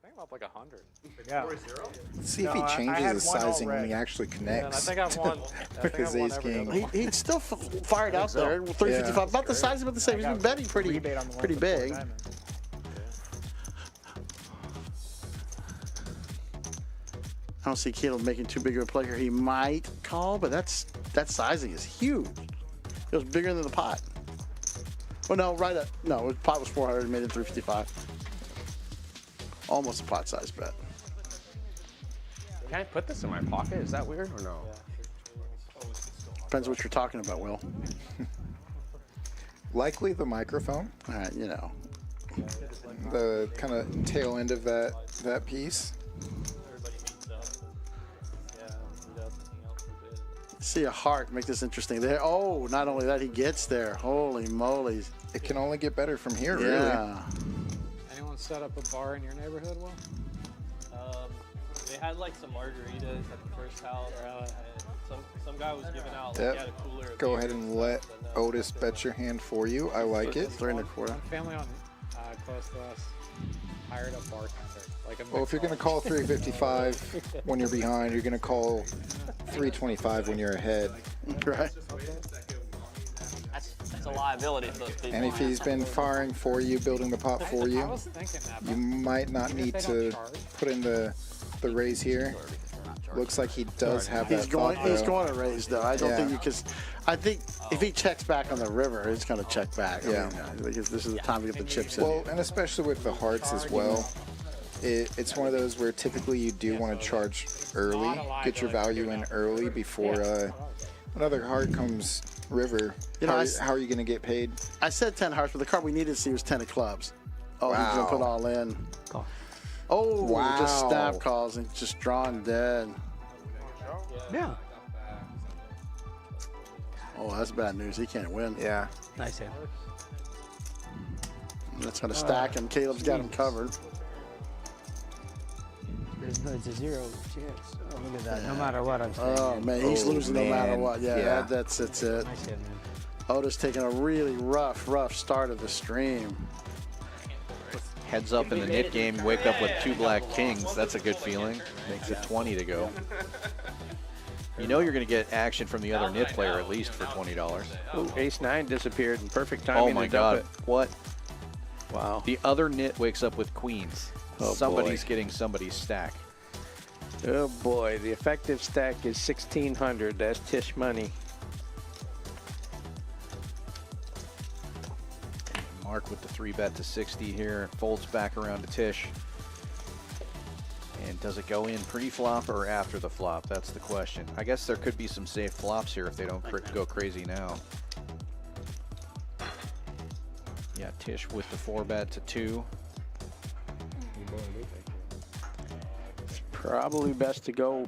think I'm up like 100. Yeah. Let's see if he changes his sizing when he actually connects. I think I've won. with his ace king. He'd still fired out there. 355, about the size, about the same. He's been betting pretty big. I don't see Caleb making too big of a play here. He might call, but that sizing is huge. It was bigger than the pot. Well, no, no, the pot was 400 and made it 355. Almost a pot size bet. Can I put this in my pocket? Is that weird or no? Depends what you're talking about, Will. Likely the microphone. All right, you know. The kind of tail end of that piece. See a heart, make this interesting. There. Oh, not only that, he gets there. Holy moly. It can only get better from here, yeah. really. Anyone set up a bar in your neighborhood, Will? They had like some margaritas at the first house. Some guy was giving out like he had a cooler. Go ahead and let Otis bet your hand for you. I like it. 3 1/4. One family on close to us hired a bartender. Like a Well, if you're going to call 355 when you're behind, you're going to call 325 when you're ahead. Right. That's a liability to those people. And if he's been firing for you, building the pot for you, you might not need to put in the raise here. Looks like he does have that thought, He's going to raise, though. I don't think you can. I think if he checks back on the river, he's going to check back. Yeah. I mean, this is the time to get the chips in. Well, and especially with the hearts as well. It's one of those where typically you do want to charge early, get your value in early before another heart comes river. You know, how are you going to get paid? I said 10 hearts, but the card we needed to see was 10 of clubs. Oh, he's going to put all in. Oh, wow. Just snap calls and just drawn dead. Yeah. Oh, that's bad news. He can't win. Yeah. Nice hand. That's going to stack him. Caleb's got him covered. It's a 0 chance. Oh, look at that. No matter what I'm saying. Oh, man. He's losing no matter what. Yeah, that's it. Nice hand, man. Otis taking a really rough start of the stream. Heads up in the nit game, wake up with 2 black kings. That's a good feeling. Makes it 20 to go. You know you're going to get action from the other nit player at least for $20. Ooh, ace-9 disappeared in perfect timing. Oh my God! What? Wow. The other nit wakes up with queens. Oh, Somebody's getting somebody's stack. Oh boy, the effective stack is 1,600. That's Tish money. Mark with the 3-bet to 60 here. Folds back around to Tish. And does it go in pre-flop or after the flop? That's the question. I guess there could be some safe flops here if they don't go crazy now. Yeah, Tish with the 4-bet to 2. It's probably best to go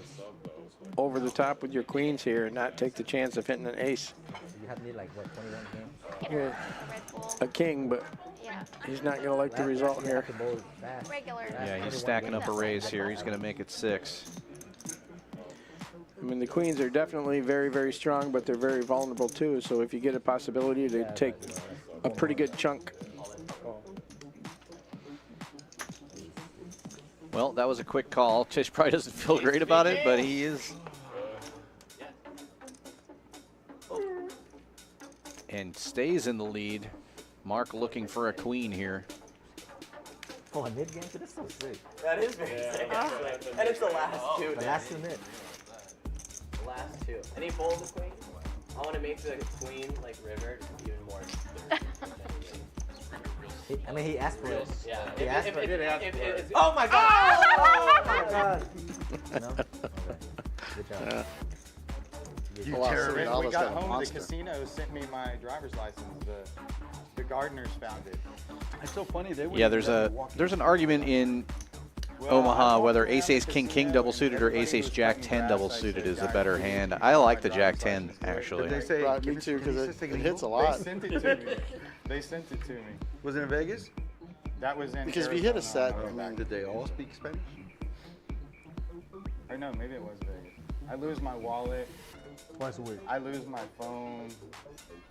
over the top with your queens here and not take the chance of hitting an ace. You have need like what, 21 games? Yeah. A king, but he's not going to like the result here. Yeah, he's stacking up a raise here. He's going to make it 6. I mean, the queens are definitely very, very strong, but they're very vulnerable too. So if you get a possibility to take a pretty good chunk. Well, that was a quick call. Tish probably doesn't feel great about it, but he is. And stays in the lead. Mark looking for a queen here. Oh, a mid game? That's so sick. That is very sick. And it's the last 2. The last 2 mid. The last 2. And he folds the queen. I want to make the queen like river even more. I mean, he asked for it. Yeah. He asked for it. Oh my God! Oh my God! No? Okay. Good job. You terrorist. When we got home, the casino sent me my driver's license. The gardeners found it. It's so funny. Yeah, there's an argument in Omaha whether ace king double suited or ace jack 10 double suited is a better hand. I like the jack 10 actually. They say, me too, because it hits a lot. They sent it to me. They sent it to me. Was it in Vegas? That was in Because if you hit a Arizona. set, Did they all speak Spanish? Or no, maybe it was Vegas. I lose my wallet. Twice a week. I lose my phone,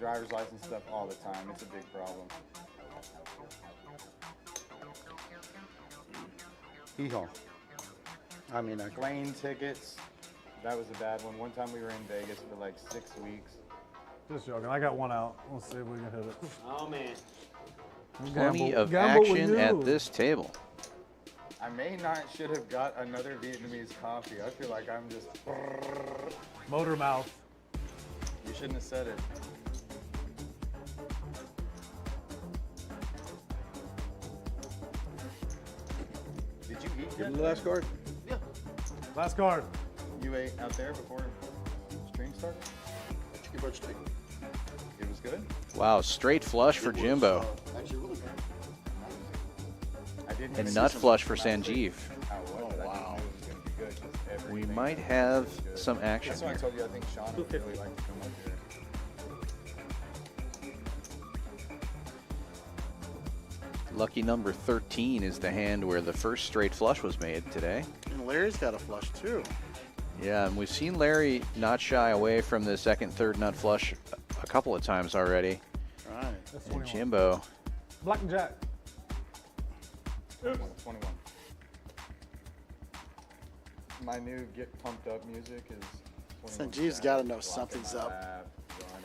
driver's license stuff all the time. It's a big problem. Hee-haw. I mean, plane tickets. That was a bad one. One time we were in Vegas for like 6 weeks. Just joking. I got one out. We'll see if we can hit it. Oh, man. Plenty of Gamble with action you. at this table. I should have got another Vietnamese coffee. I feel like I'm just. Motor mouth. You shouldn't have said it. Did you eat Give yet? him the last card. Last card. You ate out there before stream started? Chicken fried steak. It was good? Wow, straight flush for Jimbo. Actually, really good. I didn't And even nut see some flush for last week. Sanjeev. Oh, wow. It was going to be good 'cause We everything might was have good. some action That's why I here. told you I think Sean would really like to come up here. Lucky number 13 is the hand where the first straight flush was made today. And Larry's got a flush too. Yeah, and we've seen Larry not shy away from the second, third nut flush a couple of times already. Right. That's And 21. Jimbo, Black and Jack. 21. My new get pumped up music is 21 Sanjeev's got to know Block in something's my up. lap, running.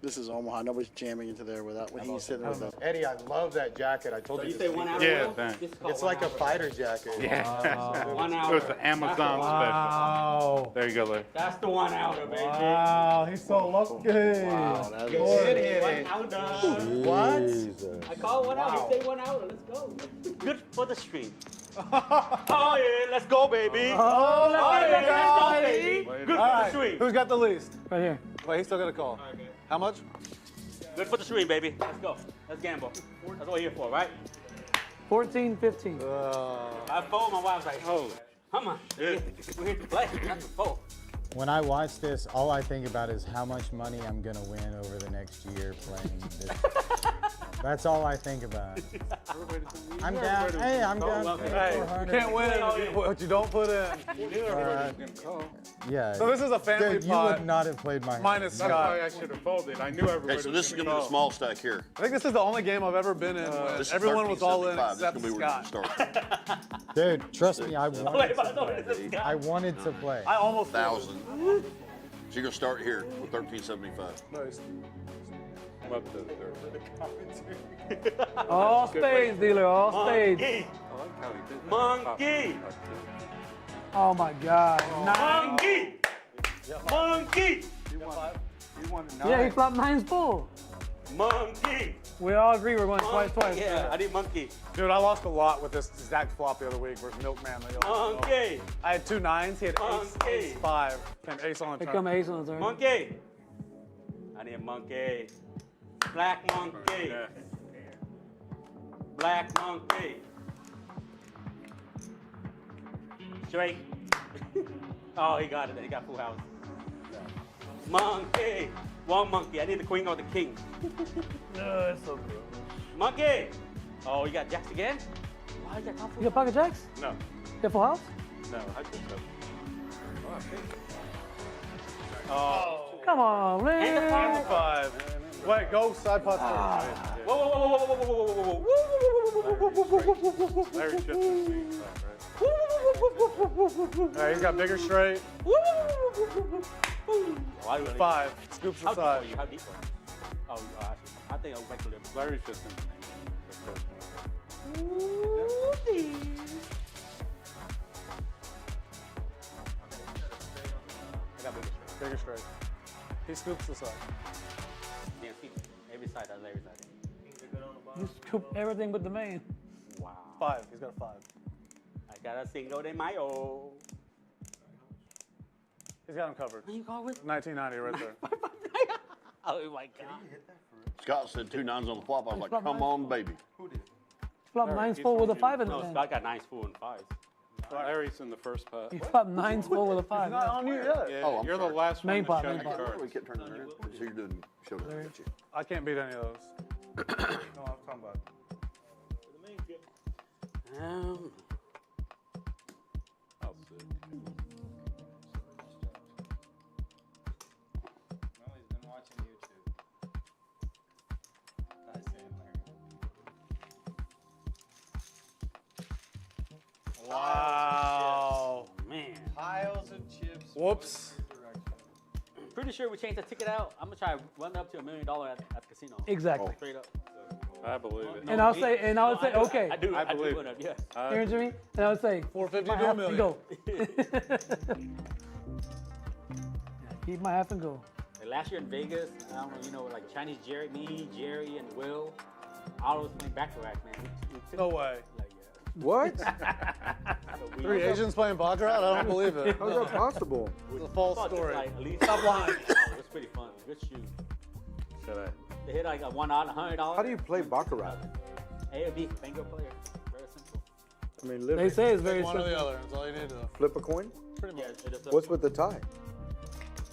This is Omaha. Nobody's jamming into there without when he's sitting with us. Eddie, I love that jacket. I told So you you this say 1 week. hour? Yeah, Will? thanks. This is called It's 1 like a hour. fighter jacket. Yeah. 1 It hour. was the Amazon Wow. special. There you go, Larry. That's the 1 hour, baby. Wow, he's so lucky. Wow, that You is did hit 1 it. hour. What? I call 1 hour. Wow. You say 1 hour. Let's go. Good for the stream. Oh, yeah. Let's go, baby. Oh, Let's go, baby. Good for All the right, stream. who's got the least? Right here. Wait, he's still got a call. How much? Good for the stream, baby. Let's go. Let's gamble. That's what we're here for, right? 14, 15. I phoned my wife. Like, oh, come on. We're here to play. That's the phone. When I watch this, all I think about is how much money I'm going to win over the next year playing this. That's all I think about. I'm down. Hey, I'm down. Hey, you can't win what you don't put in. Yeah. So this is a family Dude, you pot. would not have played my Minus That's why Scott. I should have folded. I knew everybody Okay, so this is going to be the small stack here. I think this is the only game I've ever been in when This is everyone was all in 13.75. This is except gonna be where you Scott. start. Dude, trust me, I Wait, wanted but to no, this is play. I wanted to play. I almost 1,000. So you're going to start here with 1375. Nice. All spades, dealer, all spades. Monkey. Oh my God. Nine. Monkey. Monkey. Yeah, he flopped nines full. Monkey. We all agree we're going twice. Yeah, I need monkey. Dude, I lost a lot with this exact flop the other week versus Milkman. Monkey. I had 2 9s, he had Monkey. ace 5, and ace on the Here turn. come ace on the turn. Monkey. I need a monkey. Black monkey. Black monkey. Straight. Oh, he got it. He got full house. Monkey. One monkey. I need the queen or the king. No, it's so good. Monkey. Oh, you got jacks again? Why you got top You got pocket jacks? No, You got full house? no, I just have. Oh. Come on, And the man. 5. Wait, go side pot first. Whoa, whoa, whoa, whoa, whoa, whoa, whoa, whoa, whoa. Larry shifted the seat, right? All right, he's got bigger straight. Why do you 5. Scoops How the deep side. are you? How deep are you? Oh, actually, I think I'll back to them. Larry's just in the first one. I got bigger straight. Bigger straight. He scoops the side. Yeah, see, every side has every side. You scoop everything but the main. Wow. 5. He's got a 5. I got a single de mayo. He's got him covered. What you going with? 1990 right there. Oh my God. Scott said 2 9s on the flop. I was like, come on, baby. Flop nines full with a 5 in the No, hand. Scott got 9s, 4, and 5s. Larry's in the first pot. He flopped nines full with a 5. Not on you yet. Yeah, Oh, I'm you're sorry. the last Main one pot, to main check pot. your We cards. kept turning around. So you're doing showdown. Got you. I can't beat any of those. No, I'm talking about. I'll sit. Molly's been watching YouTube. Nice, Wow. Man. Piles of chips. Whoops. Pretty sure we changed the ticket out. I'm gonna try to run up to $1 million at the casino. Exactly. Straight up. I believe it. And I'll say, okay. I do. I believe run up, yeah. You hear me? And I would say, 450 my to a half million. go. Keep my half and go. Like last year in Vegas, I don't know, you know, like Chinese Jerry, me, Jerry, and Will, all was playing back-to-back, man. We took- No way. Like, What? yeah. So we- 3 Asians playing baccarat? I don't believe it. How's that possible? It's a false thought just, story. like, at least Stop lying. It was pretty fun. Good shoot. Should I? They hit like a $1, $100. How do you play baccarat? A or B, banker player. Very simple. I mean, They say it's very One or the simple. other. That's all you need to do. flip a coin? Pretty much. Yeah, it's a- What's with the tie?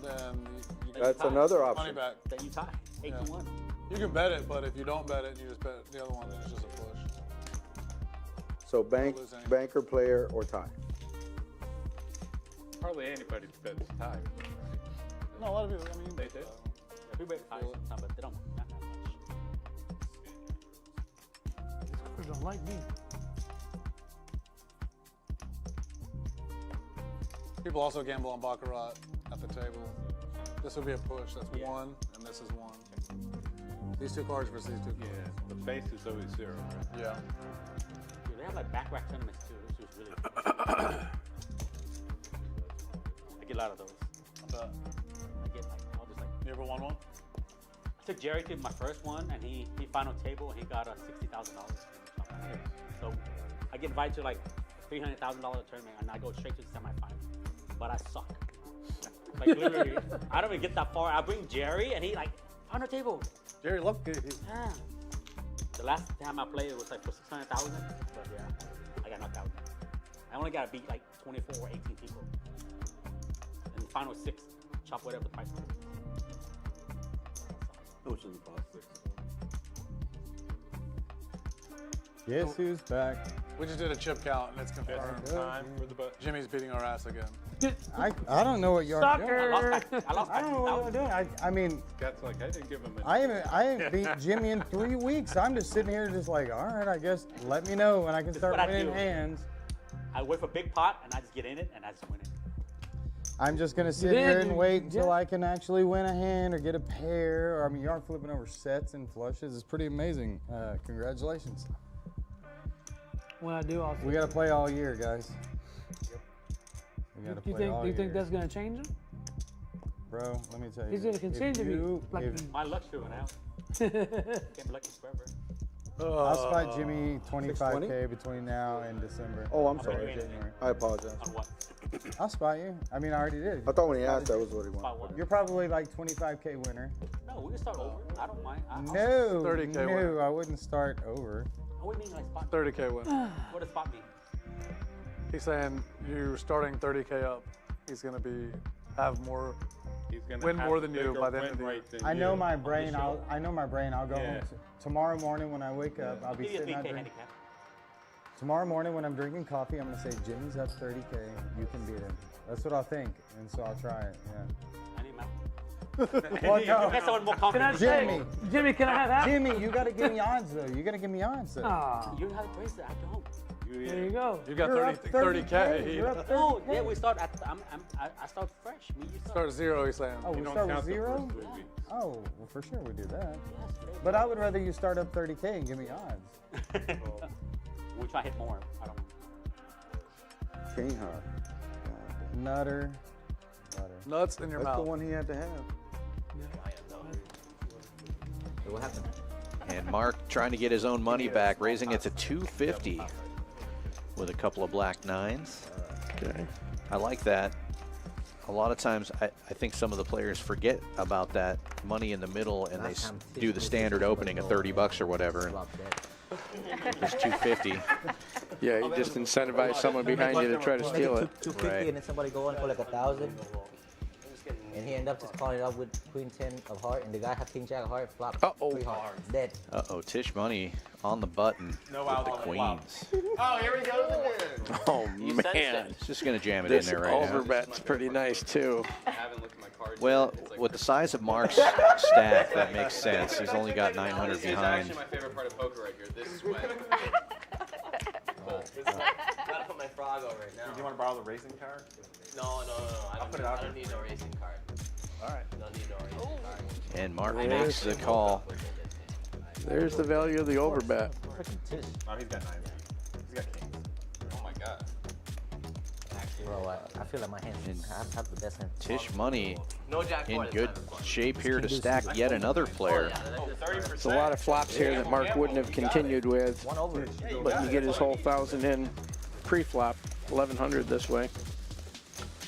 Then you Then That's tie. another money option. back. Then you tie. 8-1. You can bet it, but if you don't bet it, you just bet the other one, then it's just a push. So banker, player, or tie. Hardly anybody bets tie. No, a lot of people, I mean, They do. Yeah, people bet ties sometimes, but they don't. Not that much. These cars don't like me. People also gamble on baccarat at the table. This would be a push. That's one, and this is one. These two cards versus these two cards. Yeah, the face is always 0, right? Yeah. Dude, they have like back rack tournaments too, which is really fun. I get a lot of those. I bet. I get like, I'll just like. You ever won one? I took Jerry to my first one, and he final table, and he got $60,000. So I get invited to like $300,000 tournament, and I go straight to the semifinal. But I suck. Like literally, I don't even get that far. I bring Jerry, and he like final table. Jerry Lupke. Yeah. The last time I played it was like for 600,000, but yeah, I got knocked out. I only got to beat like 24 or 18 people. And the final 6, chop whatever the price was. Who's in the box? Guess who's back? We just did a chip count, and it's confirmed. Time for the bet. Jimmy's beating our ass again. I don't know what you're doing. Soccer. I lost I don't know what you're doing. I mean, Scott's like, I didn't give him a. I haven't beat Jimmy in 3 weeks. I'm just sitting here just like, all right, I guess let me know when I can start what I winning do. hands. I wait for big pot, and I just get in it, and I just win it. I'm just gonna sit here and wait until I can actually win a hand or get a pair. Or I mean, you aren't flipping over sets and flushes. It's pretty amazing. Congratulations. When I do, I'll We gotta play all year, guys. We gotta play all do you year. think that's gonna change him? Bro, let me tell you. He's gonna this. continue to be like My luck's going out. Can't be lucky forever. I'll spot Jimmy 25K between now and December. Oh, I'm Or sorry. January. I apologize. On what? I'll spot you. I mean, I already did. I thought when he asked, that was what he Spot wanted. what? You're probably like 25K winner. No, we can start over. I don't mind. No, 30K no, winner. I wouldn't start over. What do you mean like spot? 30K win. What does spot mean? He's saying you're starting 30K up. He's gonna have more. He's gonna win have more a than you bigger by the end win of the year. rate than I know you. my brain. I know my brain. I'll go Yeah. home tomorrow morning when I wake up. I'll be Give you a sitting out 3K drinking. handicap. Tomorrow morning when I'm drinking coffee, I'm gonna say Jimmy's up 30K. You can beat him. That's what I'll think, and so I'll try it. Yeah. I need my. Well, You no. got someone more Can I confident. say, Jimmy, can I have that? Jimmy, you gotta give me odds though. You gotta give me odds though. Ah, You have a bracelet. I don't. there you go. You got You're up 30K. You're up 30K. No, yeah, we start at. I start fresh. Me, you Start at 0, he's saying. Oh, we don't start with count the 0? first 3 weeks. Oh, well, for sure we do that. Yes, But I would rather you start up 30K and give me odds. we try to hit more. I don't know. King high. Nutter. Nuts in your That's the mouth. one he had to have. What happened? And Mark trying to get his own money back, raising it to 250 with a couple of black nines. Okay. I like that. A lot of times, I think some of the players forget about that money in the middle, and they do the standard opening of 30 bucks or whatever. And it's 250. Yeah, you just incentivize someone behind you to try to steal it. 250 Right. and then somebody go on for like 1,000. And he ended up just calling it up with Queen 10 of heart, and the guy had King Jack of heart, flop 3 hearts, dead. Uh-oh, Tish Money on the button with the queens. Oh, here he goes again. Oh, You man. sensed it. It's just going to jam it This in there right now. overbet's pretty nice, too. I haven't looked at my cards. Well, yet. It's like with the size of Mark's stack, that makes sense. He's only got 900 This is behind. actually my favorite part of poker right here. This sweat. gotta put my frog over it now. Do you want to borrow the racing card? No. I'll put it out I don't need no racing card. All right. Don't need no racing card. And Mark makes the call. There's the value of the overbet. Oh, he's got 9. He's got kings. Oh my god. Bro, I feel like my hands have the best hand. Tish Money No jack in four this good time. shape here to stack yet another player. There's a lot of flops here that Mark wouldn't have continued with, One over. but you get his whole 1,000 in pre-flop, 1,100 this way. I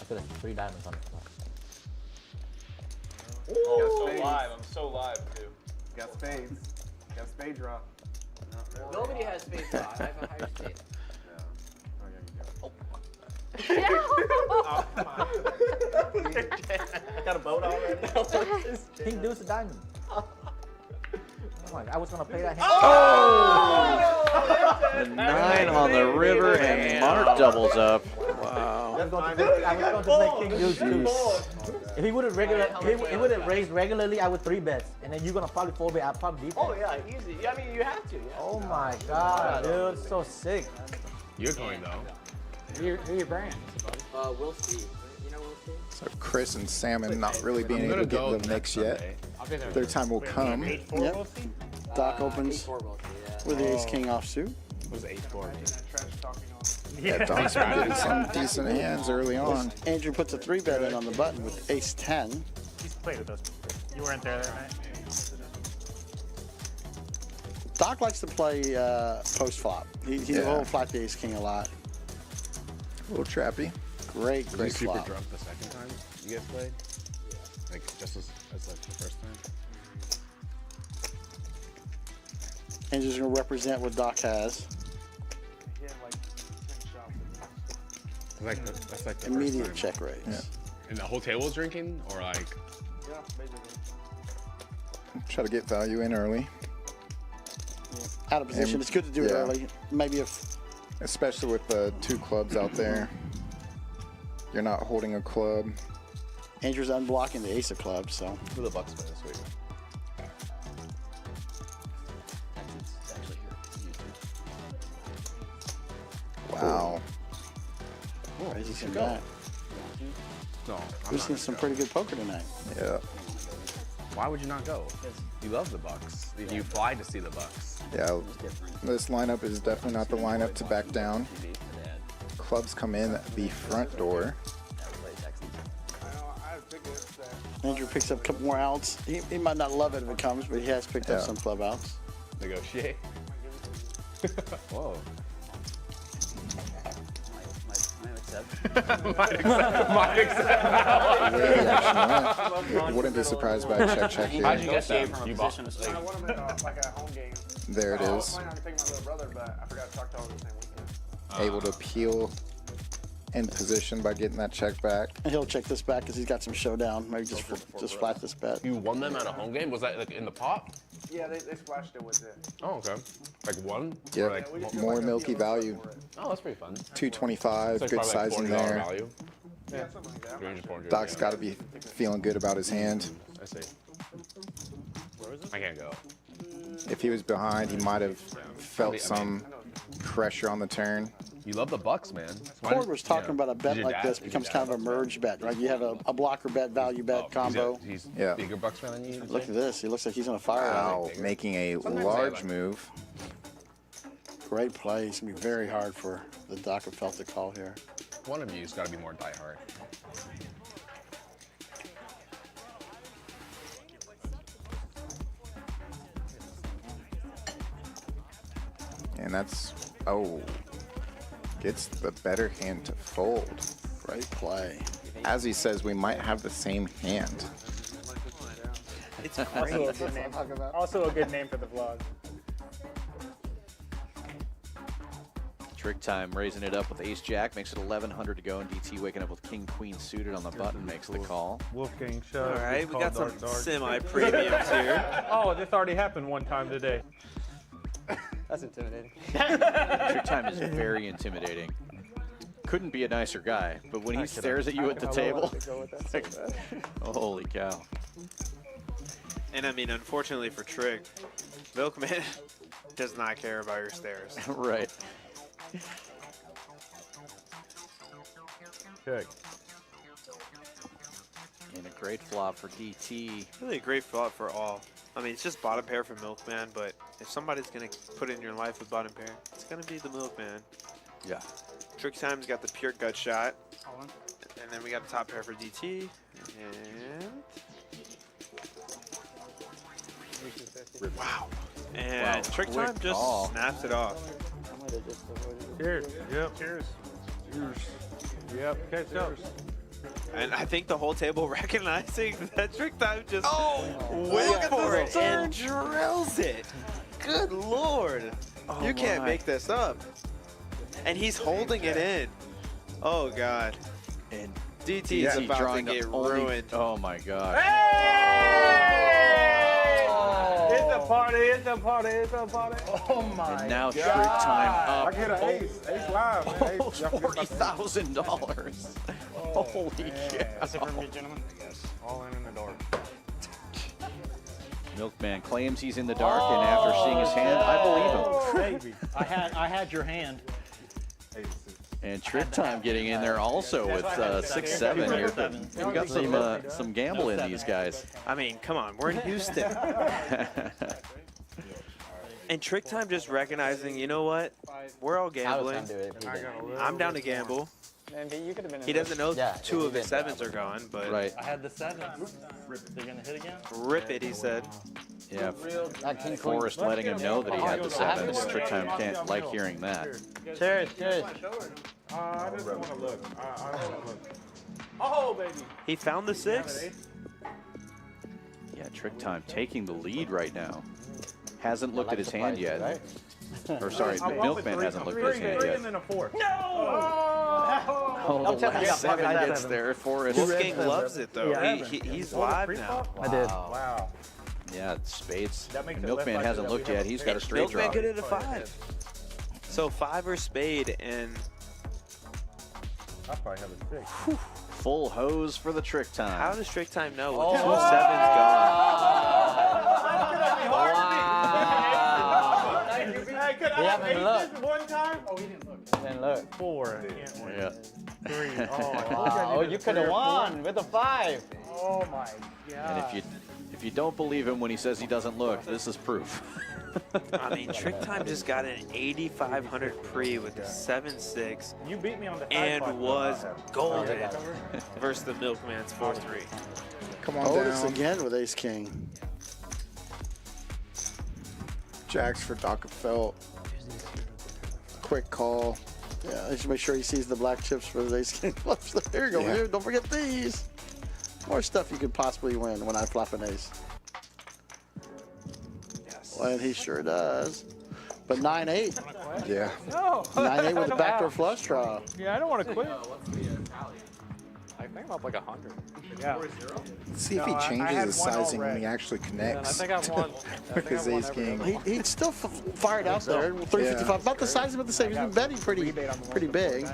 feel like 3 diamonds on it. Oh, I'm so live. I'm so live too. Got spades. Got spade draw. Nobody has spade draw. I have a higher spade. Got a boat already. King deuce a diamond. Oh my God, I was gonna play that hand. The 9 on the river, and Mark doubles up. Wow. I was going to play king deuce deuce. If he would have raised regularly, I would 3-bet, and then you're gonna probably 4-bet. I'll probably deep. Oh yeah, easy. I mean, you have to. Yeah. Oh my God, dude, so sick. You're going though. Who your brand? We'll see. You know, we'll see. So Chris and Salmon not really being able to get in the mix yet. I'll be there. Their time will come. Yep. Doc opens with the ace-king offsuit. Was 8-4. Yeah, Doc's been getting some decent hands early on. Andrew puts a 3-bet in on the button with ace-10. He's played with us. You weren't there that night. Doc likes to play post-flop. He's a little flat the ace-king a lot. A little trappy. Great Were you super flop. drunk the second time you guys played? Like just as like the first time? Andrew's gonna represent what Doc has. He had like 10 shots. That's like the Immediate first time. check raise. Yeah. And the whole table was drinking, or like? Yeah, basically. Try to get value in early. Out of position. It's good to do it early. Maybe if, especially with the 2 clubs out there. You're not holding a club. Andrew's unblocking the ace of clubs, so. Who the Bucks play this week? Wow. Raises him back. No, We've seen some pretty good poker tonight. Yeah. Why would you not go? You love the Bucks. You fly to see the Bucks. Yeah. This lineup is definitely not the lineup to back down. Clubs come in the front door. Andrew picks up a couple more outs. He might not love it if it comes, but he has picked up some club outs. Negotiate. Whoa. Wouldn't be surprised by a check here. How'd you get that? You bought. I won them in like a home game. There it I was is. planning on taking my little brother, but I forgot to talk to him the same weekend. Able to peel in position by getting that check back. And he'll check this back because he's got some showdown. Maybe just flat this bet. You won them at a home game? Was that like in the pot? Yeah, they splashed it with it. Oh, okay. Like one? Yeah, Or like, more milky value. oh, that's pretty fun. 225, It's like good probably like size in $40 there. value. Yeah, something like that. 300, 400. Doc's got to be feeling good about his hand. I see. Where is it? I can't go. If he was behind, he might have felt some pressure on the turn. You love the Bucks, man. Cord was talking about a bet like this becomes kind of a merge bet, right? You have a blocker bet, value bet combo. He's Yeah. bigger Bucks fan than you. Look at this. He looks like he's on a fire. Wow, making a large move. Great play. It's going to be very hard for the Doc of Felt to call here. One of you's got to be more diehard. And that's, gets the better hand to fold. Great play. As he says, we might have the same hand. It's great. Also a good name for the vlog. Trick time, raising it up with ace jack, makes it 1100 to go, and DT waking up with king queen suited on the button, makes the call. Wolfgang show. All right, we got some semi-premiums here. Oh, this already happened one time today. That's intimidating. Trick time is very intimidating. Couldn't be a nicer guy, but when he stares at you at the table, it's like, holy cow. And I mean, unfortunately for Trick, Milkman does not care about your stares. Right. Check. And a great flop for DT. Really a great flop for all. I mean, it's just bottom pair for Milkman, but if somebody's going to put in your life with bottom pair, it's going to be the Milkman. Yeah. Trick Time's got the pure gut shot. And then we got the top pair for DT. And... Wow. And Wow, Trick quick Time just call. snaps it off. Cheers. Yep. Cheers. Cheers. Yep. Catch up. And I think the whole table recognizing that Trick Time just wait went for it turn. and drills it. Good Lord. You can't my. make this up. And he's holding it in. Oh, God. And DT is about to drawing get only- ruined. Oh my God. It's a party. It's a party. It's a party. Oh my And now Trick Time up. I get an ace. Ace live. Man. Ace. Almost $40,000. Holy cow. That's it for me, gentlemen. All in the dark. Milkman claims he's in the dark, and after seeing his hand, I believe him. Baby, I had your hand. And Trick Time getting in there also with 6-7 here. We got some gamble in these guys. I mean, come on. We're in Houston. And Trick Time just recognizing, you know what? We're all gambling. I'm down to gamble. He doesn't know two of his sevens are gone, but Right. I had the 7. They're gonna hit again? Rip it, he said. Yeah, Forrest letting him know that he had the 7s. Trick Time can't like hearing that. Cheers, cheers. I just want to look. I want to look. Oh, baby. He found the 6. Yeah, Trick Time taking the lead right now. Hasn't looked at his hand yet. Or sorry, Milkman hasn't looked at his hand yet. And then a 4. Oh, the last 7 gets there. Forrest. Wolfgang loves it, though. He's live now. I did. Wow. Yeah, spades. That makes it Milkman left hasn't like looked yet. He's got a straight Milkman draw. could hit a 5. So 5 or spade, and I probably have a 6. Full hose for the Trick Time. how does Trick Time know with 2 sevens gone? Hey, could I have aces one time? Oh, he didn't look. Then look. 4. Yeah. 3. Oh, you could have won with a 5. Oh my God. And if you don't believe him when he says he doesn't look, this is proof. I mean, Trick Time just got an 8,500 pre with a 7-6 You beat me on the and was golden versus the Milkman's 4-3. Come on Otis down. again with Ace King. Jacks for Doc Felt. Quick call. Yeah, I should make sure he sees the black chips for the Ace King bluffs. There you go. Yeah. Here, don't forget these. More stuff you could possibly win when I flop an ace. Yes. Well, and he sure does. But 9-8. Yeah. No. 9-8 with a backdoor flush draw. Yeah, I don't want to quit. I think I'm up like 100. Yeah. Let's see if he No, I changes had his one sizing when already. he actually Yeah, connects. I think I've won. With his Ace King. He's still fired out there. 355. Yeah. About the size of the same. He's been betting pretty big.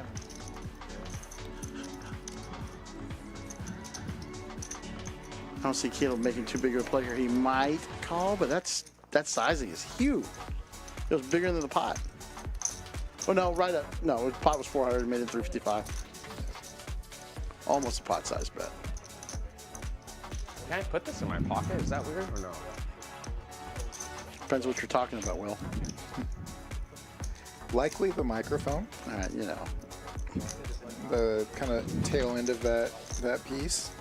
I don't see Caleb making too big of a play here. He might call, but that sizing is huge. It was bigger than the pot. Oh no, right up. No, the pot was 400 and made it 355. Almost a pot size bet. Can I put this in my pocket? Is that weird or no? Depends what you're talking about, Will. Likely the microphone. All right, you know. The kind of tail end of that piece.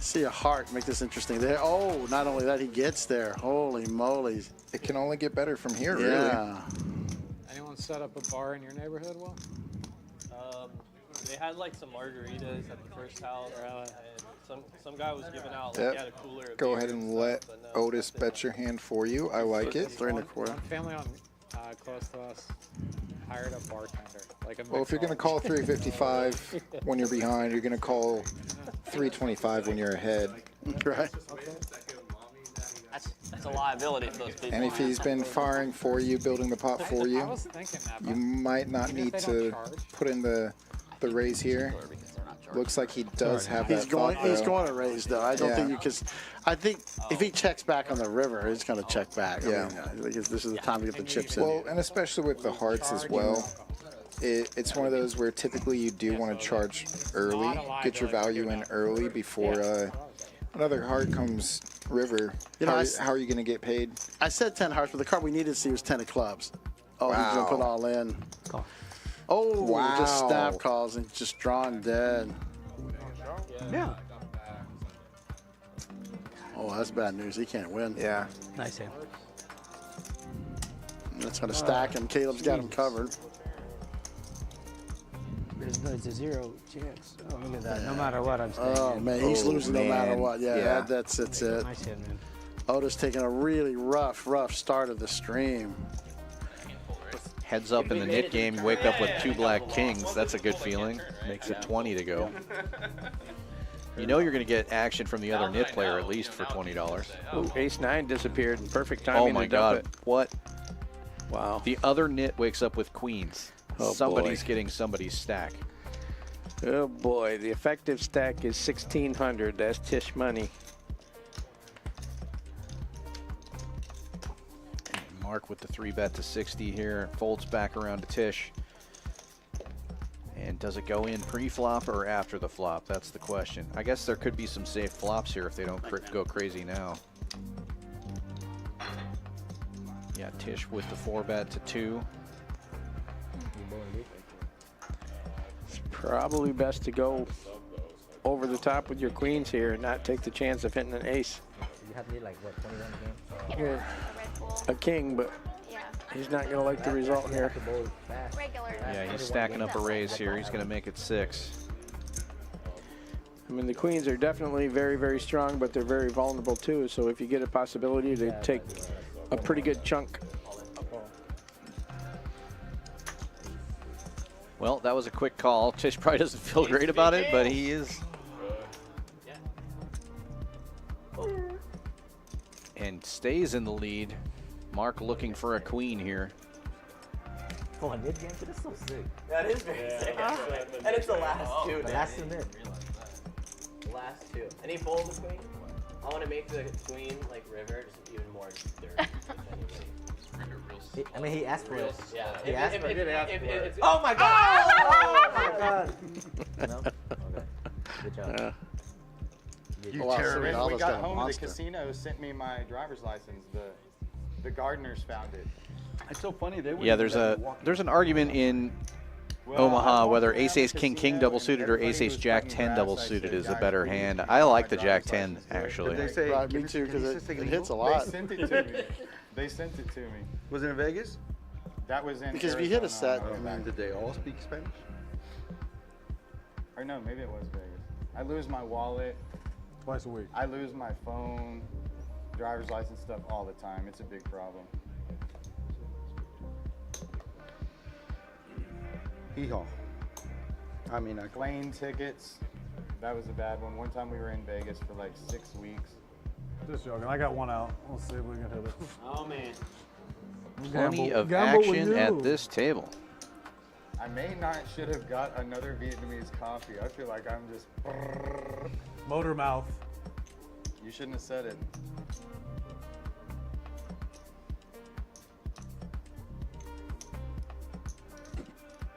See a heart, make this interesting. There. Oh, not only that, he gets there. Holy moly. It can only get better from here, Yeah. Anyone set up a bar in your neighborhood, Will? They had like some margaritas at the first house, and some guy was giving out like Yep. he had a cooler. of Go beer ahead and and stuff, let but no. Otis bet your hand for you. I like it. One family on close to us hired a bartender. Like a Well, if you're going to call 355 when you're behind, you're going to call 325 when you're ahead. Right. That's a liability for those people. And if he's been firing for you, building the pot for I you, was thinking that, you might not even if need they don't to charge. put in the raise here. looks like he does have that He's going thought, to raise, though. I don't think you can. I think if he checks back on the river, he's going to check back. Yeah. I mean, because this is the time to get the chips in. Well, and especially with the hearts as well. It's one of those where typically you do want to charge early, get your value in early before another heart comes river. You know, how are you going to get paid? I said 10 hearts, but the card we needed to see was 10 of clubs. Oh, he's going to put all in. Oh, wow. Just snap calls and just drawing dead. Yeah. Oh, that's bad news. He can't win. Yeah. Nice hand. That's going to stack him. Caleb's got him covered. There's a 0 chance. Oh, look at that. No matter what, I'm staying. Oh, man. He's losing no matter what. Yeah, that's it. Nice hand, man. Otis taking a really rough start of the stream. Heads up in the nit game, wake up with 2 black kings. That's a good feeling. Makes it 20 to go. You know you're going to get action from the other nit player at least for $20. Ooh, ace-9 disappeared. Perfect timing. Oh my God! It. What? Wow. The other nit wakes up with queens. Oh, Somebody's boy. getting somebody's stack. Oh boy, the effective stack is 1,600. That's Tish money. Mark with the 3-bet to 60 here. Folds back around to Tish. And does it go in pre-flop or after the flop? That's the question. I guess there could be some safe flops here if they don't go crazy now. Yeah, Tish with the 4-bet to 2. It's probably best to go over the top with your queens here and not take the chance of hitting an ace. You have to need like what, 21 games? Yeah. A king, but he's not going to like the result here. Yeah, he's stacking up a raise here. He's going to make it 6. I mean, the queens are definitely very, very strong, but they're very vulnerable too. So if you get a possibility to take a pretty good chunk. Well, that was a quick call. Tish probably doesn't feel great about it, but he is. And stays in the lead. Mark looking for a queen here. Oh, a nit game? That's so sick. That is very sick, actually. And it's the last two. The last 2 nit. The last 2. And he folds the queen. I want to make the queen, like, river, just even more dirty. I mean, he asked for it. Yeah. He asked for it. Oh my God! Oh my God! No? Okay. Good job. You terrorist. When we got home, the casino sent me my driver's license. The gardeners found it. It's so funny. They Yeah, there's an argument in Omaha whether ace king double suited or ace jack 10 double suited is a better hand. I like the jack 10 actually. They say, right, me too, because it hits a lot. They sent it to me. They sent it to me. Was it in Vegas? That was in Because if you hit a set, I mean, did they all speak Spanish? Or no, maybe it was Vegas. I lose my wallet. Twice a week. I lose my phone, driver's license stuff all the time. It's a big problem. Hee-haw. I mean, plane tickets. That was a bad one. One time we were in Vegas for like 6 weeks. Just joking. I got one out. We'll see if we can hit it. Oh man. Plenty of action at this table. I may not should have got another Vietnamese coffee. I feel like I'm just motor mouth. You shouldn't have said it.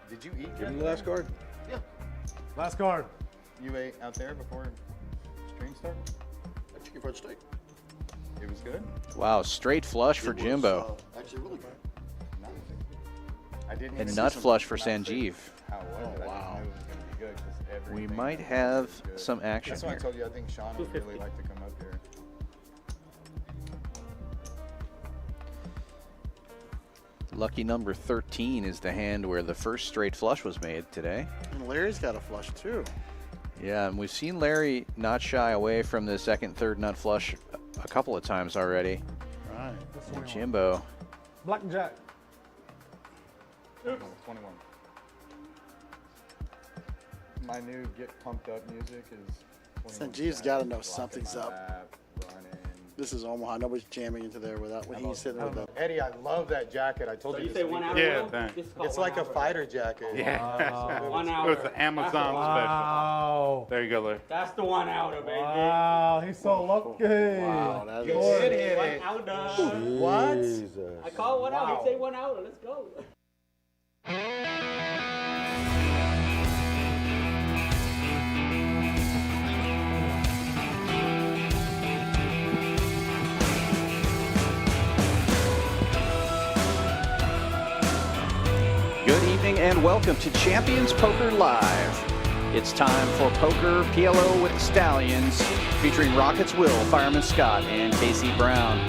Did you eat? Give him the last card. Yeah. Last card. You ate out there before stream started? A chicken fried steak. It was good? Wow, straight flush for Jimbo. Actually really good. I didn't And even nut see flush for some- Sanjeev. How was it? I didn't know it was going to be good. 'Cause We everything might I have was good. some action That's why here. I told you I think Sean would really like to come up here. Lucky number 13 is the hand where the first straight flush was made today. And Larry's got a flush too. Yeah, and we've seen Larry not shy away from the second, third nut flush a couple of times already. Right. And Jimbo. Blackjack. 21. My new get pumped up music is 21 Sanjeev's got to know something's up. Running. This is Omaha. Nobody's jamming into there without when he's sitting with them. Eddie, I love that jacket. I told So you. you say 1 hour? Yeah, Will? thanks. This is called It's 1 like a hour. fighter jacket. Yeah. 1 hour. It was the Amazon Wow. special. There you go, Larry. That's the 1 hour, baby. Wow, he's so lucky. Wow, that's You Lord. did hit it. 1 hour. What? I call 1 hour. You say 1 hour. Let's go. Good evening and welcome to Champions Poker Live. It's time for Poker PLO with the Stallions, featuring Rockets Will, Fireman Scott, and Casey Brown.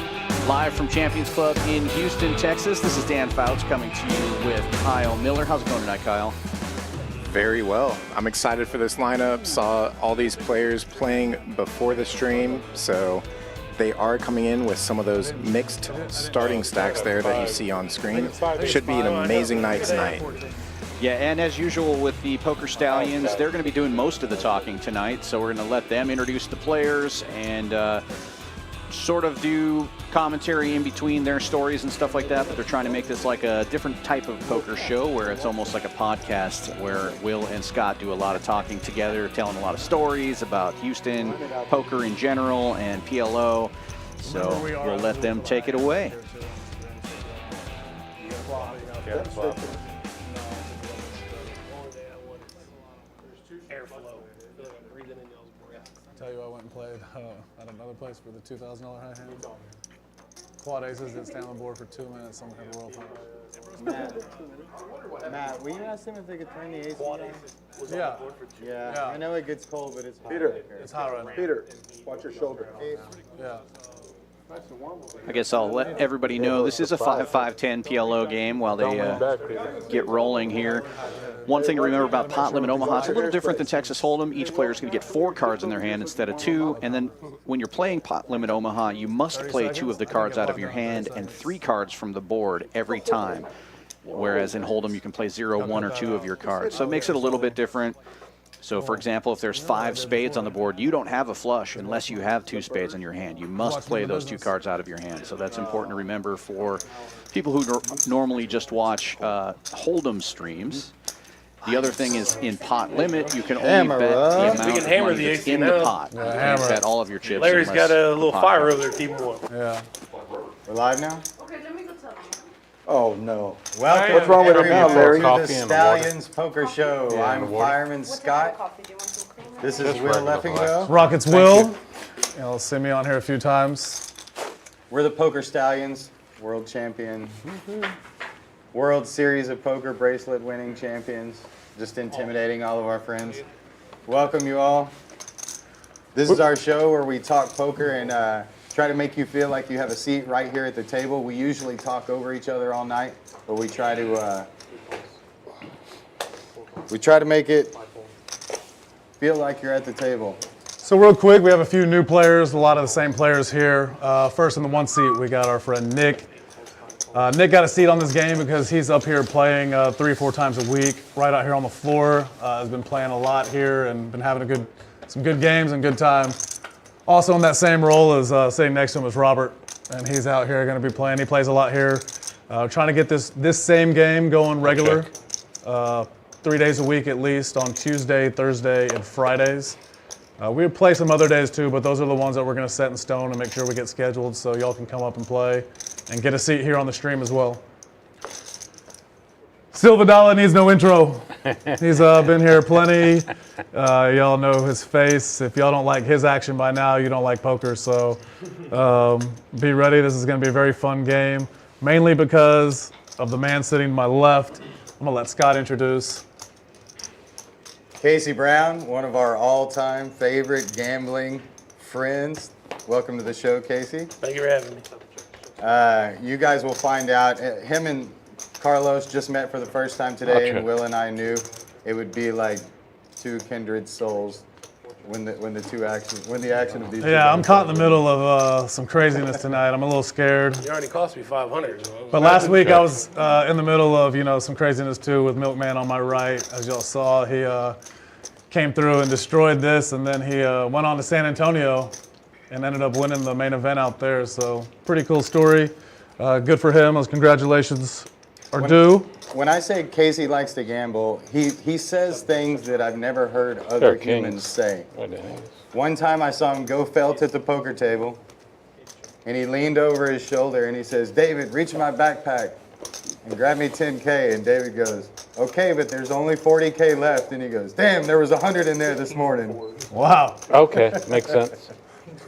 Live from Champions Club in Houston, Texas. This is Dan Fouts coming to you with Kyle Miller. How's it going tonight, Kyle? Very well. I'm excited for this lineup. Saw all these players playing before the stream, so they are coming in with some of those mixed starting stacks there that you see on screen. Should be an amazing night tonight. Yeah, and as usual with the Poker Stallions, they're going to be doing most of the talking tonight, so we're going to let them introduce the players and sort of do commentary in between their stories and stuff like that, but they're trying to make this like a different type of poker show where it's almost like a podcast where Will and Scott do a lot of talking together, telling a lot of stories about Houston, poker in general, and PLO. So we'll let them take it away. Tell you, I went and played at another place for the $2,000 high hand. Quad aces didn't stay on the board for 2 minutes. Someone had a royal punch. Matt, will you ask them if they could turn the ace on? Yeah. Yeah. I know it gets cold, but it's hot. Peter, it's hot right now. Peter, watch your shoulder. Yeah. I guess I'll let everybody know this is a 5-5-10 PLO game while they get rolling here. One thing to remember about pot limit Omaha, it's a little different than Texas Hold'em. Each player is going to get 4 cards in their hand instead of 2. And then when you're playing pot limit Omaha, you must play 2 of the cards out of your hand and 3 cards from the board every time. Whereas in Hold'em, you can play 0, 1, or 2 of your cards. So it makes it a little bit different. So, for example, if there's 5 spades on the board, you don't have a flush unless you have 2 spades in your hand. You must play those 2 cards out of your hand. So that's important to remember for people who normally just watch Hold'em streams. The other thing is in pot limit, you can only bet the amount of money that's in the pot. You can't bet all of your chips. Larry's got a little fire over there, keep him warm. Yeah. We're live now? Okay, let me go tell them. Oh, no. Welcome, What's wrong with it now, Larry? to the Stallions Poker Show. I'm Fireman Scott. This is Will Leffingwell. Rockets Will. You'll see me on here a few times. We're the Poker Stallions, world champion. World Series of Poker bracelet winning champions. Just intimidating all of our friends. Welcome you all. This is our show where we talk poker and try to make you feel like you have a seat right here at the table. We usually talk over each other all night, but we try to make it feel like you're at the table. So real quick, we have a few new players, a lot of the same players here. First in the 1 seat, we got our friend Nick. Nick got a seat on this game because he's up here playing 3 or 4 times a week, right out here on the floor. Has been playing a lot here and been having some good games and good time. Also in that same role as sitting next to him is Robert, and he's out here going to be playing. He plays a lot here, trying to get this same game going regular, 3 days a week at least on Tuesday, Thursday, and Fridays. We play some other days too, but those are the ones that we're going to set in stone and make sure we get scheduled so y'all can come up and play and get a seat here on the stream as well. Silvadala needs no intro. He's been here plenty. Y'all know his face. If y'all don't like his action by now, you don't like poker. So be ready. This is going to be a very fun game, mainly because of the man sitting to my left. I'm going to let Scott introduce. Casey Brown, one of our all-time favorite gambling friends. Welcome to the show, Casey. Thank you for having me. You guys will find out. Him and Carlos just met for the first time today, and Will and I knew it would be like 2 kindred souls when the action of these. Yeah, I'm caught in the middle of some craziness tonight. I'm a little scared. You already cost me $500. But last week I was in the middle of some craziness too with Milkman on my right. As y'all saw, he came through and destroyed this, and then he went on to San Antonio and ended up winning the main event out there. So pretty cool story. Good for him. Those congratulations are due. When I say Casey likes to gamble, he says things that I've never heard other humans say. One time I saw him go felt at the poker table, and he leaned over his shoulder and he says, "David, reach in my backpack and grab me 10K." And David goes, "Okay, but there's only 40K left." And he goes, "Damn, there was 100 in there this morning." Wow. Okay, makes sense.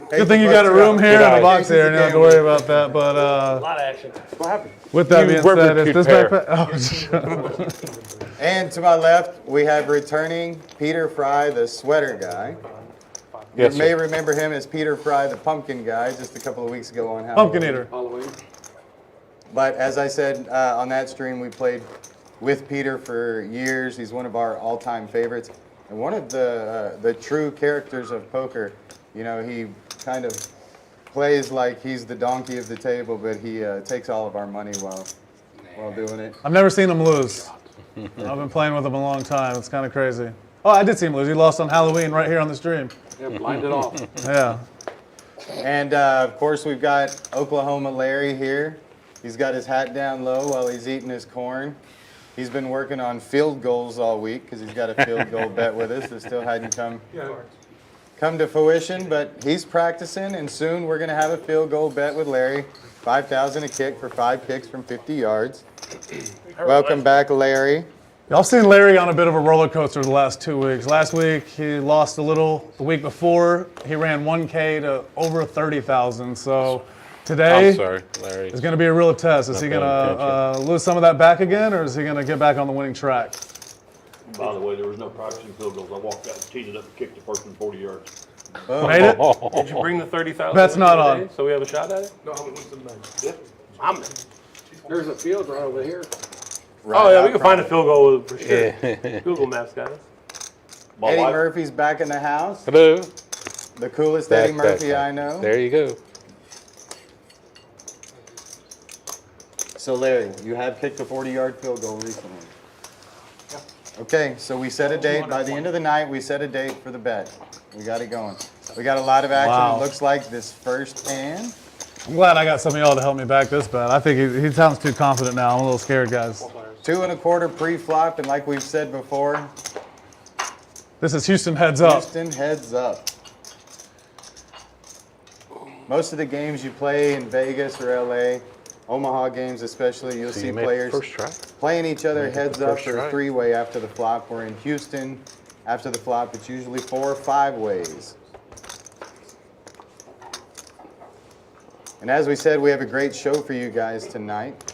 Good thing you got a room here and a box here, and you don't have to worry about that. But A lot of action. What happened? with that being said, is this pair. backpack? Oh, And to my left, we have returning Peter Fry, the sweater guy. Yes, You may sir. remember him as Peter Fry, the pumpkin guy, just a couple of weeks ago on Halloween. Pumpkin eater. But as I said on that stream, we played with Peter for years. He's one of our all-time favorites. And one of the true characters of poker. You know, he kind of plays like he's the donkey of the table, but he takes all of our money while doing it. I've never seen him lose. I've been playing with him a long time. It's kind of crazy. Oh, I did see him lose. He lost on Halloween right here on the stream. Yeah, blinded off. Yeah. And of course, we've got Oklahoma Larry here. He's got his hat down low while he's eating his corn. He's been working on field goals all week because he's got a field goal bet with us that still hadn't come to fruition, but he's practicing, and soon we're going to have a field goal bet with Larry. 5,000 a kick for 5 kicks from 50 yards. Welcome back, Larry. Y'all seen Larry on a bit of a roller coaster the last 2 weeks. Last week, he lost a little. The week before, he ran 1K to over 30,000. So today I'm sorry, Larry. is going to be a real test. Is he going to lose some of that back again, or is he going to get back on the winning track? By the way, there was no practicing field goals. I walked out and teed it up and kicked the first one 40 yards. Made it? Did you bring the 30,000? That's not on. So we have a shot at it? No, There's a field right over here. Oh, yeah, we can find a field goal for sure. Google Maps, guys. Eddie Murphy's back in the house. Hello. The coolest Eddie Murphy I know. There you go. So Larry, you have kicked a 40-yard field goal recently. Okay, so we set a date. By the end of the night, we set a date for the bet. We got it going. We got a lot of action. Wow. It looks like this first hand. I'm glad I got some of y'all to help me back this bet. I think he sounds too confident now. I'm a little scared, guys. 2 1/4 pre-flop, and like we've said before, This is Houston heads up. Houston heads up. Most of the games you play in Vegas or LA, Omaha games especially, you'll see players playing each other heads up or a 3-way after the flop. Where in Houston, after the flop, it's usually 4 or 5 ways. And as we said, we have a great show for you guys tonight.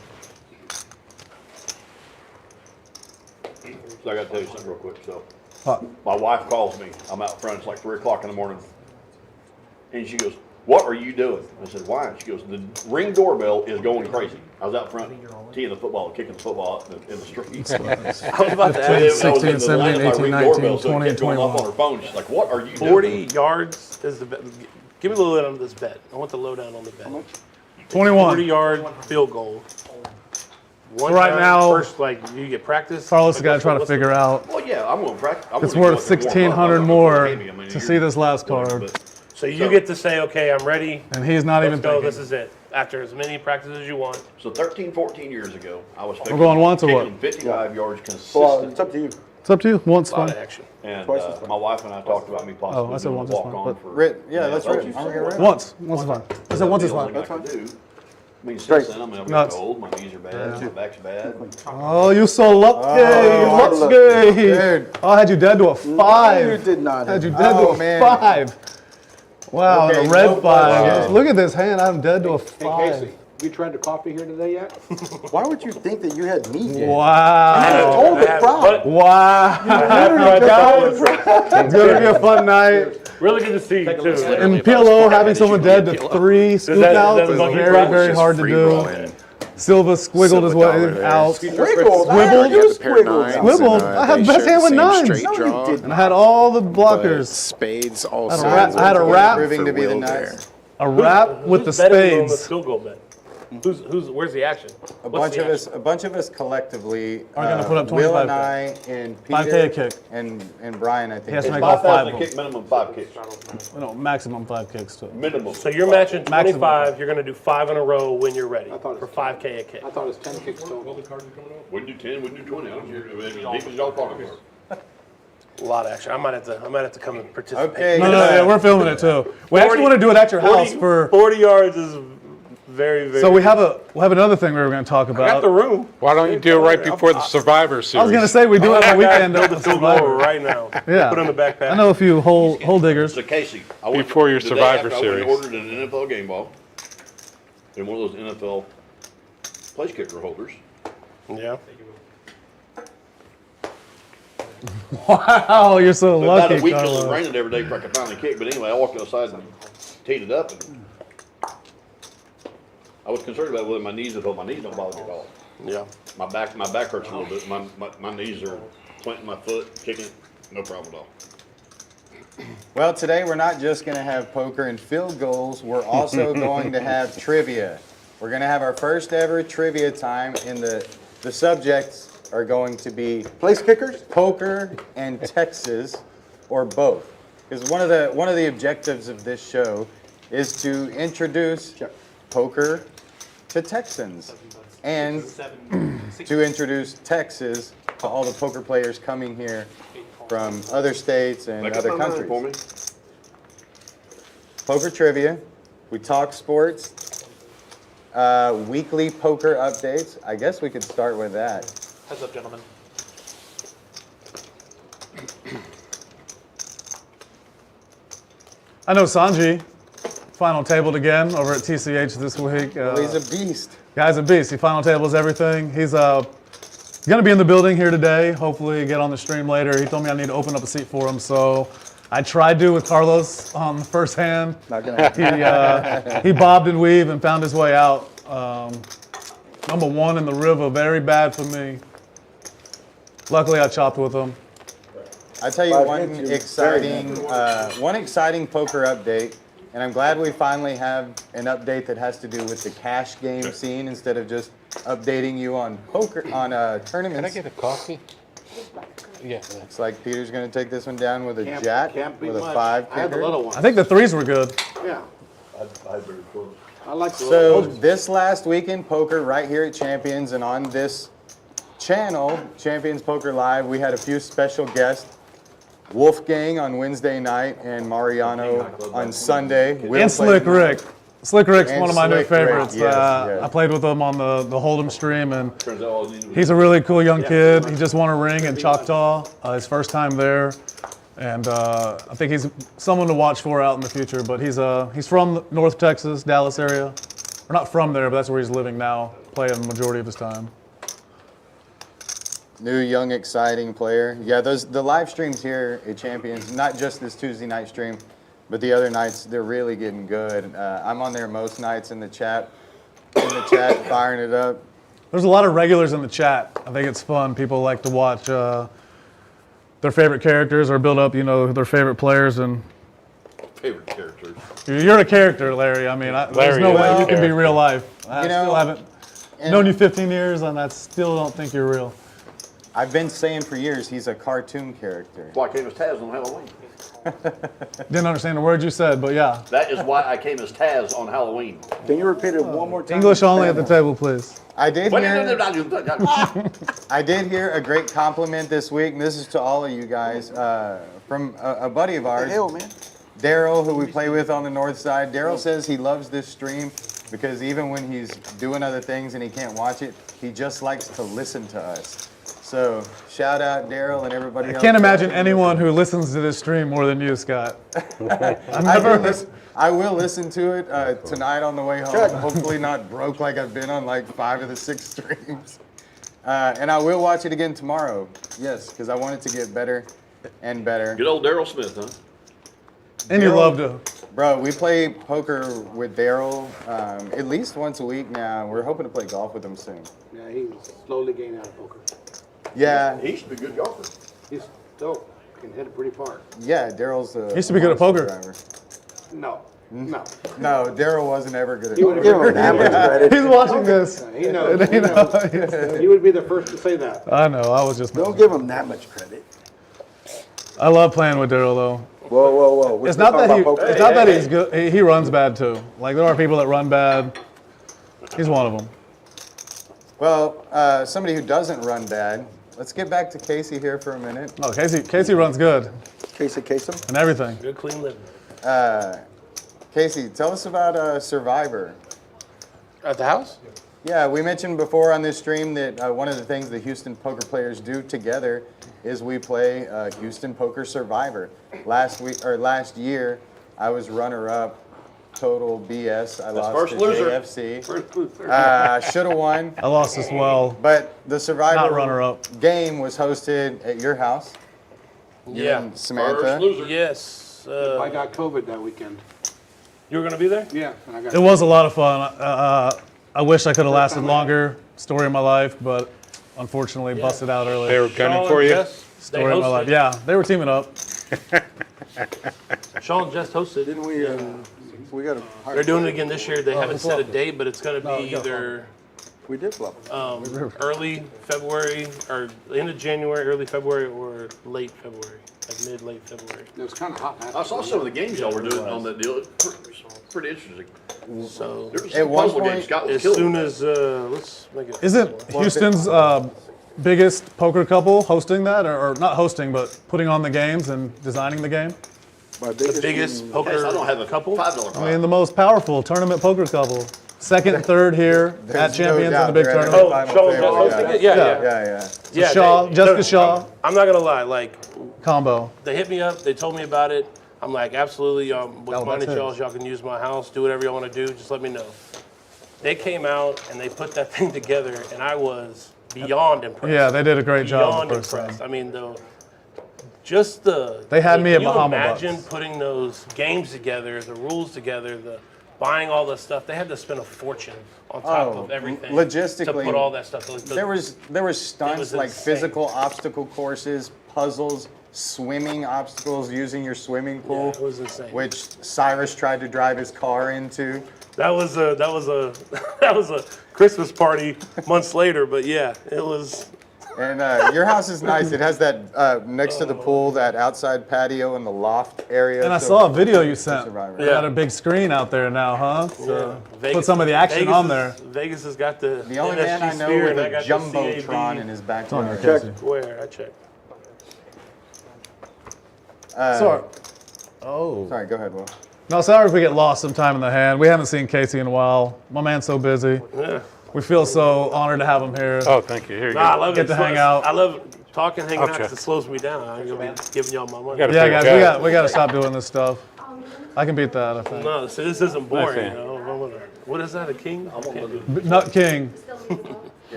So I got to tell you something real quick. So What? my wife calls me. I'm out front. It's like 3 o'clock in the morning. And she goes, "What are you doing?" I said, "Why?" She goes, "The Ring doorbell is going crazy." I was out front teeing the football, kicking the football out in the streets. I was about to ask. 16, 17, 18, 19, 20, and 21. On her phone. She's like, "What are you 40 doing?" yards is the bet. Give me the lowdown on this bet. I want the lowdown on the bet. 21. 40-yard field goal. So right now, first, like, you get practice. Carlos got to try to figure out. Well, yeah, I'm going to practice. It's worth 1,600 more to see this last card. So you get to say, okay, I'm ready. And he's not even thinking. thinking. This is it. After as many practices as you want. So 13, 14 years ago, I was We're going once or what? kicking 55 yards consistent. Well, it's up to you. It's up to you. Once A lot fine. of action. And my wife and I talked about me possibly Oh, I said doing once a is walk fine, on but- for. Yeah, that's right. I'm gonna get rid. Once is fine. I said once is The only fine. thing I could do. I mean, since then, I mean, I've got cold, my knees are bad, my back's bad. Oh, you so lucky. Oh, lucky. dude. Oh, I had you dead to a 5. You did not. I had you dead to a man. 5. Wow, Okay, a red no 5. problem. Look at this hand. I'm dead to a 5. Casey, you tried the coffee here today yet? Why would you think that you had me? Jay? Wow. Hold the prop. Wow. Guys, it's going to be a fun night. Really good to see you, too. In PLO, having someone dead to 3 scoop outs is very, very hard to do. Silva squiggled his way out. Squiggled? Squibbled? I had best hand with 9s. And I had all the blockers. Spades I also. had a wrap. Proving to be the nuts. A wrap with the Who's betting on the spades. field goal bet? Where's the action? A bunch of us collectively are going to put up 25. Will and I and Peter 5K a kick. and Brian, I think. He has to make all 5 kick, minimum 5 kicks. No, maximum 5 kicks too. Minimum. So you're matching 25. Maximum. You're going to do 5 in a row when you're ready for 5K a kick. I thought it was 10 kicks total. We can do 10, we can do 20. I don't care. As deep as y'all talking about. A lot of action. I might have to come and participate. Okay. No, yeah, we're filming it too. We actually want to do it at your house for 40 yards is very, very. So we'll have another thing we were going to talk about. I got the room. Why don't you do it right before the Survivor Series? I was going to say we do it on the weekend. Build the field goal right now. Yeah. Put it in the backpack. I know a few hole diggers. So Casey, Before your Survivor I Series. ordered an NFL game ball and one of those NFL place kicker holders. Yeah. Wow, you're so But lucky. about a week till it Carlos. rained every day before I could finally kick. But anyway, I walked outside and teed it up. And I was concerned about whether my knees would hold. My knees don't bother me at all. Yeah. My back hurts a little bit. My knees are planting my foot, kicking, no problem at all. Well, today we're not just going to have poker and field goals. We're also going to have trivia. We're going to have our first ever trivia time, and the subjects are going to be Place kickers? poker and Texas, or both. Because one of the objectives of this show is to introduce poker to Texans and to introduce Texas to all the poker players coming here from other states and other countries. For me. Poker trivia, we talk sports, weekly poker updates. I guess we could start with that. Heads up, gentlemen. I know Sanji final tabled again over at TCH this week. Well, he's a beast. Guy's a beast. He final tables everything. He's going to be in the building here today. Hopefully get on the stream later. He told me I need to open up a seat for him, so I tried to with Carlos on the first hand. Not gonna happen. He bobbed and weaved and found his way out. Number 1 in the river, very bad for me. Luckily, I chopped with him. I tell you one exciting poker update, and I'm glad we finally have an update that has to do with the cash game scene instead of just updating you on poker tournaments. Can I get a coffee? Yeah. Looks like Peter's going to take this one down with a jack, with a 5 kicker. I had the little one. I think the 3s were good. Yeah. I like the So little one. this last week in poker, right here at Champions, and on this channel, Champions Poker Live, we had a few special guests. Wolfgang on Wednesday night and Mariano on Sunday. And Slick Rick. Slick Rick's And one of my new Slick Rick, favorites. yes, yes. I played with him on the Hold'em stream, and he's a really cool young kid. He just won a ring in Choctaw, his first time there. And I think he's someone to watch for out in the future. But he's from North Texas, Dallas area. Or not from there, but that's where he's living now, playing the majority of his time. New, young, exciting player. Yeah, the live streams here at Champions, not just this Tuesday night stream, but the other nights, they're really getting good. I'm on there most nights in the chat, firing it up. There's a lot of regulars in the chat. I think it's fun. People like to watch their favorite characters or build up, their favorite players. And Favorite characters. you're a character, Larry. I mean, there's no way you can be real life. I still haven't known you 15 years, and I still don't think you're real. I've been saying for years he's a cartoon character. That's why I came as Taz on Halloween. Didn't understand a word you said, but yeah. That is why I came as Taz on Halloween. Can you repeat it one more time? English only at the table, please. I did hear a great compliment this week, and this is to all of you guys, from a buddy of ours, Daryl, who we play with on the north side. Daryl says he loves this stream because even when he's doing other things and he can't watch it, he just likes to listen to us. So shout out Daryl and everybody else. I can't imagine anyone who listens to this stream more than you, Scott. I will listen to it tonight on the way home. Hopefully not broke like I've been on like 5 of the 6 streams. And I will watch it again tomorrow. Yes, because I want it to get better and better. Good old Daryl Smith, huh? And you love to. Bro, we play poker with Daryl at least once a week now. We're hoping to play golf with him soon. Yeah, he's slowly getting out of poker. Yeah. He used to be a good golfer. He's dope. Can hit it pretty far. Yeah, Daryl's He used to be good at poker. Driver. No. No, Daryl wasn't ever good at He would give him that much credit. He's watching this. He knows. He knows. He would be the first to say that. I know. I was just. Don't give him that much credit. I love playing with Daryl though. Whoa. It's not that he's good. He runs bad too. Like there are people that run bad. He's one of them. Well, somebody who doesn't run bad. Let's get back to Casey here for a minute. Oh, Casey runs good. Kasem? And everything. Good, clean living. Casey, tell us about Survivor. At the house? Yeah, we mentioned before on this stream that one of the things the Houston poker players do together is we play Houston Poker Survivor. Last year, I was runner-up. Total BS. I lost to JFC. Should have won. I lost as well. But the Survivor Not runner-up. game was hosted at your house. You and Samantha. Yes. I got COVID that weekend. You were going to be there? Yeah. And I got It was a lot of fun. I wish I could have lasted longer. Story of my life, but unfortunately busted out early. They were gunning for you? Story of my life. Yeah, they were teaming up. Sean just hosted. Didn't we? We got. They're doing it again this year. They haven't set a date, but it's going to be either We did bluff. early February or end of January, early February, or late February, like late February. It was kind of hot. I saw some of the games y'all were doing on that deal. It's pretty interesting. So there was some puzzle games. Scott was as killing soon that. as let's make it. Isn't Houston's biggest poker couple hosting that, or not hosting, but putting on the games and designing the game? The biggest poker Yes, I don't have a couple? $5 I mean, the most powerful tournament poker couple. Second and third here at Champions in the big tournament. Oh, Sean just hosting it? Yeah. Shaw, Jessica Shaw. I'm not gonna lie, like Combo. they hit me up, they told me about it. I'm like, absolutely, with money, y'all can use my house, do whatever y'all want to do, just let me know. They came out and they put that thing together, and I was beyond impressed. Yeah, they did a great job the Beyond first impressed. time. I mean, They had me at can you Bahama imagine Bucks. putting those games together, the rules together, buying all the stuff? They had to spend a fortune on top of everything. Logistically, to put all that stuff. There was stunts like insane. physical obstacle courses, puzzles, swimming obstacles using your swimming pool. Yeah, it was insane. Which Cyrus tried to drive his car into. That was a Christmas party months later, but yeah, it was. And your house is nice. It has that next to the pool, that outside patio and the loft area. And I so- saw a video you sent. Survivor. They got a big screen out there now, huh? So Vegas- put some of the action Vegas on is- there. Vegas has got the The only man NSG I know sphere, with and I a got the jumbotron CAB. in his on backyard. your Casey. Where? I checked. Sorry. Sorry, go ahead, Will. No, sorry if we get lost sometime in the hand. We haven't seen Casey in a while. My man's so busy. Yeah. We feel so honored to have him here. Oh, thank you. Here you go. I love Get it. to hang out. I love talking, hanging out, Okay. 'cause it slows me down. I'm gonna be giving y'all my money. Gotta Yeah, figure guys, it we got to stop doing this stuff. I can beat that, I think. No, so this isn't boring. Nice, You know? What is that? A king? Nut King.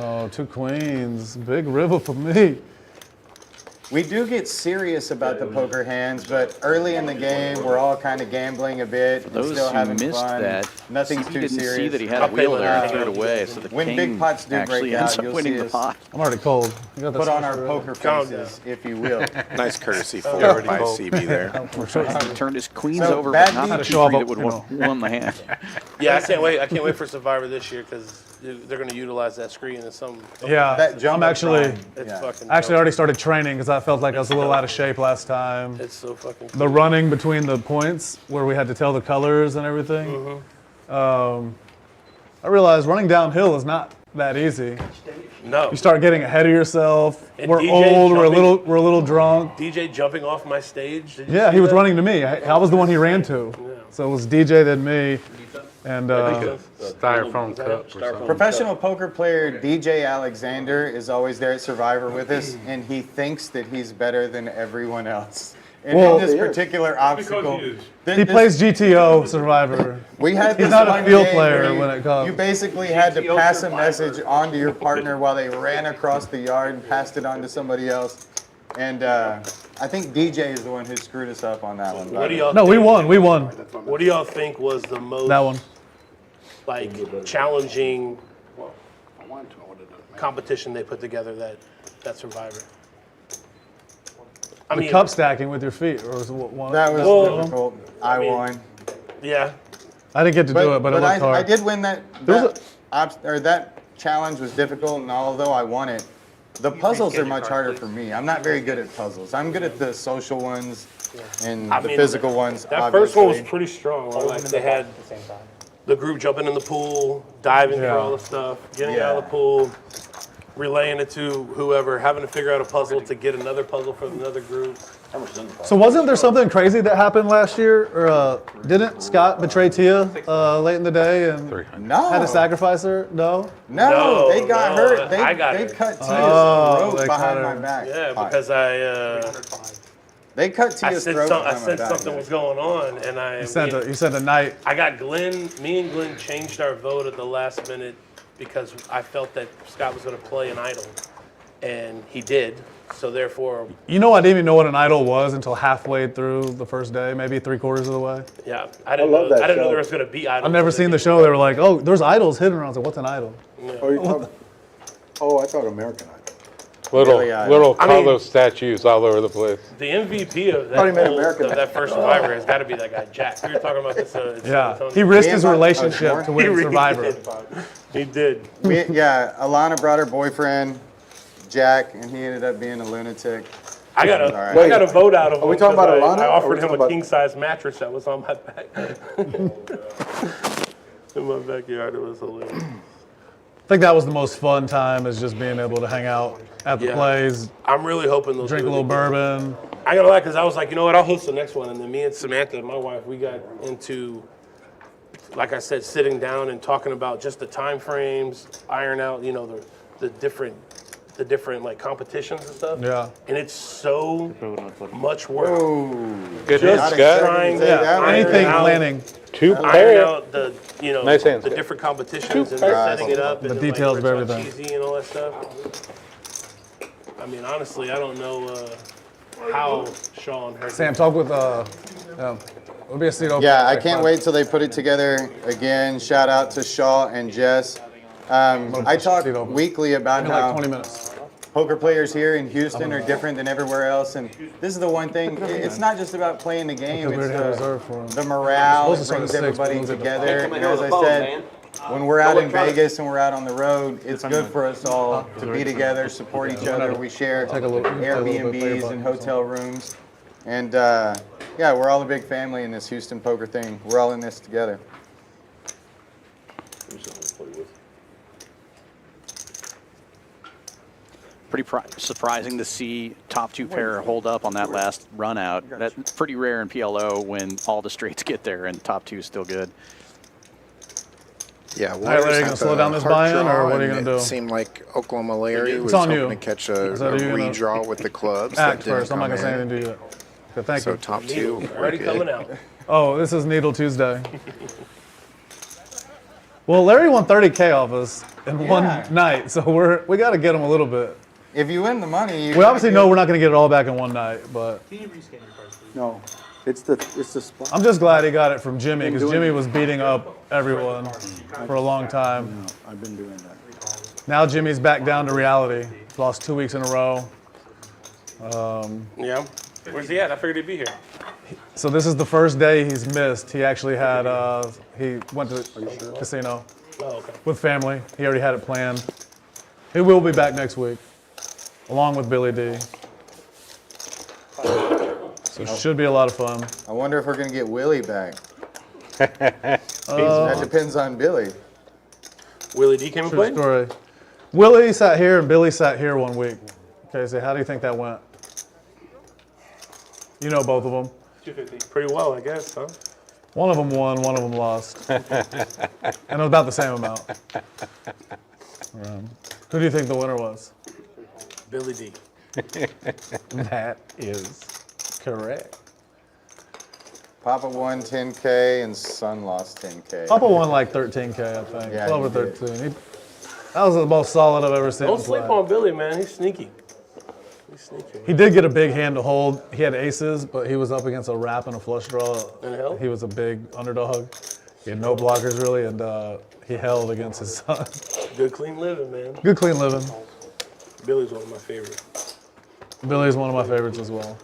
Oh, 2 queens. Big river for me. We do get serious about the poker hands, but early in the game, we're all kind of gambling a bit, and Those still who having missed fun. that, Nothing's he too didn't serious. see that he had a wheel there and threw it away, so the when king big pots do actually break ends out, up you'll winning see the us pot. I'm already cold. You got that put on sauce our for poker Calm faces, if you will. Nice courtesy Oh, forward by CB there. He turned his queens So, over, bad but not beat- the two that would won the hand. Yeah, I can't wait. I can't wait for Survivor this year because they're going to utilize that screen in some. Yeah, That I'm actually It's fucking. actually dope. already started training because I felt like I was a little out of shape last time. It's so fucking. The running between the points where we had to tell the colors and everything. Mm-hmm. I realized running downhill is not that easy. No. You start getting ahead of yourself. And We're DJ old. We're a jumping- little drunk. DJ jumping off my stage. Did you Yeah, see he was that? running to me. I was the one he ran to. So it was DJ then me, and Styrofoam cup or something. Professional poker player DJ Alexander is always there at Survivor with us, and he thinks that he's better than everyone else. And Well, in this particular obstacle, he plays GTO Survivor. We had He's this not a one field game player where when it comes. You basically had to pass a message on to your partner while they ran across the yard and passed it on to somebody else. And I think DJ is the one who screwed us up on that one. What do y'all No, we think- won. We won. What do y'all think was the most That one. like challenging competition they put together that Survivor? I The mean, cup stacking with your feet, or was it one? That was Well, difficult. I won. Yeah. I didn't get to do it, but it looked hard. I did win that. That challenge was difficult, and although I won it, the puzzles are much harder for me. I'm not very good at puzzles. I'm good at the social ones and the physical ones. That first one was pretty strong. Like they had the group jumping in the pool, diving through all the stuff, getting out of the pool, relaying it to whoever, having to figure out a puzzle to get another puzzle from another group. So wasn't there something crazy that happened last year? Or didn't Scott betray Tia late in the day and had to sacrifice her? No? No, they got hurt. They cut Tia's throat behind my back. Yeah, because they cut Tia's throat behind my back. I said something was going on, and You sent a night. I got Glenn. Me and Glenn changed our vote at the last minute because I felt that Scott was going to play an idol, and he did. So therefore, You know, I didn't even know what an idol was until halfway through the first day, maybe 3/4 of the way. yeah, I didn't know there was going to be idols. I've never seen the show. They were like, "Oh, there's idols hidden around." I was like, "What's an idol?" Oh, I thought American Idol. Little Carlos statues all over the place. The MVP of that first Survivor has got to be that guy Jack. We were talking about this. He risked his relationship to win Survivor. He did. Alana brought her boyfriend, Jack, and he ended up being a lunatic. I got a vote out of him. Are we talking about Alana? I offered him a king-size mattress that was on my back. In my backyard, it was hilarious. I think that was the most fun time, is just being able to hang out at the plays. I'm really hoping they'll drink a little bourbon. I gotta lie, because I was like, you know what, I'll host the next one. And then me and Samantha, my wife, we got into, like I said, sitting down and talking about just the time frames, iron out, the different like competitions and stuff. Yeah. And it's so much work. Good just hit, Scott. trying to anything planning. Iron out the Nice hands, the different competitions and setting it up. The and details like, of everything. Cheesy and all that stuff. I mean, honestly, I don't know how Sean heard. Sam, talk with it'll be a seat open. Yeah, I can't wait till they put it together again. Shout out to Shaw and Jess. I talk weekly about how 20 minutes. Poker players here in Houston are different than everywhere else, and this is the one thing. It's not just about playing the game; it's the morale. It brings everybody together. And as I said, when we're out in Vegas and we're out on the road, it's good for us all to be together, support each other. We share Airbnbs and hotel rooms, and we're all a big family in this Houston poker thing. We're all in this together. Pretty surprising to see top two pair hold up on that last run out. That's pretty rare in PLO when all the straights get there and top two is still good. Yeah, All right, Larry, you gonna slow down this buy-in, or what are you gonna do? It seemed like Oklahoma Larry was on hoping you. to catch a redraw with the clubs. Act that didn't first. I'm not come gonna say in. anything to you. Okay, thank So you. top two. Already coming out. Oh, this is Needle Tuesday. Well, Larry won 30K off us in one night, so we got to get him a little bit. If you win the money, We obviously know we're not going to get it all back in one night, but No, it's the spot. I'm just glad he got it from Jimmy, because Jimmy was beating up everyone for a long time. I've been doing that. Now Jimmy's back down to reality. Lost 2 weeks in a row. Yeah. Where's he at? I figured he'd be here. So this is the first day he's missed. He actually had, he went to the casino with family. He already had it planned. He will be back next week, along with Billy D. So it should be a lot of fun. I wonder if we're going to get Willie back. That depends on Billy. Willie D came and played? Story. Willie sat here and Billy sat here 1 week. Okay, so how do you think that went? You know both of them. 250. Pretty well, I guess, huh? One of them won, one of them lost. And it was about the same amount. Who do you think the winner was? Billy D. That is correct. Papa won 10K and Son lost 10K. Papa won like 13K, I think. Yeah, Over he did. 13. That was the most solid I've ever seen. Don't sleep on Billy, man. He's sneaky. He's sneaky. He did get a big hand to hold. He had aces, but he was up against a wrap and a flush draw. And held? He was a big underdog. He had no blockers really, and he held against his son. Good clean living, man. Good clean living. Billy's one of my favorites. Billy's one of my favorites as well.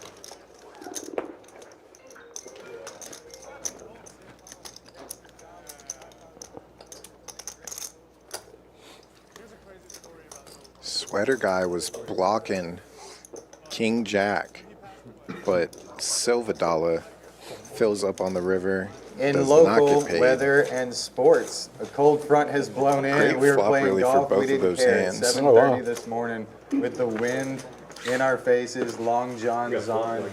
sweater guy was blocking King Jack, but Silvadala fills up on the river. In does not local get paid. weather and sports, a cold front has blown in. Great We were flop playing really for golf. both We of didn't those care. hands. 7:30 Oh, wow. this morning with the wind in our faces, long johns on,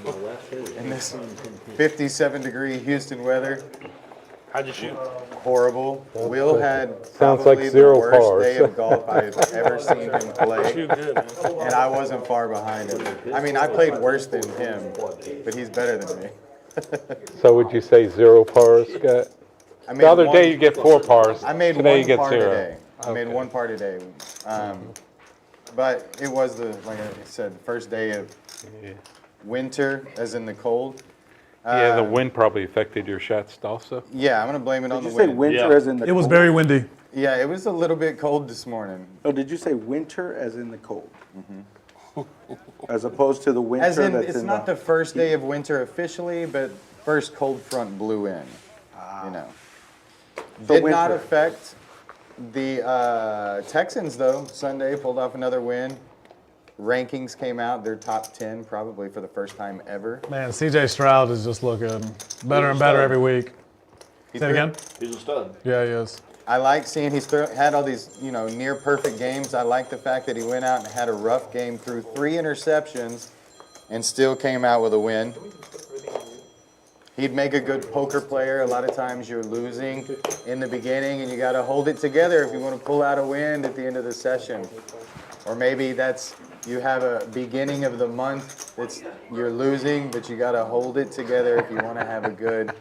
in this 57-degree Houston weather. How'd you shoot? Horrible. Will had Sounds probably like 0 the worst pars. day of golf I've ever seen him play. Shoot good, man. And I wasn't far behind him. I mean, I played worse than him, but he's better than me. So would you say 0 pars, Scott? I made The other one- day you get 4 pars. I made Today one you get par 0. today. I made one par today. But it was like I said, the first day of winter, as in the cold. Yeah, the wind probably affected your shots also. Yeah, I'm gonna blame it on the Did you say wind. winter as in the It was cold? very windy. Yeah, it was a little bit cold this morning. Oh, did you say winter as in the cold? As opposed to the winter As in, that's it's in not the first day of winter officially, but first cold front blew in. You know, So did not winter. affect the Texans though. Sunday pulled off another win. Rankings came out. They're top 10 probably for the first time ever. Man, CJ Stroud is just looking better and better every week. He's Say it again? He's a stud. Yeah, he is. I like seeing he's had all these, near perfect games. I like the fact that he went out and had a rough game, threw 3 interceptions, and still came out with a win. He'd make a good poker player. A lot of times you're losing in the beginning, and you got to hold it together if you want to pull out a win at the end of the session. Or maybe you have a beginning of the month that's you're losing, but you got to hold it together if you want to have a good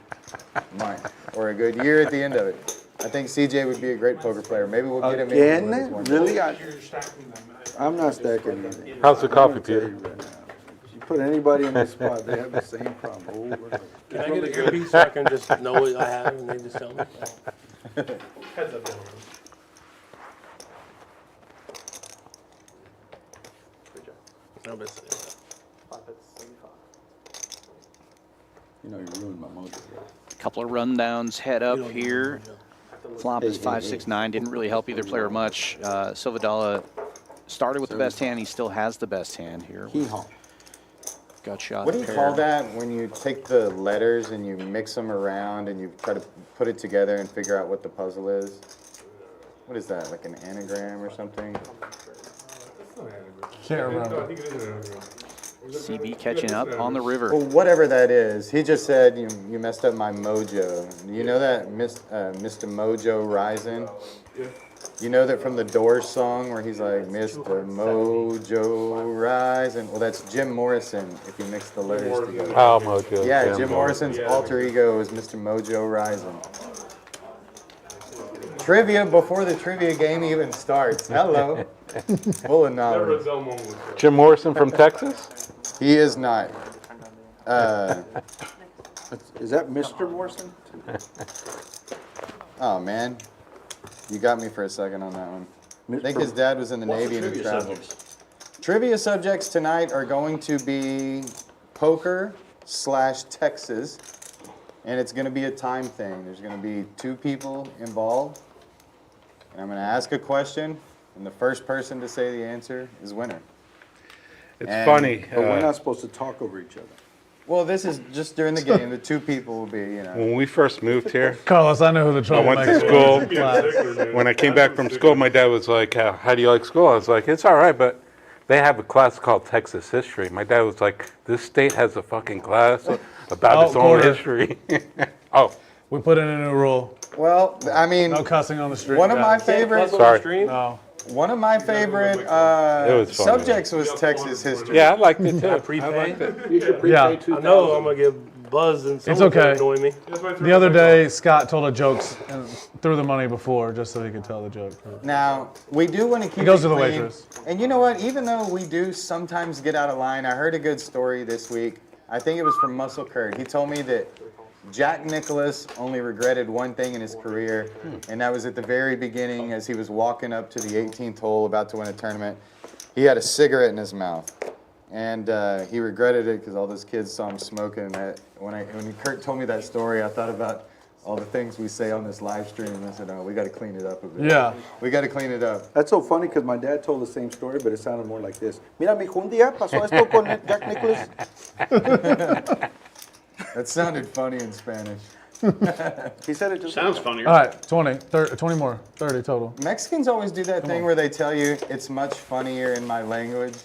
month or a good year at the end of it. I think CJ would be a great poker player. Maybe we'll get him in. Again? Really? I'm not stacking either. How's the coffee, I'm gonna tell Peter? you right now. If you put anybody in this spot, they have the same problem over and over. Can I get an earpiece so I can just know what I have and they just tell me? Heads up, gentlemen. No, but You know, you ruined my mojo. Couple of rundowns head up here. Flop is 5-6-9. Didn't really help either player much. Silvadala started with the best hand. He still has the best hand here. Got shot. What do you call that when you take the letters and you mix them around and you try to put it together and figure out what the puzzle is? What is that, like an anagram or something? Can't remember. CB catching up on the river. Well, whatever that is, he just said you messed up my mojo. You know that Mr. Mojo Rising? You know that from the Doors song where he's like, Mr. Mojo Rising? Well, that's Jim Morrison if you mix the letters together. How Mojo? Yeah, Jim Morrison's alter ego is Mr. Mojo Rising. Trivia before the trivia game even starts. Hello. Full of knowledge. Jim Morrison from Texas? He is not. Is that Mr. Morrison? Oh, man. You got me for a second on that one. I think his dad was in the Navy and he traveled. Trivia subjects tonight are going to be poker/Texas, and it's going to be a time thing. There's going to be 2 people involved, and I'm going to ask a question, and the first person to say the answer is winner. It's funny. But we're not supposed to talk over each other. Well, this is just during the game. The 2 people will be, When we first moved here, Carlos, I know who the I went to troublemaker school. When I came back from school, my dad was like, how do you like school? I was like, it's all right, but they have a class called Texas history. My dad was like, this state has a fucking class about its own history. We put in a new rule. Well, I mean, no cussing on the street. One of my favorite. Sorry. No. One of my favorite was funny. subjects was Texas history. Yeah, I liked it too. I prepay? You should prepay Yeah. 2,000. I know I'm going to get buzzed and It's someone's going okay. to annoy me. The other day, Scott told a joke and threw the money before just so he could tell the joke. Now, we do want to keep It goes it to the clean. waitress. And you know what? Even though we do sometimes get out of line, I heard a good story this week. I think it was from Muscle Curd. He told me that Jack Nicklaus only regretted one thing in his career, and that was at the very beginning as he was walking up to the 18th hole about to win a tournament. He had a cigarette in his mouth, and he regretted it because all those kids saw him smoking. When Kurt told me that story, I thought about all the things we say on this live stream. I said, oh, we got to clean it up a bit. Yeah. We got to clean it up. That's so funny because my dad told the same story, but it sounded more like this. Mira, mijo, un día pasó esto con Jack Nicklaus. That sounded funny in Spanish. He said it just sounds funnier. All right, 20, 30, 20 more, 30 total. Mexicans always do that thing where they tell you it's much funnier in my language.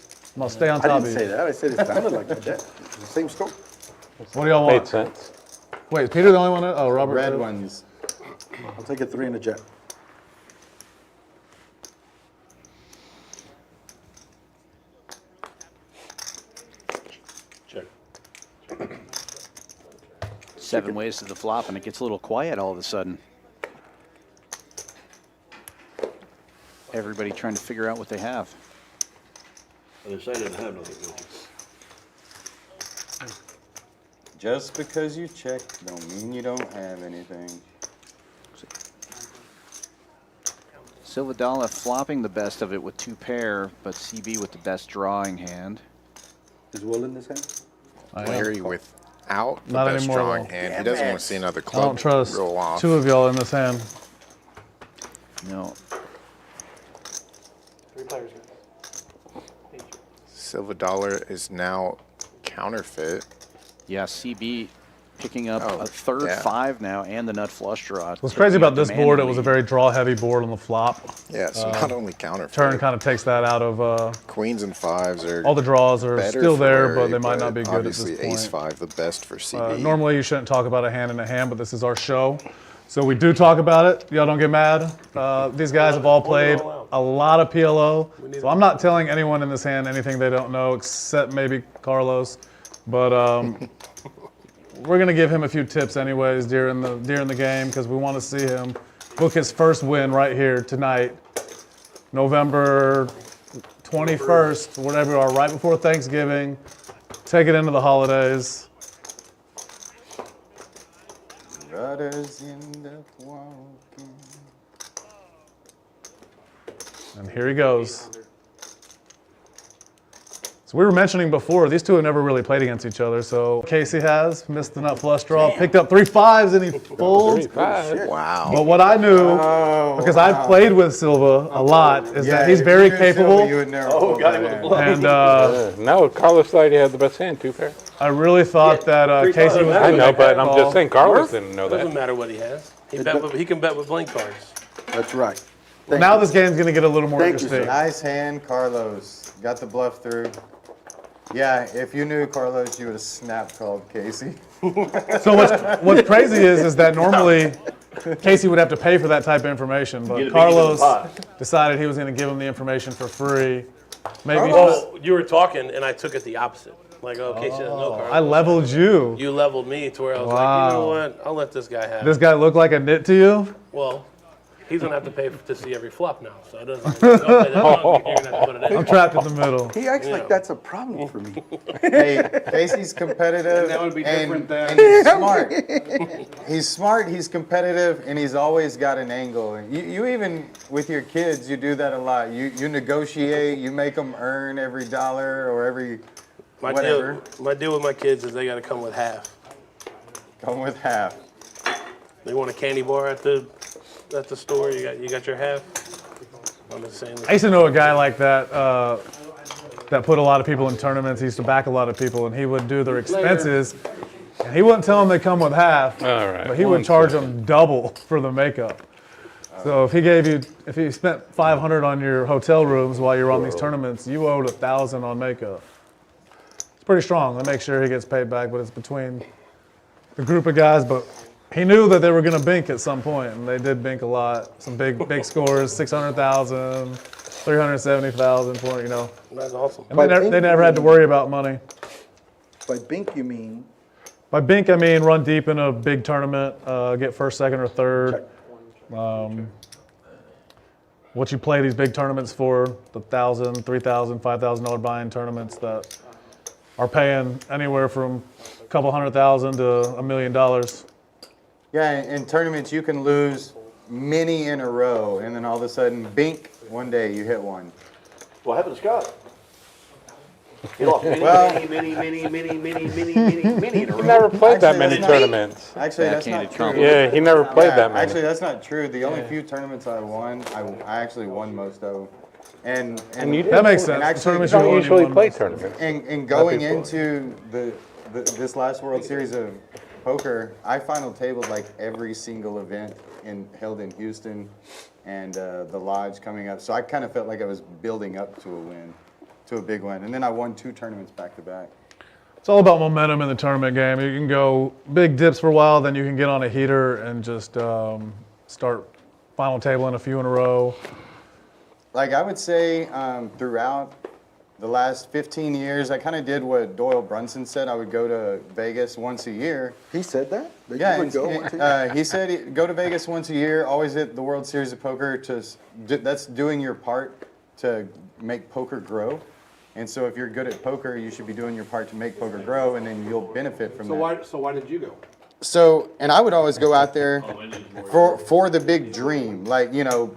I'll stay on I top didn't of you. say that. I said it sounded like my dad. It's the same story. What do y'all want? Made sense. Wait, is Peter the only one? Oh, Robert. Red ones. I'll take a 3 and a jack. Check. 7 ways to the flop, and it gets a little quiet all of a sudden. Everybody trying to figure out what they have. They say they didn't have nothing. Just because you check don't mean you don't have anything. Silvadala flopping the best of it with 2 pair, but CB with the best drawing hand. Is Will in this hand? Larry without the Not best anymore, drawing though. hand. He doesn't want to see another I club don't trust roll off. 2 of y'all in this hand. No. 3 players. Silver dollar is now counterfeit. Yeah, CB picking up Oh, a third yeah. 5 now and the nut flush draw. What's crazy about this board, it was a very draw-heavy board on the flop. Yeah, so not only counterfeit. Turn kind of takes that out of... Queens and 5s are all the draws are better still for there, Larry, but they might not be good at this obviously point. ace-5, the best for CB. Normally you shouldn't talk about a hand in a hand, but this is our show. So we do talk about it. Y'all don't get mad. These guys have all played a lot of PLO. So I'm not telling anyone in this hand anything they don't know, except maybe Carlos. But we're gonna give him a few tips anyways during the game because we want to see him book his first win right here tonight, November 21st, whatever we are, right before Thanksgiving. Take it into the holidays. Brothers end up walking. And here he goes. So we were mentioning before, these two have never really played against each other. So Casey has missed the nut flush draw, picked up 3 5s, and he folds. Wow. But what I knew, because I've played with Silva a lot, is that he's very capable. Got him with a bluff. And no, Carlos thought he had the best hand, 2 pair. I really thought that Casey was. I know, but I'm just saying Carlos didn't know that. Doesn't matter what he has. He can bet with blank cards. That's right. Now this game's going to get a little more interesting. Nice hand, Carlos. Got the bluff through. Yeah, if you knew Carlos, you would have snap called Casey. So what's crazy is that normally Casey would have to pay for that type of information, but Carlos decided he was going to give him the information for free. Maybe. Oh, you were talking, and I took it the opposite. Like, oh, Casey doesn't know Carlos. I leveled you. You leveled me to where I was like, you know what? I'll let this guy have it. This guy look like a nit to you? Well, he's going to have to pay to see every flop now, so it doesn't you're going to have to put it in. I'm trapped in the middle. He acts like that's a problem for me. Hey, Casey's competitive, And that would be different than- and he's smart. He's smart, he's competitive, and he's always got an angle. And you even, with your kids, you do that a lot. You negotiate, you make them earn every dollar or every whatever. My deal with my kids is they got to come with half. Come with half. They want a candy bar at the store. You got your half. I'm just saying. I used to know a guy like that that put a lot of people in tournaments. He used to back a lot of people, and he would do their expenses. And he wouldn't tell them they come with half, but he would charge them double for the makeup. So if he spent $500 on your hotel rooms while you're on these tournaments, you owed $1,000 on makeup. It's pretty strong. They make sure he gets paid back, but it's between the group of guys. But he knew that they were going to bink at some point, and they did bink a lot. Some big scores, 600,000, 370,000 for, you know. That's awesome. And they never had to worry about money. By bink, you mean? By bink, I mean run deep in a big tournament, get first, second, or third. What you play these big tournaments for, the $1,000, $3,000, $5,000 buy-in tournaments that are paying anywhere from a couple $100,000 to $1 million. Yeah, in tournaments you can lose many in a row, and then all of a sudden, bink, one day you hit one. What happened to Scott? He lost many, many in a row. He never played that many that's tournaments. Actually, that's not true. Yeah, he never played that many. Actually, that's not true. The only few tournaments I won, I actually won most of them. And that makes sense. And actually, Tournaments you don't usually play tournaments. And going into this last World Series of Poker, I final tabled like every single event held in Houston and the Lodge coming up. So I kind of felt like I was building up to a win, to a big win. And then I won 2 tournaments back to back. It's all about momentum in the tournament game. You can go big dips for a while, then you can get on a heater and just start final tabling a few in a row. Like I would say throughout the last 15 years, I kind of did what Doyle Brunson said. I would go to Vegas once a year. He said that? Yeah, he said go to Vegas once a year, always at the World Series of Poker. That's doing your part to make poker grow. And so if you're good at poker, you should be doing your part to make poker grow, and then you'll benefit from that. So why did you go? So, and I would always go out there for the big dream, like, you know,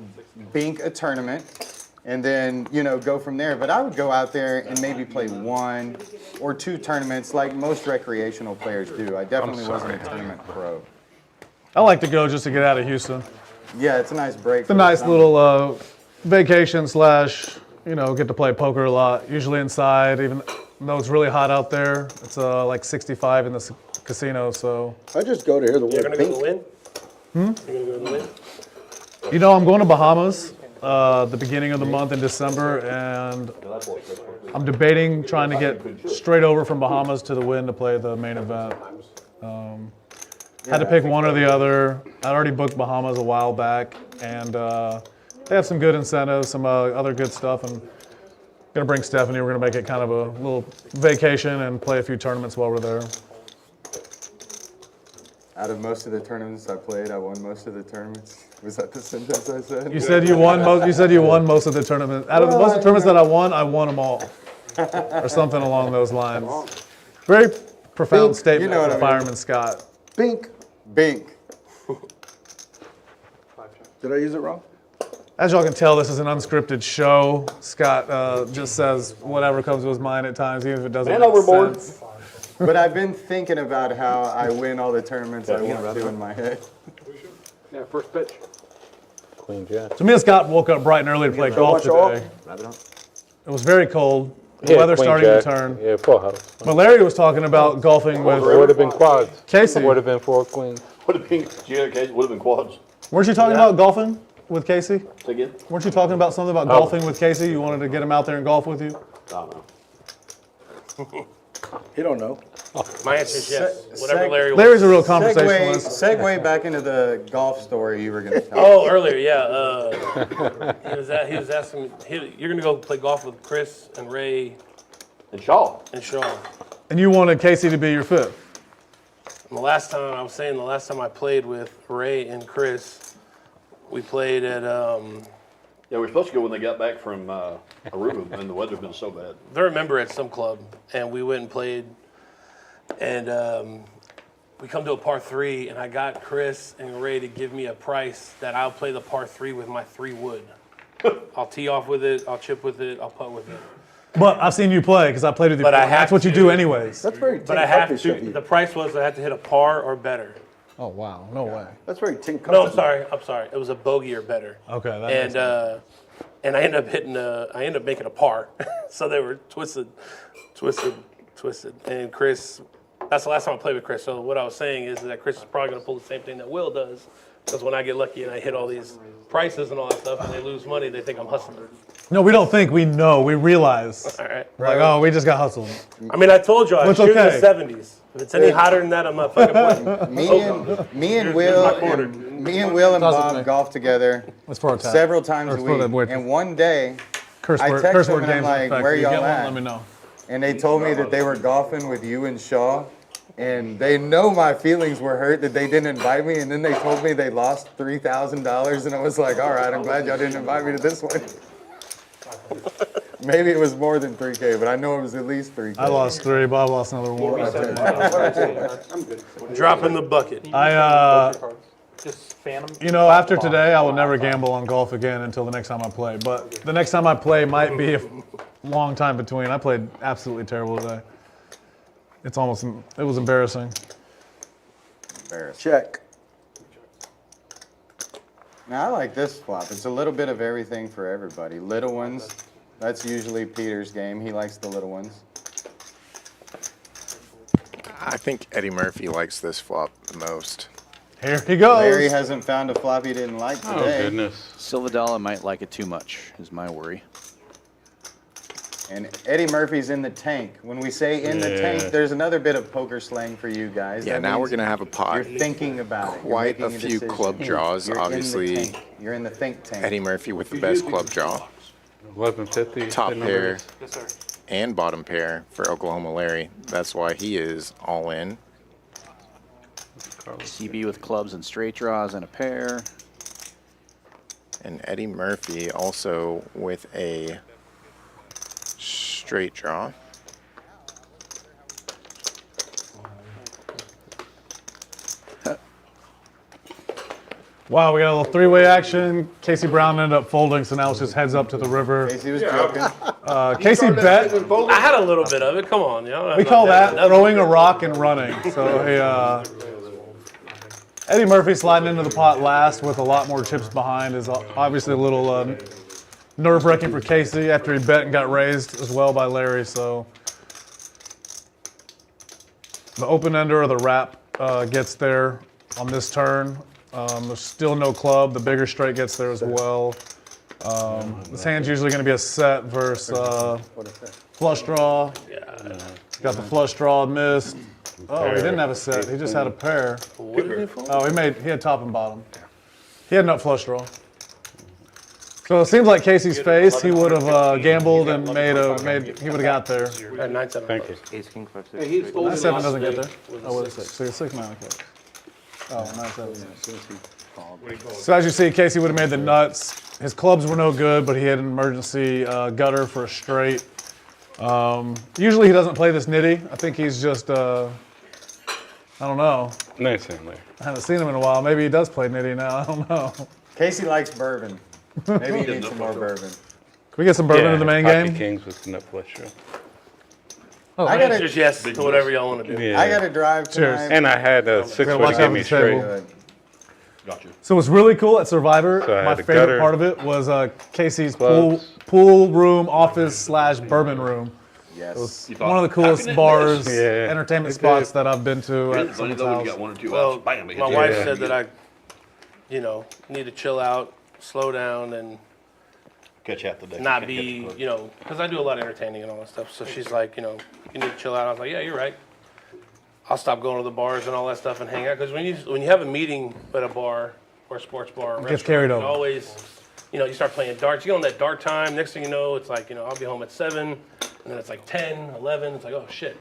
bink a tournament and then, you know, go from there. But I would go out there and maybe play 1 or 2 tournaments like most recreational players do. I definitely wasn't a tournament pro. I like to go just to get out of Houston. Yeah, it's a nice break. It's a nice little vacation / you know, get to play poker a lot, usually inside, even though it's really hot out there. It's like 65 in the casino, so. I just go to hear the You're word going to go to the pink. win? You're going to go to the win? You know, I'm going to Bahamas the beginning of the month in December, and I'm debating trying to get straight over from Bahamas to the Win to play the main event. Had to pick one or the other. I already booked Bahamas a while back, and they have some good incentives, some other good stuff, and gonna bring Stephanie. We're gonna make it kind of a little vacation and play a few tournaments while we're there. Out of most of the tournaments I played, I won most of the tournaments. Was that the sentence I said? You said you won most. You said you won most of the tournaments. Out of most of the tournaments that I won them all, or something along those lines. Very profound Bink. statement You know what from I mean. Fireman Scott. Bink. Bink. Did I use it wrong? As y'all can tell, this is an unscripted show. Scott just says whatever comes to his mind at times, even if it doesn't Man make overboard. sense. But I've been thinking about how I win all the tournaments I want to in my head. Yeah, first pitch. Queen Jack. So me and Scott woke up bright and early to play golf today. It was very cold. The weather's Queen starting Jack. to turn. Yeah, full house. But Larry was talking about golfing with It would have been quads. Casey. Would have been 4 queens. Would have been, would have been quads. Weren't you talking about golfing with Casey? Say again? Weren't you talking about something about golfing with Casey? You wanted to get him out there and golf with you? I don't know. He don't know. My answer is yes. Whatever Larry wants. Larry's a real conversationalist. Segue back into the golf story you were going to tell. Oh, earlier, yeah. He was asking me, you're going to go play golf with Chris and Ray And Shaw. and Sean. And you wanted Casey to be your fifth. And the last time I played with Ray and Chris, we played at, Yeah, we were supposed to go when they got back from Aruba, and the weather's been so bad. they're a member at some club, and we went and played, and we come to a par 3, and I got Chris and Ray to give me a price that I'll play the par 3 with my 3 wood. I'll tee off with it, I'll chip with it, I'll putt with it. But I've seen you play because I played with you But before. I have That's what you to. do anyways. That's very But I have Tin Cup-ish of to, you. the price was I had to hit a par or better. Oh, wow. No way. That's very Tin Cup. No, I'm sorry. It was a bogey or better. Okay. That makes sense. And I ended up making a par. So they were twisted. And Chris, that's the last time I played with Chris. So what I was saying is that Chris is probably going to pull the same thing that Will does. Because when I get lucky and I hit all these prices and all that stuff and they lose money, they think I'm hustling. No, we don't think. We know. We realize. All right. We're like, oh, we just got hustled. I mean, I told you I What's shoot in okay? the 70s. If it's any hotter than that, I'm not fucking playing. Me and Will and Bob golf together Let's pour a tap. several times Let's a pour that boy. week. And one day, Curse I word text them and I'm games like, in effect. where If you get y'all one, at? let me know. And they told me that they were golfing with you and Shaw. And they know my feelings were hurt that they didn't invite me. And then they told me they lost $3,000. And I was like, all right, I'm glad y'all didn't invite me to this one. Maybe it was more than 3K, but I know it was at least 3K. I lost 3. Bob lost another 1. I'm good. Drop in the bucket. Just fan them. You know, after today, I will never gamble on golf again until the next time I play. But the next time I play might be if long time between. I played absolutely terrible today. It was embarrassing. Check. Now I like this flop. It's a little bit of everything for everybody. Little ones, that's usually Peter's game. He likes the little ones. I think Eddie Murphy likes this flop the most. Here he goes. Larry hasn't found a flop he didn't like today. Oh, goodness. Silvadala might like it too much, is my worry. And Eddie Murphy's in the tank. When we say in the tank, there's another bit of poker slang for you guys. Yeah, That now we're means going to have a pot. You're thinking about it. You're Quite a making few decision. club draws, You're obviously. In the tank. You're in the think tank. Eddie Murphy with the best club draw. 1150. Top pair Yes, sir. and bottom pair for Oklahoma Larry. That's why he is all in. CB with clubs and straight draws and a pair. And Eddie Murphy also with a straight draw. Wow, we got a little three-way action. Casey Brown ended up folding, so now it's just heads up to the river. Casey was joking. Casey bet. I had a little bit of it. Come on, you know. We call that throwing a rock and running. So Eddie Murphy sliding into the pot last with a lot more chips behind is obviously a little nerve-wracking for Casey after he bet and got raised as well by Larry. So the open ender or the wrap gets there on this turn. There's still no club. The bigger straight gets there as well. This hand's usually going to be a set versus flush draw. Got the flush draw, missed. Oh, he didn't have a set. He just had a pair. Oh, he had top and bottom. He had nut flush draw. So it seems like Casey's face. He would have gambled and he would have got there. At 9-7. Thank you. Ace king 5 6. 9-7 doesn't get there. Oh, what is it? So you're 6-9, okay. Oh, 9-7. So as you see, Casey would have made the nuts. His clubs were no good, but he had an emergency gutter for a straight. Usually he doesn't play this nitty. I think he's just, I don't know. Nice hand, Larry. I haven't seen him in a while. Maybe he does play nitty now. I don't know. Casey likes bourbon. Maybe he needs some more bourbon. Can we get some bourbon in the main Pocket game? Kings with nut flush draw. Oh, I gotta just yes to whatever y'all want to do. Yeah. I got to drive tonight. Cheers. And I had a 6 watch would out give for me the straight. table. So what's really cool at Survivor, So I my had a favorite gutter, part of it was Casey's clubs. pool room, office / bourbon room. Yes. It was one of the coolest bars, Yeah. entertainment It spots did. that I've been to at It's funny someone's though when house. you got 1 or 2 Well, outs. Bam, it my hits wife you. said that I, need to chill out, slow down, and Catch half the day. not Catch be, half the club. because I do a lot of entertaining and all that stuff. So she's like, you need to chill out. I was like, yeah, you're right. I'll stop going to the bars and all that stuff and hang out. Because when you have a meeting at a bar or a sports bar, or It gets restaurant, carried you over. always, you start playing darts. You get on that dart time. Next thing you know, it's like, I'll be home at 7, and then it's like 10, 11. It's like, oh shit.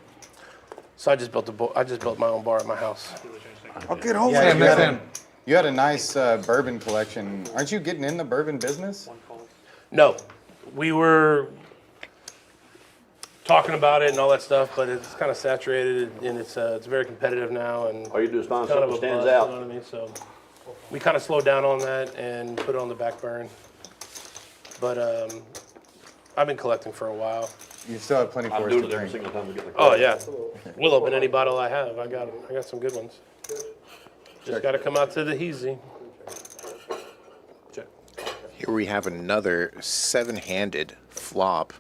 So I just built my own bar at my house. I'll get home. Yeah, you had a nice bourbon collection. Aren't you getting in the bourbon business? No, we were talking about it and all that stuff, but it's kind of saturated and it's very competitive now. And All you do is find kind of something a that stands buzz, out. You know what I mean? So we kind of slowed down on that and put it on the back burn. But I've been collecting for a while. You still have plenty I'm for us doing to it every drink. single time we get in the Oh car. yeah, we'll open any bottle I have. I got some good ones. Just got to come out to the hazy. Check. Here we have another 7-handed flop.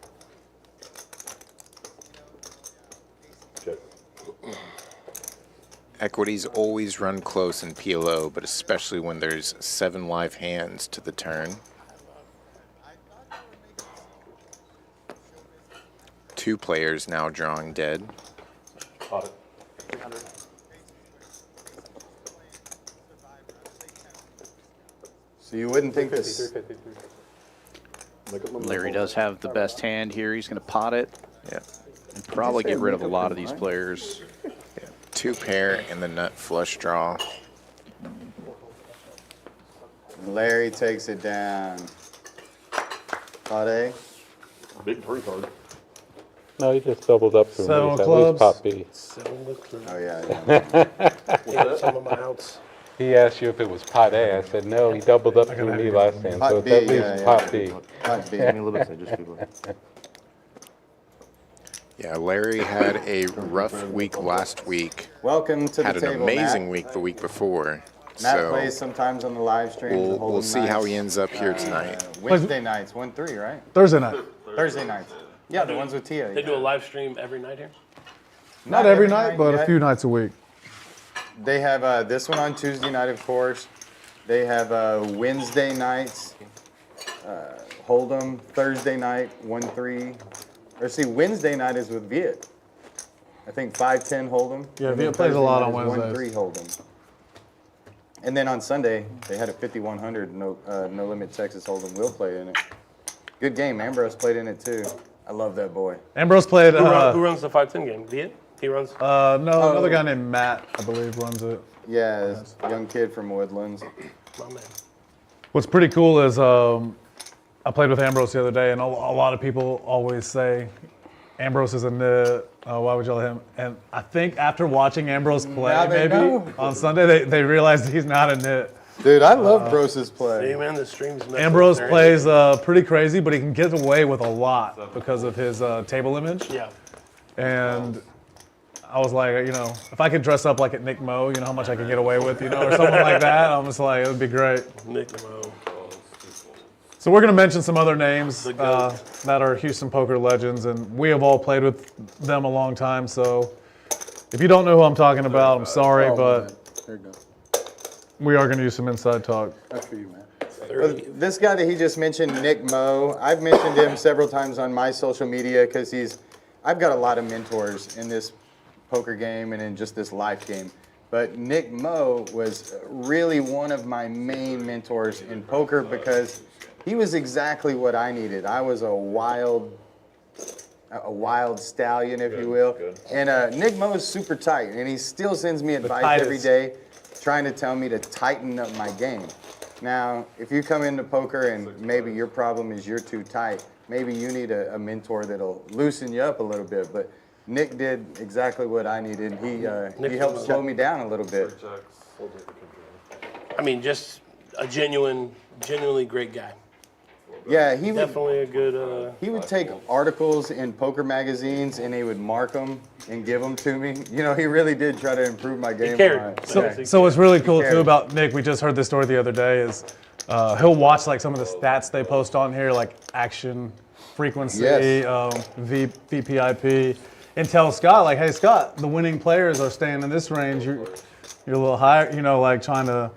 Check. Equities always run close in PLO, but especially when there's 7 live hands to the turn. 2 players now drawing dead. Caught it. So you wouldn't think this. Larry does have the best hand here. He's going to pot it. Yeah. And probably get rid of a lot of these players. Yeah. 2 pair and the nut flush draw. Larry takes it down. Pot A. Big 3 card. No, he just doubled up to me. 7 He's at clubs. least pot B. 7 with clubs. Oh yeah. Some of my outs. He asked you if it was pot A. I said no. He doubled up to me last hand, Pot so B, it's at least yeah, pot B. Pot B. Give me a little bit, just people. Yeah, Larry had a rough week last week. Welcome to the had table, an amazing Matt. week the week before. Matt so plays sometimes on the live stream. we'll see how he ends up here tonight. Wednesday nights, 1-3, right? Thursday night. Thursday nights. Yeah, the ones with Tia. They do a live stream every night here? Not every night, but a few nights a week. They have this one on Tuesday night, of course. They have Wednesday nights, Hold'em, Thursday night, 1-3. Or see, Wednesday night is with Viet. I think 5-10 Hold'em. Yeah, And then Viet plays a Thursday lot night on is Wednesdays. 1-3 Hold'em. And then on Sunday, they had a 5100 no limit Texas Hold'em. Will play in it. Good game. Ambrose played in it too. I love that boy. Ambrose played. Who runs the 5-10 game? Viet? He runs? No, another guy named Matt, I believe, runs it. Yeah, this young kid from Woodlands. My man. What's pretty cool is I played with Ambrose the other day, and a lot of people always say Ambrose is a nit. Why would you let him? And I think after watching Ambrose play, maybe on Sunday, they realized he's not a nit. Dude, I love Brose's play. Hey, man, the stream's messing Ambrose up. plays pretty crazy, but he can get away with a lot because of his table image. Yeah. And I was like, if I could dress up like at Nick Moe, you know how much I could get away with, or something like that. I'm just like, it would be great. Nick Moe. So we're going to mention some other names that are Houston poker legends, and we have all played with them a long time. So if you don't know who I'm talking about, I'm sorry, but There you go. we are going to use some inside talk. That's for you, man. Well, this guy that he just mentioned, Nick Moe, I've mentioned him several times on my social media because I've got a lot of mentors in this poker game and in just this life game. But Nick Moe was really one of my main mentors in poker because he was exactly what I needed. I was a wild stallion, if you will. And Nick Moe is super tight, and he still sends me advice every day, trying to tell me to tighten up my game. Now, if you come into poker and maybe your problem is you're too tight, maybe you need a mentor that'll loosen you up a little bit. But Nick did exactly what I needed. He helped slow me down a little bit. I mean, just a genuinely great guy. Yeah, he would definitely a good. He would take articles in poker magazines and he would mark them and give them to me. He really did try to improve my game. So what's really cool too about Nick, we just heard this story the other day, is he'll watch like some of the stats they post on here, like action frequency, VPIP, and tell Scott, like, hey Scott, the winning players are staying in this range. You're a little higher, like trying to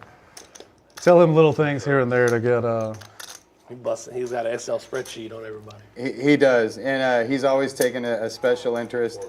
tell him little things here and there to get. He's got an Excel spreadsheet on everybody. He does, and he's always taken a special interest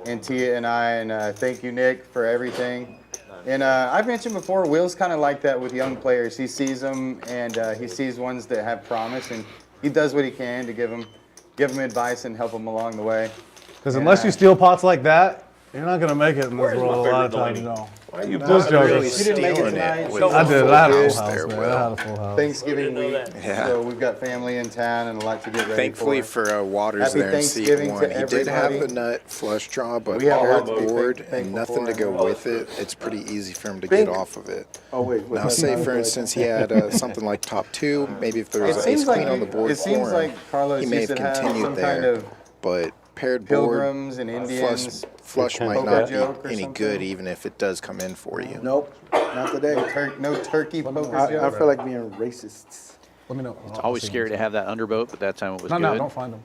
in Tia and I, and thank you, Nick, for everything. And I've mentioned before, Will's kind of like that with young players. He sees them, and he sees ones that have promise, and he does what he can to give them advice and help them along the way. Because unless you steal pots like that, you're not going to make it in this world a lot of times. Why are you really stealing it? I did. I had a full house there, there. Will. I had a full house. Thanksgiving week, Yeah. so we've got family in town and a lot to get ready Thankfully for Waters Happy there in seat Thanksgiving one, to he did have everybody. the nut flush draw, but We have a lot hard to be board and thankful nothing to for. go with it. It's pretty easy for him to get off of it. Oh, wait. Now, say for instance he had something like top two, maybe if there was It an ace seems like queen on the board it seems for like him, Carlos he may used have to have continued some there. kind of But paired Pilgrims board, and Indians flush might poker not joke or be any something. good, even if it does come in for you. Nope, not today. No turkey poker I joke. feel like being racist. Let me know. It's always scary to have that undervote, but that time it was good. No, don't find them.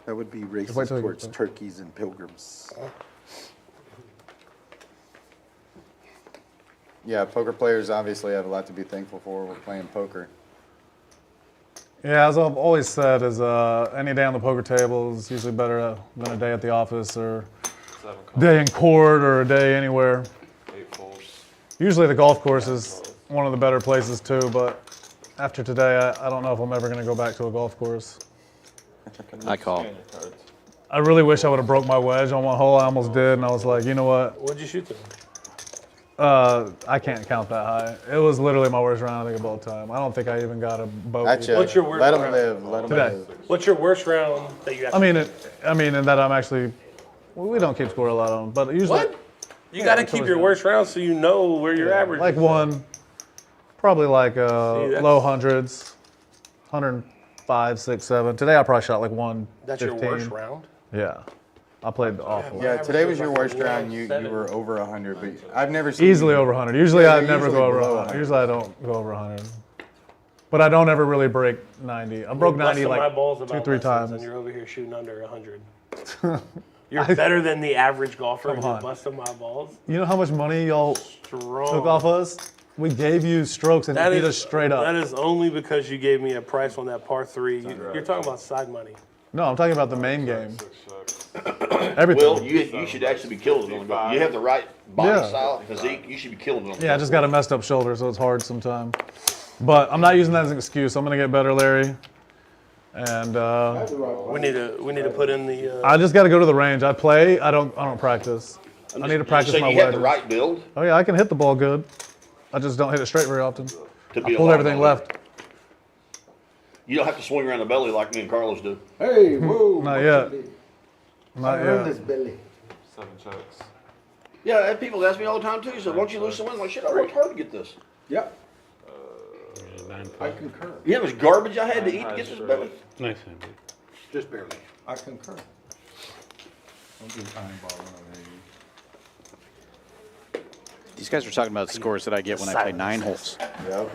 That would be wait racist till you towards get turkeys and pilgrims. Yeah, poker players obviously have a lot to be thankful for when playing poker. Yeah, as I've always said, is any day on the poker table is usually better than a day at the office or a day in court or a day anywhere. Usually the golf course is one of the better places too, but after today, I don't know if I'm ever going to go back to a golf course. I call. I really wish I would have broke my wedge on one hole. I almost did, and I was like, you know what? What'd you shoot to? I can't count that high. It was literally my worst round I think of all time. I don't think I even got a bogey. What's your worst Let him round? live. Let him Today. live. What's your worst round that you have? I mean, in that I'm actually, we don't keep score a lot on them, but usually. What? You got to keep your worst round so you know where your average Like is. one, probably like that's- low hundreds, 105, 6, 7. Today I probably shot like 115. That's your worst round? Yeah. I played awful. Yeah, today was your worst round. You were over 100, but I've never seen Easily you. over 100. Usually Yeah, I you're never usually go over below 100. Usually I don't go over 100. But I don't ever really break 90. I broke 90 Busting my like balls 2-3 about lessons, times. and you're over here shooting under 100. You're better than the average golfer. Come You're on. busting my balls. You know how much money y'all took off us? We gave you strokes and you beat us straight up. That is only because you gave me a price on that par 3. You're talking about side money. No, I'm talking about the main game. Everything. Well, you should actually be killing it on the golf. You have the right body style, physique. You should be killing it on the Yeah, I just got a messed up shoulder, so it's hard sometimes. But I'm not using that as an excuse. I'm gonna get better, Larry. And we need to put in the. I just got to go to the range. I play. I don't practice. I need to practice so my you wedges. have the right build? Oh yeah, I can hit the ball good. I just don't hit it straight very often. To I be a pulled long everything bowler. left. You don't have to swing around the belly like me and Carlos do. Hey, whoa. Not yet. Not Run yet. this belly. 7 checks. Yeah, and people ask me all the time too. So, won't you lose some wins? Like, shit, I worked hard to get this. Yep. I concur. You know how much garbage I had to eat to get this belly? Nice, Andy. Just barely. I concur. Don't do eyeballing over here. These guys are talking about scores that I get when I play 9 holes. Yep.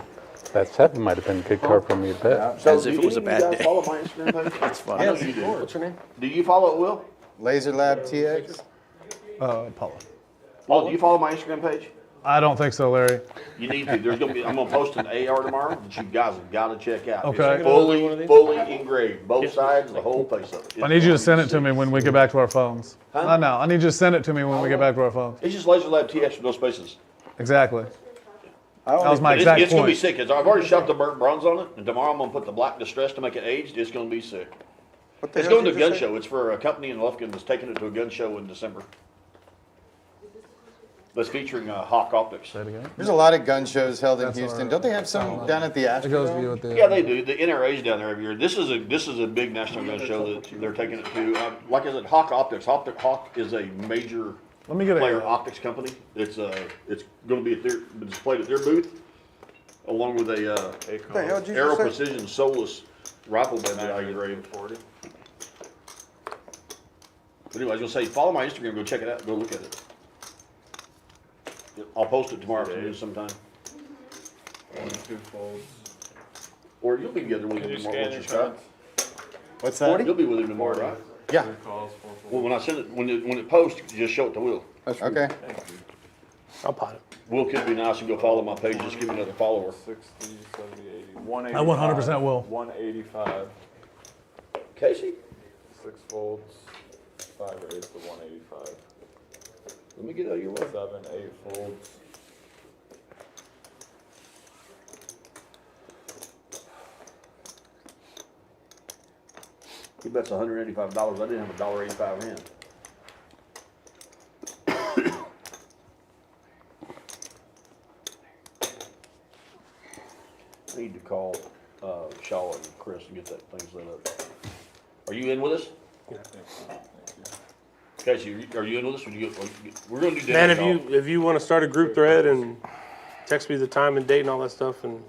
That 7 might have been a good card for me to bet. So As if do it was a any of you bad guys day. follow my Instagram page? That's funny. I know you do. What's your name? Do you follow it, Will? Laser Lab TX. Paula. Paul, do you follow my Instagram page? I don't think so, Larry. You need to. There's gonna be. I'm gonna post an AR tomorrow that you guys have got to check out. Okay. It's fully engraved, both sides, the whole face of it. I need you to send it to me when we get back to our phones. Huh? Not now. I need you to send it to me when we get back to our phones. It's just Laser Lab TX with no spaces. Exactly. That was my But exact it's gonna be point. sick. Cause I've already shot the burnt bronze on it, and tomorrow I'm gonna put the black distress to make it aged. It's gonna be sick. It's going to a gun show. It's for a company in Leffingwell that's taking it to a gun show in December. That's featuring Hawk Optics. There's a lot of gun shows held in Houston. Don't they have some down at the Astrodome? Yeah, they do. The NRA's down there every year. This is a big national gun show that they're taking it to. Like I said, Hawk Optics. Hawk is a major player optics company. It's going to be displayed at their booth, along with a Aero Precision Soulless rifle badge that I engraved. But anyway, I was going to say, follow my Instagram. Go check it out. Go look at it. I'll post it tomorrow afternoon sometime. 1 2 folds. Or you'll be together with him tomorrow once you start. What's that? You'll be with him tomorrow, right? Yeah. Well, when I send it, when it posts, just show it to Will. Okay. I'll pot it. Will could be nice and go follow my page. Just give me another follower. 60, 70, 80, 185. I 100% will. 185. Casey? 6 folds. 5 or 8 to 185. Let me get out of your way. 7, 8 folds. He bets $185. I didn't have $1.85 in. I need to call Shaw and Chris and get that thing set up. Are you in with us? Yeah. Casey, are you in with us? We're going to do dinner. Man, if you want to start a group thread and text me the time and date and all that stuff, and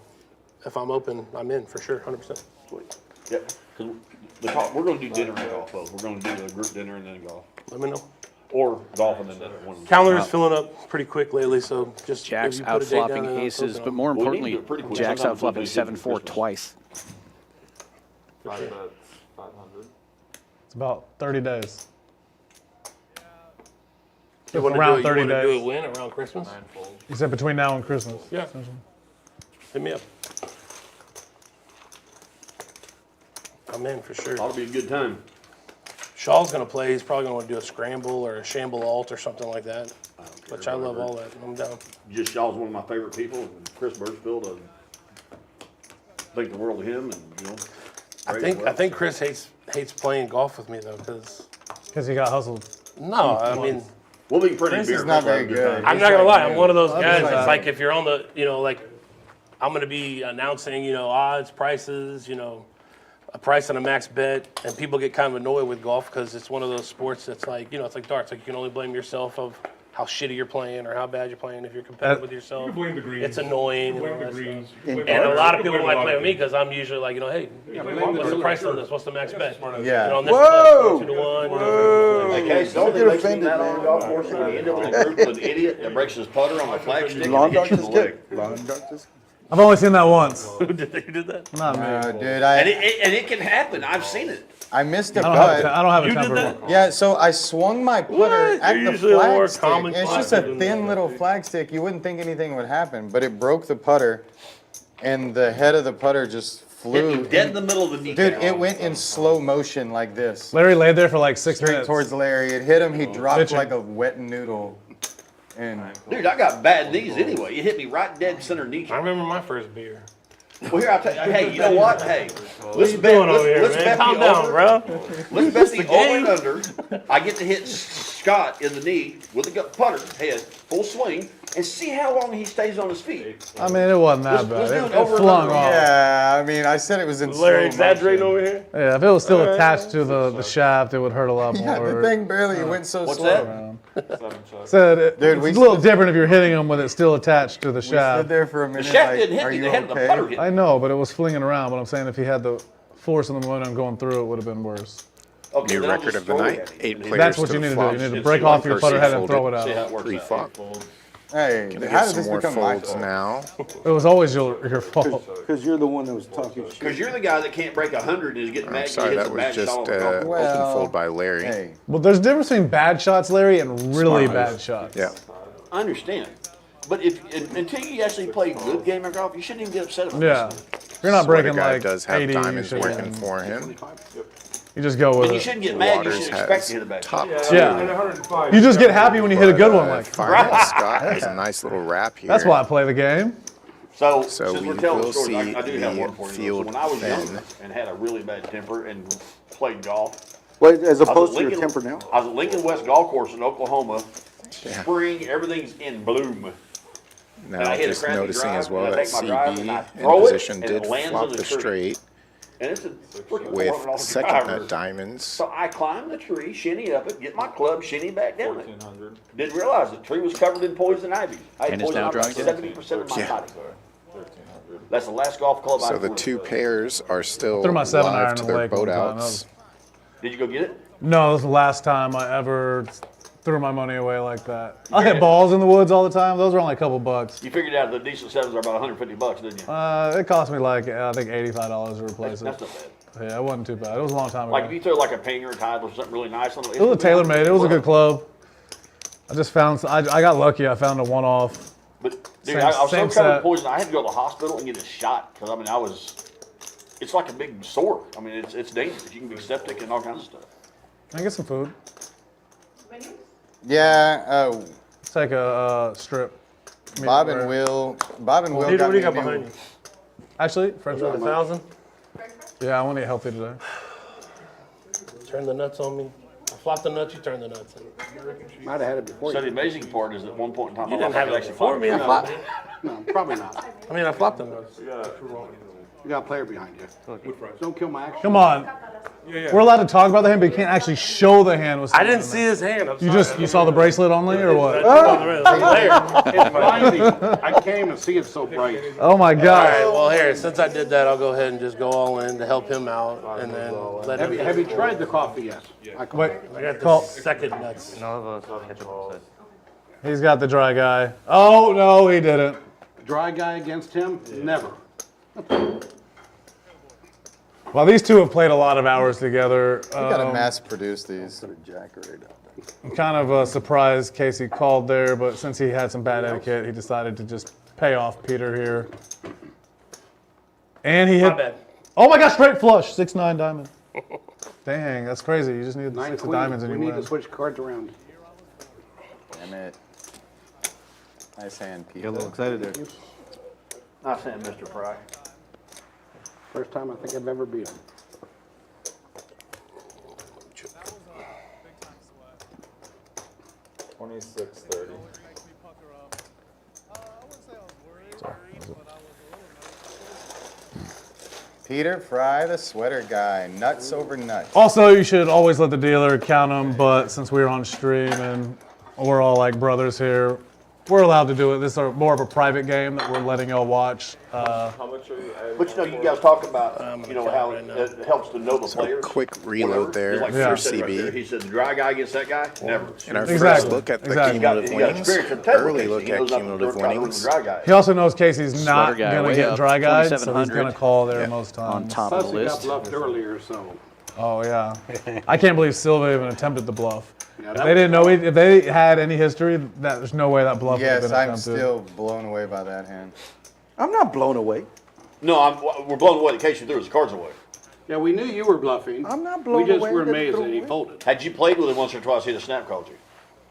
if I'm open, I'm in for sure, 100%. Sweet. Yeah, because we're going to do dinner and golf both. We're going to do a group dinner and then golf. Let me know. Or golf and then one. Calendar is filling up pretty quick lately, so just Jack's if you put a date down out-flopping and I'll aces, post it but on. more Well, we need to importantly, do it pretty quick. Jack's Sometimes out-flopping we'll do 7-4 Christmas. twice. 5 bets, 500. It's about 30 days. You want to around do 30 a days. win around Christmas? 9 folds. You said between now and Christmas. Yeah. Hit me up. I'm in for sure. Ought to be a good time. Shaw's going to play. He's probably going to do a scramble or a shamble alt or something like that, which I love all that. I'm down. Just Shaw's one of my favorite people. And Chris Birchfield, think the world of him. And you know, I think Chris hates playing golf with me though, because he got hustled. No, I mean, we'll be pretty. Chris is not very good. I'm not gonna lie. I'm one of those guys. It's like if you're on the, like, I'm gonna be announcing, odds, prices, a price on a max bet, and people get kind of annoyed with golf because it's one of those sports that's like, it's like darts. Like you can only blame yourself of how shitty you're playing or how bad you're playing. If you're competitive with yourself, You can blame the greens. it's annoying. You can and blame all the that greens. stuff. You can And blame a lot of the people don't greens. like playing with me because I'm usually like, hey, Yeah, what's the price on this? What's the max bet? Yeah. On this Whoa! plus 2 to 1. Hey, Case, the only thing that makes me mad on the golf course is when you end up in a group with an idiot that breaks his putter on the flagstick and hits you in the leg. I've only seen that once. Who did that? Not me. Dude, And it can happen. I've seen it. I missed a I putt. don't have a You did temper. that? Yeah, so I swung my putter What? at You're the usually a more flagstick. common It's flag just a than thin that. little flagstick. You wouldn't think anything would happen, but it broke the putter, and the head of the putter just flew. Hit me dead in the middle of the kneecap. Dude, it went in slow motion like this. Larry laid there for like 6 Straight minutes. towards Larry. It hit him. He dropped Pitching. like a wet noodle. And Dude, I got bad knees anyway. You hit me right dead center kneecap. I remember my first beer. Well, here, I'll tell you. Hey, you know what? Hey, let's you bet. doing over here, Let's man? bet Calm the down, over. bro. Let's bet the the over and game. under. I get to hit Scott in the knee with the putter head, full swing, and see how long he stays on his feet. I mean, it wasn't that Let's bad. do It it over and flung under. off. yeah, I mean, I said it was in slow Larry motion. exaggerating over here? Yeah, if it was still attached to the shaft, it would hurt a lot Yeah, more. the thing barely went so What's slow. that? Said it, Dude, it's we a little stood- different if you're hitting them when it's still attached to the We shaft. stood there for a The minute shaft like, didn't hit are me. you The head of the okay? putter hit me. I know, but it was flinging around. But I'm saying if he had the force and the momentum going through, it would have been worse. Okay, New then I'll record just of the throw it night. at him. 8 players That's what to you the need to do. flop. You need to And break see off one your person putter head and folded. throw it See how out. it works out. Pre-flop. Hey, Gonna how get did some this more become my folds fault? now. It was always your fault. Because you're the one that was talking shit. Because you're the guy that can't break 100 and is getting mad. I'm sorry, he hits that a was bad just shot on the golf course. Well, open fold by Larry. Hey, Well, there's a difference between bad shots, Larry, and really Smart move. bad shots. Yeah. I understand. But until you actually play a good game of golf, you shouldn't even get upset about Yeah. this. If you're not Sweater breaking guy like does have 80, diamonds you working shouldn't. for him. You just go with And you it. shouldn't get mad. You Waters should expect has to hit a bad top shot. two. Yeah. You just get happy when you hit a good one like Fireman Scott has a nice little wrap here. That's why I play the game. So So since we we're telling will stories, see I do have the one for you. So field when I was then. young and had a really bad temper and played golf, Wait, as I was opposed at to your Lincoln- temper now? I was at Lincoln West Golf Course in Oklahoma. Yeah. Spring, everything's in bloom. And I Now hit a just crappy noticing drive, as well and I that take my drive and I CB in throw it, position and it did lands flop in the the tree. straight And it's a freaking with $400 second driver. nut diamonds. So I climbed the tree, shinny up it, get my club, shinny back down it. Didn't realize the tree was covered in poison ivy. I had And it's poison now ivy dry again? 70% of my Yeah. body. That's the last golf club I So the threw. two pairs are still Threw my 7 live iron to in the their lake boat one time. That outs. was- Did you go get it? No, this was the last time I ever threw my money away like that. I hit balls in the woods all the time. Those were only a couple bucks. You figured out the decent sevens are about $150, didn't you? It cost me like, I think $85 to replace That's it. not bad. Yeah, it wasn't too bad. It was a long time ago. Like if you throw like a Painter or Titleist or something really nice on it. It was a tailor-made. It was a good club. I just found, I got lucky. I found a one-off. But dude, Same- I was so same covered set. in poison, I had to go to the hospital and get a shot because I mean it's like a big sore. I mean it's dangerous. You can be septic and all kinds of stuff. Can I get some food? yeah, Take a strip. Bob Medium and rare. Will Peter, got what do me you got a new- behind you? Actually, French Is that fries. 1,000? Yeah, I want to eat healthy today. Turn the nuts on me. I flop the nuts, you turn the nuts in. Might have had it before So you. the amazing part is at one point in time You I didn't thought I have could it actually before flop me. a I tree. No, probably not. I mean, I flopped the nuts. You got a player behind you. Don't kill my action. Come on. We're allowed to talk about the hand, but you can't actually show the hand. With I didn't see his hand. I'm You sorry. you saw the bracelet only, or what? It's blinding. I can't even see it so bright. Oh my All God. right, well, here, since I did that, I'll go ahead and just go all in to help him out, and then let him. Have you tried the coffee yet? Wait, I got the call. second nuts. He's got the dry guy. Oh no, he didn't. Dry guy against him? Never. Well, these two have played a lot of hours together. We gotta mass produce these. I'm kind of surprised Casey called there, but since he had some bad etiquette, he decided to just pay off Peter here. And he hit. My bad. Oh my gosh, straight flush, 6-9 diamond. Dang, that's crazy. You just needed the 6 of diamonds and We you need win. to switch cards around. Damn it. Nice hand, Pete. Get a little excited there. Nice hand, Mr. Fry. First time I think I've ever beat him. Peter Fry, the sweater guy. Nuts over nuts. Also, you should always let the dealer count them, but since we're on stream and we're all like brothers here, we're allowed to do it. This is more of a private game that we're letting y'all watch. But you know, you guys talk about how it helps to know the players. Quick reload there Like for CB. He said the dry guy against that guy. Never. And our first look at the cumulative winnings, early look at cumulative winnings. He also knows Casey's not guy, going to way get up, dry guys, so he's 2,700 going to call there most times. on top of the list. Got bluffed earlier, so. Oh yeah, I can't believe Silva even attempted the bluff. Yeah, If they didn't know, if they had any history, there's no way that bluff would have Yes, been I'm attempted. still blown away by that hand. I'm not blown away. No, we're blown away. The case you threw his cards away. Yeah, we knew you were bluffing. I'm not blown We just away. were That amazed threw that he away. folded. Had you played with him once or twice, he'd have snap called you.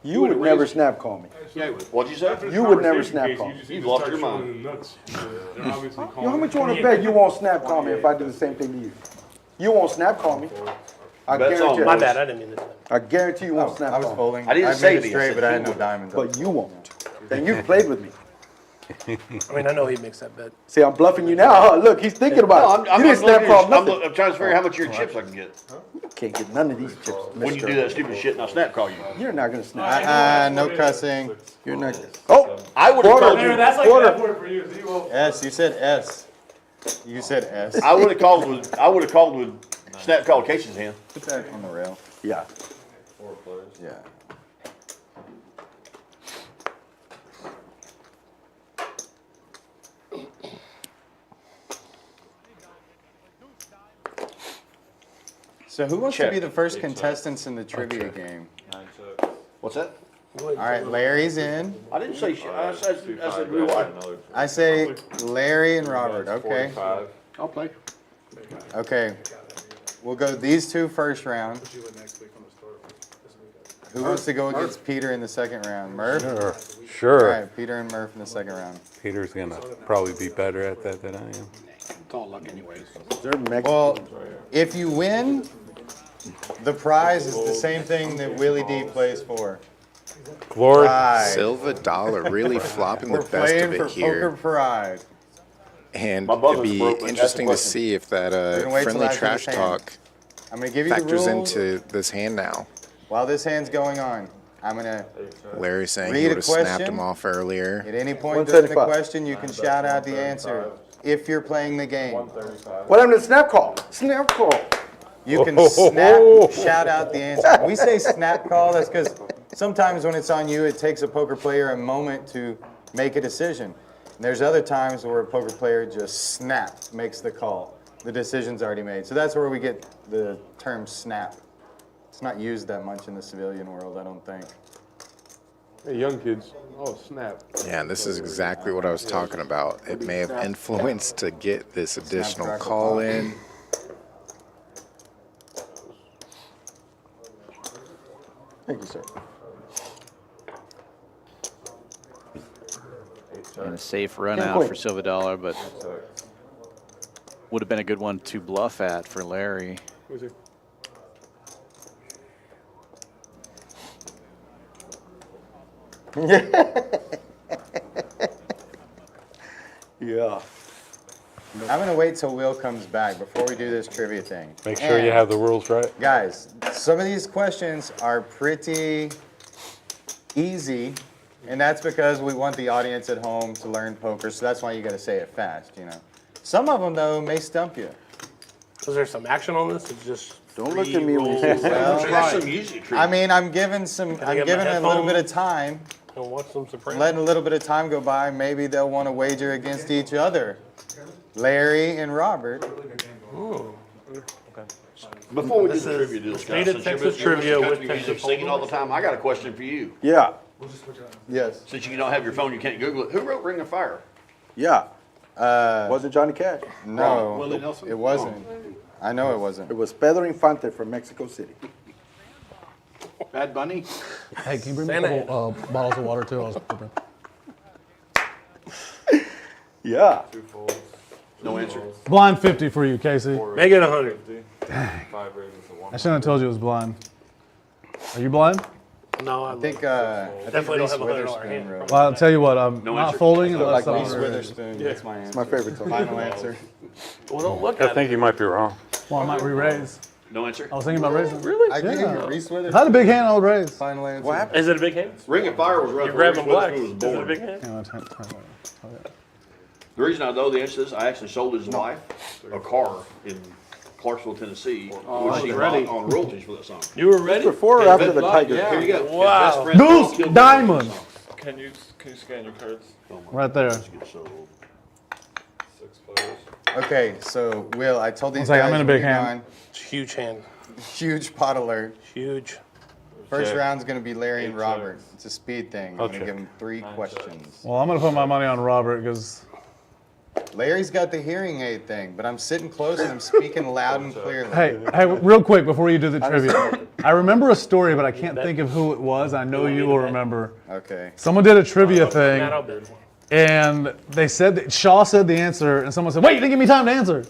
You would never snap call me. Yeah, he would. What'd you say? You would never snap call me. You've lost your mind. You know how much you want to bet you won't snap call me if I do the same thing to you? You won't snap call me. I Bet's guarantee on. you. My bad, I didn't mean to. I guarantee you won't snap I was call me. folding. I didn't I say made me, it I straight, said but I had he no would. diamonds. But you won't. And you've played with me. I mean, I know he makes that bet. See, I'm bluffing you now. Oh, look, he's thinking about it. You didn't snap call nothing. I'm trying to figure out how much of your chips I can get. You can't get none of these chips. When you do that stupid shit and I snap call you. You're not going to snap. No cussing. You're not. Oh, I would have called you. That's like Quarter. that word for you. So you won't. S. You said S. You said S. I would have called with snap call Casey's hand. Put that on the rail. Yeah. Yeah. So who wants to be the first contestants in the trivia game? What's that? All right, Larry's in. I didn't say shit. I said real life. I say Larry and Robert. Okay. I'll play. Okay. We'll go these two first round. Who wants to go against Peter in the second round? Murph? Sure. All right, Peter and Murph in the second round. Peter's going to probably be better at that than I am. It's all luck anyways. Well, if you win, the prize is the same thing that Willie D plays for. Glory. Silva Dollar really flopping the We're best of playing it for here. Poker Pride. And My it'd buzzer be broke, but interesting to that's the see if that We're gonna wait till friendly after trash this hand. talk I'm going to give you the factors rules. into this hand now. While this hand's going on, I'm going to, Larry saying he read a would have snapped question. him off earlier. at any point during the 135. question, you can shout out the answer if you're playing the game. What happened to snap call? Snap call. You can shout out the answer. When we say snap call, that's because sometimes when it's on you, it takes a poker player a moment to make a decision. And there's other times where a poker player just makes the call. The decision's already made. So that's where we get the term snap. It's not used that much in the civilian world, I don't think. Hey, young kids. Oh, snap. Yeah, and this is exactly what I was talking about. It may have influenced to get this additional call in. Thank you, sir. And a safe run Can't out wait. for Silva Dollar, but would have been a good one to bluff at for Larry. Yeah. I'm going to wait till Will comes back before we do this trivia thing. Make sure you have the rules right. Guys, some of these questions are pretty easy, and that's because we want the audience at home to learn poker, so that's why you got to say it fast, you know. Some of them, though, may stump you. Was there some action on this? It's just Don't look at me when you say Well, I mean, I'm giving a little bit of time. And watch some surprise. Letting a little bit of time go by, maybe they'll want to wager against each other. Larry and Robert. Ooh. Before we do the trivia deal, Scott, State of since you're Texas Mr. trivia with Country Texas music, singing Hold'em. all the time, I got a question for you. Yeah. Yes. Since you don't have your phone, you can't Google it. Who wrote Ring of Fire? Yeah. Was it Johnny Cash? No, Willie Nelson? it wasn't. I know it wasn't. It was Pedro Infante from Mexico City. Bad Bunny? Hey, can you bring me a couple bottles of water too? I was prepared. Yeah. No answer. Blind 50 for you, Casey. Make it 100. I shouldn't have told you it was blind. Are you blind? No, I think definitely don't have a $100 Witherspoon hand. wrote. Well, I'll tell you what, I'm not answer. folding unless Like someone Reese really- Witherspoon, that's my answer. My favorite song. Final answer. Well, don't look I at think it. you might be wrong. Well, I might re-raise. No answer. I was thinking about raising. Really? I gave Yeah. you Reese If I Witherspoon. had a big hand, I would raise. Final answer. What happened? Is it a big hand? Ring of Fire was rough. You're grabbing Reese black. Witherspoon Is was it a born. big hand? The reason I know the answer to this, I actually sold his wife a car in Clarksville, Tennessee, which she ready. bought on royalties for that song. You were ready? Before or after the Tiger? Here you go. Wow. His best friend Goose killed him Diamond. for that song. Can you scan your cards? Right there. 6 players. Okay, so Will, I told these One second, guys I'm in a when big you're hand. gone, It's a huge hand. huge pot alert. Huge. First Okay. round's gonna be Larry and 8 Robert. checks. It's a speed thing. I'm Okay. gonna give them 3 questions. Well, I'm going to put my money on Robert because Larry's got the hearing aid thing, but I'm sitting close and I'm speaking loud and clearly. Hey, real quick before you do the trivia. I remember a story, but I can't think of who it was. I know you will remember. Okay. Someone did a trivia thing, Matt, I'll build one. and they said that Shaw said the answer, and someone said, "Wait, you didn't give me time to answer."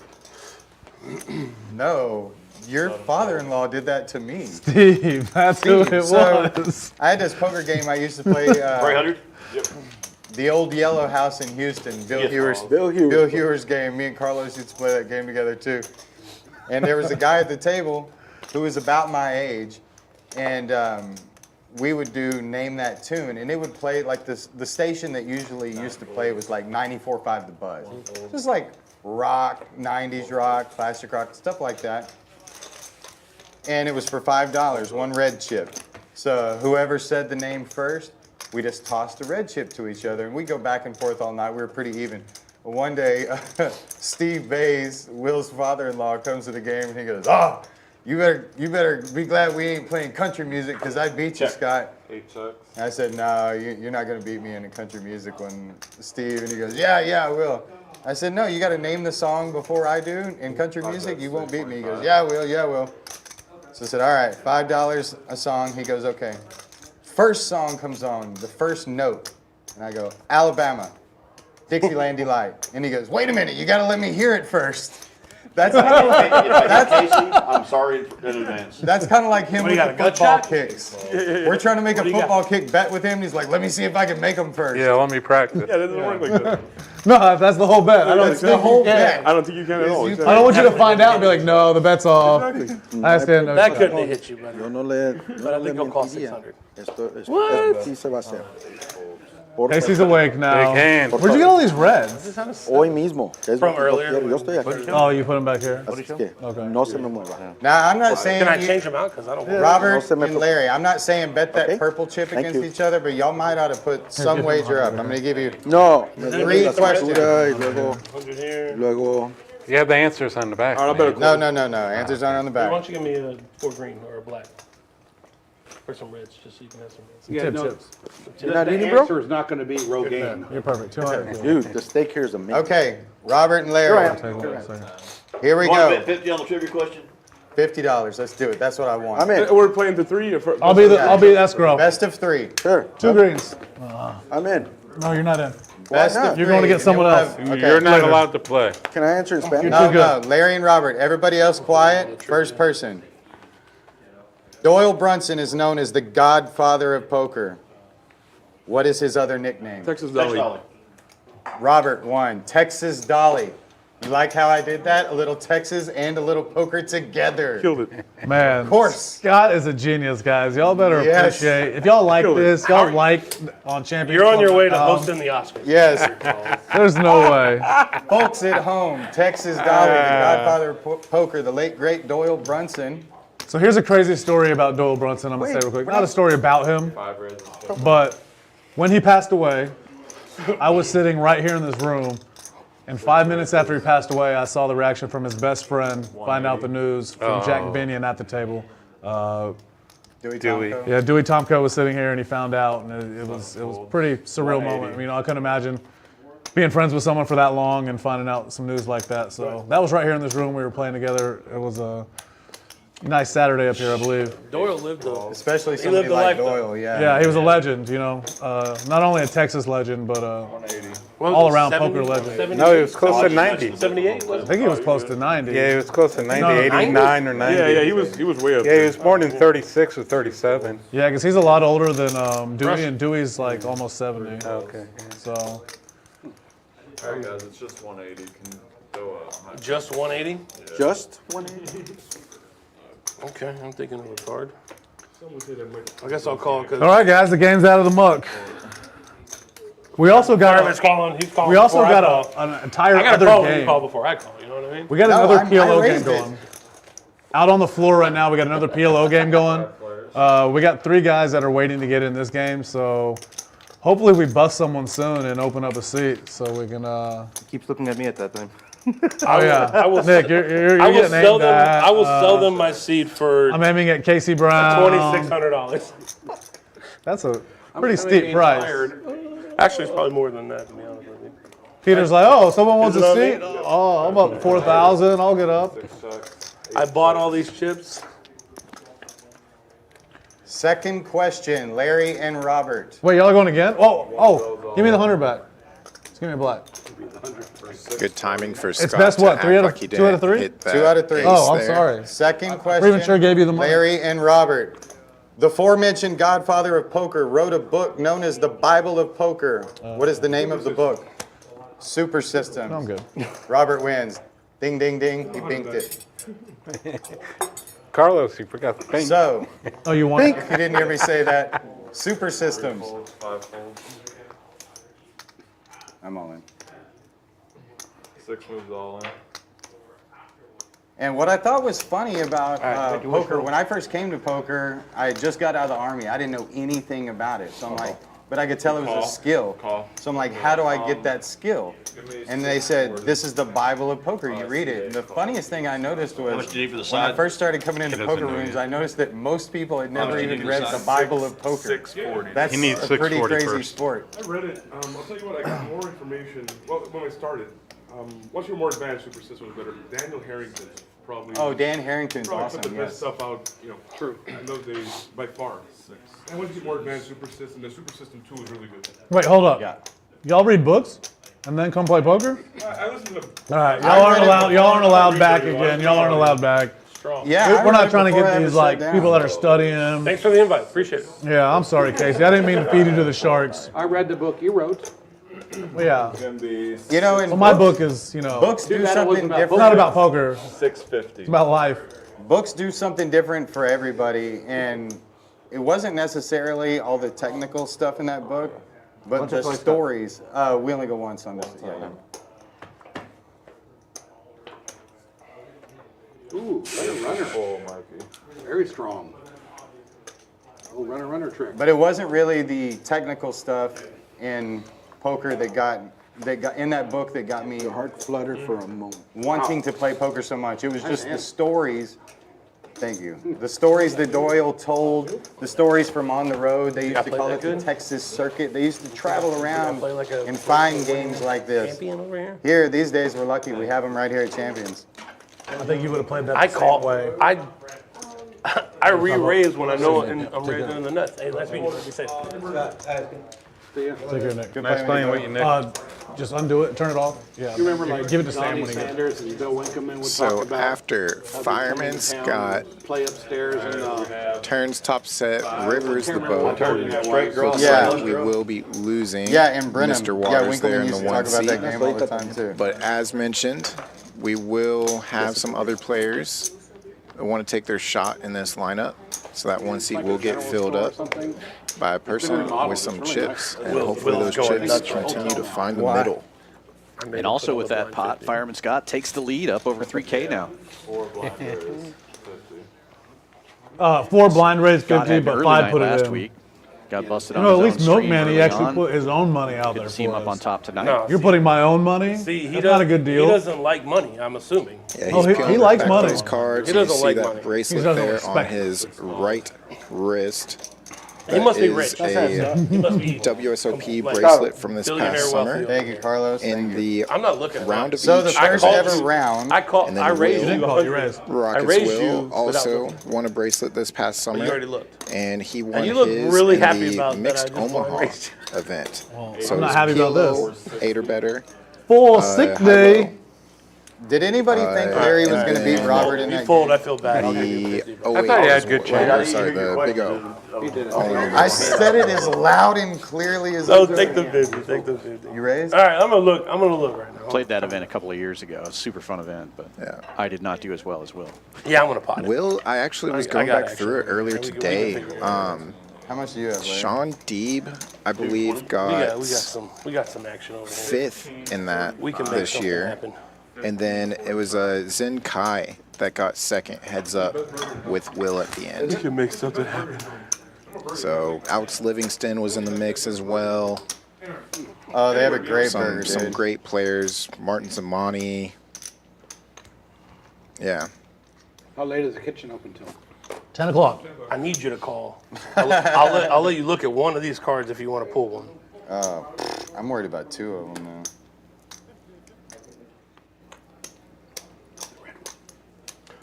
No, your father-in-law did that to me. Steve, that's who it So, was. I had this poker game I used to play. 300? Yep. The old yellow house in Houston, Bill Yes, Hewer's game. Me and Carlos used to play that game together too. And there was a guy at the table who was about my age, and we would do Name That Tune, and it would play like this. The station that usually used to play was like 94.5 The Buzz, just like rock, 90s rock, classic rock, stuff like that. And it was for $5, 1 red chip. So whoever said the name first, we just tossed a red chip to each other, and we go back and forth all night. We were pretty even. But one day, Steve Bays, Will's father-in-law, comes to the game and he goes, "Oh, you better be glad we ain't playing country music because I beat you, Scott." 8 checks. And I said, "No, you're not gonna beat me in the country music one, Steve." And he goes, "Yeah, I will." I said, "No, you got to name the song before I do in country music. You won't beat me." He goes, "Yeah, I will. Yeah, I will." So I said, "All right, $5 a song." He goes, "Okay." First song comes on, the first note, and I go, "Alabama, Dixieland Delight." And he goes, "Wait a minute, you gotta let me hear it first." That's Casey, I'm sorry in advance. That's kind of like him with the football kicks. Yeah. We're trying to make a What do you got? football kick bet with him. He's like, "Let me see if I can make them first." Yeah, let me practice. Yeah, that doesn't work like that. No, that's the whole bet. I don't That's the whole bet. I don't think you can at all. I don't want you to find out and be like, "No, the bet's off." I stand. That couldn't have hit you, buddy. Yo no le, But I think it'll cost 600. Esto sí se va a hacer. Casey's awake now. Big hand. Where'd you get all these reds? Hoy mismo. que es From lo que yo earlier. quiero. Yo estoy aquí. Oh, you put them back here. Así que no se me mueva. Now, I'm not saying Can I you- change them out? Because I don't want Robert No se me and to- Larry, I'm not saying bet that Okay. purple chip Thank against you. each other, but y'all might ought to put some wager up. I'm going to give you No. Three La questions. factura y luego, 100 here. luego. You have the answers on the back. All right, I better No. Answers aren't on the Why back. don't you give me a 4 green or a black? Or some reds, just so you can have some reds. Yeah, no, chips. You're not eating, The bro? answer is not going to be Rogaine. You're perfect. 200. Dude, the steak here is amazing. Okay, Robert and Here I Larry. am. Take one second. Here we You want to go. bet 50 on the trivia question? $50. Let's do it. That's what I want. I'm in. We're playing the 3 or first. I'll be escrow. Best of 3. Sure. 2 greens. I'm in. No, you're not in. Best not? of You're going to 3, get someone and else. we'll have- You're not Later. allowed to play. Can I answer in Spanish? No, too good. no. Larry and Robert. Everybody else quiet. First person. Doyle Brunson is known as the godfather of poker. What is his other nickname? Texas Texas Dolly. Dolly. Robert won. Texas Dolly. You like how I did that? A little Texas and a little poker together. Killed it. Man, Of course. Scott is a genius, guys. Y'all better Yes. appreciate. If y'all like Killed it. this, y'all like on Champions. You're on your way to hosting the Oscars. Yes. There's no way. Folks at home, Texas Dolly, the godfather of poker, the late, great Doyle Brunson. So here's a crazy story about Doyle Brunson. I'm gonna say real quick. Not a story about him, 5 reds. but when he passed away, I was sitting right here in this room, and 5 minutes after he passed away, I saw the reaction from his best friend find out the news from Jack Binion at the table. Dewey. Dewey. Yeah, Dewey Tomko was sitting here and he found out, and it was a pretty surreal moment. You know, I couldn't imagine being friends with someone for that long and finding out some news like that. So that was right here in this room. We were playing together. It was a nice Saturday up here, I believe. Doyle lived though. Especially He somebody lived a like life, though. Doyle, yeah. Yeah, he was a legend. You know, not only a Texas legend, but 180. all around poker legend. No, he was close to 90. 78? I think he was close to 90. Yeah, he was close to 90, No, 89 or 90. Yeah, he was way up Yeah, he was born in 36 or 37. Yeah, because he's a lot older than Dewey, and Dewey's like almost 70. Okay. So All right, guys, it's just 180. Can go up. Just 180? Just 180. Okay, I'm thinking of a card. I guess I'll call it. All right, guys, the game's out of the muck. We also got Fireman's calling. He's calling. We also before I got call. an entire I got other a call game. when you call before I call. You know what I mean? We got another PLO game going. Out on the floor right now, we got another PLO game going. We got 3 guys that are waiting to get in this game, so hopefully we bust someone soon and open up a seat so we can. Keeps looking at me at that time. Oh yeah, I will, Nick, you're I will getting sell aimed them. at. I will sell them my seed for. I'm aiming at Casey Brown. $2,600. That's a pretty steep price. Actually, it's probably more than that, to be honest with you. Peter's like, oh, someone wants Is a it seat? on me? Oh, I'm up 4,000. I'll get up. I bought all these chips. Second question, Larry and Robert. Wait, y'all are going again? Oh, give me the 100 back. Just give me a black. Good timing for Scott. It's best what? to 2 act like he 2 out of didn't 3? hit that 2 out of 3. Oh, I'm there. sorry. Second question, Premature gave you the money. Larry and Robert. The aforementioned godfather of poker wrote a book known as the Bible of Poker. What is the name of the book? Super Systems. I'm good. Robert wins. Ding, ding, ding. He binked it. Carlos, you forgot the pink. So, oh, you want? If you didn't hear me say that, Super Systems. I'm all in. 6 moves all in. And what I thought was funny about poker, when I first came to poker, I just got out of the Army. I didn't know anything about it. So I'm like, but I could tell it was a skill. So I'm like, how do I get that skill? And they said, this is the Bible of poker. You read it. And the funniest thing I noticed was when I first started coming into poker rooms, I noticed that most people had never even read the Bible of poker. That's a pretty crazy sport. I read it. I'll tell you what, I got more information. Well, when I started, once you're more advanced, Super System was better. Daniel Harrington probably. Oh, Dan Harrington's probably awesome. put the Yes. best stuff out, true. In those days, by far. And once you get more advanced Super System, the Super System 2 is really good. Wait, hold up. Y'all read books and then come play poker? I listen to. All right, y'all aren't allowed back again. Y'all aren't allowed back. Yeah, we're not trying to get these like people that are studying. Thanks for the invite. Appreciate it. Yeah, I'm sorry, Casey. I didn't mean to feed you to the sharks. I read the book you wrote. Yeah. You know, in well, my book is, books do something different. It's not about poker. 650. It's about life. Books do something different for everybody, and it wasn't necessarily all the technical stuff in that book, but the stories. We only go once on this. Yeah. Ooh, runner. Very strong. Oh, runner trick. But it wasn't really the technical stuff in poker that got in that book that got me Your heart fluttered for a moment. wanting to play poker so much. It was just the stories. Thank you. The stories that Doyle told, the stories from on the road. They used to call it the Texas Circuit. They used to travel around and find games like this. Champion over here? Here, these days, we're lucky. We have them right here at Champions. I think you would have played that the same way. I re-raise when I know and I'm raising in the nuts. Hey, let's be safe. Take care, Nick. Nice playing with you, Nick. Just undo it, turn it off. Yeah. You remember like give it to Sam Donnie when he gets. Sanders and Bill Winkelman would So talk about after Fireman, Scott play upstairs and turns top set, Rivers the boat. Straight girl. Looks Yeah. like we will be losing. Yeah, and Brenham. Mr. Yeah, Waters there Winkelman in used the to talk one about seat. that game all the time too. But as mentioned, we will have some other players that want to take their shot in this lineup. So that one seat will get filled up by a person with some chips, and hopefully those chips continue to find the middle. And also with that pot, Fireman Scott takes the lead up over 3K now. 4 blind raised Scott 50, had an but early 5 night put it last in. week. Got busted You on know, at his least own stream Milkman, he early actually on. put his own money out Good there to see him for up on us. top tonight. No, You're putting my own money? See, That's not a good deal. He doesn't like money, I'm assuming. Yeah, Oh, he likes back money. those cards. He doesn't You see like that money. bracelet He doesn't there on respect his right wrist. He must be That rich. is a He must be WSOP like bracelet from this billionaire past wealthy. summer. Thank you, Carlos. In the I'm not looking at round of So the each first called ever you. round. I raised Will. you. didn't call you raised. Rockets raised you Will without also looking. won a bracelet this past But summer. you already looked. And he won you look his really in happy the about that. mixed I just wanna Omaha raise event. Well, So I'm not it's happy about PLO, this. 8 or better. Full sick high day. low. Did anybody think Larry was going to beat Robert in that He folded. game? I feel bad. I'll give you 50. I thought he had good chance. Sorry, the big O. I said it as loud and clearly as No, take the 50. Take the 50. You raised? All right, I'm gonna look right now. Played that event a couple of years ago. It was a super fun event, but I did not do as well as Will. Yeah, I'm gonna pot it. Will, I actually was going back through it earlier today. How much do you have, Larry? Sean Deeb, I believe, got we got some action over here. 5th in that We can make this something year. happen. And then it was Zen Kai that got 2nd heads up with Will at the We end. can make something happen. So Alex Livingston was in the mix as well. Oh, they have a great burger, Some dude. great players. Martin Zamani. Yeah. How late is the kitchen open till? 10 o'clock. I need you to call. I'll let you look at one of these cards if you want to pull one. I'm worried about 2 of them now.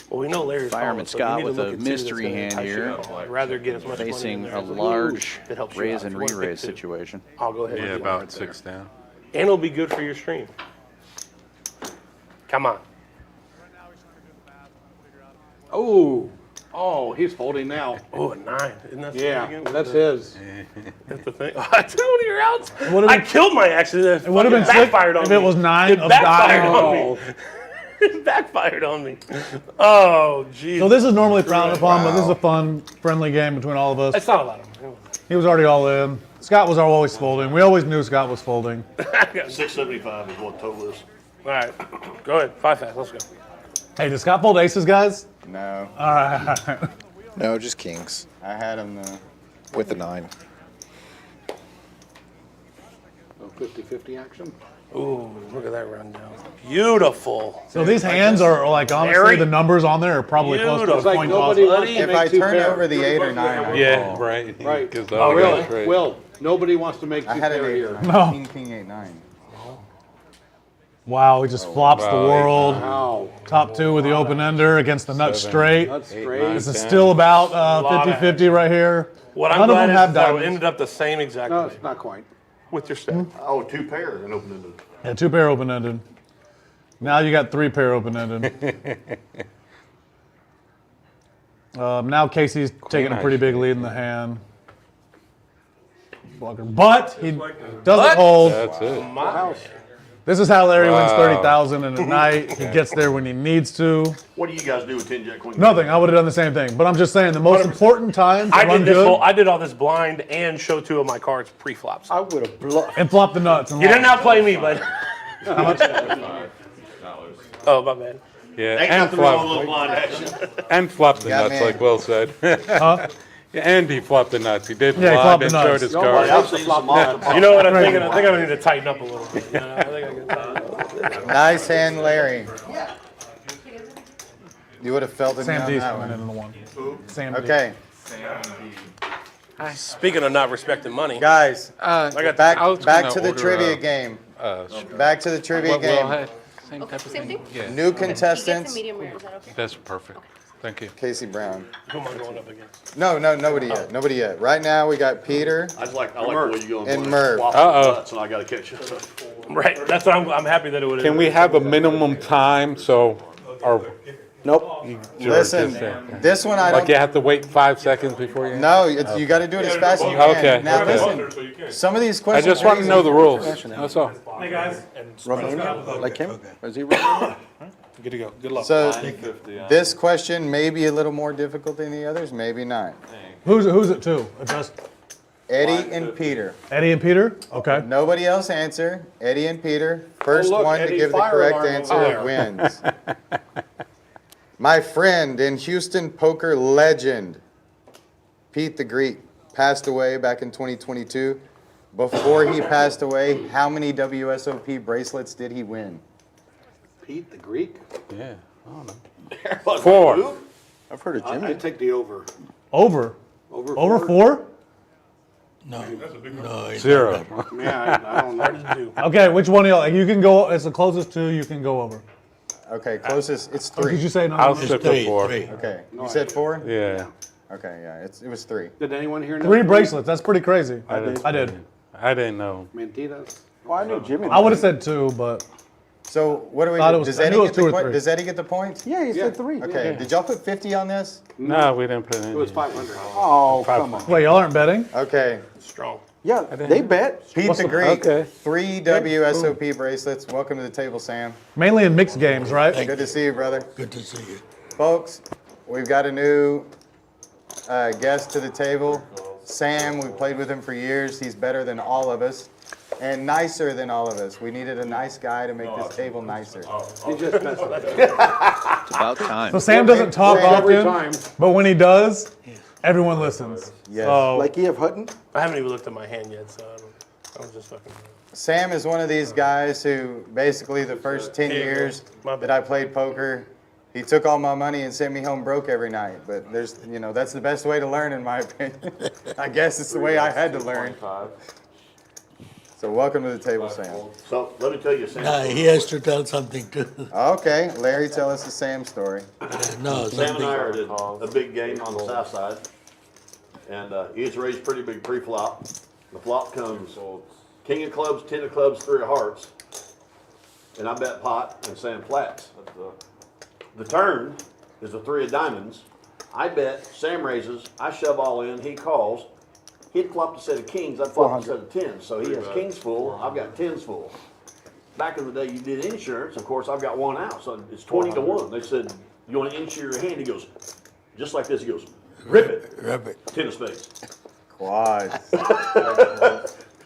Well, we know Larry's Fireman calling, so Scott you need with to a look at two that's mystery gonna hand entice you here, out. I'd rather get as much money facing in a there. large That helps you raise out. and If you want to pick re-raise 2. situation. I'll go ahead. Yeah, and do about that. 6 down. And it'll be good for your stream. Come on. Oh, he's folding now. Oh, a 9. Isn't that Yeah, again? that's his. That's the thing. I told you you're out. would've I been- killed my action. It It would have been sick backfired on if me. it was 9 It of backfired on diamonds. me. It backfired on me. Oh, jeez. So this is normally frowned upon, but this is a fun, friendly game between all of us. It's not a lot of money. He was already all in. Scott was always folding. We always knew Scott was folding. 675 is what total is. All right. Go ahead. 5 fast. Let's go. Hey, did Scott fold aces, guys? No. All right. No, just kings. I had him with the 9. 50-50 action. Ooh, look at that rundown. Beautiful. So these hands are like, honestly, Very the numbers on there are probably close to beautiful. a It's like coin nobody toss. wants to If make I two turn pairs. over the 8 or 9, I Yeah, call. right. Right. 'Cause the Oh, other really? guy's right. Will, nobody wants to make I two had an pair 8. here. No. King, 8, 9. Wow, he just flops the world. Wow. Top 2 with the open ender against the nut 7, straight. That's straight. 9, This is 10. still about Lot of 50-50 right here. What I'm None of glad them is have that it diamonds. ended up the same exact No, way it's not quite. with your stack. Oh, 2 pairs and open ended. Yeah, 2 pair open ended. Now you got 3 pair open ended. Now Casey's taking a pretty big lead in the hand. But he doesn't hold. That's it. My This is how Larry wins Wow. 30,000 in a night. He gets there when he needs to. What do you guys do with 10 jack queen? Nothing. I would have done the same thing. But I'm just saying the most 100%. important time to I run did this good whole, I did all this blind and show 2 of my cards pre-flops. I would have bluffed. and flop the nuts. And You didn't lost. outplay me, bud. Oh, my bad. Yeah, Ain't and nothing wrong with a flop, little blind action. and flop the Got nuts, me. like Will said. Huh? Yeah, and he flopped the nuts. He did Yeah, he flop flopped the and nuts. showed his Nobody cards. else sees some monster. You know what I'm thinking? I think I need to tighten up a little bit. You know, I think I can tighten up. Nice hand, Larry. You would have felt it Sam on D's that coming in one. the one. Sam D. Okay, Speaking of not respecting money, guys, I got back I was back gonna to the order, trivia game. Uh, Back to the trivia what Will game. had, same type of Same thing. thing? Yeah, New contestants. Medium rare, is that okay? that's perfect. Thank you. Casey Brown. who am I going up against? No, nobody yet. Nobody yet. Right now we got Peter. I like the way you go And Merv. swap Uh-oh. nuts and I got to catch you. Right. That's what I'm happy that it would. Can we have a minimum time so our Nope. Listen, this one I like you don't. have to wait 5 seconds before you? No, you got to do it as fast as you can. Okay. Now Okay. listen, some of these I questions. just are want to easy. know the rules. That's all. Hey guys. Rubbing like him? Is he rubbing? Good to go. Good luck. So this question may be a little more difficult than the others, maybe not. Who's it to? Address Eddie and Peter. Eddie and Peter? Okay. Nobody else answer. Eddie and Peter. First look, one to Eddie, give the fire correct alarm answer over there. wins. My friend and Houston poker legend, Pete the Greek, passed away back in 2022. Before he passed away, how many WSOP bracelets did he win? Pete the Greek? Yeah. I don't know. 4. I've heard of Jimmy. I'd take the over. Over. Over 4? No. 0. Yeah, I don't know. Okay, which one of y'all? You can go. It's the closest 2. You can go over. Okay, closest. It's Or 3. did you say no? I'll sit for 4. Okay, you said 4? Yeah. Okay, yeah, it was 3. Did anyone here know? 3 bracelets. That's pretty crazy. I did. I did. I didn't know. Mentiras. Well, I knew Jimmy. I would have said 2, but So what do we Thought it do? was- Does I Eddie knew it get was 2 or the 3. Does Eddie get the points? Yeah, he said 3. Okay. Yeah. Did y'all put 50 on this? No, we didn't put it in. It was 500. Oh, come on. Wait, y'all aren't betting? Okay. Strong. Yeah, they bet. Pete What's the the- Greek, okay. 3 WSOP bracelets. Welcome to the table, Sam. Mainly in mixed games, right? Good to see you, brother. Good to see you. Folks, we've got a new guest to the table. Sam, we played with him for years. He's better than all of us and nicer than all of us. We needed a nice guy to make this table nicer. He just messed up. It's about time. So Sam doesn't talk Every often, time. but when he does, everyone listens. Yes. So, Like E.F. Hutton? I haven't even looked at my hand yet, so I was just fucking. Sam is one of these guys who basically the first 10 years that I played poker, he took all my money and sent me home broke every night. But there's, that's the best way to learn in my opinion. I guess it's the way I had to learn. So welcome to the table, Sam. So let me tell you, Sam. He has to tell something too. Okay, Larry, tell us the Sam story. No, Sam and I are at a big game on the south side, and he's raised pretty big pre-flop. The flop comes king of clubs, 10 of clubs, 3 of hearts, and I bet pot and Sam flats. The turn is the 3 of diamonds. I bet, Sam raises, I shove all in, he calls. He'd flopped a set of kings, I'd flopped a set of 10s. So he has kings full, I've got 10s full. Back in the day, you did insurance. Of course, I've got 1 out, so it's 20 to 1. They said, you want to insure your hand? He goes, just like this. He goes, rip it. Rip it. 10 of spades. Quads.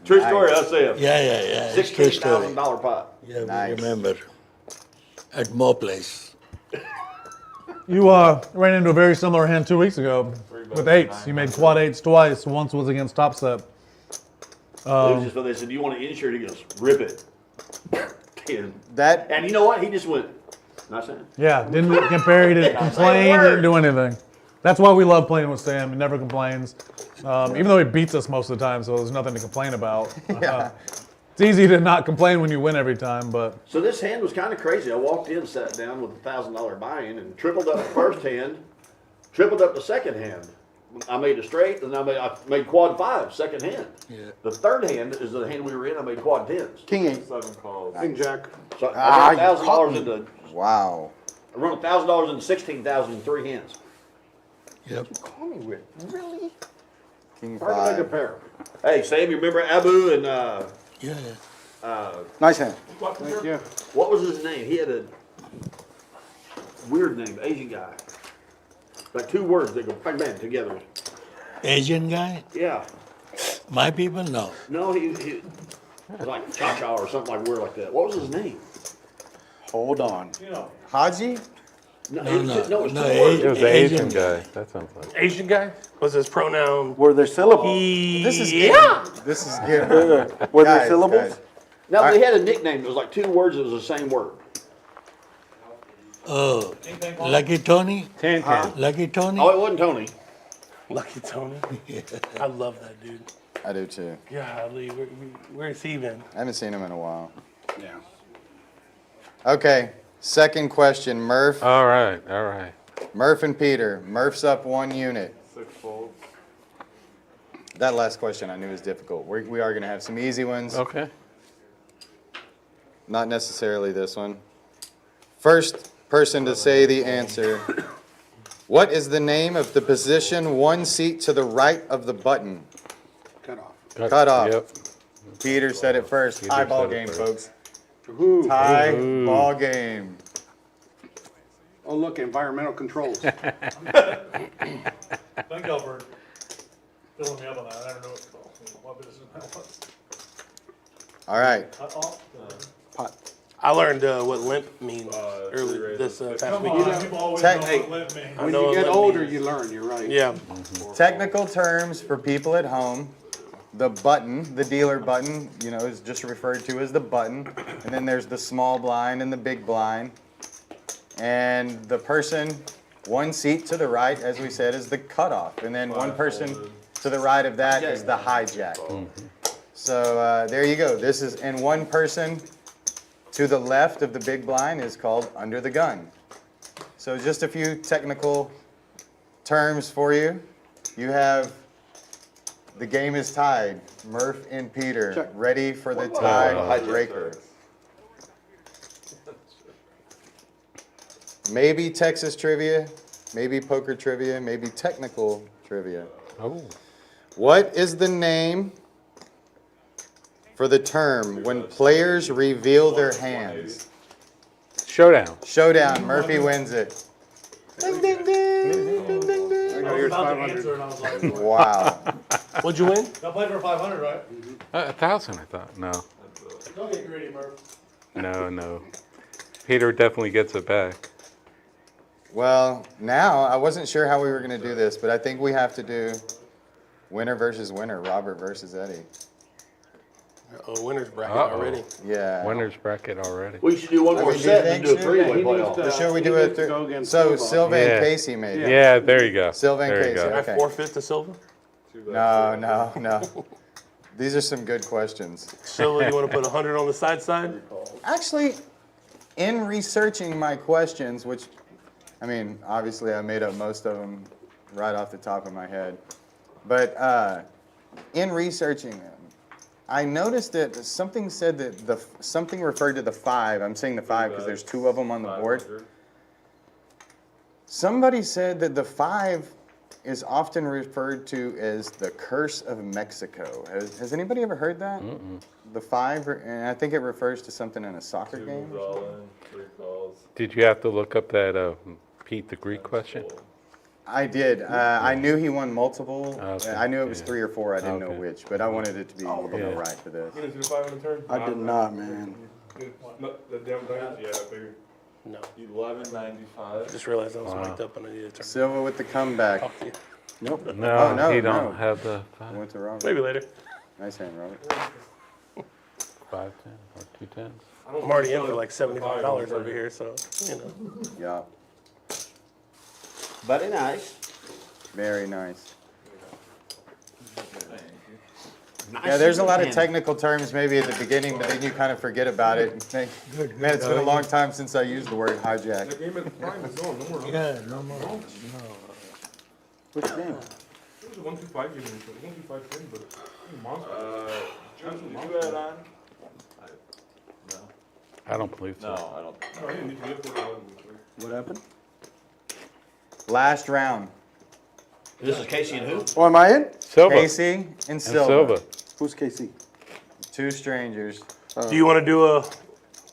True story, I say it. Yeah. It's true story. $16,000 pot. Yeah, Nice. we remember. At Mo Place. you ran into a very similar hand 2 weeks ago with 8s. You made quad 8s twice. Once was against Top Set. It was just when they said, do you want to insure it? He goes, rip it. 10. And you know what? He just went, not saying. Yeah, didn't compare, he didn't complain, didn't do anything. That's why we love playing with Sam. He never complains. Even though he beats us most of the time, so there's nothing to complain about. It's easy to not complain when you win every time, but. So this hand was kind of crazy. I walked in, sat down with a $1,000 buy-in, and tripled up the first hand, tripled up the second hand. I made a straight, and I made quad 5, second hand. Yeah. The third hand is the hand we were in. I made quad 10s. King 8. 7 calls. King Jack. So I run you caught $1,000 me. into. Wow. I run $1,000 into 16,000 in 3 hands. Yep. Call me with. Really? King Hard to make a 5. pair. Hey, Sam, you remember Abu and Yeah. Nice hand. Thank you. what was his name? He had a weird name, Asian guy. Like 2 words that go bang bang together. Asian guy? Yeah. My people? No. No, he was like Cha-Cha or something like weird like that. What was his name? Hold on. Haji? No, No, it was, no, no, it was 2 no, words. It was the Asian Asian guy. guy. That sounds like. Asian guy? Was his pronoun? Were there syllables? This is Yeah. good. This is good. Were there Guys, syllables? guys. No, they had a nickname. It was like 2 words. It was the same word. Oh, Lucky Tony? Lucky Tony? Oh, it wasn't Tony. Lucky Tony. I love that dude. I do too. Golly, where's he been? I haven't seen him in a while. Yeah. Okay, second question, Murph. All right. Murph and Peter. Murph's up 1 unit. 6 folds. That last question I knew was difficult. We are going to have some easy ones. Okay. Not necessarily this one. First person to say the answer. What is the name of the position 1 seat to the right of the button? Cut off. Cut off. Yep. Peter said it first. Peter Tie ball said it game, first. folks. Woohoo. Tie Woohoo. ball game. Oh, look, environmental controls. Thank y'all for filling me up on that. I don't know what business that was. All right. Cut off? I learned what limp means earlier this past Come week. on, people always Tech- know what limp means. I When know you what get limp older, means. you learn. You're right. Yeah. Technical terms for people at home. The button, the dealer button, is just referred to as the button. And then there's the small blind and the big blind. And the person 1 seat to the right, as we said, is the cutoff. And then 1 person to the right of that is the hijack. So there you go. This is, and 1 person to the left of the big blind is called under the gun. So just a few technical terms for you. You have, the game is tied. Murph and Peter, ready for the tie breaker. Maybe Texas trivia, maybe poker trivia, maybe technical trivia. Oh. What is the name for the term when players reveal their hands? Showdown. Showdown. Murphy wins it. Ding, ding, ding. Ding, ding, ding. I was about to answer and I was like, Wow. What'd you win? I played for 500, right? 1,000, I thought. No. Don't get greedy, Murph. No. Peter definitely gets it back. Well, now, I wasn't sure how we were going to do this, but I think we have to do winner versus winner, Robert versus Eddie. Oh, winner's bracket already. Yeah. Winner's bracket already. We should do one more set and do a three-way playoff. Should we do a So Silva and Casey made it. Yeah, there you go. Silva and There you Casey. go. Okay. I forfeit to Silva? No. These are some good questions. Silva, you want to put 100 on the side? Actually, in researching my questions, which, I mean, obviously I made up most of them right off the top of my head, but in researching them, I noticed that something said that something referred to the 5. I'm saying the 5 because there's 2 of them on the board. Somebody said that the 5 is often referred to as the curse of Mexico. Has anybody ever heard that? The 5, and I think it refers to something in a soccer game. Did you have to look up that Pete the Greek question? I did. I knew he won multiple. Okay. I knew it was 3 or 4. I didn't know which, but I wanted it to be right for this. You gonna do the 5 on the turn? I did not, man. The damn diamonds? Yeah, I figured. No. 11.95. Just realized I was mic'd up and I needed to turn. Silva with the comeback. Nope. No, he don't have the 5. Went to Robert. Maybe later. Nice hand, Robert. 5, 10, or 2 10s. I'm already in for like $75 over here, so, you know. Yeah. Very nice. Very nice. Yeah, there's a lot of technical terms maybe at the beginning, but then you kind of forget about it and think, man, it's been a long time since I used the word hijack. The game at the prime is going. No more. Yeah, no more. No. Which game? It was a 1-2-5 game. 1-2-5 thing, but it's a monster. Did you bet on? No. I don't believe so. No, I don't. No, I didn't need to get for What happened? Last round. This is Casey and who? Oh, am I in? Silva. Casey and Silva. Who's KC? 2 strangers. Do you want to do is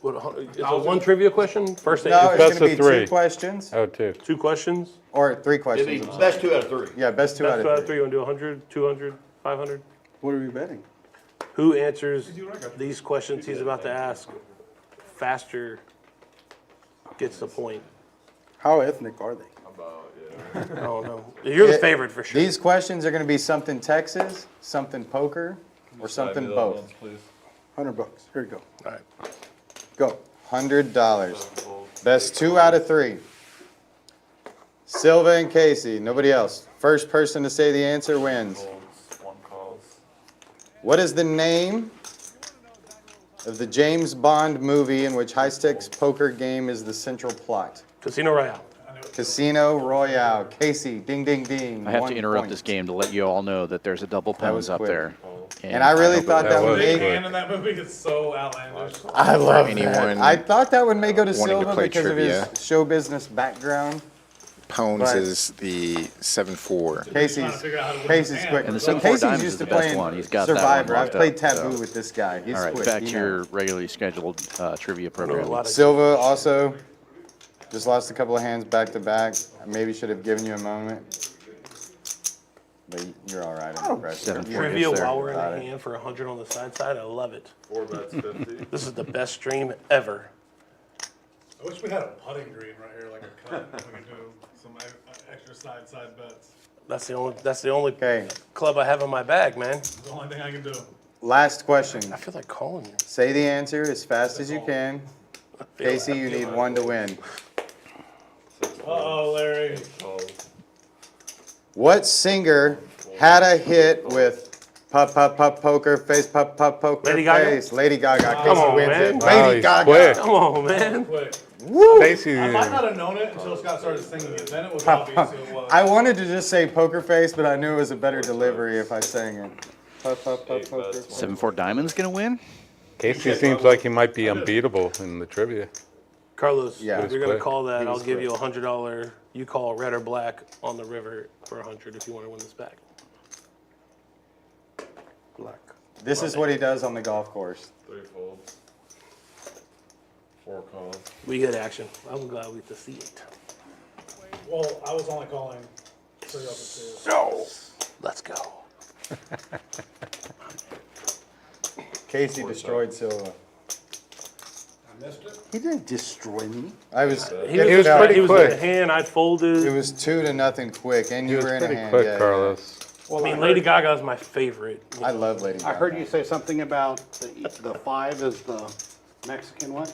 it one trivia question? First No, answer? it's going to be 2 questions. Oh, 2. 2 questions? Or 3 It'd questions. be I'm sorry. best 2 out of 3. Yeah, best 2 out of 3. You want to do 100, 200, 500? What are we betting? Who answers these questions he's about to ask faster gets the point. How ethnic are they? I don't know. You're the favorite for sure. These questions are going to be something Texas, something poker, or something both. $100. Here you go. All right. Go. $100. Best 2 out of 3. Silva and Casey. Nobody else. First person to say the answer wins. What is the name of the James Bond movie in which high-stakes poker game is the central plot? Casino Royale. Casino Royale. Casey, ding, ding, ding. I have 1 to interrupt point. this game to let you all know that there's a double pens up quick. there. And I really thought that would Big make hand in that movie is so outlandish. I love anyone that. I thought that would make go to wanting to Silva play because trivia. of his show business background. Pones But- is the 7-4. Casey's quick. And the 7-4 Casey's diamonds used is to the best playing one. He's got that one Survivor. I've locked played up, Taboo so. with this guy. He's All right, quick. back He to your knows. regularly scheduled trivia program. Silva also just lost a couple of hands back to back. I maybe should have given you a moment. But you're all right. I'm impressed. Trivia while we're in Got the it. hand for 100 on the side. I love it. 4 bets 50. This is the best stream ever. I wish we had a putting green right here, like a cut. We could do some extra side bets. That's the only club I have in my bag, man. It's the only thing I can do. Last question. I feel like calling you. Say the answer as fast as you can. Casey, you need 1 to win. Uh-oh, Larry. What singer had a hit with Pop, pop, pop, poker face, pop, pop, poker Lady Gaga? face? Lady Gaga. Come Casey on, wins man. it. Oh, Lady he's Gaga. quick. Come on, man. Woo! Stacy. I might not have known it until Scott started singing it. Then it was obvious who it was. I wanted to just say poker face, but I knew it was a better delivery if I sang it. Pop, pop, pop, poker face. 7-4 diamonds gonna win? Casey seems like he might be unbeatable in the trivia. Carlos, Yeah. if you're going to call that, He I'll was give quick. you $100. You call red or black on the river for 100 if you want to win this back. Black. This is what he does on the golf course. 3 folds. 4 calls. We get action. I'm glad we get to see it. Well, I was only calling 3 over 2. So, let's go. Casey destroyed Silva. I missed it. He didn't destroy me. I was. He was pretty in quick. a hand. I'd folded. It was 2-0 quick, and He you was were in a pretty hand. quick, yeah, Carlos. I mean, Lady Gaga is my favorite. Yeah. I love Lady Gaga. I heard you say something about the 5 is the Mexican one.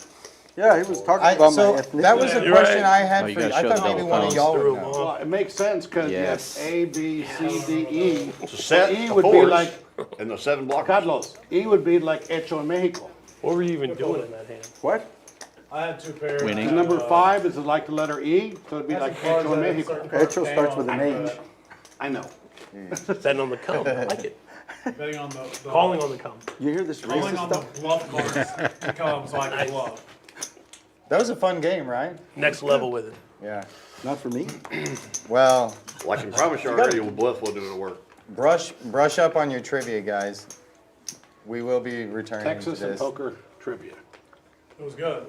Yeah, he was talking about so my ethnicity. that was a You're question right. I had Oh, you for you. gotta I show thought the maybe one of phones y'all through would them know. all. Well, it makes sense because Yes. you have A, B, C, D, E. It's a set E of would be fours like and the 7 blockers. Carlos. E would be like Hecho en Mexico. What were you even doing in that hand? What? I had 2 pairs. Winning. And number 5 is like the letter E, so it'd be like Hecho en Mexico. Petro starts with an H. I know. Setting on the come. I like it. Betting on the Calling on the come. You hear this calling racist on the stuff? bluff cards to come so I can bluff. That was a fun game, right? Next level with it. Yeah. Not for me. Well, I can promise you already, Bluff will do the work. brush up on your trivia, guys. We will be returning Texas to and this. poker trivia. It was good.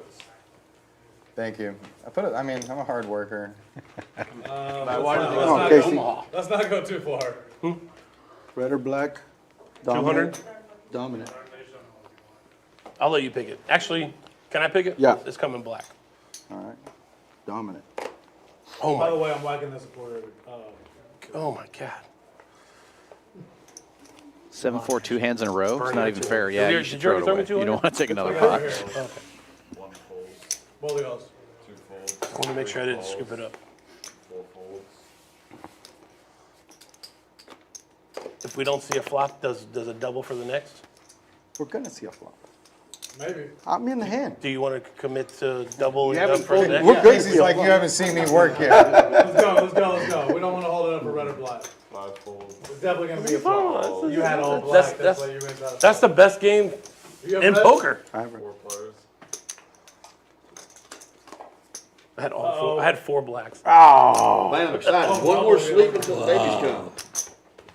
Thank you. I mean, I'm a hard worker. on, Casey. Let's not go too far. Red or black? 200? Dominant. I'll let you pick it. Actually, can I pick it? Yeah. It's coming black. All right. Dominant. Oh By the my. way, I'm whacking this for Oh my God. 7-4, 2 hands in a row. It's Burn not it even too. fair. Did Yeah, you- you should did you throw it already away. throw me You don't 200? want to take another Right pot. here. Okay. 1 fold, both of y'all. 2 folds. I want to make sure I didn't scoop it up. 4 folds. If we don't see a flop, does a double for the next? We're gonna see a flop. Maybe. I'm in the hand. Do you want to commit to double You and haven't up for the folded next? We're good. Casey's like, you haven't seen me work yet. Let's go. We don't want to hold it up for red or black. 5 folds. It's definitely going to be a flop. You had all That's- black. That's why you went out. That's the best game You have in red? poker. I have 4 players. I had all 4. I had 4 blacks. Oh. Man, I'm excited. One more sleep until the babies come.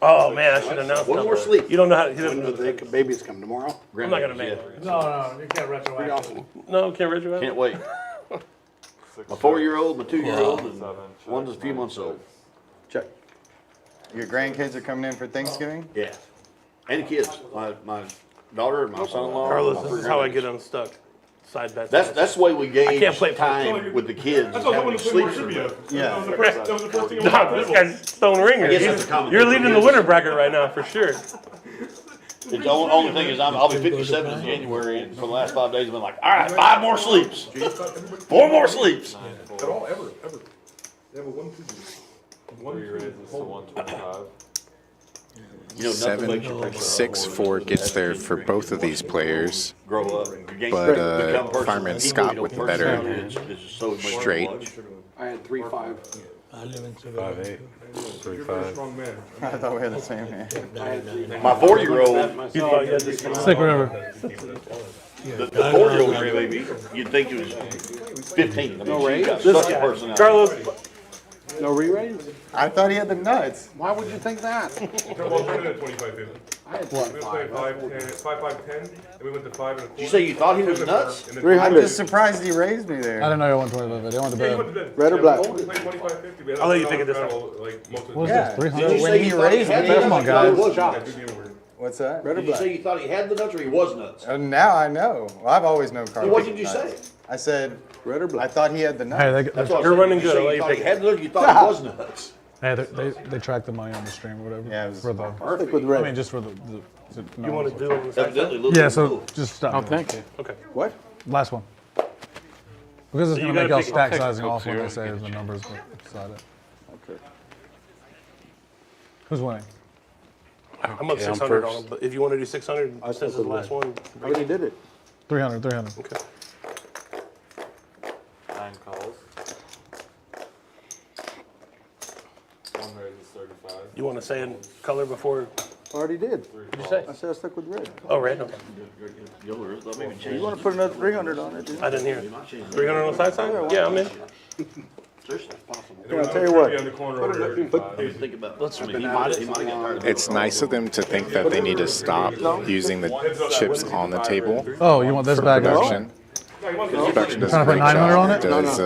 Oh man, I should have announced One more number. sleep. You don't know how. You When don't do the babies come tomorrow? I'm not gonna make it. No, you can't retroactive. No, can't retroactive. Can't wait. My 4-year-old, my 2-year-old, and one's a few months old. Check. Your grandkids are coming in for Thanksgiving? Yeah. And the kids. My daughter and my son-in-law. Carlos, this is how I get unstuck. Side bets. That's the way we gauge can't play time with the kids. That's is what I how wanted many to play more sleeps trivia. are- Yeah. That was the first thing I Nah, was this guy's Stone Ringer. I guess that's a common You're thing. leading the winner bracket right now for sure. The only thing is I'll be 57 in January, and for the last 5 days I've been like, all right, 5 more sleeps. 4 more sleeps. At all, ever. They have a 1-2. 1 raises to 125. You know, nothing makes you appreciate 7-6-4 gets there for both of these players, grow up and gain but become person. Fireman People Scott you with the don't better personality is just so much straight. I had 3-5. I live in 5-8, You're a very strong man. I thought we had the same hand. My 4-year-old, You thought you had this. Stick river. the 4-year-old grandbaby, you'd think he was 15. I mean, she's got This such a guy, personality. Carlos. No re-raise? I thought he had the nuts. Why would you think that? Well, turn it at 25-50. I had We were playing 1-5. 5-5-10, and we went to 5 and a quarter. Did you say you thought he was nuts? And then 300. I'm just surprised he raised me I there. didn't know you were 125. I went to Yeah, you bed. went to bed. Red or Yeah, black? we played 25-50. We had I'll let you $100 take it this battle, like, most of the What was Yeah. this? 300? Did you When say he you thought he raised had me- the Come on, nuts? guys. Or was Yeah, nuts? do the over. What's that? Red or Did you black? say you thought he had the nuts or he was nuts? Now I know. Well, I've always known Carlos. What did you say? I said, Red or I black? thought he had the nuts. Hey, That's what I You're said. running Did you good. say I'll let you you thought pick he it. had the nuts or you thought he was nuts? they tracked the money on the stream or whatever. Yeah, it was for the. Stick with I red. mean, just for the You want to do it on the side? Evidently, Luke yeah, was so moved. just stop. Oh, thank you. Okay. What? Last one. Because it's So you going to make gotta y'all pick- stack pick sizing Coke off when Zero they say and the get numbers beside it. Okay. Who's winning? I'm up Okay, I'm 600 on first. him, but if you want to do 600, I since stuck it's the with last one. I already did it. 300, 300. Okay. 9 calls. 1 raises 35. You want to say in color before I already did. What'd you say? I said I stuck with red. Oh, red. Okay. You want to put another 300 on it? I didn't hear it. 300 on the side sign? Yeah, I'm in. Yeah, I'll tell you what. It's nice of them to think that they need to stop using the chips on the table. Oh, you want this for bag? Production. Production does a Trying to put great 900 on job. it? Does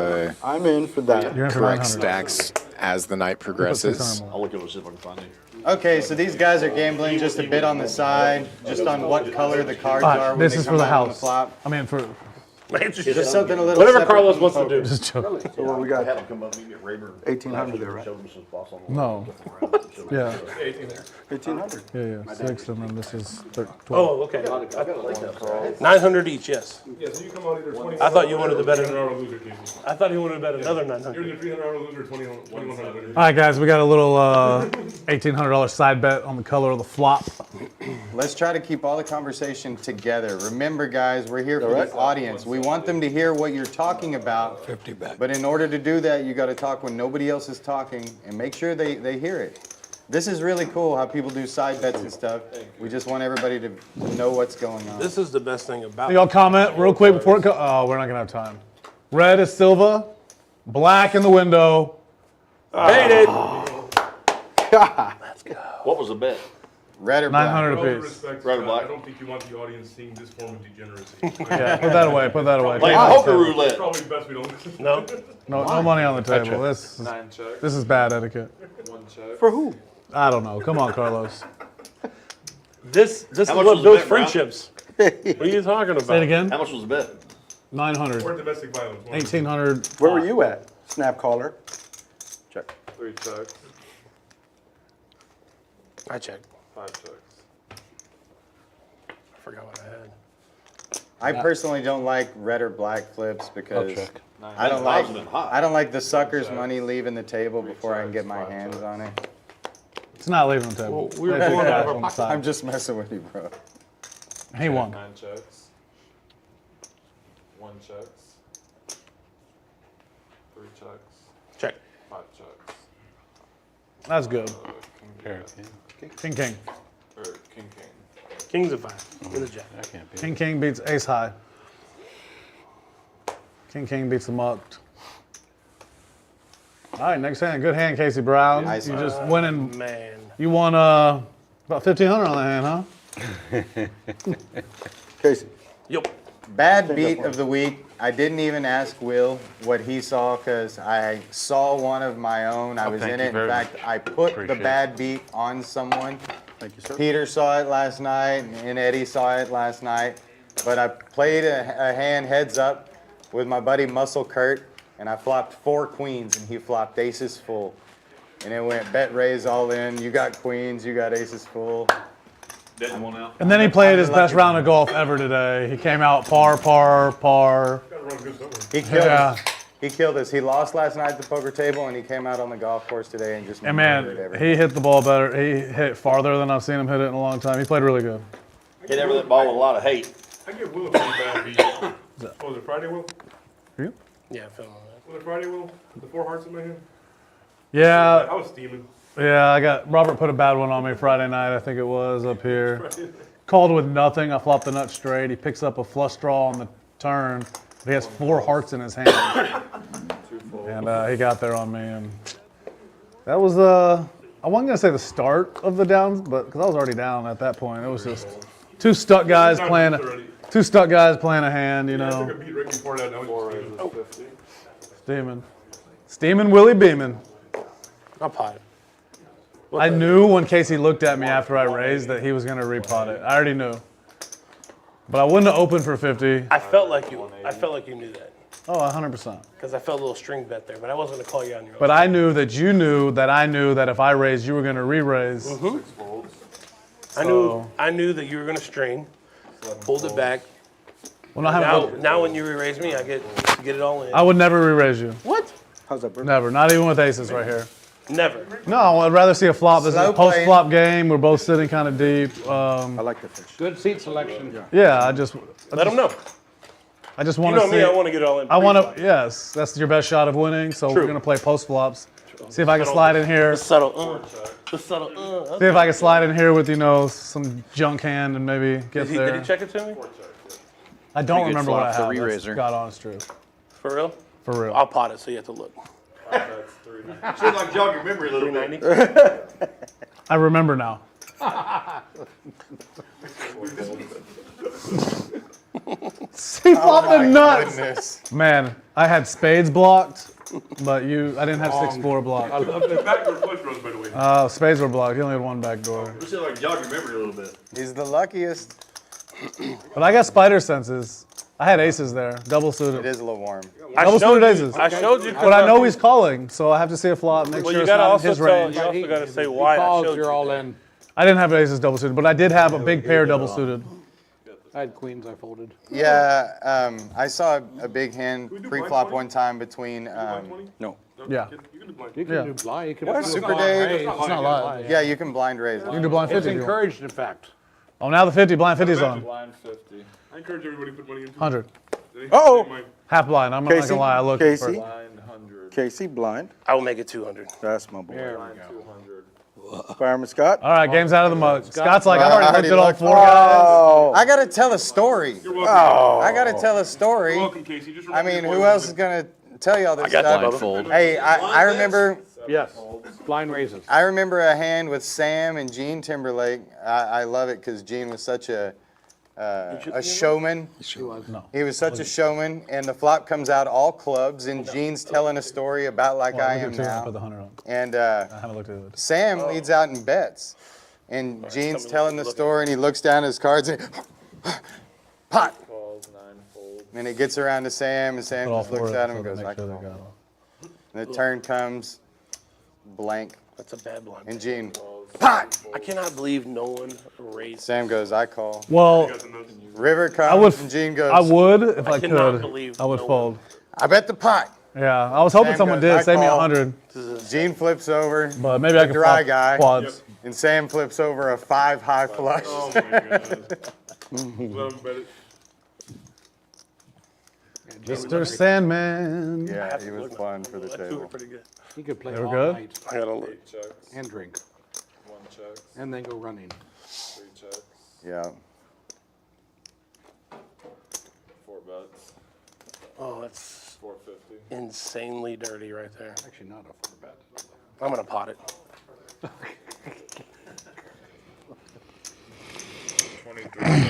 I'm in for that. You're in for correct 900. stacks as the night progresses. I'll look over see if I can find it. Okay, so these guys are gambling just a bit on the side, just on what color the cards are when This they is come for the out on the house. flop. I mean, for Just something a little Whatever separate Carlos from wants to poker. do. just joking. So what we got? Had them come up and meet me at Rayburn. 1800 there, right? No. Yeah. 1800. Yeah. 6, and then this is 12. Oh, okay. 900 each, yes. Yeah, so you come out either 20. I thought you wanted to bet it. loser, Casey. I thought he wanted to bet another You're 900. either 300 loser or 2100 winner. All right, guys, we got a little $1,800 side bet on the color of the flop. Let's try to keep all the conversation together. Remember, guys, we're here for the audience. We want them to hear what you're talking about. 50 back. But in order to do that, you got to talk when nobody else is talking and make sure they hear it. This is really cool how people do side bets and stuff. We just want everybody to know what's going on. This is the best thing about Y'all comment real quick before it goes. Oh, we're not going to have time. Red is Silva. Black in the window. Hate it. Let's go. What was the bet? Red or black? 900 With all due apiece. respect, Red or Scott, black? I don't think you want the audience seeing this form of degeneracy. Yeah, put that away. Put that away. Playing poker roulette. It's probably best we don't. No. No money on the table. This is bad etiquette. 1 check. For who? I don't know. Come on, Carlos. This is How much what was the builds bet, Brown? friendships. What are you talking about? Say it again. How much was the bet? 900. Or domestic violence. 1,800. Where were you at? Snap caller. Check. 3 checks. I checked. 5 checks. I forgot what I had. I personally don't like red or black flips because check. I don't like the sucker's money leaving the table before I can get my hands on it. It's not leaving the table. Well, we were Play going two out guys of on the side. I'm just messing with you, bro. He won. 9 checks. 1 checks. 3 checks. Check. 5 checks. That's good. King, king. Or king. King's a 5. With a jack. King beats ace high. King beats them up. All right, next hand. Good hand, Casey Brown. Nice You one. just winning. Man. You won about 1,500 on that hand, huh? Casey. Yep. Bad beat of the week. I didn't even ask Will what he saw because I saw one of my own. I was thank in you it. In very fact, much. I put the Appreciate bad beat on someone. Thank you, sir. Peter saw it last night and Eddie saw it last night. But I played a hand heads up with my buddy Muscle Kurt and I flopped 4 queens and he flopped aces full. And it went bet raise all in. You got queens, you got aces full. Didn't one out. And then he played his best round of golf ever today. He came out par. He killed Yeah. us. He killed us. He lost last night at the poker table and he came out on the golf course today and just And murdered man, everything. he hit the ball better. He hit farther than I've seen him hit it in a long time. He played really good. Hit every ball with a lot of hate. I give Will a pretty bad beat. Oh, was it Friday, Will? Yeah, I feel that. Was it Friday, Will? The 4 hearts in my hand? Yeah. I was steaming. Yeah, Robert put a bad one on me Friday night, I think it was, up here. Called with nothing. I flopped the nut straight. He picks up a flush draw on the turn. He has 4 hearts in his hand. And he got there on me. And that was, I wasn't going to say the start of the downs, but because I was already down at that point. It was just two stuck guys playing a hand, you I know. took a beat right before that. Now it's 50. Steaming Willie Beeman. I'll pot it. I knew when Casey looked at me after I raised that he was going to repot it. I already knew. But I wouldn't have opened for 50. I felt like you knew that. Oh, 100%. Because I felt a little string bet there, but I wasn't going to call you on your own. But I knew that you knew that I knew that if I raised, you were going to re-raise. Mm-hmm. So, I knew that you were going to string, pulled it back. Well, now when you re-raise me, I get it all in. I would never re-raise you. What? How's that, bro? Never. Not even with aces right here. Never. No, I'd rather see a flop. This is a Slow post-flop game. We're both sitting kind of deep. I like the fish. Good seat selection. Yeah, Let them know. I just You want to know see. me, I want to get all in. I want to. Yes, that's your best shot of winning. So True. we're gonna play post flops. See if I can slide in here. The subtle, the subtle, See if I can slide in here with, you know, some junk hand and maybe get there. Did he check it to me? I don't remember what I have. the That's re-raiser. God honest truth. For real? For real. I'll pot it so you have to look. Seems like jog your memory a little bit. I remember now. See, flopping nuts. Goodness. Man, I had spades blocked, but I didn't have 6-4 blocked. I love the backdoor flush draws, by the way. Spades were blocked. He only had one back door. Seems like jog your memory a little bit. He's the luckiest. But I got spider senses. I had aces there, double suited. It is a little warm. Double suited aces. I showed you. But I know he's calling, so I have to see a flop, make Well, sure you it's gotta not in also his tell. range. You also gotta say why I showed You're you. all in. I didn't have aces double suited, but I did have a big pair double suited. I had queens. I folded. Yeah, I saw a big hand pre-flop one time between. No. Yeah. You can do blind. You can What? do Super blind Dave? raise. It's not live. Yeah, you can blind raise. You can do blind 50. It's if you want. encouraged, in fact. Oh, now the 50, blind 50's on. Blind 50. I encourage everybody to put money into 100. Uh-oh. Half blind. I'm not Casey? gonna lie. I looked Casey? first. Blind 100. Casey, blind. I will make it 200. That's my boy. Blind 200. Fireman Scott. All right, game's out of the mug. Scott's like, I've I already already looked at all looked. 4 guys. I gotta tell a story. You're welcome. I gotta tell a story. You're welcome, Casey. Just I remember mean, your who boys else are is gonna tell y'all this I got stuff? blind fold. Hey, I remember. Yes. Blind raises. I remember a hand with Sam and Gene Timberlake. I love it because Gene was such a showman. No. He was such a showman, and the flop comes out all clubs, and Gene's telling a story about like I am Put now. the 100 on. And I haven't looked at it. Sam leads out in bets, and Gene's telling the story, and he looks down at his cards and pot. And it gets around to Sam, and Sam Put all just 4 looks of at it him and so goes, to I make sure call. they got them. And the turn comes, blank, That's a bad blind. and Gene, pot. I cannot believe no one raised. Sam goes, I call. Well, River comes, I would. and Gene goes, I would if I cannot could. believe I would no fold. I bet the pot. Yeah, I was hoping Sam someone goes, I did. Save me call. 100. Gene flips over, But maybe I the can dry flop guy, quads. and Sam flips over a 5 high flush. Oh my god. Let him bet it. Mr. Sandman. Yeah, he was fun for the table. Pretty good. You could play They were all good? night I gotta look. and drink, 1 check. and then go running. 3 checks. Yeah. 4 bets. Oh, that's 450. insanely dirty right there. Actually, not a 4 bet. I'm gonna pot it. 23.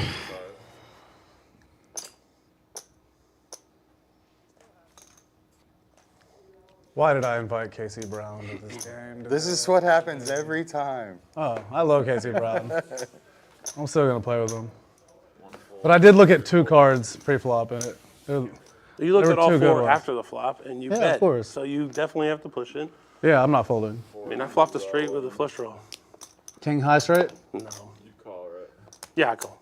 Why did I invite Casey Brown to this game? This is what happens every time. Oh, I love Casey Brown. I'm still gonna play with him. But I did look at 2 cards pre-flop in it. You looked There at were all 2 good 4 ones. after the flop, and you Yeah, of bet. course. So you definitely have to push it. Yeah, I'm not folding. I mean, I flopped a straight with a flush draw. King high straight? No. You call, right? Yeah, I call.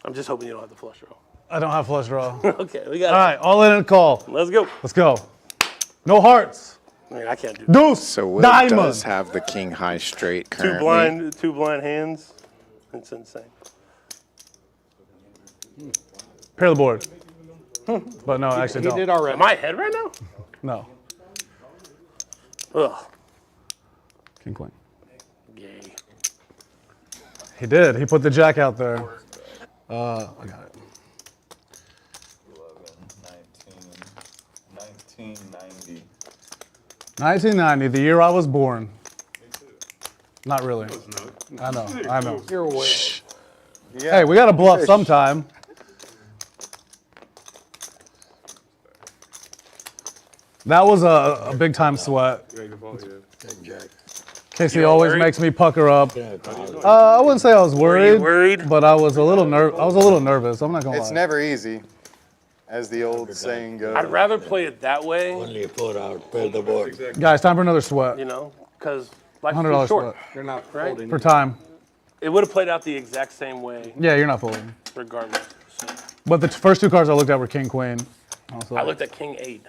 I'm just hoping you don't have the flush draw. I don't have flush draw. Okay, we got All it. right, all in and call. Let's go. Let's go. No hearts. I mean, I can't do that. Deuce. So Will Diamond. does have the king high straight currently. Two blind hands. It's insane. Pair the board. But no, actually He don't. did already. Am I ahead right now? No. Ugh. King queen. Yay. He did. He put the jack out there. I got it. 1990. 1990, the year I was born. Not really. I know. I know. You're away. Yeah. Hey, we got to bluff sometime. That was a big time sweat. Casey always makes me pucker up. I wouldn't say I was worried, but I was a little nervous. I'm not gonna lie. It's never easy, as the old saying goes. I'd rather play it that way, Only 4 out, pair the board. Guys, time for another sweat. you know, because life's $100 too short. sweat You're not Right? folding. for time. It would have played out the exact same way, Yeah, you're not folding. regardless. So But the first 2 cards I looked at were king queen. Also, I looked at King 8.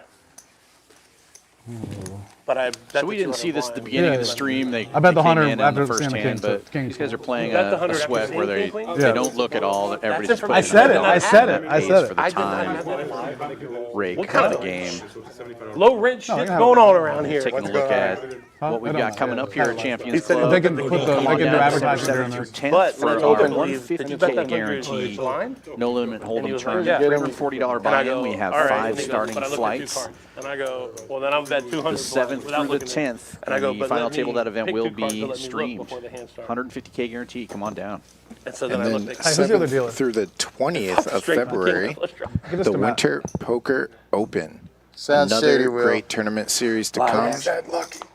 But I bet So we didn't see this at the beginning of the stream. They, I bet the they came 100 in after the first seeing the hand, king, but king these guys are playing Bet the a 100 after sweat seeing where they, king queen? they don't look at all. Everybody's just putting I said it. I said it. I said for it. the time rake What kind of of the game. low rent shit's going on around here? Taking a look at what we've got coming up here at Champions said Club. they can put the- they can do advertising during 7th through this. 10th But for let's our open these. Did you bet 150K that guarantee, blind? no limit hold'em was tournament, like, yeah. $340 And I buy-in. go, We have all right. 5 And he goes, starting but I look at 2 flights. cards. And I go, well, then I'm bet 200 The 7th without through the looking at it. 10th, And I go, the but final let table of me that event pick will 2 cards to be let me look streamed. before the hand starts. 150K guarantee. Come on down. And so then And I then looked at 7th through the 20th of Straight back in. February, the Winter Poker Open. Sounds Another shady, Will. great tournament series to come.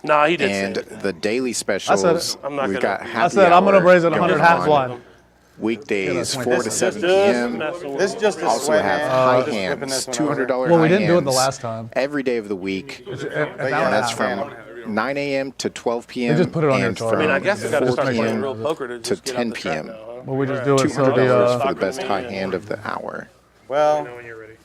Nah, he did And say it. the daily I specials. said it. I'm not We've gonna- got I happy said I'm gonna hour raise it going 100 half on blind. Weekdays, Yeah, 4 to this 7 just p.m. messing with This me. just a Also sweat have hand. high Just flipping hands, this one over. $200 Well, we high didn't do it the hands last time. every day of the week. It's And that's from 9 a.m. to 12 p.m. just put it on your and chart. from I mean, I guess we gotta 4 start playing p.m. real poker to to just get off 10 the track p.m. now, huh? Well, we just do it so $200 the for the best high hand of the hour. Well,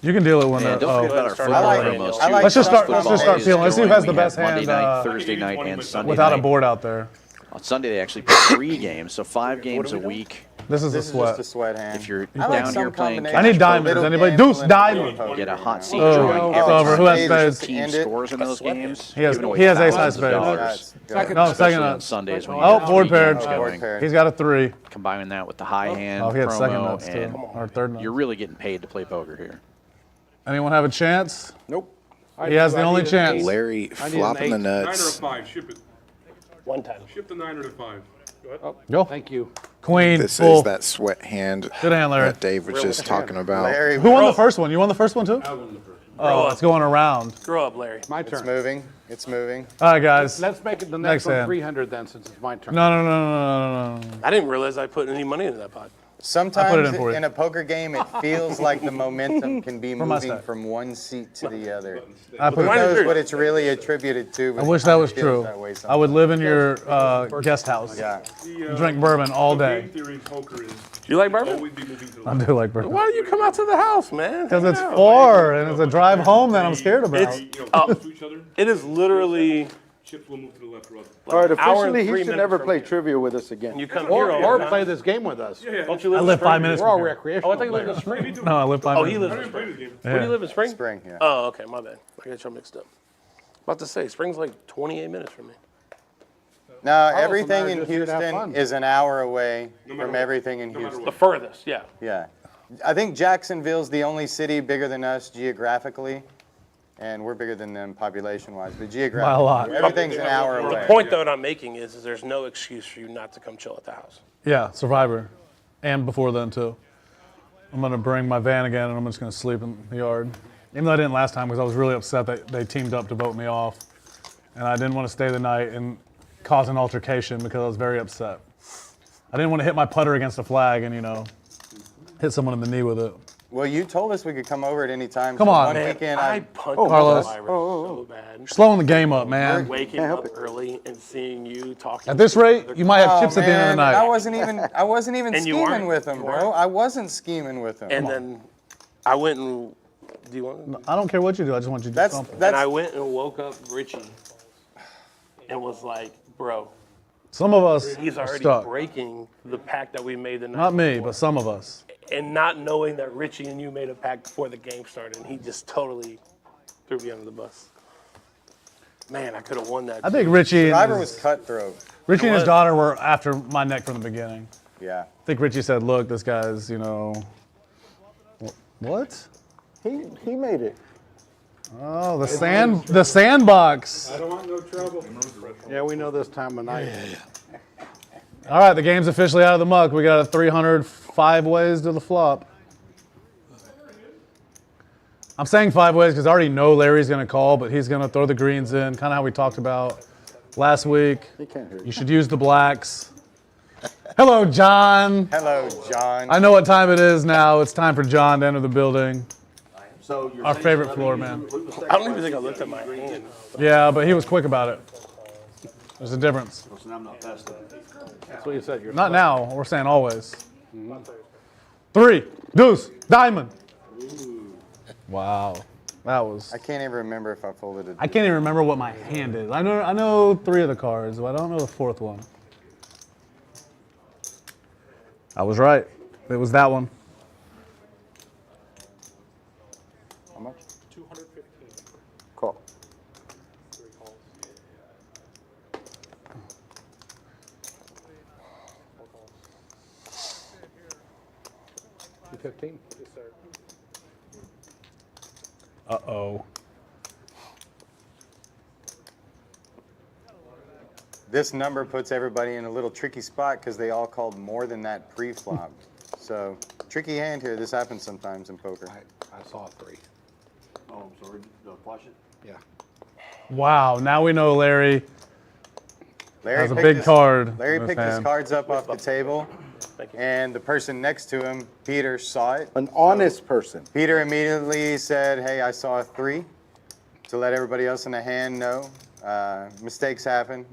you can deal it when And the. don't forget about our football like- promos I too. like Let's just start. football Let's just start is feeling. Let's see who going. has the We best have Monday hand night, Thursday night, and Sunday without a night. board out there. On Sunday they actually play 3 games, so 5 games a week. This is a this is sweat. just a sweat hand. If you're I like down some here playing combination. I need cash diamonds. Little Anybody? gamble Deuce and diamond. poker. get a hot seat Oh, drawing it's every over. Who has time spades? team End it. scores in those games. He has- giving away he has ace high thousands of spades. dollars, No, second especially on up. Sundays when you Oh, have board 3 paired. games going. He's got a 3. Combining that with the high hand Oh, he had second promo, nuts too, and or third nuts. you're really getting paid to play poker here. Anyone have a chance? Nope. He has the only chance. Larry flopping the 9 or a nuts. 5, ship it. One time. Ship the 9 or the 5. Go ahead. Go. Thank you. Queen. This full. is that sweat hand Good hand, Larry. that Dave was just talking about. Larry, Who won the first one? You won the first one too? I won the first. Oh, it's going around. Grow up, Larry. My it's turn. moving. It's moving. All right, guys. Let's make it the Next next one hand. 300 then, since it's my turn. No. I didn't realize I put any money into that pot. Sometimes in for you. in a poker game, it feels like the momentum can be my moving stack. from one seat to the other. I Who put. knows what it's really attributed to? I but wish it that kinda was feels true. that way I would live in your guest house. Yeah. Drink bourbon all day. Game theory in poker is You like bourbon? always be moving to the I left. do like bourbon. Why do you come out to the house, man? Because Hang it's out. far and it's a drive home that I'm scared about. It's You know, close to each other. it is literally Chips will move to the left or other. All right, an hour and officially, 3 he should minutes never from play here. trivia with us again. And you come here all Or the time. play this game with us. Don't you live I in live Spring? 5 minutes We're all from here. recreational. Oh, I thought you lived in Spring. No, I live 5 Oh, minutes. he lives I in didn't play Spring. this game. Where do you live in Spring? Spring, yeah. Oh, okay, my bad. I got you all mixed up. About to say, Spring's like 28 minutes from me. Now, and I everything are in just here to have Houston fun. is an hour away matter from what. everything in No matter Houston. The furthest, yeah. Yeah. I think Jacksonville's the only city bigger than us geographically, and we're bigger than them population-wise, but geographically. By a lot. Everything's an hour The away. point, though, that I'm making is there's no excuse for you not to come chill at the house. Yeah, Survivor. And before then, too. I'm going to bring my van again and I'm just going to sleep in the yard. Even though I didn't last time because I was really upset that they teamed up to vote me off. And I didn't want to stay the night and cause an altercation because I was very upset. I didn't want to hit my putter against a flag and, hit someone in the knee with it. Well, you told us we could come over at any time. Come so on. One Man, weekend, I punched Carlos. Survivor so bad. You're slowing the game up, man. Waking up early and seeing you talking. At this to rate, other you might have Oh, chips at the end of the man, night. I wasn't even And you scheming weren't? with him, You bro. weren't? I wasn't scheming with him. And then I went and do you want? I don't care what you do. I just want you to do That's something. And I went and woke up Richie and was like, bro, Some of us he's are already stuck. breaking the pact that we made the night Not me, before. but some of us. And not knowing that Richie and you made a pact before the game started, and he just totally threw me under the bus. Man, I could have won that. I think Richie Survivor and was his, cutthroat. Richie and his daughter were after my neck from the beginning. Yeah. I think Richie said, look, this guy's, what? He made it. Oh, the sandbox. I don't want no trouble. Yeah, we know this time of night. All right, the game's officially out of the muck. We got a 305 ways to the flop. I'm saying 5 ways because I already know Larry's going to call, but he's going to throw the greens in, kind of how we talked about last week. He can't hear you. You should use the blacks. Hello, John. Hello, John. I know what time it is now. It's time for John to enter the building. So Our favorite floor man. I don't even think I looked at my hand. Yeah, but he was quick about it. There's a difference. So I'm not past that. That's what you said. You're Not now. We're saying always. 3, deuce, diamond. Wow. That was. I can't even remember if I folded it. I can't even remember what my hand is. I know 3 of the cards, but I don't know the 4th one. I was right. It was that one. How much? 215. Cool. 3 calls. 4 calls. 215. Yes, sir. Uh-oh. This number puts everybody in a little tricky spot because they all called more than that pre-flop. So, tricky hand here. This happens sometimes in poker. I saw 3. Oh, I'm sorry. Flash it? Yeah. Wow, now we know Larry has a picked big his- card. Larry in his picked his hand. cards up off the table, and the person next to him, Peter, saw it. An honest person. Peter immediately said, hey, I saw a 3, to let everybody else in the hand know. Mistakes happen.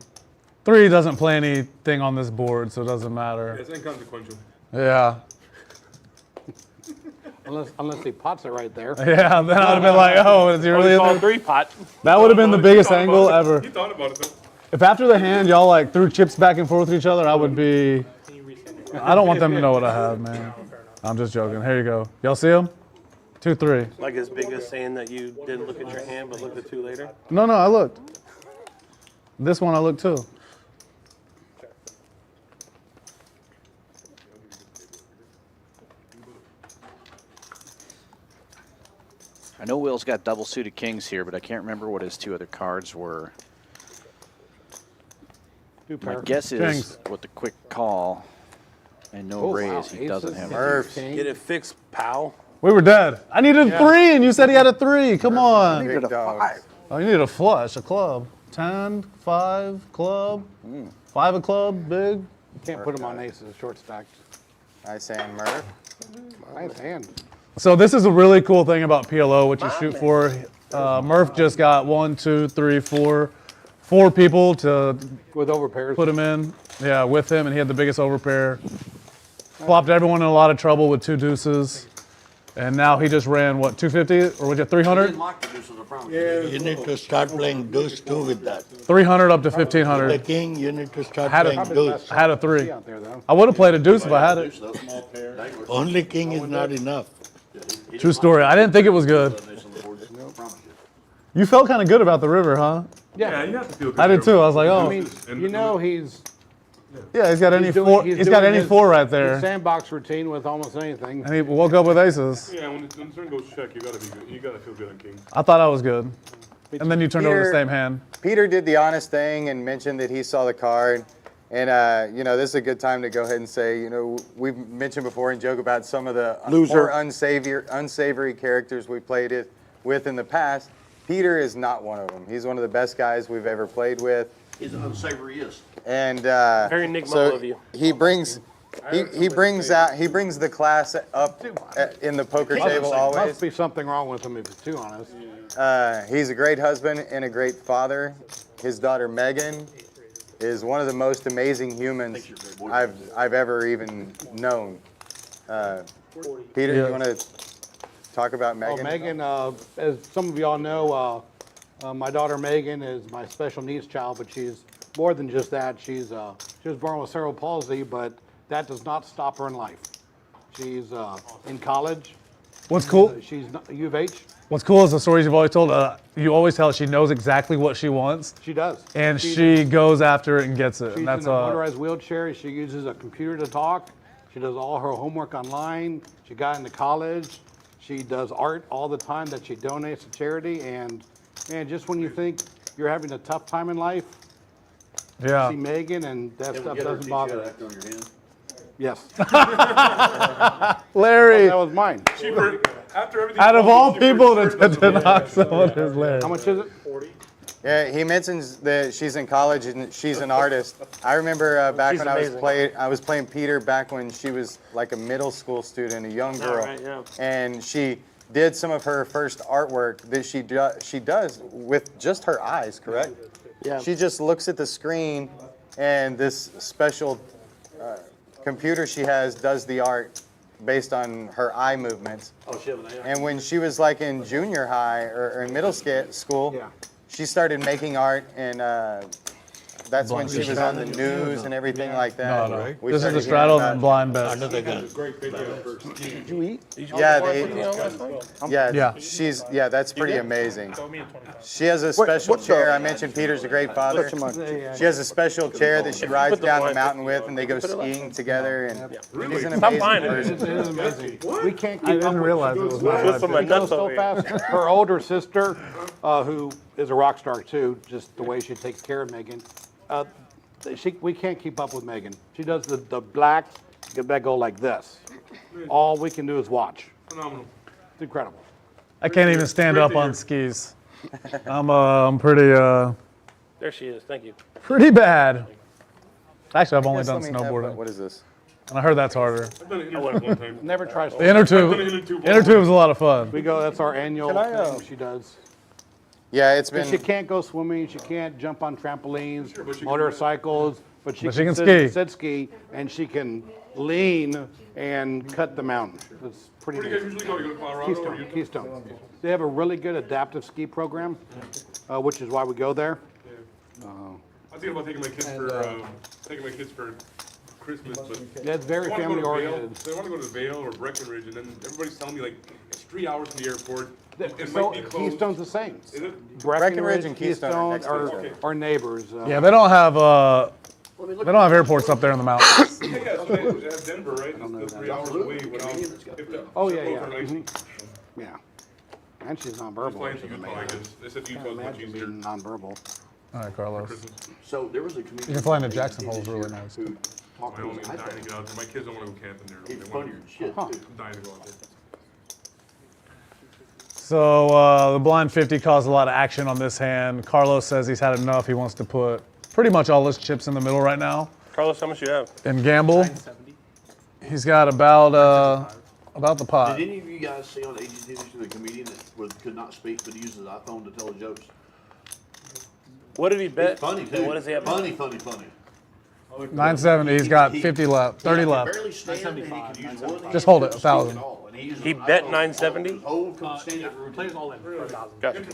3 doesn't play anything on this board, so it doesn't matter. It's inconsequential. Yeah. Unless he pots it right there. Yeah, then I would have been like, oh, is he really in there? 3 pot. That would have been the biggest angle ever. He thought about it though. If after the hand y'all like threw chips back and forth with each other, I would be. I don't want them to know what I have, man. I'm just joking. Here you go. Y'all see him? 2-3. Like as big as saying that you didn't look at your hand but looked at 2 later. No, I looked. This one I looked too. I know Will's got double suited kings here, but I can't remember what his 2 other cards were. My guess is Kings. with the quick call and no raise, he doesn't have a Get it fixed, pal. We were dead. I needed 3, and you said he had a 3. Come on. Big dogs. Oh, you needed a flush, a club. 10, 5, club. 5 a club, big. You can't put him on aces, short stacked. Nice hand, Murph. Nice hand. So this is a really cool thing about PLO, what you shoot for. Murph just got 1, 2, 3, 4 people to with overpairs. Put him in, yeah, with him, and he had the biggest overpair. Flopped everyone in a lot of trouble with 2 deuces, and now he just ran what 250 or was it 300? Yeah. You need to start playing deuce too with that. 300 up to 1500. The king, you need to start Had playing deuce. had a 3. I would have played a deuce if I had it. Only king is not enough. True story. I didn't think it was good. You felt kind of good about the river, huh? Yeah, you have to feel good. I did too. I was like, oh. I mean, you know he's. Yeah, he's got any 4. He's got any 4 right there. His sandbox routine with almost anything. And he woke up with aces. Yeah, when the turn goes check, you gotta be good. You gotta feel good on king. I thought I was good. And then you turned over the same hand. Peter did the honest thing and mentioned that he saw the card. And, you know, this is a good time to go ahead and say, you know, we've mentioned before and joke about some of the more unsavory characters we played it with in the past. Peter is not one of them. He's one of the best guys we've ever played with. He's an unsavoryist. And Very enigma so of you. he brings the class up in the poker table always. Must be something wrong with him if he's too honest. He's a great husband and a great father. His daughter Megan is one of the most amazing humans I've ever even known. Peter, you want to talk about Megan? Oh, Megan, as some of y'all know, my daughter Megan is my special needs child, but she's more than just that. She was born with cerebral palsy, but that does not stop her in life. She's in college. What's cool? She's U of H. What's cool is the stories you've always told. You always tell she knows exactly what she wants. She does. And she goes after it and gets it. She's And that's in a motorized wheelchair. She uses a computer to talk. She does all her homework online. She got into college. She does art all the time that she donates to charity. And man, just when you think you're having a tough time in life, yeah. see Megan and that stuff doesn't bother her. Yes. Larry. That was mine. After everything. Out of all people to knock someone is Larry. How much is it? 40. Yeah, he mentions that she's in college and she's an artist. I remember back when I was playing Peter back when she was like a middle school student, a young girl, right, yeah. and she did some of her first artwork that she does with just her eyes, correct? Yeah. She just looks at the screen, and this special computer she has does the art, based on her eye movements. Oh, she has an eye. And when she was like in junior high or in middle school, she started making art, and that's when she was on the news and everything like that. No. We This is started the straddle hearing and about- blind bet. I know they got Did you eat? Yeah, that's pretty amazing. She has a special chair. I mentioned Peter's a great father. She has a special chair that she rides down the mountain with, and they go skiing together. And she's an amazing person. It is amazing. We can't I keep didn't realize it was It goes so fast. Her older sister, who is a rock star too, just the way she takes care of Megan. We can't keep up with Megan. She does the black, that go like this. All we can do is watch. Phenomenal. It's incredible. I can't even stand up on skis. I'm pretty There she is. Thank you. pretty bad. Actually, I've only Yes, done let me have snowboarding. what is this? And I heard that's harder. I've done it one time. Never tries. The inner tube is a lot of fun. We go. That's our annual Can I, thing she does. Yeah, it's been. She can't go swimming. She can't jump on trampolines, motorcycles, but she can sit ski, and she can lean and cut the mountain. It's pretty. Where do you guys usually go? You go to Colorado or Keystone. They have a really good adaptive ski program, which is why we go there. I'm thinking about taking my kids for Christmas, but Yeah, it's very they wanna go to family Vail. oriented. They want to go to Vail or Breckenridge, and then everybody's telling me like it's 3 hours from the airport. It So might be closed. Keystone's the same. Is it? Breckenridge and Keystone are next to each other. are neighbors. Yeah, they don't have airports up there in the mountains. Yeah, so they have Denver, right? It's 3 hours away. Oh yeah, yeah. Yeah. And she's nonverbal. Flying to Utah, I guess. They said Utah's much Imagine easier. being nonverbal. All right, Carlos. So there was a comedian. You can fly into Jackson Hole is really nice. My only dying to get out there. My kids don't want to go camping there. It's They funny want as shit, I'm too. dying to go out there. So the blind 50 caused a lot of action on this hand. Carlos says he's had enough. He wants to put pretty much all his chips in the middle right now Carlos, how much you have? and gamble. He's got about the pot. Did any of you guys see on AGT the comedian that could not speak but he used his iPhone to tell the jokes? What did he bet? It's funny too. What does he have? Funny. 970. He's got 50 left, 30 He left. barely stand, and he could use one hand Just hold it, to 1,000. speak at all, and He bet 970? Plays all in for 1,000. Gotcha.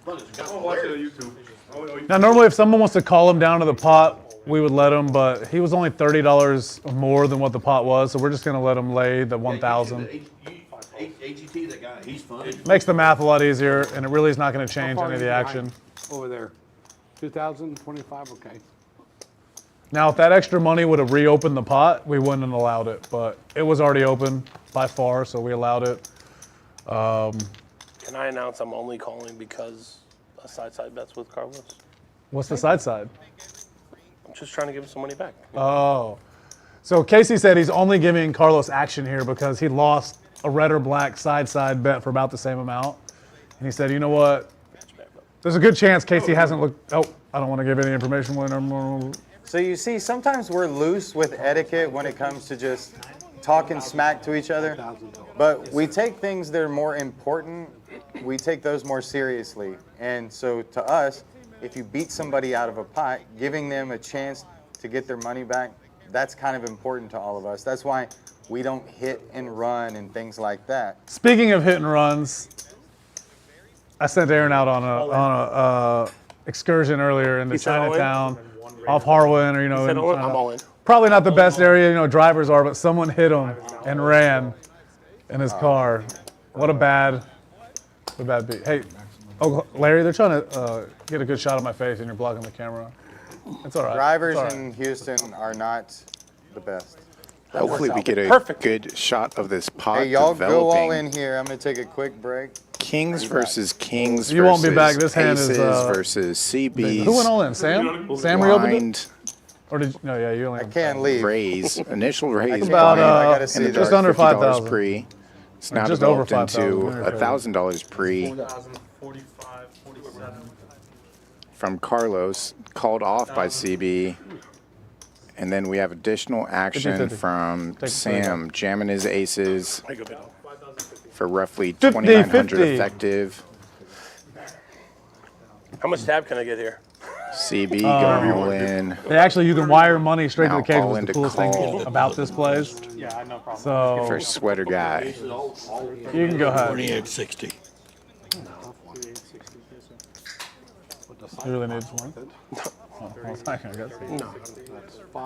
I'll watch it on YouTube. Now, normally, if someone wants to call him down to the pot, we would let him, but he was only $30 more than what the pot was, so we're just going to let him lay the 1,000. AGT, that guy, he's funny. Makes the math a lot easier, and it really is not going to change any of the action. Over there. 2025, okay. Now, if that extra money would have reopened the pot, we wouldn't have allowed it, but it was already open by far, so we allowed it. Can I announce I'm only calling because a side bets with Carlos? What's the side? I'm just trying to give him some money back. Oh. So Casey said he's only giving Carlos action here because he lost a red or black side bet for about the same amount. And he said, you know what? There's a good chance Casey hasn't looked. Oh, I don't want to give any information. So you see, sometimes we're loose with etiquette when it comes to just talking smack to each other. But we take things that are more important, we take those more seriously. And so to us, if you beat somebody out of a pot, giving them a chance to get their money back, that's kind of important to all of us. That's why we don't hit and run and things like that. Speaking of hit and runs, I sent Aaron out on a excursion earlier into Chinatown, off Harwin, or I'm all in. Probably not the best area, drivers are, but someone hit him and ran in his car. What a bad beat. Hey, Larry, they're trying to get a good shot of my face, and you're blocking the camera. It's all right. Drivers It's all right. in Houston are not the best. Hopefully we get a good shot of this pot Hey, y'all developing. go all in here. I'm going to take a quick break. Kings versus Kings You won't be back. This hand is, Aces versus CBs. Who went all in? Sam? Sam reopened it? Blind Or did no? Yeah, you only. I can't leave. raise. Initial raise. About I gotta see and that. just under $50 5,000. pre. It's now Just over developed into 5,000. $1,000 pre 45, 47. from Carlos, called off by CB. And then we have additional action 50-50. from Take Sam jamming his aces I go bid. for roughly 50-50. 2,900 effective. How much tab can I get here? CB going all in. They actually, you can wire money straight to Now the cage, all which is in the to coolest call. thing about this place. Yeah, no problem. So For sweater guy. you can go ahead. 2860. You really need one? Oh, I was like, I guess. No.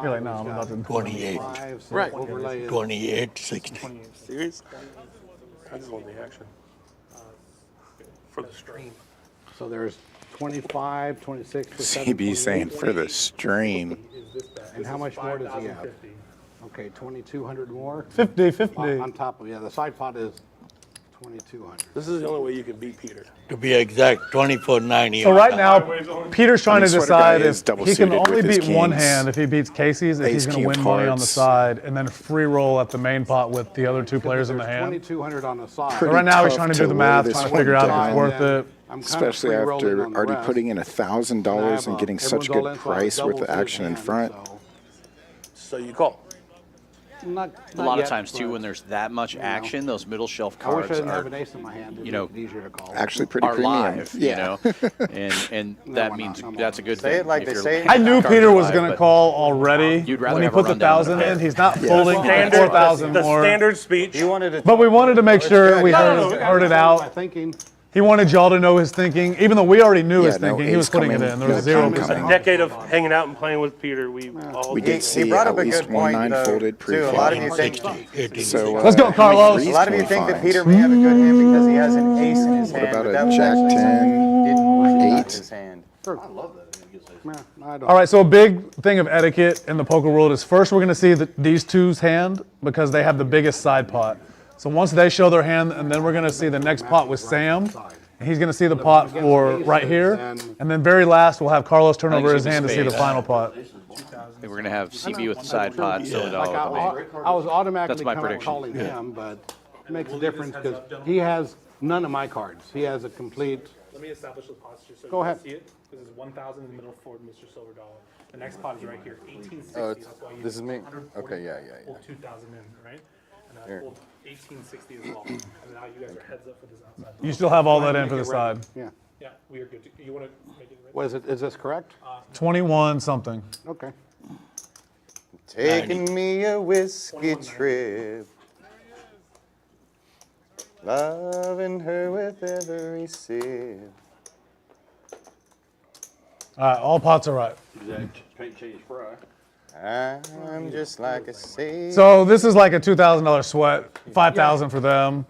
You're like, no, I'm about to. 28. Right. Overlay is 2860. Serious? I just want the action. For the stream. So there's 25, 26, CB saying for the stream. And how much more does he have? Okay, 2,200 more. 50. On top of, yeah, the side pot is 2,200. This is the only way you can beat Peter. To be exact, 2490. So right now, Peter's trying to Sweater guy decide is if double he can suited only with his beat one kings. hand if he beats Casey's, if Ace, he's going king to of win money on the hearts. side, and then free roll at the main pot with the other two players in the hand. 2,200 on the side. So right now he's tough trying to to do the lower math, this trying to one figure out if down. it's worth it. I'm kind of Especially free-rolling after on the already rest. putting in $1,000 and getting such everyone's all good in, so I price with double the action in hand, front. So you call. Not A lot yet, of times too, but when there's that much action, those middle shelf I wish I cards didn't have are, an ace in my hand. you know, It'd be easier to call. Actually pretty are premium. live. Yeah. You know, and that means that's a good Say thing. it like if they you're- say it. I knew cards Peter are was live, going to but call already. You'd rather When he have a put the rundown than 1,000 a in, pair. he's not Yeah. folding for Standard, 4,000 the more. standard speech. He wanted to. But we wanted to make sure we heard it My out. thinking. He wanted y'all to know his thinking, even though we already knew Yeah, his no thinking. He was ace putting it coming, in. There was no 0%. king coming. A decade of hanging out and playing with Peter, we all We did He see brought at up a least good point, 1-9 though, folded too. A lot of you pre-flop. think, So, Let's go, Carlos. a lot of you think that Peter may have a good hand because he has an ace in his What hand. about but a that was jack actually 10, something he didn't want in 8? his hand. All right, so a big thing of etiquette in the poker world is first we're going to see these two's hand because they have the biggest side pot. So once they show their hand, and then we're going to see the next pot with Sam. And he's going to see the pot for right here. And then very last, we'll have Carlos turn I think over it's his hand to see the spades. final pot. I think we're gonna have CB with the side pot, Silly Like Dollar with the main. I was automatically That's my kind of prediction. calling him, but it makes a difference because he has none of my cards. He has a complete. Let me establish the posture so Go you ahead. can see it. This is 1,000 in the middle for Mr. Silver Dollar. The next pot is right here, 1860. Oh, it's- That's why you this is me? 140, Okay, yeah. Pulled 2,000 in, right? And I Here. pulled 1860 as well. And now you guys are heads up for this outside. You still have all that in for the side. Yeah. Yeah, we are good. You want to make it ready? Was it? Is this correct? 21 something. Okay. Taking me a whiskey trip, loving her with every sip. All right, all pots are right. I'm just like a sailor. So this is like a $2,000 sweat, $5,000 for them.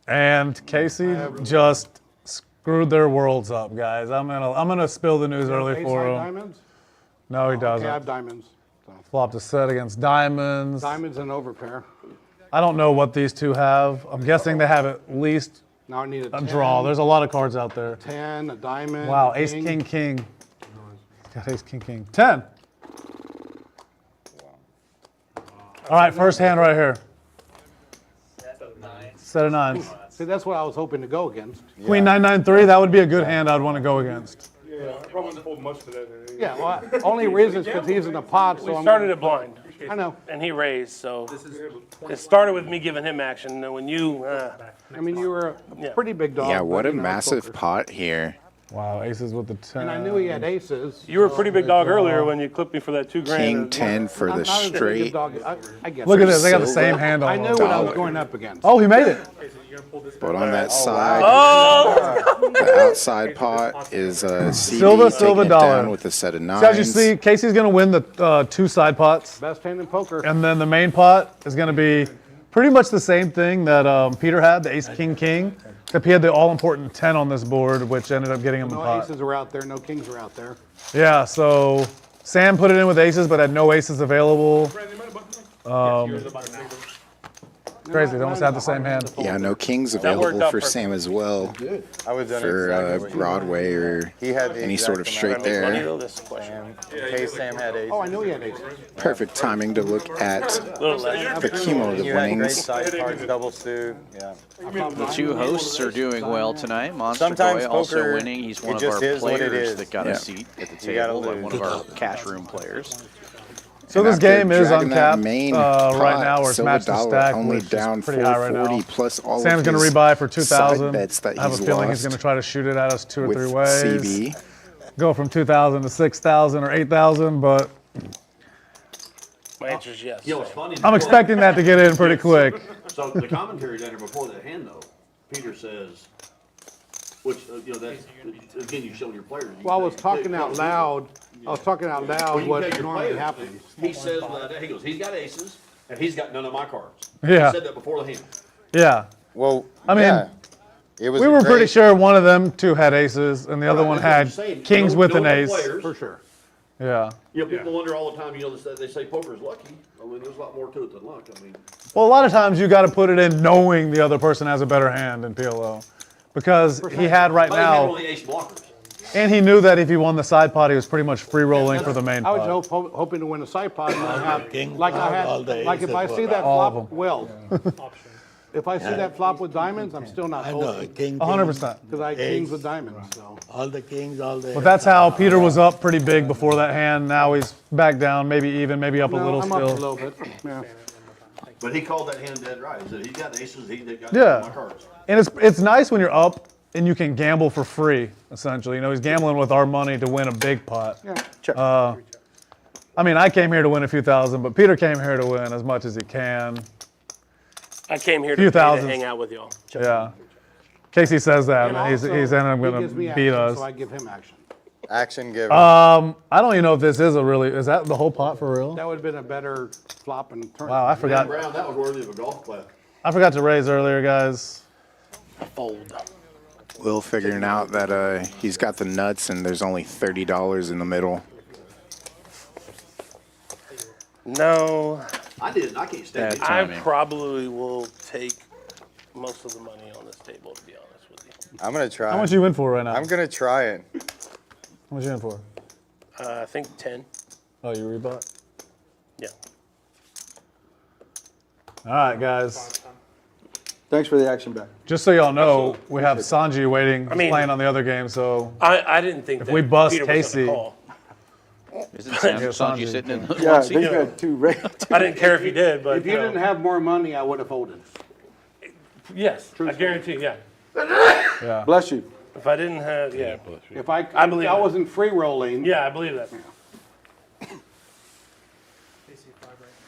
And Casey just screwed their worlds up, guys. I'm gonna spill the news early for him. Diamonds? No, he doesn't. Okay, I have diamonds. So. Flopped a set against diamonds. Diamonds and overpair. I don't know what these two have. I'm guessing they have at least Now I need a 10, draw. There's a lot of cards out there. 10, a diamond. Wow, a ace, king, king. He's got ace, king, king. 10. All right, first hand right here. Set of nines. See, that's what I was hoping to go against. Queen 993, that would be a good hand I'd want to go against. Yeah, I probably wouldn't fold much to that. Yeah, well, only reason is because he's in the pot. So We I'm started it blind. I know. And he raised, so it started with me giving him action. And then when you, I mean, you were a pretty big dog. Yeah, but, what a you know, massive poker. pot here. Wow, aces with the 10. And I knew he had aces. you were a pretty big dog earlier when you clipped me for that $2,000. King 10 for I'm the not as big a straight. dog. I guess. Look at this, they got the Silver same hand on I them. knew what I was going up against. Oh, he made it. But on that side, Oh! the outside pot is CB Silver taking it dollar. down with a set of nines. So as you see, Casey's going to win the two side pots. Best hand in poker. And then the main pot is going to be pretty much the same thing that Peter had, the ace, king, king. Except he had the all-important 10 on this board, which ended up getting him the No pot. aces were out there. No kings were out there. Yeah, so Sam put it in with aces, but had no aces available. Crazy, they almost had the same hand. Yeah, no kings That worked available out for perfect. Sam as well. I would have done For exactly what you Broadway or He had the any exact sort of straight amount of money, there. though, this question. In case Sam had aces. Oh, I knew he had aces. Perfect timing to look at the cumulative You had great winnings. side cards, double suit. Yeah. The two hosts are doing well tonight. Monster Sometimes Boy also poker, winning. He's it one of just our is what it players is. that got Yeah. a seat at the You gotta table, and one lose. of our cash room players. So And this after game is dragging that uncapped main right pot, now, where it's Silver matched to Dollar stack, only which is down pretty high right 440 now. plus all Sam's of going to his rebuy for side 2,000. bets that I have a he's feeling lost he's going to try to shoot it at us two or with three ways. CB. go from 2,000 to 6,000 or 8,000, but My answer is yes. You know, it's funny. I'm expecting that to get in pretty quick. So the commentary down here before that hand, though, Peter says, which, you know, that's, again, you show your players. Well, I was talking out loud. I was talking out When loud you what tell your normally players, happens. He says, he goes, he's got aces, and he's got none of my cards. Yeah. He said that before the hand. Yeah. Well, I mean, yeah. It was we were pretty sure one of them two had aces and the other one had kings with an ace. For sure. Yeah. You know, people wonder all the time, you know, they say poker is lucky. I mean, there's a lot more to it than luck. I mean, Well, a lot of times you got to put it in knowing the other person has a better hand in PLO. Because he had right Somebody had now, one of the ace blockers. and he knew that if he won the side pot, he was pretty much free rolling for the main I pot. was hoping to win a side pot and have, King like I all had, day, like if I except see for that all of flop, them. well, if I see that flop with diamonds, I'm still not I know, holding. king. 100%. Because I had kings with diamonds, so. All the kings, all the. But that's how Peter was up pretty big before that hand. Now he's back down, maybe even, maybe up a little I'm still. up a little bit, yeah. But he called that hand dead right. He said, he's got aces, he got Yeah. my cards. And it's nice when you're up and you can gamble for free, essentially. You know, he's gambling with our money to win a big pot. Yeah. I mean, I came here to win a few thousand, but Peter came here to win as much as he can. I came here Few to thousands. hang out with y'all. Yeah. Casey says that, And and he's also, ended up he going gives me to beat action, us. So I give him action. Action giver. I don't even know if this is is that the whole pot for real? That would have been a better flop and turn. Wow, I forgot. Brown, that was worthy of a golf clap. I forgot to raise earlier, guys. Fold. Will figuring out that he's got the nuts and there's only $30 in the middle. No. I didn't. I can't stand it. I probably will take most of the money on this table, to be honest with you. I'm going to try. How much you in for right now? I'm going to try it. How much you in for? I think 10. Oh, you rebought? Yeah. All right, guys. Thanks for the action back. Just so y'all know, we have Sanji waiting, I mean- playing on the other game, so I didn't think if that we bust Peter was gonna Casey, call. Isn't Sanji sitting in the Yeah, one they seat? got two right. I didn't care if he did, but If you didn't have more money, I would have folded. yes, I guarantee, yeah. yeah. Bless you. If I didn't have, yeah. If I believe I that. wasn't free rolling, Yeah, I believe that.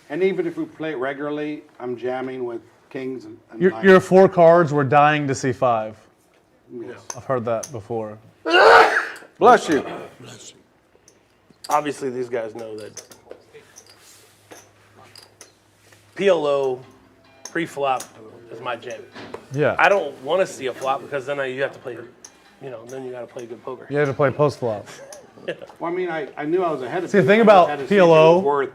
and even if we play it regularly, I'm jamming with kings and Your nines. 4 cards were dying to see 5. Yes. I've heard that before. Bless you. Obviously, these guys know that PLO pre-flop is my jam. Yeah. I don't want to see a flop because then you have to play, then you got to play good poker. You have to play post flop. Well, I mean, I knew I was ahead of See, the you. thing I about just had to see if it PLO was worth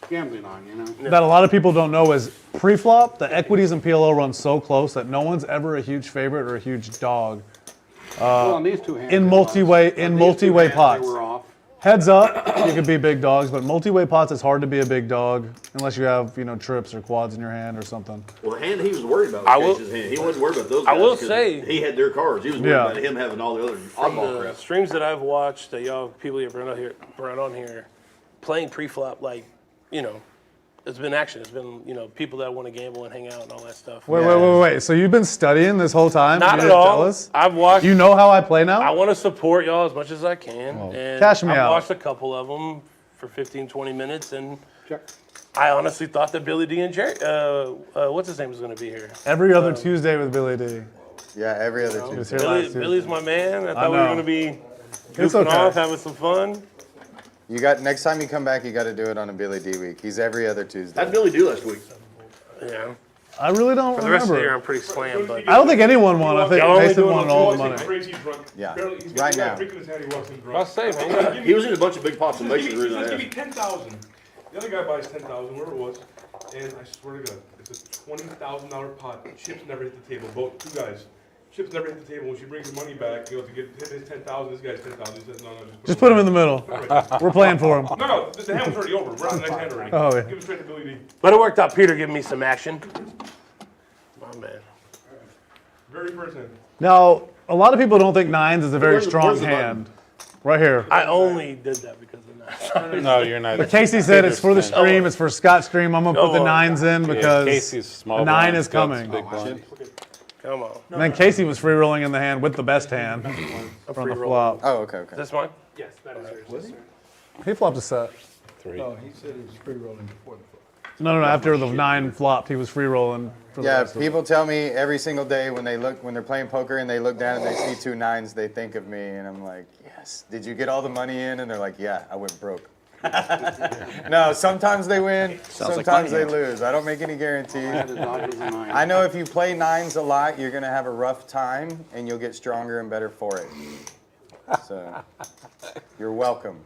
gambling on, you know? that a lot of people don't know is pre-flop, the equities in PLO run so close that no one's ever a huge favorite or a huge dog. Well, on these two hands, In it multi-way was. in On these two multi-way hands, pots. They were off. Heads up, you could be big dogs, but multi-way pots it's hard to be a big dog unless you have, trips or quads in your hand or something. Well, the hand he was worried about I was will- Case's hand. He wasn't worried about those I guys will 'cause say- he had their cards. He was worried about him having all the other From oddball the crap. streams that I've watched, that people have brought on here, playing pre-flop, it's been action. It's been, people that want to gamble and hang out and all that stuff. Wait. So you've been studying this whole time? Not and at you're all. Jealous? I've watched. You know how I play now? I want to support y'all as much as I can. And cash me I've out. watched a couple of them for 15, 20 minutes, and I honestly thought that Billy D and Jerry, what's his name, was going to be here. Every other Tuesday with Billy D. Yeah, every other He was Tuesday. here last Tuesday. Billy's my man. I I thought we were know. going to be It's goofing okay. off, having some fun. Next time you come back, you got to do it on a Billy D week. He's every other Tuesday. How'd Billy do last week? Yeah. I really don't For the rest of the year, remember. I'm pretty slammed, but I don't think anyone won. I think Y'all only Mason doing won on all the Tuesday. money. Crazy drunk. Yeah. Barely, he's Right got now. a drink in his hand, he walks in drunk. I'll say, man. He was in a bunch of big pots and He makes the says, reason I give me asked. 10,000. The other guy buys 10,000, wherever it was, and I swear to God, it's a $20,000 pot. Chips never hit the table. Both two guys. Chips never hit the table. When she brings the money back, to hit his 10,000. This guy's 10,000. He says, no, Just put him in the middle. We're playing for him. No, the hand was already over. We're on the next hand already. Oh, yeah. Give it straight to Billy D. But it worked out. Peter giving me some action. My man. Very first hand. Now, a lot of people don't think nines is a very Where's the- strong where's the hand. Right here. I only did that because of that. No, you're not. But Casey said it's for the stream, it's for Scott's stream. I'm gonna put the nines in because Casey's small the 9 blind, is Scott's coming. big blind. Come on. And then Casey was free rolling in the hand with the best hand from the flop. Oh, okay. Is this mine? Yes, that is yours. Yes, sir. He flopped a set. 3. No, he said he was free rolling before the flop. No. After the 9 flopped, he was free rolling. For the Yeah, rest of it. people tell me every single day when they're playing poker and they look down and they see 2 9s, they think of me, and I'm like, yes. Did you get all the money in? And they're like, yeah, I went broke. No, sometimes they win, sometimes they lose. I don't make any guarantees. I know if you play 9s a lot, you're gonna have a rough time, and you'll get stronger and better for it. So, you're welcome.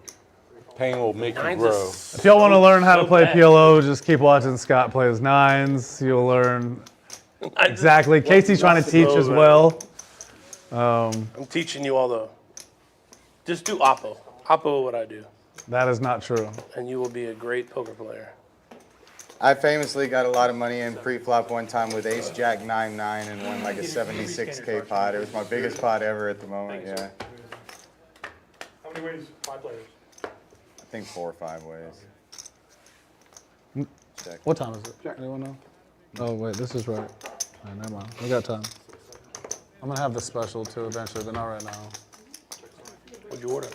Pain will make you grow. If y'all want to learn how to play PLO, just keep watching Scott play his 9s. You'll learn exactly. Casey's trying to teach as well. I'm teaching you all though. Just do Oppo. Oppo what I do. That is not true. And you will be a great poker player. I famously got a lot of money in pre-flop one time with Ace Jack 9-9 and won like a 76K pot. It was my biggest pot ever at the moment. Yeah. How many ways? 5 players. I think 4 or 5 ways. Check. What time is it? Anyone know? Oh, wait, this is right. All right, never mind. We got time. I'm going to have the special too eventually, but not right now. What'd you order?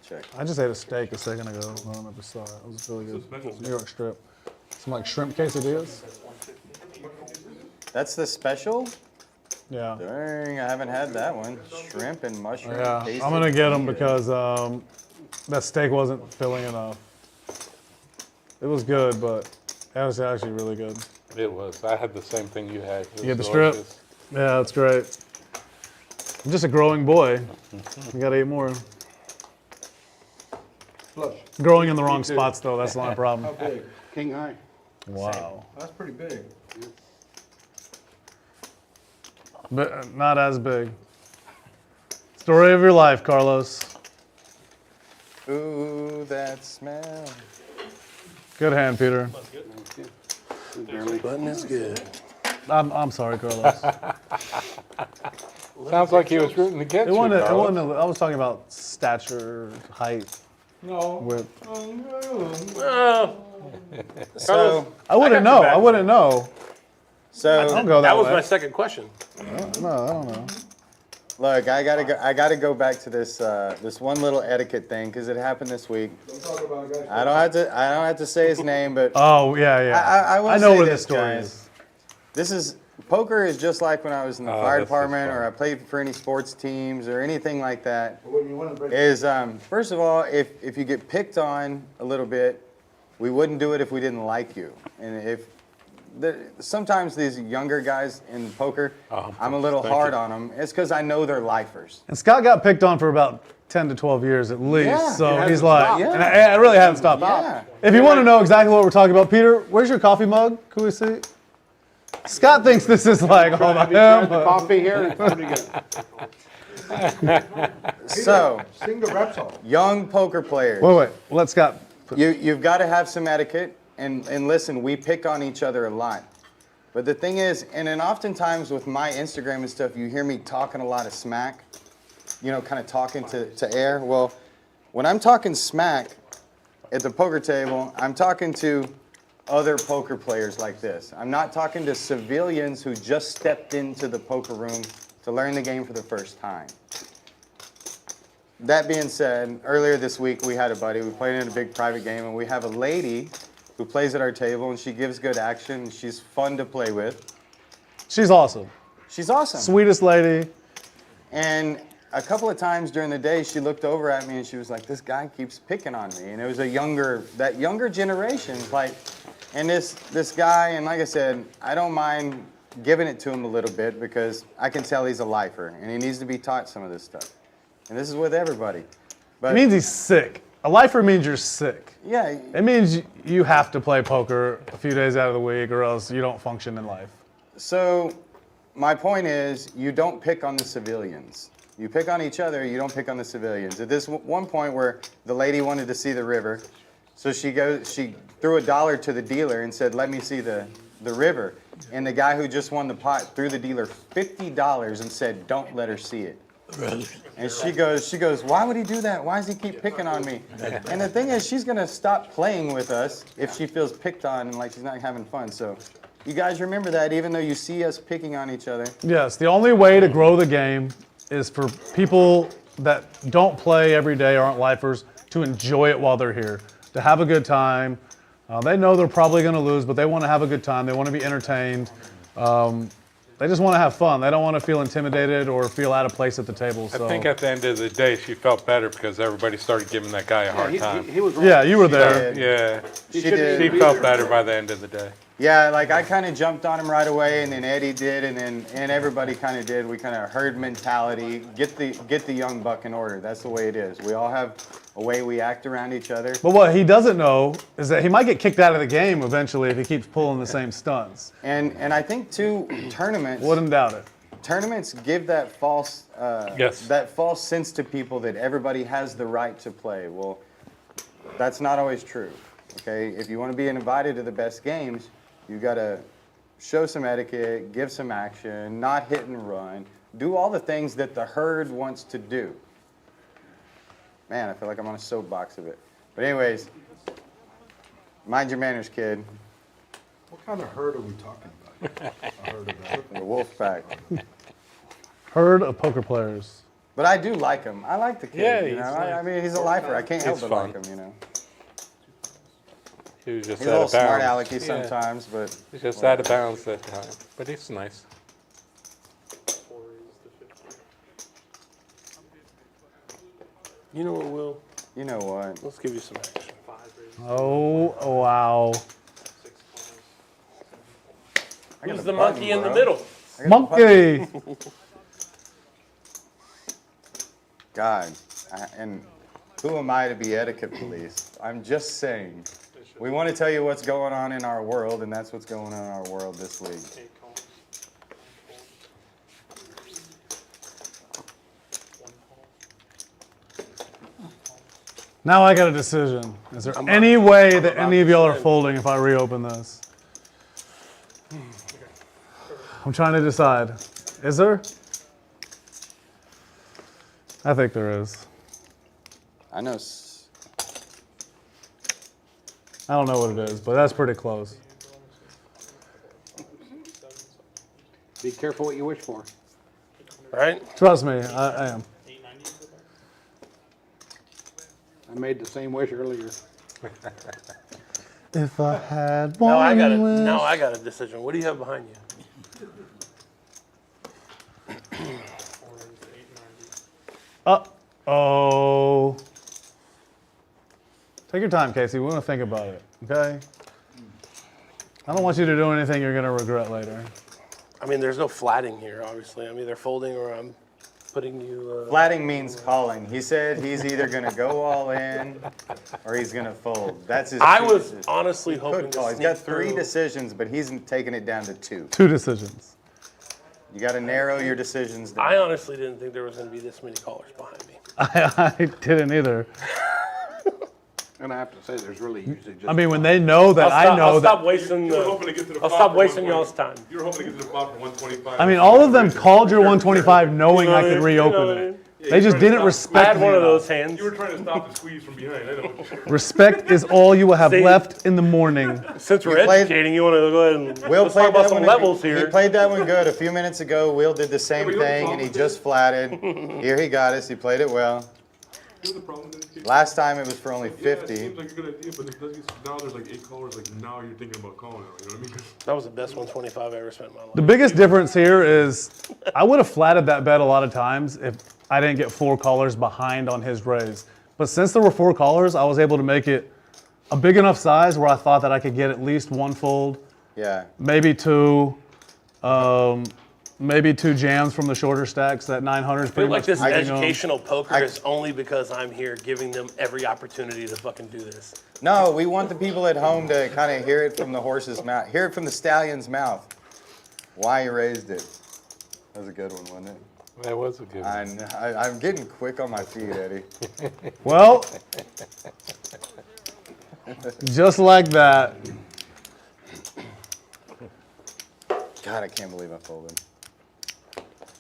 Check. I just ate a steak a second ago. I don't know if you saw it. It was really good. New York strip. Some like shrimp quesadillas. That's the special? Yeah. Dang, I haven't had that one. Shrimp and mushroom. Yeah, I'm going to get them because that steak wasn't filling enough. It was good, but it was actually really good. It was. I had the same thing you had. You get the strip? Yeah, that's great. I'm just a growing boy. You got to eat more. Flush. Growing in the wrong spots, though, that's not a problem. How big? King high. Wow. That's pretty big. But not as big. Story of your life, Carlos. Ooh, that smell. Good hand, Peter. Button is good. I'm sorry, Carlos. Sounds like he was rooting against you, Carlos. I was talking about stature, height, No. width. So I wouldn't know. I wouldn't know. So I don't go that was way. my second question. No, I don't know. Look, I gotta go back to this this one little etiquette thing because it happened this week. Don't talk about a guy. I don't have to say his name, but Oh yeah. I will know say where this, this story guys. is. This is poker is just like when I was in the fire this is department or fun. I played for any sports teams or anything like that. When you want to break Is first of all, if you get picked on a little bit, we wouldn't do it if we didn't like you. And if sometimes these younger guys in poker, I'm a little thank hard you. on them. It's because I know they're lifers. And Scott got picked on for about 10 to 12 years at least. Yeah, So he he's hasn't like, stopped. and I really haven't stopped. Yeah. If you want to know exactly what we're talking about, Peter, where's your coffee mug? Can we see? Scott thinks this is like all about him. The coffee here. It's pretty good. So, Sing the rap song. young poker players. Wait. Let Scott. You've got to have some etiquette, and listen, we pick on each other a lot. But the thing is, and then oftentimes with my Instagram and stuff, you hear me talking a lot of smack, you know, kind of talking to air. Well, when I'm talking smack at the poker table, I'm talking to other poker players like this. I'm not talking to civilians who just stepped into the poker room to learn the game for the first time. That being said, earlier this week we had a buddy, we played in a big private game, and we have a lady who plays at our table, and she gives good action, and she's fun to play with. She's awesome. She's awesome. Sweetest lady. And a couple of times during the day, she looked over at me and she was like, this guy keeps picking on me. And it was that younger generation, like, and this guy, and like I said, I don't mind giving it to him a little bit because I can tell he's a lifer and he needs to be taught some of this stuff. And this is with everybody. But It means he's sick. A lifer means you're sick. yeah, It means you have to play poker a few days out of the week or else you don't function in life. so my point is you don't pick on the civilians. You pick on each other, you don't pick on the civilians. At this one point where the lady wanted to see the river, so she threw $1 to the dealer and said, let me see the river. And the guy who just won the pot threw the dealer $50 and said, don't let her see it. And she goes, why would he do that? Why does he keep picking on me? And the thing is, she's gonna stop playing with us if she feels picked on and like she's not having fun. So You guys remember that, even though you see us picking on each other. Yes, the only way to grow the game is for people that don't play every day, aren't lifers, to enjoy it while they're here, to have a good time. They know they're probably going to lose, but they want to have a good time. They want to be entertained. They just want to have fun. They don't want to feel intimidated or feel out of place at the table. So. I think at the end of the day, she felt better because everybody started giving that guy a hard time. He was yeah, you were there. Yeah, She did. She felt better by the end of the day. Yeah, like I kind of jumped on him right away, and then Eddie did, and everybody kind of did. We kind of herd mentality. Get the young buck in order. That's the way it is. We all have a way we act around each other. But what he doesn't know is that he might get kicked out of the game eventually if he keeps pulling the same stunts. And I think too, tournaments. Wouldn't doubt it. Tournaments give that false sense to people that everybody has the right to play. Well, that's not always true. Okay, if you want to be invited to the best games, you got to show some etiquette, give some action, not hit and run, do all the things that the herd wants to do. Man, I feel like I'm on a soapbox of it. But anyways, mind your manners, kid. What kind of herd are we talking about? A herd of The wolf pack. Herd of poker players. But I do like him. I like the kid. Yeah, you know? I mean, he's a lifer. I can't help He's but fun. like him, you know. He was just He's a out little of bounds. smart alecky sometimes, but he's just out of bounds that time. But he's nice. You know what, Will? You know what? Let's give you some action. Oh, wow. Who's the monkey in the middle? Monkey! God, and who am I to be etiquette police? I'm just saying. We want to tell you what's going on in our world, and that's what's going on in our world this week. Now I got a decision. Is there any way that any of y'all are folding if I reopen this? I'm trying to decide. Is there? I think there is. I know. I don't know what it is, but that's pretty close. Be careful what you wish for. Right? Trust me, I am. I made the same wish earlier. If I had one Now I got a decision. What do you have behind you? Uh-oh. Take your time, Casey. We want to think about it, okay? I don't want you to do anything you're going to regret later. I mean, there's no flatting here, obviously. I'm either folding or I'm putting you... Flatting means calling. He said he's either going to go all in or he's going to fold. That's his I was decisions. honestly He hoping could to call. He's sneak got 3 through. decisions, but he's taking it down to 2. 2 decisions. You got to narrow your decisions down. I honestly didn't think there was going to be this many callers behind me. I didn't either. And I have to say, there's really usually just... I mean, when they know that I know I'll that... stop wasting You were hoping to get to the I'll flop stop for wasting 120. y'all's time. You were hoping to get to the flop for 125. I mean, all of them called your 125 knowing I could reopen it. They just didn't respect I had me one of enough. those hands. You were trying to stop the squeeze from behind. I know. Respect is all you will have See? left in the morning. Since we're educating, you want to go ahead and Will let's talk played about that some one. levels He here. played that one good a few minutes ago. Will did the same thing, and he just flatted. Here he got us. He played it well. Last time it was for only 50. Seems like a good idea, but it does get, now there's like 8 callers. Like now you're thinking about calling out. You know what I mean? That was the best 125 I ever spent in my life. The biggest difference here is I would have flatted that bet a lot of times if I didn't get 4 callers behind on his raise. But since there were 4 callers, I was able to make it a big enough size where I thought that I could get at least 1 fold, Yeah. maybe 2, maybe 2 jams from the shorter stacks. That 900 is I feel pretty like much this keeping them. educational poker is only because I'm here giving them every opportunity to fucking do this. No, we want the people at home to kind of hear it from the horse's mouth, hear it from the stallion's mouth. Why he raised it. That was a good one, wasn't it? That was a good one. I'm getting quick on my feet, Eddie. Well, just like that. God, I can't believe I folded.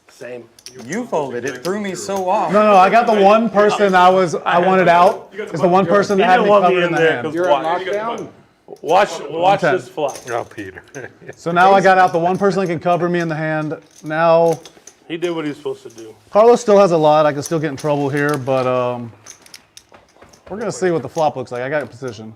Same. You folded. It threw me so off. No, I got the one person I wanted out. Is the one person that had me covered in the hand. You're on lockdown? Watch 110. this flop. Oh, Peter. So now I got out the one person that can cover me in the hand. Now He did what he was supposed to do. Carlos still has a lot. I can still get in trouble here, but we're going to see what the flop looks like. I got a position.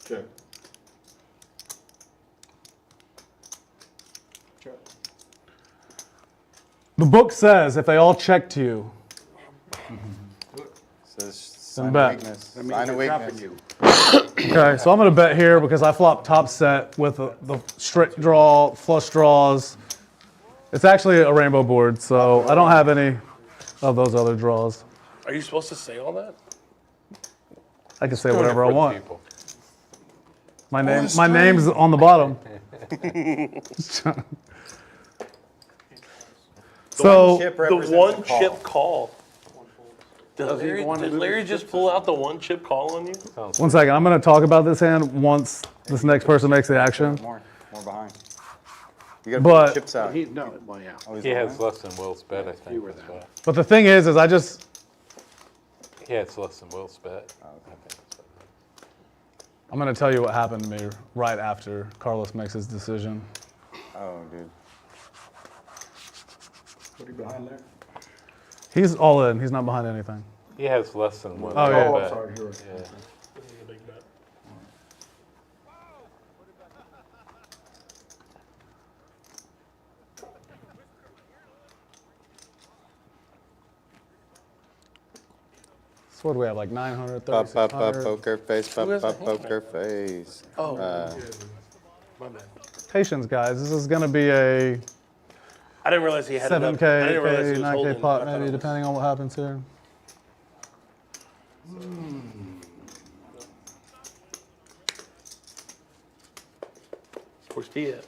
Check. The book says if they all check to you, Says then sign of bet. weakness. Sign of weakness. Okay, so I'm going to bet here because I flopped top set with the straight draw, flush draws. It's actually a rainbow board, so I don't have any of those other draws. Are you supposed to say all that? I can say whatever I want. My name's on the bottom. So the one chip call. Did Larry just pull out the one chip call on you? One second, I'm going to talk about this hand once this next person makes the action. More behind. You gotta But- put the chips out. He, no, well, yeah. Oh, he's He on has there? less than Will's bet, I think. That's why. But the thing is I just, He has less than Will's bet. I'm going to tell you what happened to me right after Carlos makes his decision. Oh, dude. What are you behind there? He's all in. He's not behind anything. He has less than Will's Oh, yeah. Oh, I'm bet. sorry. You're right. Yeah. So what do we have, like 900, Up, 3600? poker face, Who has a hand poker face. Oh. My bad. Patience, guys. This is going to be a I didn't realize he had it up. 7K, I didn't realize he was 9K holding pot it. I thought maybe, it was- depending on what happens here. Where's T at?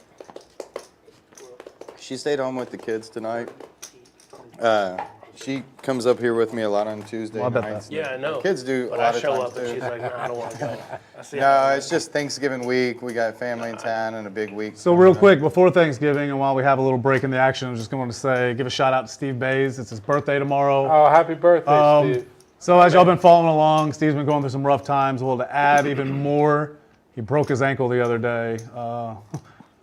She stayed home with the kids tonight. She comes up here with me a lot on Tuesday Well, I bet nights. Yeah, I know. The kids do But a lot I of show times up and too. she's like, "Nah, I don't want to go." I see No, how it it's just Thanksgiving week. We got family in town and a big week. So real quick, before Thanksgiving and while we have a little break in the action, I'm just going to say, give a shout out to Steve Bays. It's his birthday tomorrow. Oh, happy birthday, Steve. So as y'all been following along, Steve's been going through some rough times. Well, to add even more, he broke his ankle the other day.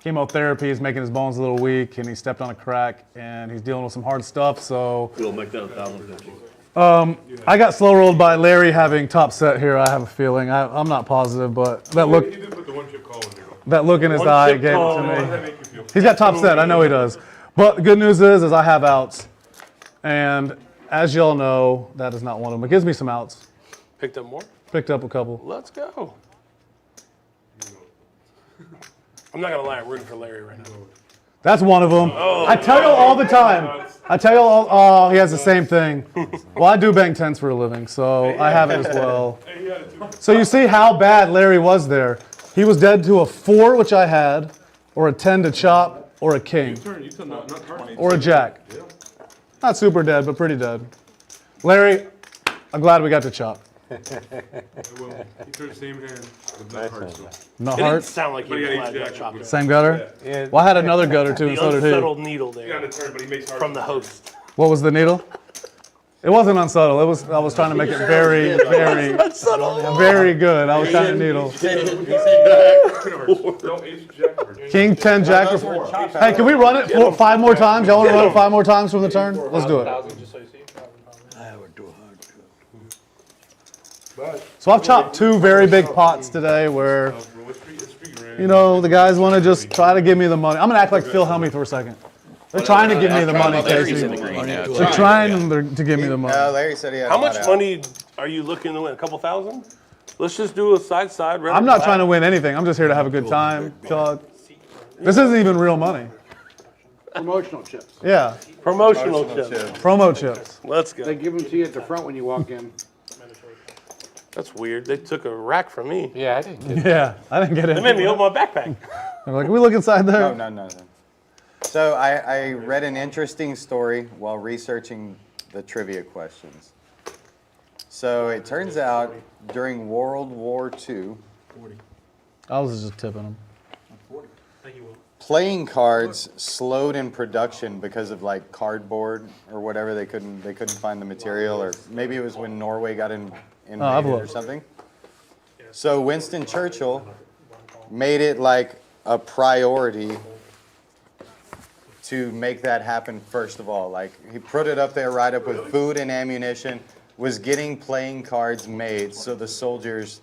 Chemotherapy is making his bones a little weak, and he stepped on a crack, and he's dealing with some hard stuff. So We'll make that 1,050. I got slow rolled by Larry having top set here. I have a feeling. I'm not positive, but that look, He did put the one chip call in there. that look in his One eye chip gave call. it How does to that me. make you feel? He's got top set. I know he does. But the good news is I have outs, and as y'all know, that is not one of them. It gives me some outs. Picked up more? Picked up a couple. Let's go. I'm not going to lie, I'm rooting for Larry right now. That's one of them. I tell y'all all the time. I tell y'all, oh, he has the same thing. Well, I do bang tens for a living, so I have it as well. So you see how bad Larry was there. He was dead to a 4, which I had, or a 10 to chop, or a king, or a jack. Not super dead, but pretty dead. Larry, I'm glad we got to chop. He turned the same hand with no hearts. No It didn't heart? sound like he But he was got glad each to chop it. Same gutter? Yeah. Well, I had another gutter too, and The so did he. unsettled needle He there got a turn, but he makes hearts. from the host. What was the needle? It wasn't unsubtle. I was trying to make it very, very, very good. I was trying to needle. No, ace jack. King 10 jack. Hey, can we run it 5 more times? Y'all want to run it 5 more times from the turn? Let's do it. So I've chopped 2 very big pots today where, you know, the guys want to just try to give me the money. I'm going to act like Phil Hellmuth for a second. They're trying to give me the money, Casey. They're trying to give me the money. No, Larry said he had How a lot much out. money are you looking to win? A couple thousand? Let's just do a side. I'm not trying to win anything. I'm just here to have a good time, Chug. This isn't even real money. Promotional chips. Yeah. Promotional chips. Promo chips. Let's go. They give them to you at the front when you walk in. That's weird. They took a rack from me. Yeah, I didn't get it. Yeah, I didn't get it. They made me open my backpack. They're like, can we look inside there? No. So I read an interesting story while researching the trivia questions. So it turns out during World War II, I was just tipping him. playing cards slowed in production because of like cardboard or whatever. They couldn't find the material, or maybe it was when Norway got invaded or something. So Winston Churchill made it like a priority to make that happen first of all. Like he put it up there right up with food and ammunition, was getting playing cards made so the soldiers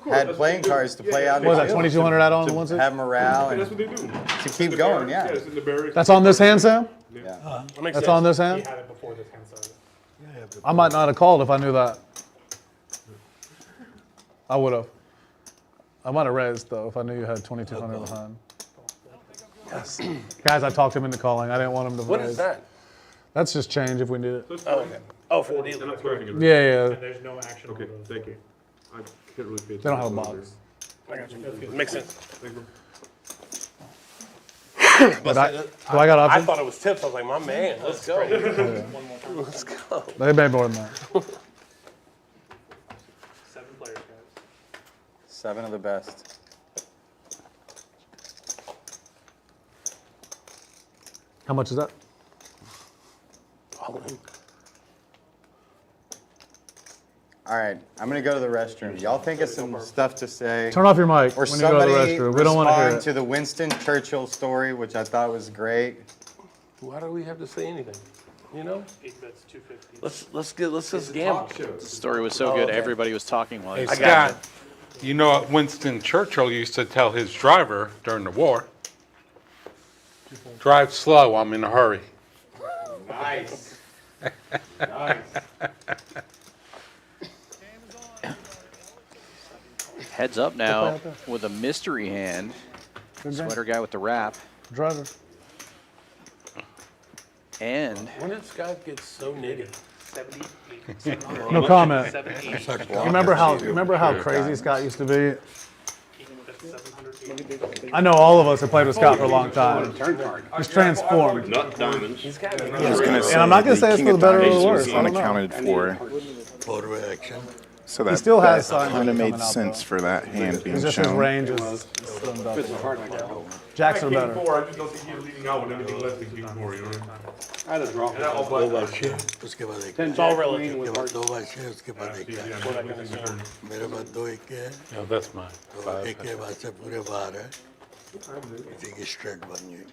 had playing cards to play out. What was that, 2,200 add on the one to side? have morale and to keep going, yeah. That's on this hand, Sam? Yeah. That's on this hand? He had it before this hand started. I might not have called if I knew that. I would have. I might have raised, though, if I knew you had 2,200 behind. Yes. Guys, I talked him into calling. I didn't want him to raise. What is that? That's just change if we need it. Oh, okay. Oh, for the deal. Yeah. And there's no action. Okay, thank you. I can't really pay They don't have a box. I got you. Makes sense. But do I got options? I thought it was tips. I was like, my man, let's go. Let's go. They made more than that. 7 players, guys. 7 of the best. How much is that? All right, I'm gonna go to the restroom. Y'all think of some stuff to say? Turn off your mic or when you go to the somebody restroom. We don't want to hear respond it. to the Winston Churchill story, which I thought was great. Why do we have to say anything? You know? 8 bets, 250. Let's just gamble. The story was so good, everybody was talking while Hey, he Scott, you know what Winston Churchill used to tell his driver during the war? Drive slow, I'm in a hurry. Nice. Nice. Heads up now with a mystery hand. Sweater guy with the wrap. Driver. And when did Scott get so nitty? 78. No comment. 78. Remember how crazy Scott used to be? I know all of us have played with Scott for a long time. He's transformed. Nut diamonds. I was going to say, And I'm not going to say it's for the better or the worse. I don't know. unaccounted for. Photo action. So He that still has signs kind of made coming out, sense though. for that hand being It's just his shown. range is slimmed up. Jacks are better. I just don't think he's leading out with anything less than king 4, you know? I had a draw. And all दो black. बच्चे उसके बाद एक It's all relative. दो बच्चे उसके बाद एक मेरे पास 2 एक है No, that's mine. तो एक के बाद से पूरे बाहर है इसी की स्ट्रेट बन गई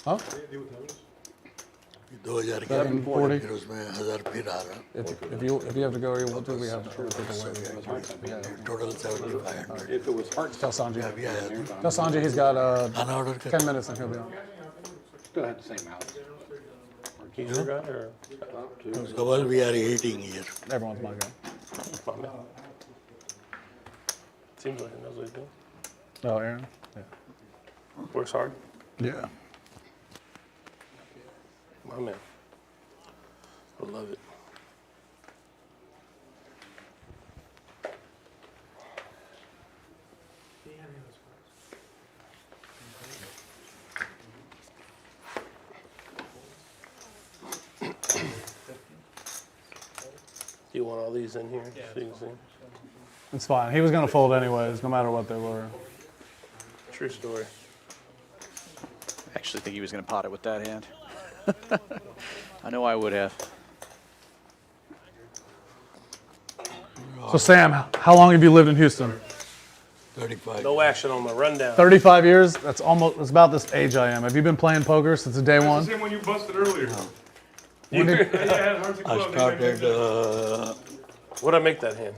Huh? 2000 के 740. फिर उसमें 1000 फिर आ रहा If you have to go or you want to, we have to take away. Total 7500 If it was hearts, tell Sanjay. अभी आया था Tell Sanjay he's got खाना ऑर्डर कर 10 minutes and he'll be on. Still had the same house. Well, we are eating here. Everyone's my guy. Seems like he knows what he's doing. Oh, Aaron? Yeah. Works hard. Yeah. My man. I love it. Do you want all these in here so you can see? It's fine. He was going to fold anyways, no matter what they were. True story. I actually think he was going to pot it with that hand. I know I would have. So Sam, how long have you lived in Houston? 35. No action on the rundown. 35 years? That's about this age I am. Have you been playing poker since the day one? That's the same one you busted earlier. I started. What'd I make that hand?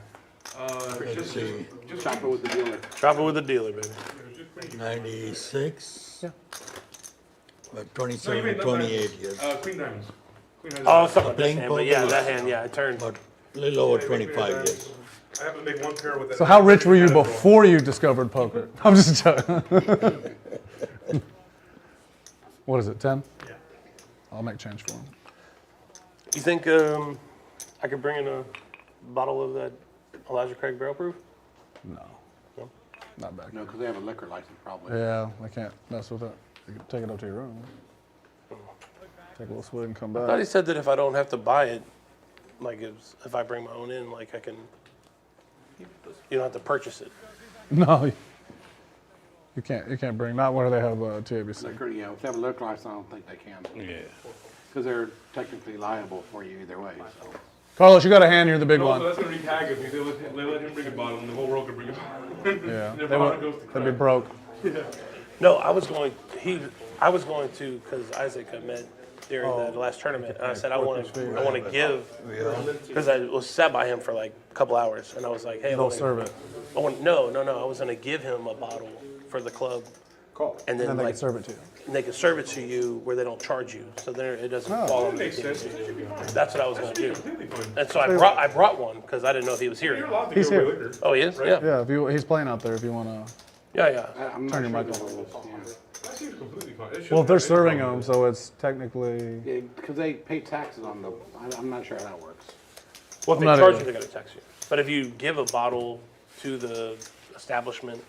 Let's see. Just chop it with the dealer. Drop it with the dealer, baby. 96. Yeah. But 27, 28 years. Queen diamonds. Queen has Oh, something like this Playing hand, but yeah, poker. that hand, yeah, I turned. But a little over 25 years. I have to make one pair with that. So how rich were you before you discovered poker? I'm just joking. What is it, 10? Yeah. I'll make change for him. You think I could bring in a bottle of that Elijah Craig Barrel Proof? No. No? Not back. No, because they have a liquor license probably. Yeah, I can't mess with it. You can take it up to your room. Take a little swig and come I thought he back. said that if I don't have to buy it, like if I bring my own in, like I can. You don't have to purchase it. No, you can't. You can't bring. Not where they have TABC. Yeah, if they have a liquor license, I don't think they can. Yeah. Because they're technically liable for you either way. So. Carlos, you got a hand. You're the big No, one. so that's gonna wreak havoc because they let him bring a bottle, and the whole world could bring a bottle. Yeah, Their they bottle would. goes to They'd be crap. broke. Yeah. No, I was going to because Isaac I met during the last tournament, and I said I want to give because I was sat by him for like a couple hours, and I was like, hey, They'll serve it. No, I was going to give him a bottle for the club, and then they like can serve it to you. And they can serve it to you where they don't charge you, so then it doesn't Oh. fall on That makes the sense. That should be fine. That's what I was going to do, Completely fine. and so I brought one because I didn't know if he was here. You're allowed to He's give away here. liquor. Oh, he is? Right? Yeah. Yeah, if you, he's playing out there. If you want to. Yeah. I'm not Turn your sure mic the on. rules, That seems completely fine. It Well, if shouldn't they're have any serving problem. them, so it's technically. Yeah, because they pay taxes on the. I'm not sure how that works. Well, if I'm they not charge either. you, they're going to tax you. But if you give a bottle to the establishment,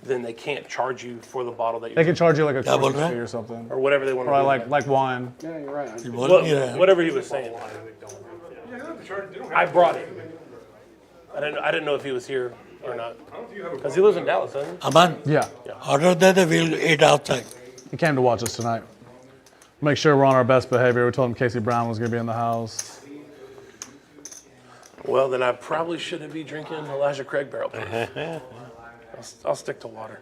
then they can't charge you for the bottle that you They can charge you like a Double cruise fee that? or something. or whatever they want to Probably do. like wine. Yeah, you're right. Whatever he was saying. Yeah, they don't have to charge. They don't have I to brought charge it. anything. I didn't know if he was here or not. I don't think you have a Because he lives in Dallas, doesn't he? Aman, Yeah. order that we'll eat outside. He came to watch us tonight. Make sure we're on our best behavior. We told him Casey Brown was going to be in the house. Well, then I probably shouldn't be drinking Elijah Craig barrel. I'll stick to water.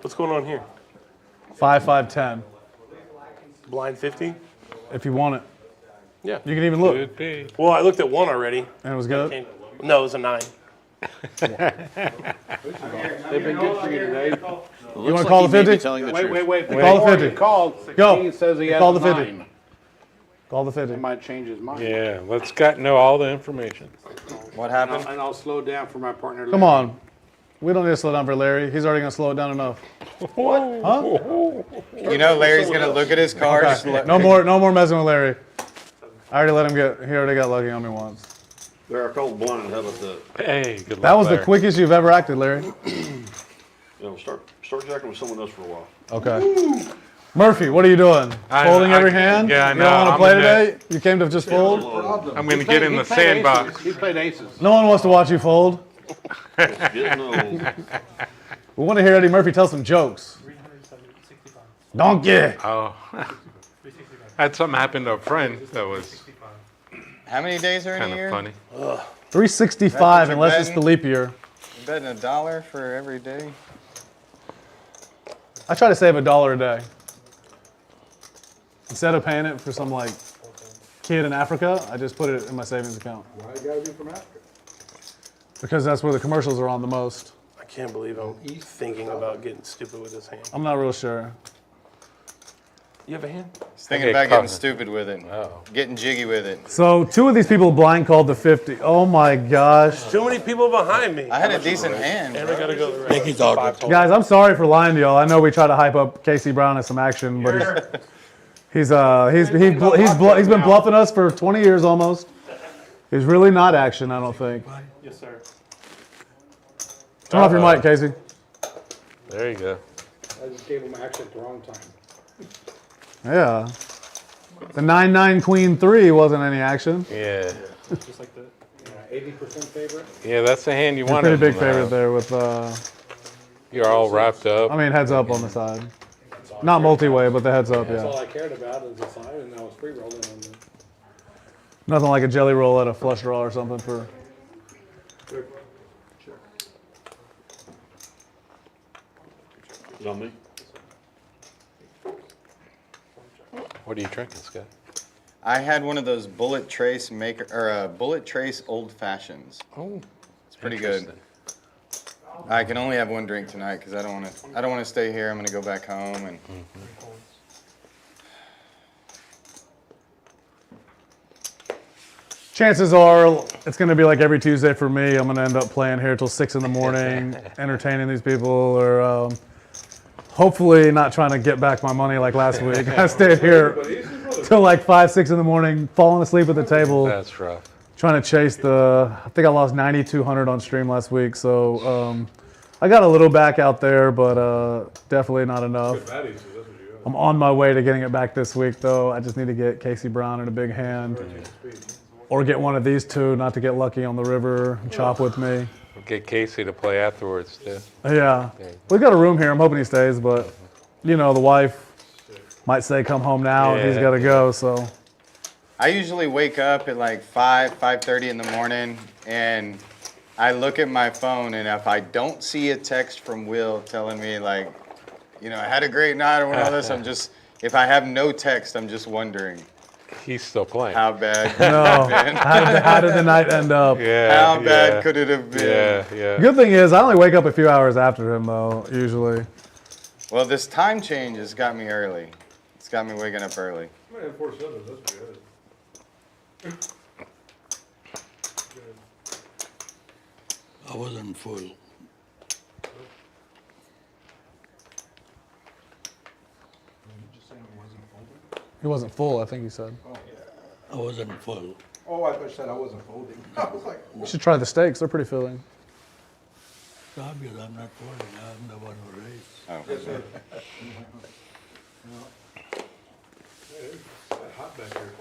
What's going on here? 5-5-10. Blind 50? If you want it. Yeah. You can even look. Could be. Well, I looked at one already. And it was good? No, it was a 9. They've been good for you today. You want to call the 50? Wait. Call the 50. Called. Go. He says he has Call the 9. 50. Call the 50. He might change his mind. Yeah, let's know all the information. What happened? And I'll slow down for my partner. Come on. We don't need to slow down for Larry. He's already going to slow it down enough. What? Huh? You know Larry's gonna look at his cards. Okay. No more messing with Larry. I already let him he already got lucky on me once. They're called blind. How about that? Hey, good luck. That was the Larry. quickest you've ever acted, Larry. Start jacking with someone else for a while. Okay. Murphy, what are you doing? Folding every hand? Yeah, I You know. don't want to I'm play in today? You came to just fold? I'm going to get in the sandbox. He played aces. No one wants to watch you fold. Getting old. We want to hear Eddie Murphy tell some jokes. Donkey. Oh. Had something happen to a friend that was How many days are in a kind year? of funny. 365 you're unless it's the betting? leap year. You betting $1 for every day? I try to save $1 a day. Instead of paying it for some like kid in Africa, I just put it in my savings account. Why you gotta be from Africa? Because that's where the commercials are on the most. I can't believe I'm thinking about getting stupid with this hand. I'm not real sure. You have a hand? He's thinking about getting stupid with it. Getting jiggy with it. So 2 of these people blind called the 50. Oh my gosh. Too many people behind me. I had a decent hand. And I gotta go. Guys, I'm sorry for lying to y'all. I know we try to hype up Casey Brown as some action, but he's been bluffing us for 20 years almost. He's really not action, I don't think. Yes, sir. Turn off your mic, Casey. There you go. I just gave him action at the wrong time. Yeah. The 9-9 Queen 3 wasn't any action. Yeah. Just like the 80% favorite. Yeah, that's the hand you You're a want. pretty big favorite there with, You're all wrapped up. I mean, heads up on the side. Not multi-way, but the heads up, That's all yeah. I cared about is the side, and I was free rolling on the. Nothing like a jelly roll at a flush draw or something for. Is it on me? What are you drinking, Scott? I had one of those bullet trace bullet trace old fashions. Oh, it's pretty good. I can only have one drink tonight because I don't want to stay here. I'm gonna go back home and. Chances are it's going to be like every Tuesday for me. I'm going to end up playing here till 6 in the morning, entertaining these people, or hopefully not trying to get back my money like last week. I stayed here till like 5, 6 in the morning, falling asleep at the table. That's rough. Trying to chase I think I lost 9,200 on stream last week, so I got a little back out there, but definitely not enough. I'm on my way to getting it back this week, though. I just need to get Casey Brown in a big hand. Or get one of these two, not to get lucky on the river and chop with me. Get Casey to play afterwards, too. Yeah. We've got a room here. I'm hoping he stays, but, you know, the wife might say come home now and he's got to go, so. I usually wake up at like 5:30 in the morning, and I look at my phone, and if I don't see a text from Will telling me like, you know, I had a great night or all this, I'm just, if I have no text, I'm just wondering. He's still playing. How bad could it have been? How did the night end up? How bad could it have been? Good thing is, I only wake up a few hours after him, though, usually. Well, this time change has got me early. It's got me waking up early. I had 4 7s, that's good. I wasn't full. He wasn't full, I think you said. I wasn't full. Oh, I thought you said I wasn't folding. I was like, You should try the steaks. They're pretty filling. It's obvious I'm not folding. I'm the one who raised. Oh. Yes, sir. It's hot back here.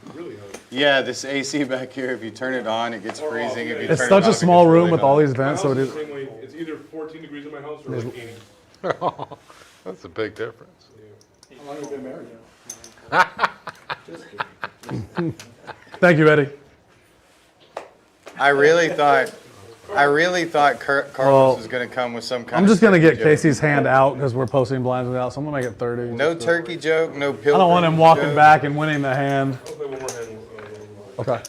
It's really hot. Yeah, this AC back here, if you turn it on, it gets freezing. If you It's turn such it a off, it small gets room really with hot. all these vents, so it is. It's either 14 degrees in my house or like 80. That's a big difference. how long have you been married? Thank you, Eddie. I really thought Carlos was going to come with some kind I'm of just going to get joke. Casey's hand out because we're posting blinds without, so I'm going to make it 30. No turkey joke, no pilgrim I don't want him walking joke. back and winning the hand. I'll play one more hand. Okay.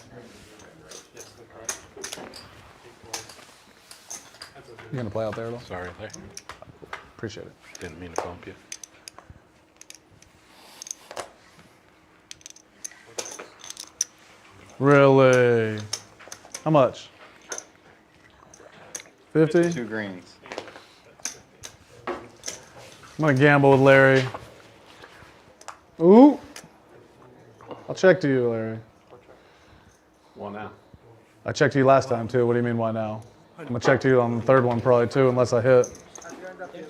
You going to play out there, though? Sorry, Larry. Appreciate it. Didn't mean to bump you. Really? How much? 50? 2 greens. I'm going to gamble with Larry. Ooh. I'll check to you, Larry. Well, now. I checked to you last time, too. What do you mean, why now? I'm going to check to you on the third one, probably, too, unless I hit.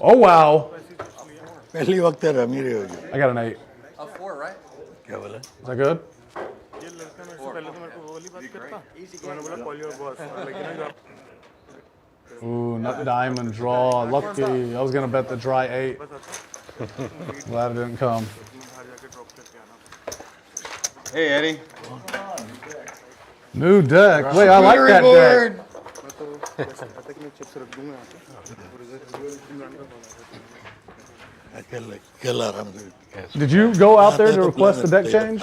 Oh, wow. I got an 8. A 4, right? Is that good? Ooh, nut diamond draw. Lucky. I was going to bet the dry 8. Glad it didn't come. Hey, Eddie. New deck. Wait, I like that deck. Did you go out there to request the deck change?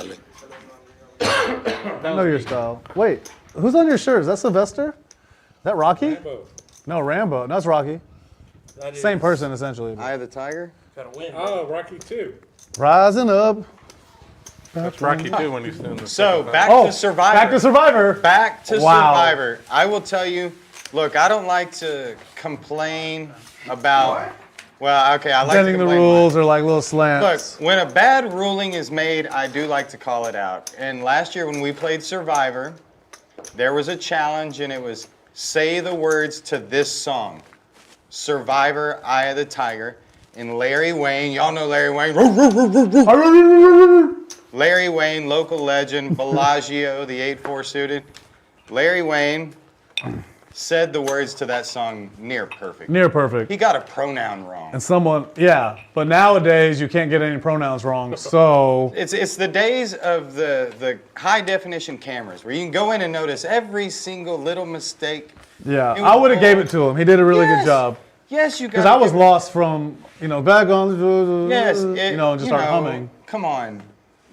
I know your style. Wait, who's on your shirt? Is that Sylvester? Is that Rocky? Rambo. No, Rambo. No, that's Rocky. That Same is- person, essentially. Eye of the Tiger? Gotta win. Oh, Rocky 2. Rising up. That's Rocky too when he's doing the So, second back Oh, to Survivor. back to Survivor. Back to Wow. Survivor. I will tell you, look, I don't like to complain about, well, okay, I like to Bending the complain. rules or like little slants. Look, when a bad ruling is made, I do like to call it out. And last year when we played Survivor, there was a challenge and it was say the words to this song. Survivor, Eye of the Tiger. And Larry Wayne, y'all know Larry Wayne. Larry Wayne, local legend, Bellagio, the 8-4 suited. Larry Wayne said the words to that song near perfect. Near perfect. He got a pronoun wrong. And someone, yeah, but nowadays you can't get any pronouns wrong, so. It's the days of the high definition cameras where you can go in and notice every single little mistake. Yeah, It I was would have gave it to him. He did a really good job. Yes, you got. Because I was lost from, back on the, Yes, and just start humming. Come on,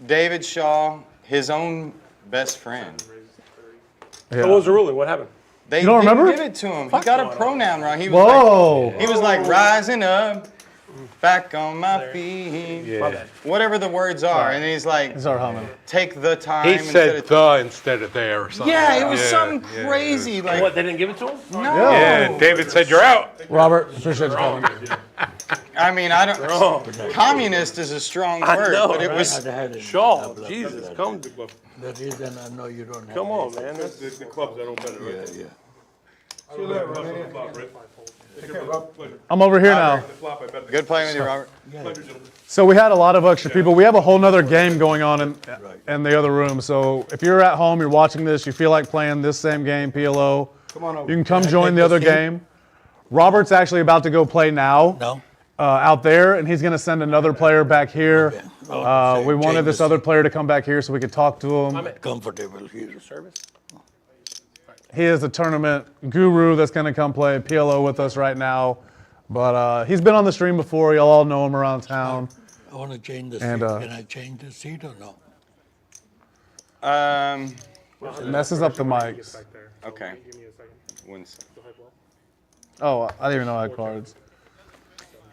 David Shaw, his own best friend. Yeah. So what was the ruling? What happened? They You don't didn't remember? give it to him. He got a pronoun wrong. He was Whoa. like, he was like rising up, back on my feet. Yeah. Whatever the words are, and he's like, Start humming. take the time. He instead said of the instead of there or something. Yeah, it was Yeah, something yeah, crazy. it Like What, they didn't give it to him? No. Yeah, David said you're out. Robert, appreciate you calling. I mean, I don't. Communist is a strong I word, know, but it right? was. Shaw, Jesus, come. The reason I know you don't have Come on, man. That's the clubs that don't better, right? Yeah. I don't know the flop, right? I'm over here now. Good playing with you, Robert. Pleasure, gentlemen. So we had a lot of extra people. We have a whole nother game going on in the other room. So if you're at home, you're watching this, you feel like playing this same game, PLO, Come on over. you can come join the other game. Robert's actually about to go play now out there, and he's going to send another player back here. We wanted this other player to come back here so we could talk to him. Comfortable here. Service? He is the tournament guru that's going to come play PLO with us right now. But he's been on the stream before. Y'all all know him around town. I want to change the seat. And, Can I change the seat or no? it messes up the mics. Okay. 1 second. Oh, I didn't even know I had cards.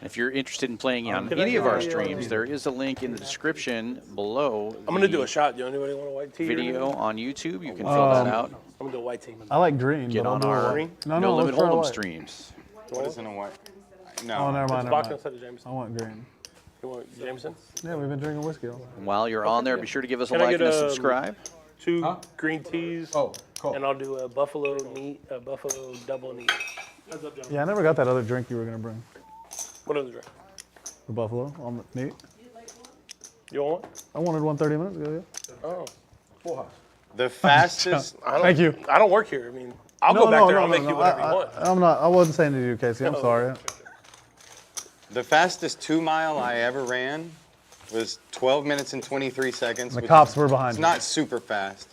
If you're interested in playing on any of our streams, there is a link in the description below. I'm going to do a shot. Do anybody want a white tee? Video on YouTube. You can fill that out. I'm going to do a white tee. I like green. Get but on I'll do our white. No Limit let's try Hold'em white. streams. What is in a white? No. Oh, never mind. Box Never outside of mind. Jameson. I want green. You want Jameson? Yeah, we've been drinking whiskey all And while you're on there, be sure to give us a Can I like get, and a subscribe. 2 green teas. And I'll do a buffalo double neat. Yeah, I never got that other drink you were going to bring. What other drink? The Buffalo on the neat. You want one? I wanted one 30 minutes ago, yeah. Oh. Full house. The fastest. Thank you. I don't work here. I mean, I'll go back there. I'll make you whatever you want. I'm not. I wasn't saying to you, Casey. I'm sorry. The fastest 2 mile I ever ran was 12 minutes and 23 seconds. The cops were behind It's you. not super fast,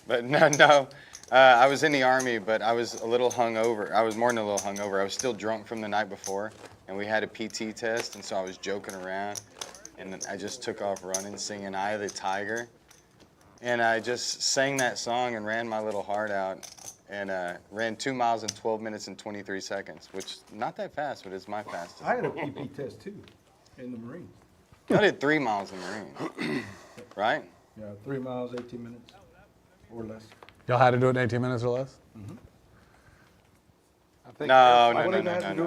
but no. I was in the Army, but I was a little hungover. I was more than a little hungover. I was still drunk from the night before, and we had a PT test, and so I was joking around, and then I just took off running, singing "Eye of the Tiger," and I just sang that song and ran my little heart out, and ran 2 miles in 12 minutes and 23 seconds, which not that fast, but it's my fastest. I had a PP test too, in the Marines. I did 3 miles in the Marines, right? Yeah, 3 miles, 18 minutes, or less. Y'all had to do it in 18 minutes or less? No.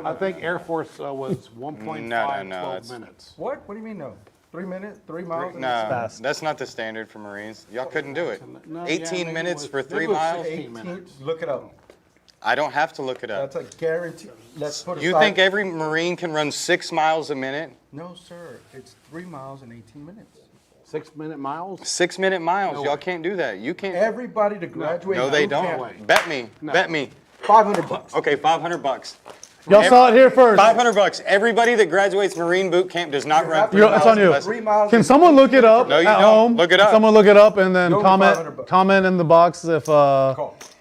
I think Air Force was 1.5, No, 12 minutes. What? What do you mean no? 3 minutes, 3 miles? No, that's not the standard for Marines. Y'all couldn't do it. No, 18 yeah, minutes for maybe 3 it was miles? 16 minutes. Look it up. I don't have to look it up. That's a guarantee. Let's put You aside- think every Marine can run 6 miles a minute? No, sir. It's 3 miles in 18 minutes. 6-minute miles? 6-minute miles. No Y'all way. can't do that. You can't. Everybody to graduate. No, they boot camp- don't. Bet me. No. Bet me. $500. Okay, $500. Y'all saw it here first. $500. Everybody that graduates Marine boot camp does not run 3 It's miles on you. unless- Can someone look it up No, you at don't. home? Look it up. Someone look it up and then Go comment 500 comment in the box if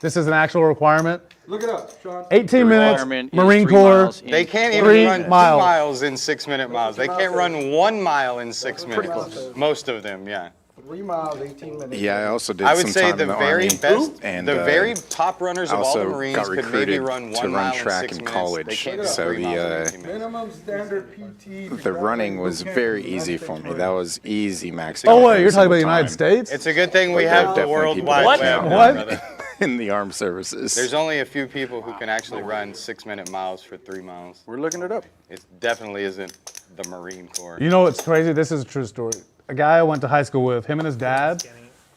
this is an actual requirement. Look it up, Sean. 18 minutes, requirement is Marine 3 Corps. miles in They can't even 3 run 2 miles. miles in 6-minute miles. They can't run 1 mile in 6 minutes. Most of them, yeah. 3 miles, 18 minutes. Yeah, I also did I would some say time the in the very Army, best, and the very top runners I of all the also Marines got could maybe recruited run to 1 run mile track in 6 in minutes. college. They can't do So 3 miles in the 18 minutes. Minimum standard PT. the running was very easy for me. That was easy max. Oh wait, you're talking about the United States? It's a good thing we But there are have the definitely World people Wide that Web. can't brother. in the armed services. There's only a few people who can actually run 6-minute miles for 3 miles. We're looking it up. It definitely isn't the Marine Corps. You know what's crazy? This is a true story. A guy I went to high school with, him and his dad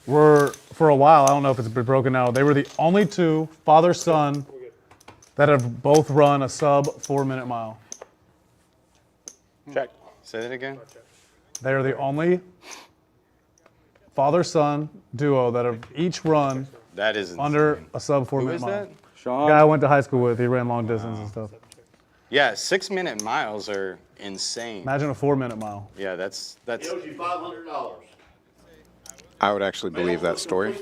were, for a while, I don't know if it's been broken now, they were the only two father-son that have both run a sub 4-minute mile. Check. Say that again? They are the only father-son duo that have each run That is under a sub Who 4-minute is mile. that? A guy I went to high school with, he ran long distance and stuff. Yeah, 6-minute miles are insane. Imagine a 4-minute mile. Yeah, that's. Owes you $500. I would actually believe that story.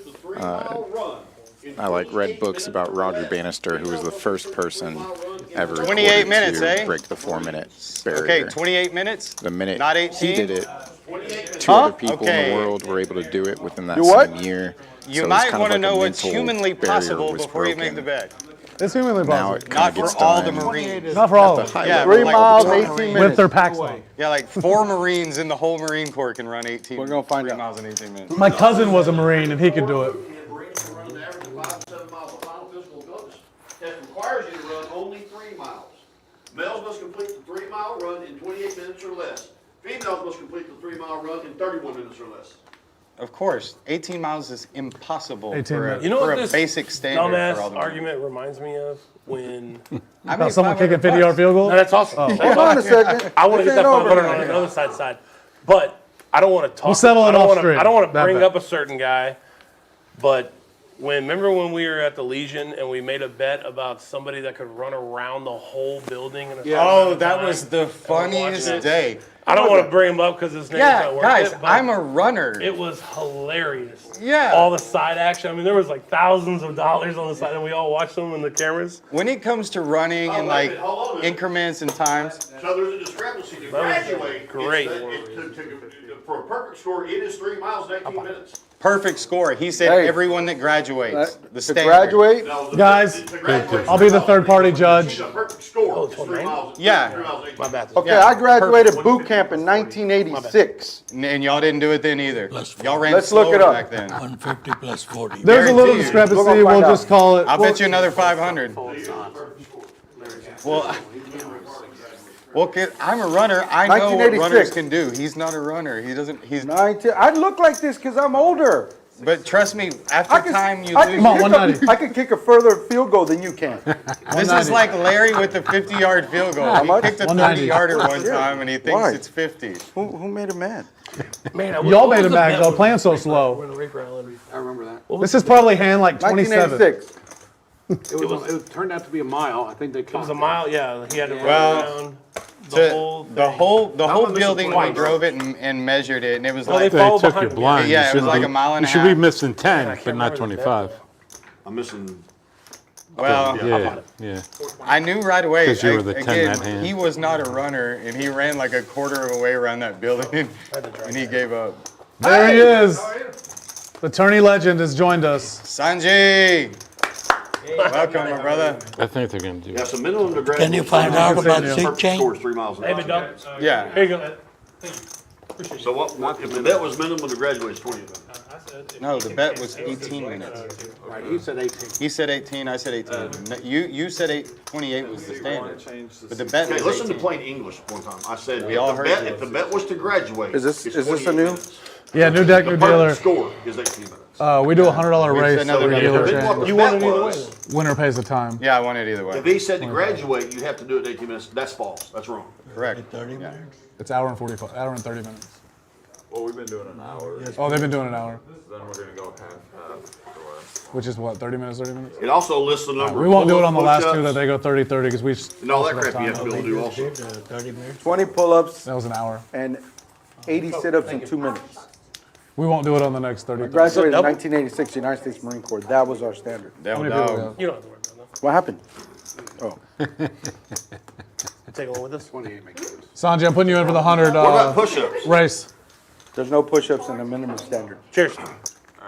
I like read books about Roger Bannister, who was the first person ever 28 recorded minutes, to eh? break the 4-minute barrier. Okay, 28 minutes? The minute Not he 18? did it, 2 other people in Okay. the world were able to do it within that Do what? same year. You So it was might kind of want to like a know what's mental humanly barrier possible was before you broken. make the bet. It's humanly Now possible. it kind Not of for gets all done the Marines. Not for all at of the them. high Yeah, level. 3 miles, 18 minutes. With their packs on. Yeah, like 4 Marines in the whole Marine Corps can run 18. We're gonna find 3 out. miles in 18 minutes. My cousin was a Marine and he could do it. Marines can run an average of 5 to 7 miles. The final physical fitness test requires you to run only 3 miles. Males must complete the 3-mile run in 28 minutes or less. Females must complete the 3-mile run in 31 minutes or less. Of course, 18 miles is impossible 18 for minutes. You know what a this basic standard dumbass for all the argument reminds me of? When I About someone kicking 50-yard field goal? No, that's awesome. Oh. That's Hold on a awesome. second. I want to This get that ain't over 500 on yet. the other side. But I don't want to talk. We'll settle it I don't off wanna- straight. I don't want to That bring bet. up a certain guy, but remember when we were at the Legion and we made a bet about somebody that could run around the whole building in a certain amount Oh, of that time? was the funniest watching it. day. I don't want to bring him up because his name's not Yeah, worth guys, it. but I'm a runner. It was hilarious. Yeah. All the side action. I mean, there was like thousands of dollars on the side, and we all watched them in the cameras. When it comes to running and like increments and times, So there's a discrepancy to That was graduate. great. For a perfect score, it is 3 miles and 18 minutes. perfect score. He said Hey. everyone that graduates. The To standard. graduate, Guys, I'll be the third-party judge. The perfect score is 3 miles. Yeah. 3 miles and 18 My bad. Oh, okay, Yeah, I graduated boot camp in 1986. And y'all didn't do it then either. Y'all ran Let's look slower it up. back then. 150 plus 40. There's a little Guarantee you. discrepancy. We're gonna We'll find just out. call it. I'll bet you another 500. Well, I'm a runner. I know what 1986. runners can do. He's not a runner. He doesn't. He's. 19. I look like this because I'm older. But trust me, after time you I lose. can, I can kick a further field goal than you can. This is like Larry with the 50-yard field goal. How He much? kicked a 190. 30-yarder one time, and he thinks Why? it's 50. Who made him mad? Man, Y'all made it back though, playing so slow. I remember that. This is probably hand like 27. 1986. It turned out to be a mile. I think they It was a mile. Yeah, he had to run Well, around the whole thing. The whole missing building, we twice. drove it and measured it, and it was Well, like they They fall took behind your me. blind. Yeah, You it was should like be- a mile and a You should be half. missing 10, can't but not remember the 25. I'm missing. Well, Yeah. I knew right away. 'Cause you were the 10 again, that hand. he was not a runner, and he ran like a quarter of a way around that building, and he gave up. There he is. The tourney legend has joined us. Sanjay, welcome, my brother. I think they're going to do Yeah, it. so minimum to graduate. Can you find out about seat Perfect change? score is 3 miles an Hey, hour. big dog. Yeah. Here you go. So what, if the bet was minimum to graduate, it's 20 minutes. No, the bet was 18 minutes. Right, he said 18. He said 18, I said 18. No, you said 28 was the standard, but the bet Okay, was listen to 18. plain English one time. I said, We all if the heard bet, you. if the bet was to graduate, Is this- it's is this a 28 new- minutes. Yeah, new deck, new The perfect dealer. score is 18 minutes. We do a $100 We race. said another every dealer. dealer Depending what change. the You bet want it either was, Winner pays the time. Yeah, I won it either way. if he said to graduate, you have to do it in 18 minutes. That's false. That's wrong. Correct. 30 minutes? It's hour and 45, hour and 30 minutes. Well, we've been doing an hour. Oh, they've been doing an hour, Then we're gonna go half for us. which is what, 30 minutes, 30 minutes? It also lists the number. We won't do it of on the last pull-ups two that they go 30-30 because we and all that also crap you have to be able to do also. 30 minutes? 20 pull-ups That was an hour. and 80 sit-ups in 2 minutes. We won't do it on the next 30. I graduated in 1986, United States Marine Corps. That was our standard. How many people we have? You don't have to worry about that. What happened? Oh. Take along with us. 28 makes sense. Sanjay, I'm putting you in for the 100 What about push-ups? race. There's no push-ups in the minimum standard. Cheers.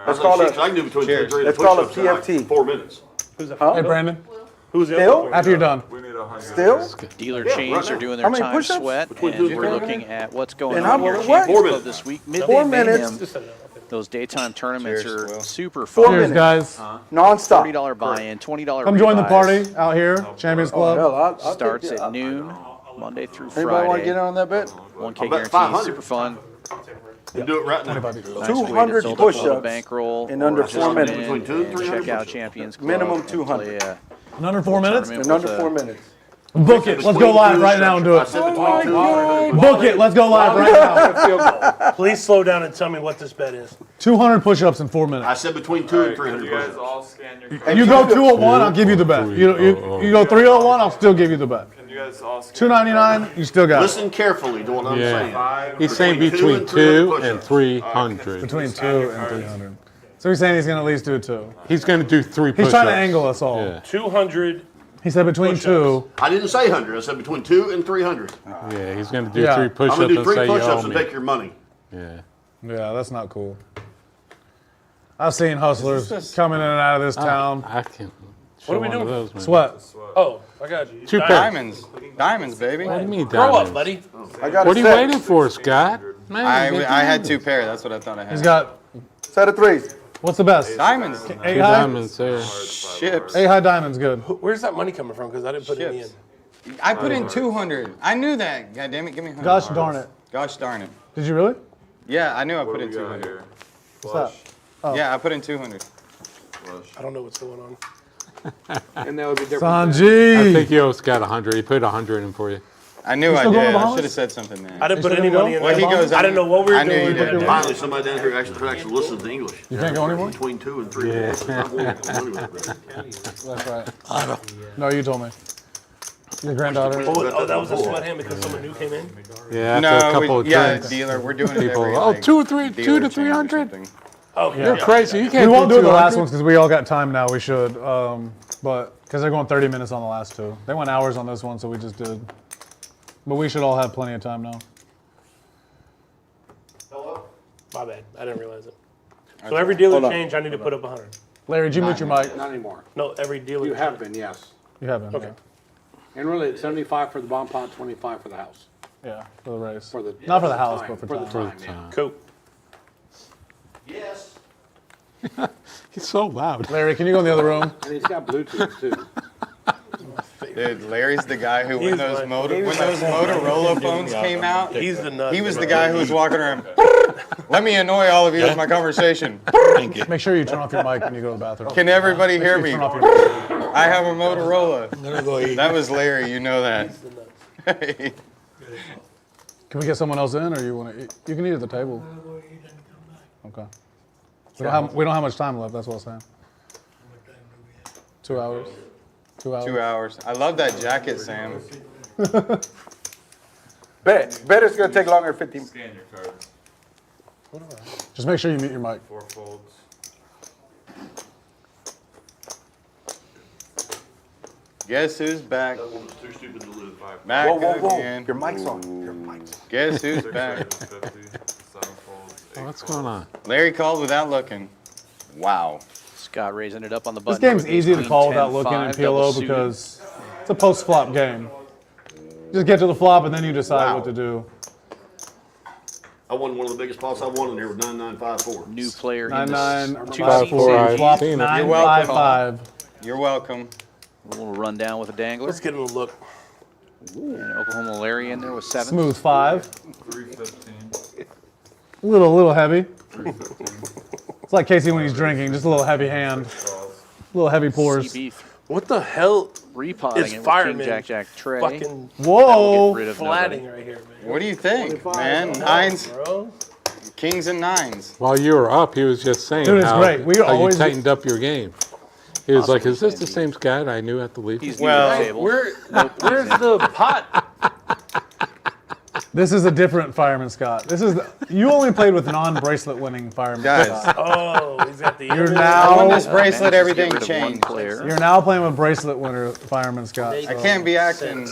Let's call it. I can do between 2 and 3 Let's call it push-ups in like PFT. 4 minutes. Who's that? Hey, Brandon. Who's the Still? other one? After you're done. We need 100. Still? Dealer Yeah, chains right are now. doing How their many time push-ups? sweat, Between and 2 and we're 3. looking at what's going And on how- here. what? Champions 4 Club minutes. this week. 4 Midday minutes. Mayhem. Those daytime tournaments Cheers, are Will. super 4 fun. Cheers, minutes. guys. Non-stop. $40 buy-in, $20 Come join the rebuys. party out here, Champions Oh, Club. hell, I'll Starts take at it. noon, Monday through Anybody want to Friday. get in on that bet? 1K I'll bet guarantee, 500. super fun. You do it right now. Nice way to 200 build up a little push-ups bankroll in under or 4 come minutes. in Between 2 and and 300 check out push-ups. Champions Club Minimum and 200. play, In under 4 minutes? tournament In under with, 4 minutes. Book it. Let's go live right now and do I it. said between 2 and 300. Book it. Let's go live right now. Please slow down and tell me what this bet is. 200 push-ups in 4 I minutes. said between 2 and 300 You guys push-ups. all scan your. And you go 201, I'll give you the bet. You go 301, I'll still give you the bet. Can you guys all scan? 299, you still got it. Listen carefully to what I'm saying. Yeah. He's saying Between between 2 2 and and 300. Between 2 and 300. So he's saying he's going to at least do 2. He's going to do 3 He's push-ups. trying to angle us all. Yeah. 200. He said between Push-ups. 2. I didn't say 100. I said between 2 and 300. Yeah, he's going to do Yeah. 3 I'm push-ups going to do and 3 say you owe push-ups and me. take your money. Yeah. Yeah, that's not cool. I've seen hustlers coming in and out of this town. I can What are show we one of doing? those, man. Sweat. Oh, I got you. 2 pairs. Diamonds. Diamonds, baby. What do you mean Grow diamonds? up, buddy. I got What a are you set. waiting for, Scott? Man, get I had diamonds. 2 pair. That's what I thought I had. He's got, Set of threes. what's the best? Diamonds. 8 2 high? diamonds there. Ships. 8 high diamonds, good. Where's that money coming from? Because I didn't put any in. Ships. I put in 200. I knew that. God damn it, give me 100. Gosh darn it. Gosh darn it. Did you really? Yeah, I knew I What put do in we got 200. here? What's that? Oh. Yeah, I put in 200. I don't know what's going on. And that would be different. Sanji! I think you almost got 100. He put 100 in for you. I knew I did. I should have said something then. I didn't put any money in Well, that. he goes, I didn't know what we were I knew doing. you did. Finally, somebody down here who actually listens to English. You can't go anymore? Between 2 and 3. Yeah. That's That's right. No, you told me. Your granddaughter. Oh, that was a sweat hand because someone new came in? Yeah, after a couple of drinks. dealer, we're doing it People, every, oh, like, 2 dealer to change or 300. something. Oh, You're crazy. You can't We won't do the 200. last ones because we all got time now. We should. But because they're going 30 minutes on the last two. They went hours on this one, so we just did. But we should all have plenty of time now. My bad. I didn't realize it. So every dealer Hold on. change, I need to put up 100. Larry, did you mute your mic? Not anymore. No, every dealer. You have been, yes. You have been. Okay. And really, it's 75 for the bomb pot, 25 for the house. Yeah, for the race. For the Not for the house, time, but for the time. time. Yeah. Cool. Yes. He's so loud. Larry, can you go in the other room? And he's got Bluetooth too. Dude, Larry's the guy who, when He's those, my- Motorola phones came out, He's the nut. he was the guy who was walking around. Let me annoy all of you with my conversation. Make sure you turn off your mic when you go to the bathroom. Can everybody hear me? Turn off your mic. I have a Motorola. gonna go eat. That was Larry, you know that. Can we get someone else in, or you want to eat? You can eat at the table. Okay. We don't have much time left. That's what I'm saying. 2 hours. 2 hours. 2 hours. I love that jacket, Sam. Bet it's gonna take longer than 15. Scan your cards. Just make sure you mute your mic. 4 folds. Guess who's back? That one was too stupid to lose. Back Whoa, whoa, whoa. again. Your mic's on. Your mic's on. Guess who's 6 back? folds, 50, 7 folds, 8 What's folds. going on? Larry called without looking. Wow. Scott raising it up on the This button. game's easy to call without looking in PLO because it's a post-flop game. Just get to the flop and then you decide what to do. I won one of the biggest pots I won in here with 9954. New player in 9954 flop 955. You're welcome. A little rundown with a dangler. Let's get him a look. And Oklahoma Larry in there with 7. Smooth 5. 315. A little heavy. It's like Casey when he's drinking, just a little heavy hand. A little heavy pours. CB What the hell repotting is it with Fireman? King Jack Jack Trey. Fucking Whoa! Get rid of flatting nobody. right here, man. What do you think, man? Nines, Bro. kings and nines. While you were up, he was just saying Dude, it's how, great. We how always you tightened up your game. He was like, is this the same Scott I knew at the league? He's new Well, to the table. Where's the pot? This is a different Fireman Scott. You only played with non-bracelet winning Fireman Guys. Scott. Oh, he's got the. You're I won now this bracelet, Managed to everything get rid of one changed. player. you're now playing with bracelet winner Fireman Scott. I can't be acting.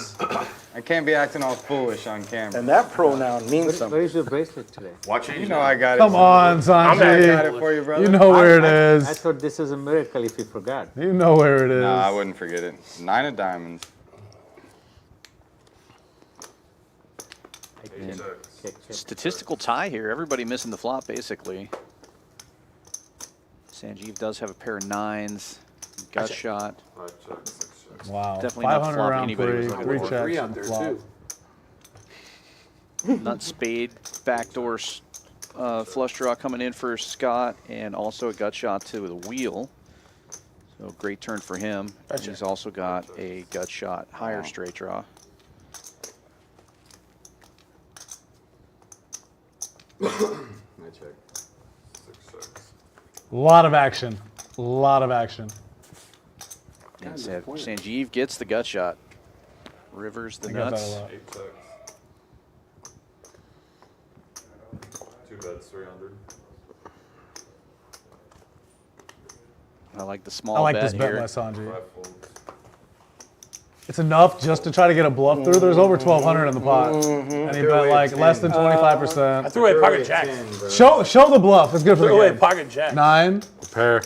I can't be acting all foolish on camera. And that pronoun means something. Where's your bracelet today? Watch it. You know I got it. Come on, I got it Sanji. for you, brother. You know where it I is. thought this is a miracle if you forgot. You know where it is. No, I wouldn't forget it. 9 of diamonds. Eight checks. Statistical tie here. Everybody missing the flop, basically. Sanjeev does have a pair of 9s. Gut shot. 5 checks, 6 checks. Wow. Definitely not 500 flop round anybody was three, looking 3 for. checks Three out and there flop. too. Nut spade, backdoor flush draw coming in for Scott, and also a gut shot to the wheel. So great turn for him. And he's also got a gut shot, higher straight draw. I check. 6 checks. A lot of action. A lot of action. And Sanjeev gets the gut shot. Rivers the I got that nuts. a lot. 8 checks. 2 bets, 300. I like the small I like bet this bet here. by Sanji. 5 folds. It's enough just to try to get a bluff through. There's over 1,200 in the pot. And he bet like less than 25%. I threw away pocket jacks. Show the bluff. It's good for Threw the away game. pocket jacks. 9. Pair.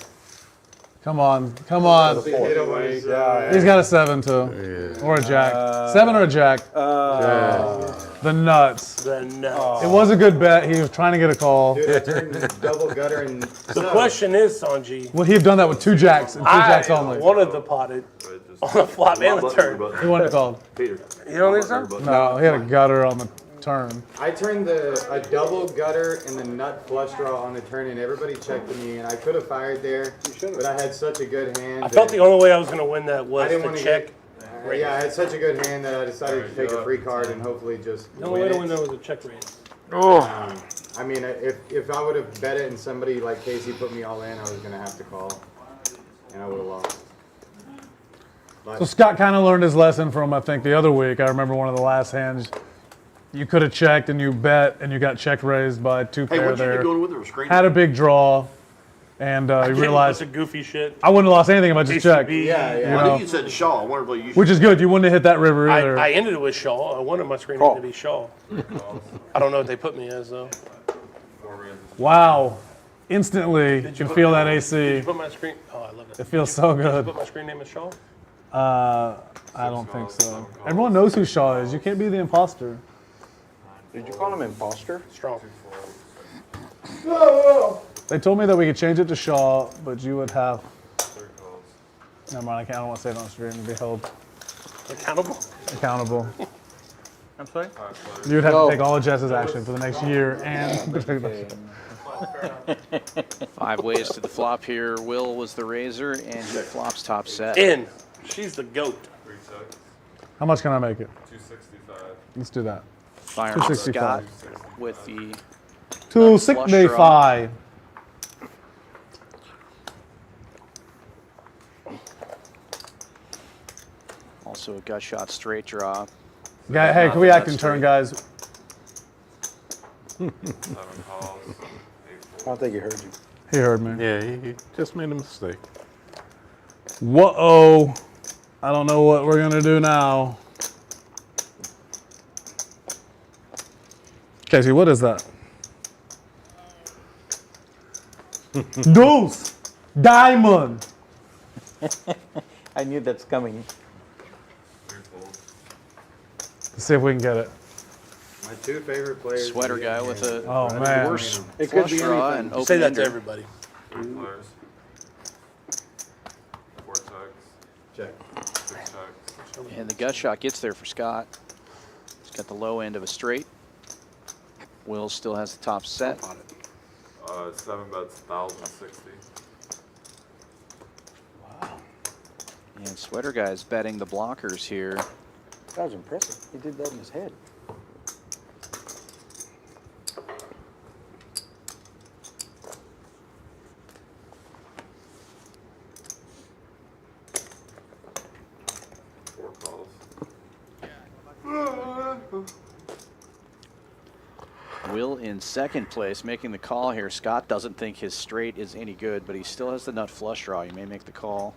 Come on. Come on. He's got a 7 too. Or a jack. 7 or a jack. The nuts. The nuts. It was a good bet. He was trying to get a call. Dude, I turned the double gutter and. The question is, Sanji. Would he have done that with 2 jacks and 2 jacks only? I wanted the potted on the flop and the turn. He wouldn't have called. Peter. You don't think so? No, he had a gutter on the turn. I turned a double gutter and the nut flush draw on the turn, and everybody checked me, and I could have fired there, but I had such a good hand. I felt the only way I was going to win that was to check. Yeah, I had such a good hand that I decided to take a free card and hopefully just The only way to win that was a check raise. I mean, if I would have bet it and somebody like Casey put me all in, I was going to have to call, and I would have lost. So Scott kind of learned his lesson from, I think, the other week. I remember one of the last hands. You could have checked and you bet and you got check raised by two pair what'd you there. do going with it? Screen? Had a big draw, and you realized Bunch of goofy shit. I wouldn't have lost anything if I just checked. Yeah, you I know, think you said Shaw. I wonder if you which is good. You wouldn't have hit that river either. I ended it with Shaw. I wanted my screen name to be Shaw. I don't know what they put me as though. Wow. Instantly, you can feel that AC. Did you put my screen? Oh, I love it. It feels so Did good. you put my screen name as Shaw? I don't think so. Everyone knows who Shaw is. You can't be the imposter. Did you call him imposter? Strong. They told me that we could change it to Shaw, but you would have. Never mind, I don't want to say it on stream to be held Accountable? accountable. I'm sorry? You would have to take all of Jess's action for the next year and. 5 ways to the flop here. Will was the raiser, and he flops top set. In. She's the goat. How much can I make it? 265. Let's do that. Fireman 265. Scott with the 265. Also a gut shot straight draw. Hey, can we act in turn, guys? Seven calls. I don't think he heard you. He heard me. Yeah, he just made a mistake. Whoa. I don't know what we're going to do now. Casey, what is that? Deuce! Diamond! I knew that's coming. Let's see if we can get it. My two favorite players. Sweater guy with a worse It could flush be draw anything. and open Say that to ender. everybody. 3 players. 4 checks. Check. 6 checks. And the gut shot gets there for Scott. He's got the low end of a straight. Will still has the top set. 7 bets, 1,060. And Sweater guy's betting the blockers here. That was impressive. He did that in his head. Will in second place, making the call here. Scott doesn't think his straight is any good, but he still has the nut flush draw. He may make the call.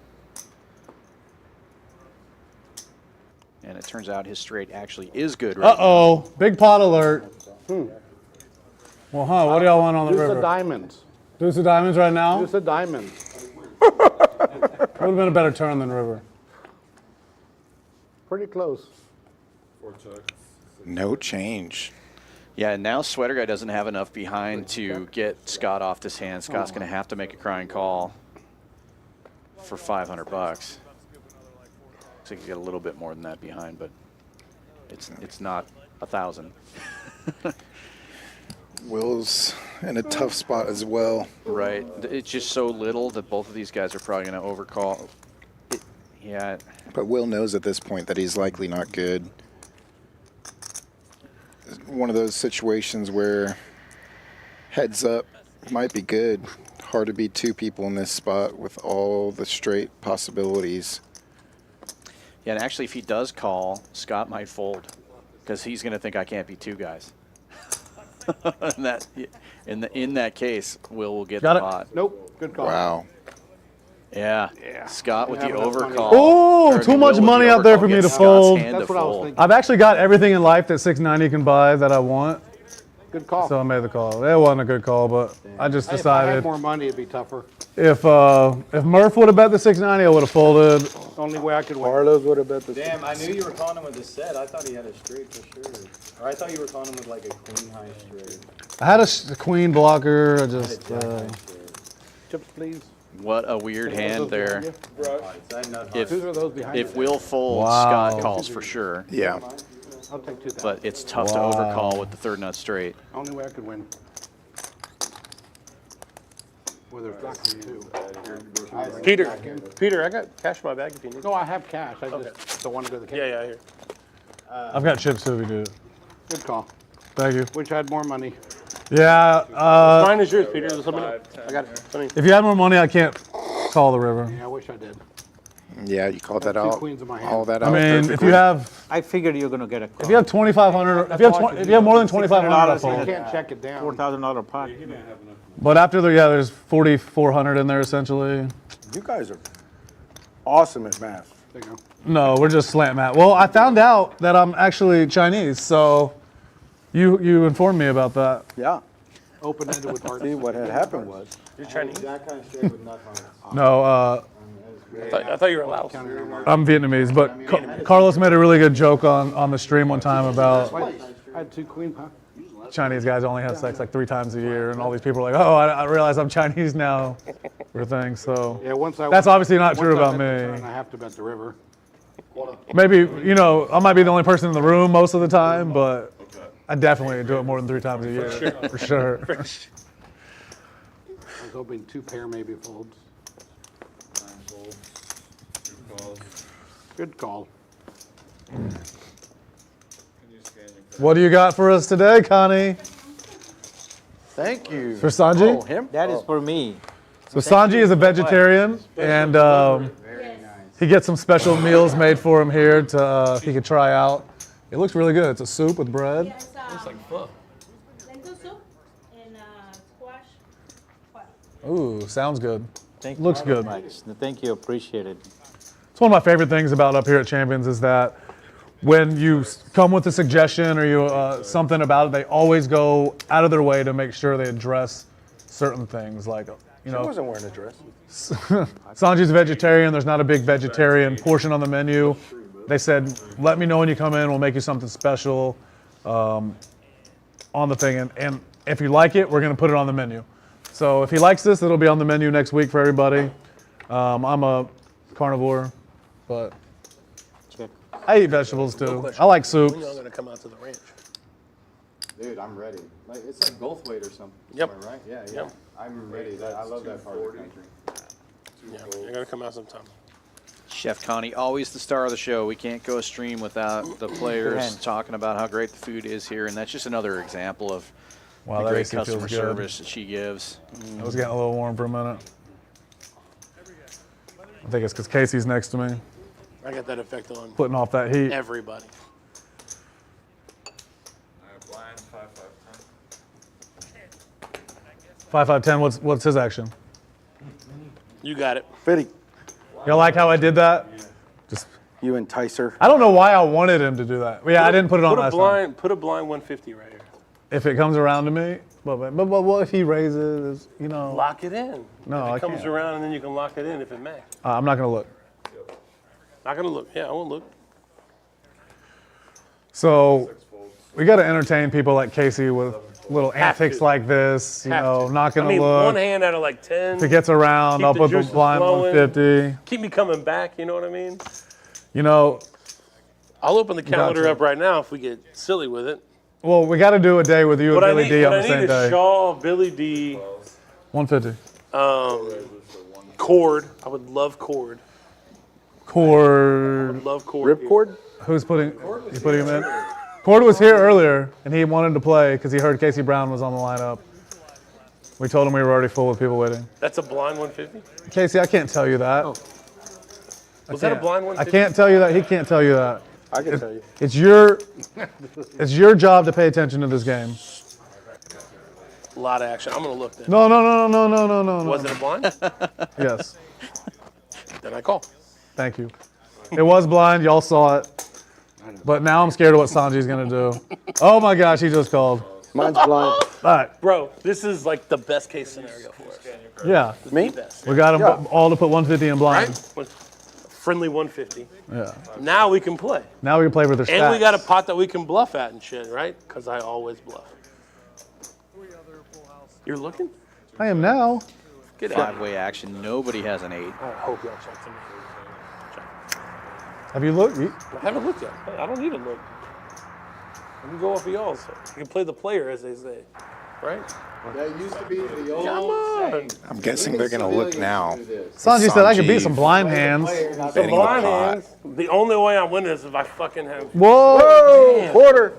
And it turns out his straight actually is good right Uh-oh. Big pot alert. Well, what do y'all want on the Deuce river? of diamonds. Deuce of diamonds right now? Deuce of diamonds. Would have been a better turn than river. Pretty close. 4 checks. No change. Yeah, and now Sweater guy doesn't have enough behind to get Scott off this hand. Scott's going to have to make a crying call for $500. Looks like he got a little bit more than that behind, but it's not 1,000. Will's in a tough spot as well. Right. It's just so little that both of these guys are probably going to overcall. Yeah. But Will knows at this point that he's likely not good. One of those situations where heads up might be good. Hard to beat 2 people in this spot with all the straight possibilities. Yeah, and actually, if he does call, Scott might fold because he's going to think I can't beat 2 guys. In that case, Will get Got the it. pot. Nope. Good call. Wow. Yeah. Scott with the overcall. Oh, Or, too Will much with money the out there overcall for me gets to Scott's fold. hand to That's what I was fold. thinking. I've actually got everything in life that 690 can buy that I want. Good call. So I made the call. It wasn't a good call, but I just If I had decided more money, it'd be tougher. if Murph would have bet the 690, I would have folded. Only way I could win. Carlos would have bet the. Damn, I knew you were calling him with a set. I thought he had a straight for sure. Or I thought you were calling him with like a queen high straight. I had a queen blocker. I just Chips, please. What a weird hand there. If Whose are those behind if you? Will folds, Wow. Scott calls for sure. Yeah. I'll take 2,000. But it's tough to overcall with the third nut straight. Only way I could win. Well, there's black on 2. Peter, I got cash in my bag if you need. No, I have cash. I just don't want to go to the cash. Yeah, here. I've got chips too if you do it. Good call. Thank you. Wish I had more money. Yeah. Mine is yours, Peter. There's something else. I got it. If you had more money, I can't call the river. Yeah, I wish I did. Yeah, you called that out. queens in my hand. All that I out. mean, if perfectly. you have, I figured you're gonna get a call. if you have 2,500, if you have more than 2,500, I You fold. can't check it down. $4,000 pot. But after there's 4,400 in there essentially. You guys are awesome at math. There you go. No, we're just slant mat. Well, I found out that I'm actually Chinese, so you informed me about that. Yeah. Open-ended with hearts. See, what had happened was. You're Chinese? That kind of straight with nut hearts. No, I thought you were Laos. I'm Vietnamese, but Carlos made a really good joke on the stream one time about I had 2 queens, huh? Chinese guys only have sex like 3 times a year, and all these people are like, oh, I realize I'm Chinese now, or things. So Yeah, that's obviously not true once I about bet the me. sun, I have to bet the river. Maybe, I might be the only person in the room most of the time, but I definitely do it more than 3 times a year, for sure. I was hoping 2 pair maybe folds. Good call. What do you got for us today, Connie? Thank you. For Sanji? Oh, him? That is for me. So Sanji is a vegetarian, and he gets some special meals made for him here to he can try out. It looks really good. It's a soup with bread. Looks like pho. Lentil soup and squash. Ooh, sounds good. Thank you Looks very good. much. Thank you. Appreciate it. It's one of my favorite things about up here at Champions is that when you come with a suggestion or you something about it, they always go out of their way to make sure they address certain things. Like, She wasn't wearing a dress. Sanji's a vegetarian. There's not a big vegetarian portion on the menu. They said, let me know when you come in. We'll make you something special on the thing. And if you like it, we're going to put it on the menu. So if he likes this, it'll be on the menu next week for everybody. I'm a carnivore, but I eat vegetables too. I like soups. When y'all gonna come out to the ranch? Dude, I'm ready. Like it's like Goldthwait or something. Yep. somewhere, Right? Yeah, yeah. Yep. I'm ready. I love that part of the country. Yeah, you're gonna come out sometime. Chef Connie, always the star of the show. We can't go a stream without the players talking about how great the food is here, and that's just another example of Wow, the that great AC feels customer good. service that she gives. I was getting a little warm for a minute. I think it's because Casey's next to me, I got that effect on putting off that heat. everybody. Blind 5-5-10. 5-5-10. What's his action? You got it. 50. You like how I did that? Just You entice her. I don't know why I wanted him to do that. Yeah, I didn't put it on last time. Put a blind 150 right here. If it comes around to me, but what if he raises? Lock it in. No, if I it comes can't. around and then you can lock it in if it may. I'm not gonna look. Not gonna look. Yeah, I won't look. So we got to entertain people like Casey with little Have antics to. like this. Not I gonna mean, look. one hand out of like 10. If it gets around, keep I'll the put the juices blind flowing, 150. Keep me coming back. You know what I mean? I'll open the calendar Gotcha. up right now if we get silly with it. Well, we got to do a day with you What and I Billy need, D on what the I same need day. is Shaw, Billy D, 150. Cord. I would love Cord. Cord. Love Cord. Ripcord? Who's putting him in? Cord was here earlier, and he wanted to play because he heard Casey Brown was on the lineup. We told him we were already full with people waiting. That's a blind 150? Casey, I can't tell you that. Was that a blind 150? I can't tell you that. He can't tell you that. I can tell you. It's your job to pay attention to this game. A lot of action. I'm going to look then. No. Was it a blind? Yes. Then I call. Thank you. It was blind. Y'all saw it. But now I'm scared of what Sanji's going to do. Oh my gosh, he just called. Mine's blind. All right. Bro, this is like the best case scenario for us. Yeah. Me? We got them all to put 150 in blind. Right? Friendly 150. Yeah. Now we can play. Now we can play with their stats. And we got a pot that we can bluff at and shit, right? Because I always bluff. You're looking? I am now. Get out. Five-way action. Nobody has an 8. I hope y'all check to me. Have you looked? I haven't looked yet. I don't need to look. You can go off of y'all's. You can play the player, as they say, right? That used to be the old Come on. saying. I'm guessing they're going to look now. Sanji said I could beat some blind hands. Some blind hands. The only way I win is if I fucking have. Whoa! Quarter.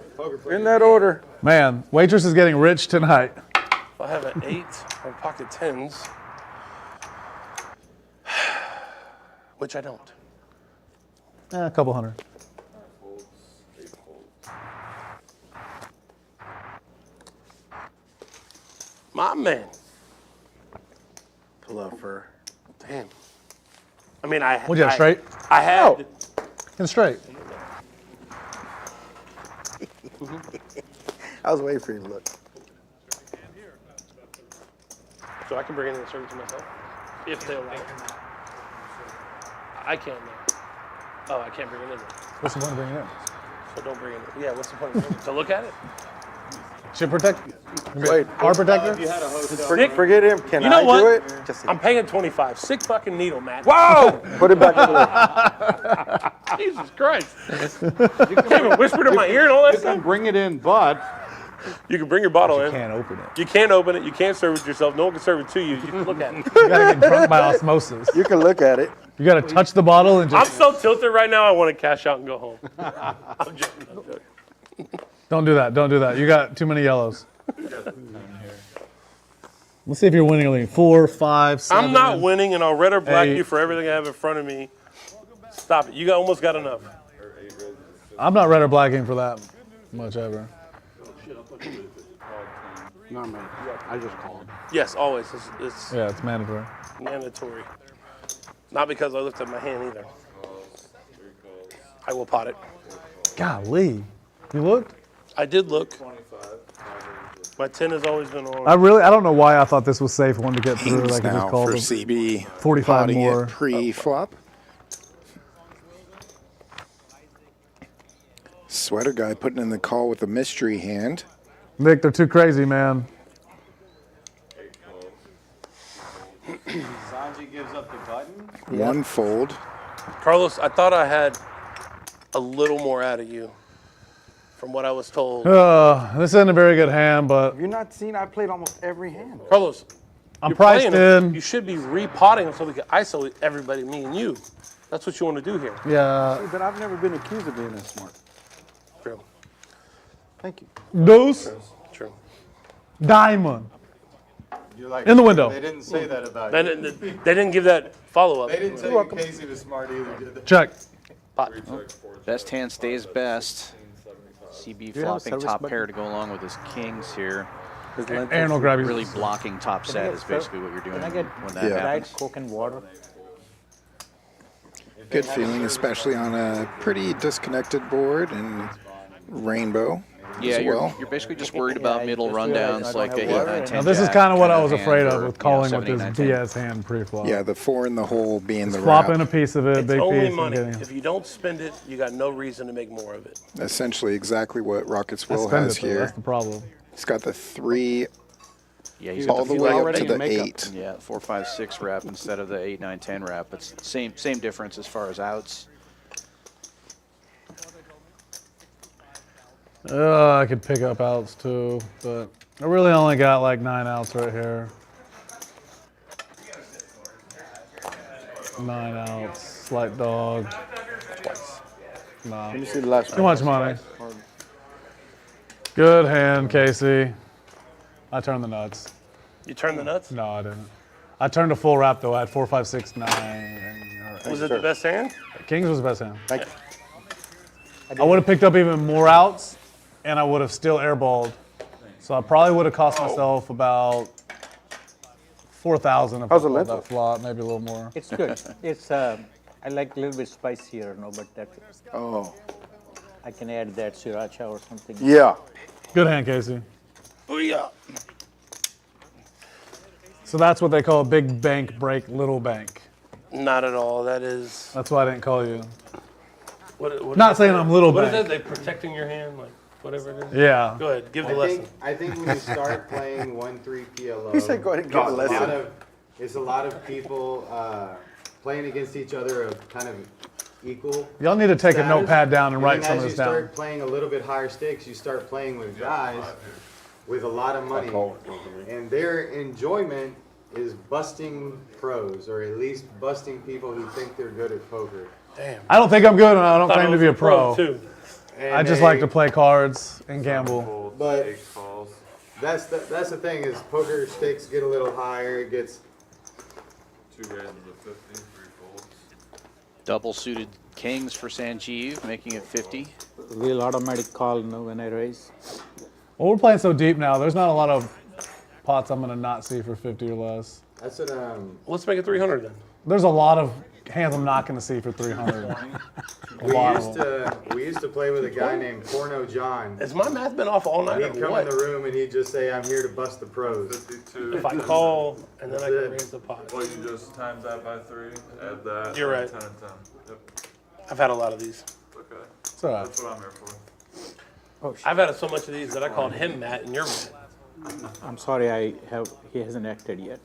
In that order. Man, waitress is getting rich tonight. If I have an 8 or pocket 10s, which I don't. A couple hundred. My man. Bluffer. Damn. I mean, I. What'd you have, straight? I had. Get straight. I was waiting for you to look. So I can bring it in and serve it to myself, if they allow it. I can't now. Oh, I can't bring it in. What's the point of bringing it in? So don't bring it in. Yeah, what's the point of to look at it? Should protect. Wait, our protector? Forget him. Can You know I what? do it? Just I'm paying 25. Sick fucking needle, Matt. Whoa! Put it back in there. Jesus Christ. You can't even whisper to my ear and all that You stuff. can bring it in, but You can bring your bottle in. You can't open it. You can't open it. You can't serve it yourself. No one can serve it to you. You can look at it. You gotta get drunk by osmosis. You can look at it. You gotta touch the bottle and I'm just. so tilted right now, I want to cash out and go home. I'm joking. I'm joking. Don't do that. Don't do that. You got too many yellows. Let's see if you're winning or losing. 4, 5, 7. I'm not winning, and I'll red or black 8. you for everything I have in front of me. Stop it. You almost got enough. I'm not red or blacking for that much ever. no, man. I just called. Yes, always. It's Yeah, it's mandatory. mandatory. Not because I looked at my hand either. I will pot it. Golly. You looked? I did look. My 10 has always been on. I don't know why I thought this was safe one to get through. Kings Like I now just called for it. CB. 45 potting more. it pre-flop. Sweater guy putting in the call with a mystery hand. Nick, they're too crazy, man. Sanji gives up the button. One fold. Carlos, I thought I had a little more out of you from what I was told. This isn't a very good hand, but Have you not seen? I played almost every hand. Carlos, I'm you're priced playing them. in. You should be repotting so we can isolate everybody, me and you. That's what you want to do here. Yeah. But I've never been accused of being that smart. True. Thank you. Deuce. True. Diamond. You're like, In the window. They didn't say that about They you. didn't give that follow-up. They didn't tell you Casey was smart either, did they? Check. Pot. Best hand stays best. CB you have a flopping service top button? pair to go along with his kings here. Aaron will grab you. Really blocking top Can I set get is basically what you're doing Can I get when that Yeah. dried happens. Coke and water? Good feeling, especially on a pretty disconnected board and rainbow Yeah, as well. you're basically just worried about I middle just realized rundowns I like don't a have 8, water. 9, 10 Now, this is jack kind of what I kind was of afraid hand, of or, with calling 7, with 8, this 9, 10. Diaz hand pre-flop. Yeah, the 4 in the hole being the Flopping wrap. a piece of it, It's big only piece. money. And getting, If you don't spend it, you got no reason to make more of it. Essentially exactly what Rockets I Will spend has it, though. here. That's the problem. He's got the 3 Yeah, he's all got the the way up already to the in makeup. 8. Yeah, 4, 5, 6 wrap instead of the 8, 9, 10 wrap. It's same difference as far as outs. I could pick up outs too, but I really only got like 9 outs right here. 9 outs, slight dog. Nah. Let me see the last Too much money. Good hand, Casey. I turned the nuts. You turn the nuts? No, I didn't. I turned a full wrap though. I had 4, 5, 6, 9. Was it the best hand? Kings was the best hand. Thank you. I would have picked up even more outs, and I would have still airballed. So I probably would have cost myself about 4,000 if I How's the called lentil? that flop, maybe a little more. It's good. It's I like a little bit spicier, no, but that Oh. I can add that sriracha or something. Yeah. Good hand, Casey. Oh, yeah. So that's what they call a big bank break, little bank. Not at all. That is. That's why I didn't call you. What Not is saying that? I'm little What is bank. that? They protecting your hand, like whatever it is. Yeah. Go ahead. Give the I lesson. think when you start playing 1-3 PLO, He said go ahead and give a lesson. It's a lot of people playing against each other of kind of equal. Y'all need to take a status. notepad down and write then some of as this you down. start playing a little bit higher stakes, you start playing with guys with a lot of money, and their enjoyment is busting pros, or at least busting people who think they're good at poker. Damn. I don't think I'm good, and I don't Thought I claim to was be a a pro. too. I just like to play cards and gamble. But that's the thing is poker stakes get a little higher. It gets 2 raises of 50, 3 folds. Double suited kings for Sanjeev, making it 50. Real automatic call when I raise. Well, we're playing so deep now. There's not a lot of pots I'm gonna not see for 50 or less. That's what Let's make it 300 then. There's a lot of hands I'm not gonna see for 300. We used to play with a guy named Porno John. Has my math been off all night? He'd come in the room and he'd just say, "I'm here to bust the pros." 52. If I call and then I can raise the pot. Well, you just times that by 3, add that. You're right. 10 and 10. Yep. I've had a lot of these. Okay. It's all right. That's what I'm here for. Oh, I've had so much of these that I called him Matt and you're Matt. I'm sorry, he hasn't acted yet.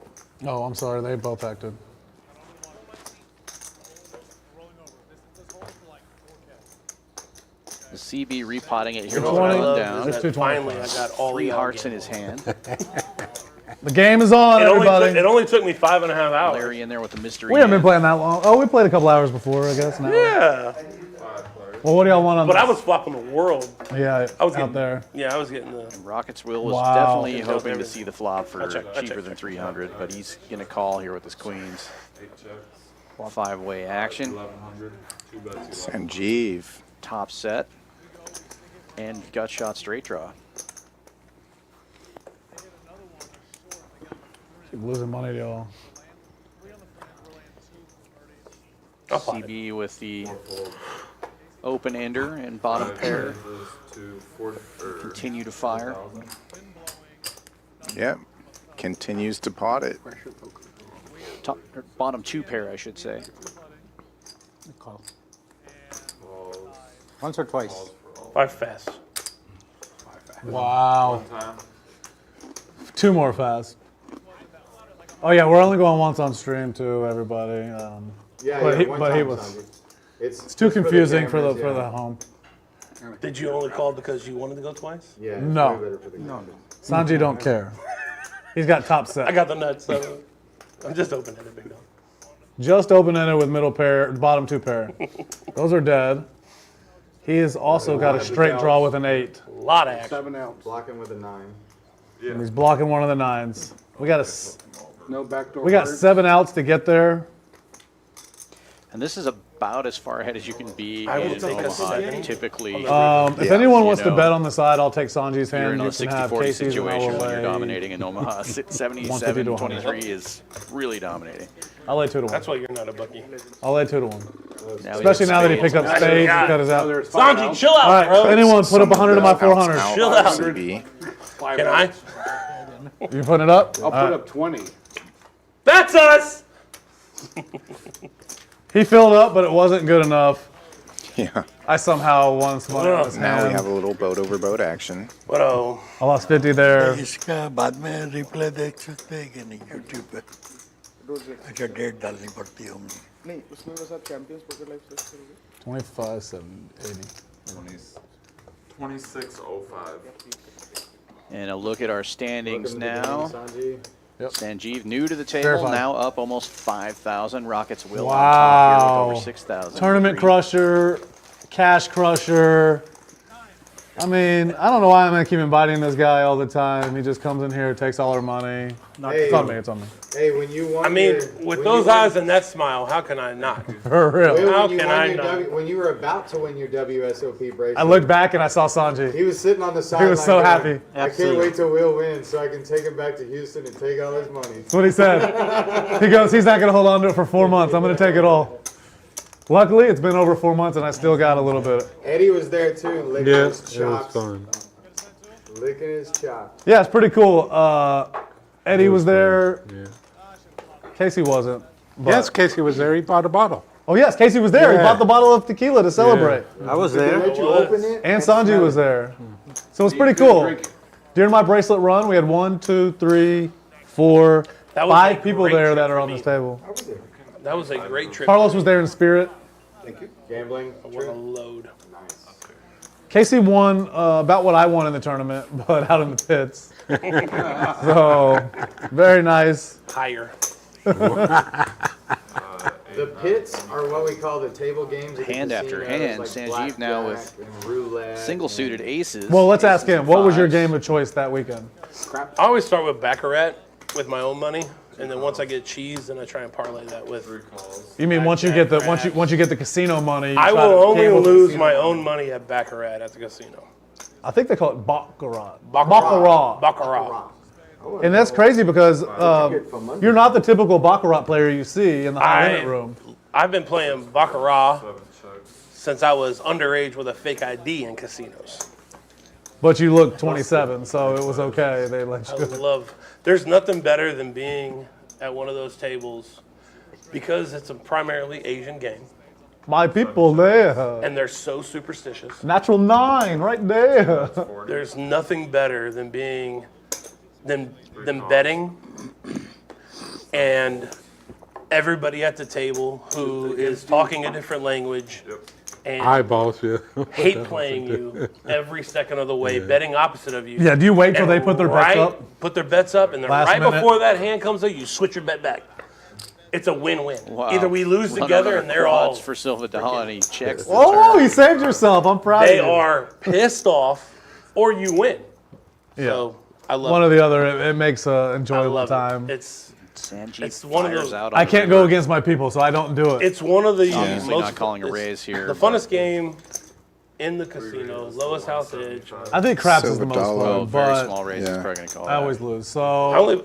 Oh, I'm sorry. They both acted. The CB repotting it here. 220. Down. There's 220. Finally, I got all 3 the hearts in his hand. The game is on, everybody. It only took me 5.5 hours. Larry in there with the mystery. We haven't been playing that long. Oh, we played a couple hours before, I guess. Now. Yeah. Well, what do y'all want on But this? I was flopping the world. Yeah, I was out getting, there. Yeah, I was getting the Rockets Will was Wow. definitely Checked out hoping to everything. see the flop for I checked, cheaper than 300, but he's going to call here with his queens. 8 checks. 5-way action. 1100. 2 bets. Sanjeev. Top set. And gut shot straight draw. Keep losing money to y'all. CB with the open ender and bottom pair. Continue to fire. Yep. Continues to pot it. Top, or bottom 2 pair, I should say. Call. Once or twice. 5 fast. Wow. 1 time. 2 more fast. Oh yeah, we're only going once on stream too, everybody. But he was. It's just too for the confusing for the cameras, yeah. home. Did you only call because you wanted to go twice? Yeah. No. Sanji don't care. He's got top set. I got the nuts, so I'm just open-ended, big dog. Just open-ended with middle pair, bottom 2 pair. Those are dead. He has also got a straight draw with an 8. A lot of action. 7 outs. Blocking with a 9. And he's blocking one of the 9s. We got No backdoor. we got cards. 7 outs to get there. And this is about as far ahead as you can be I will in take a Omaha. second. Typically, If anyone wants you to know, bet on the side, I'll take Sanji's you're hand. in You a can have 60-40 Casey's and situation when I'll you're lay dominating in Omaha. 77-23 is really dominating. I'll lay 2 to 1. That's why you're not a Bucky. I'll lay 2 to 1. Now Especially he now that he has picked up Nice. spades Yeah. and cut his out. Sanji, chill out, All right, bro. if anyone put up 100 to my 400. Chill out. CB. Can I? You putting it up? I'll put up 20. That's us! He filled up, but it wasn't good enough. Yeah. I somehow won some money on his Now we hand. have a little boat over boat action. What oh? I lost 50 there. इसका बाद में reply देख सकते हैं कि नहीं YouTube पे अच्छा डेट डालनी पड़ती है हमने नहीं उसमें बस आप चैंपियंस पोकर लाइव सर्च करोगे 25,780. 2605. And a look at our standings now. Yep. Sanjeev new to the table, Verified. now up almost 5,000. Rockets Will on top Wow. here with over 6,000. Tournament crusher, cash crusher. I mean, I don't know why I'm going to keep inviting this guy all the time. He just comes in here, takes all our money. It's on me, it's on me. Hey, when you won I mean, your, with when those you won- eyes and that smile, how can I not? For real. Will, How when you can won I your not? when you were about to win your WSOP bracelet, I looked back and I saw Sanji. he was sitting on the sideline. was so going, happy. I can't wait till Will wins so I can take him back to Houston and take all his money. That's what he said. He goes, he's not going to hold on to it for 4 months. I'm going to take it all. Luckily, it's been over 4 months and I still got a little bit. Eddie was there too, licking his Yes, it was chops. fun. Licking his chops. Yeah, it's pretty cool. Eddie was there. Yeah. Casey wasn't. but- Yes, Casey was there. He bought a bottle. Oh, yes, Casey was there. He Yeah. bought the bottle of tequila to celebrate. I was Did they there. let you open it? And Sanji was there. So it's pretty cool. During my bracelet run, we had 1, 2, 3, 4, That was 5 a people great there trip that are for on me. this table. That was a great trip. Carlos was there in spirit. Thank you. Gambling. I want to load. Nice. Casey won about what I won in the tournament, but out in the pits. So, very nice. Higher. The pits are what we call the table games. Hand after hand, Sanjeev now with single-suited aces. Well, let's ask him. What was your game of choice that weekend? I always start with Baccarat with my own money, and then once I get cheese, then I try and parlay that with. You mean once you get the once you get the casino money? You I try will to only gamble the lose casino my money. own money at Baccarat at the casino. I think they call it baccarat. Baccarat. Baccarat. And that's crazy because you're not the typical baccarat player you see in the high limit room. I've been playing Baccarat since I was underage with a fake ID in casinos. But you look 27, so it was okay. They let you. There's nothing better than being at one of those tables because it's a primarily Asian game. My people there. And they're so superstitious. Natural 9 right there. There's nothing better than being than betting and everybody at the table who is talking a different language and Eyeballs, yeah. hate playing you every second of the way, betting opposite of you. Yeah, do you wait till And they put their bets up? Put their bets up, and then Last right minute? before that hand comes up, you switch your bet back. It's a win-win. Wow. Either we lose together and they're all for Silva Dolaney checks. the Oh, turn. you saved yourself. I'm proud they of you. are pissed off, or you win. Yeah. So I love One it. or the other. It makes an enjoyable time. It's Sanjeev one of fires those. out on I the can't river. go against my people, so I don't do it. It's one of the Obviously most not calling a it's raise here, The but- funnest game in the casino, lowest house edge. I think craps is the most fun, Oh, very but small raise. He's probably gonna call I that. always lose. So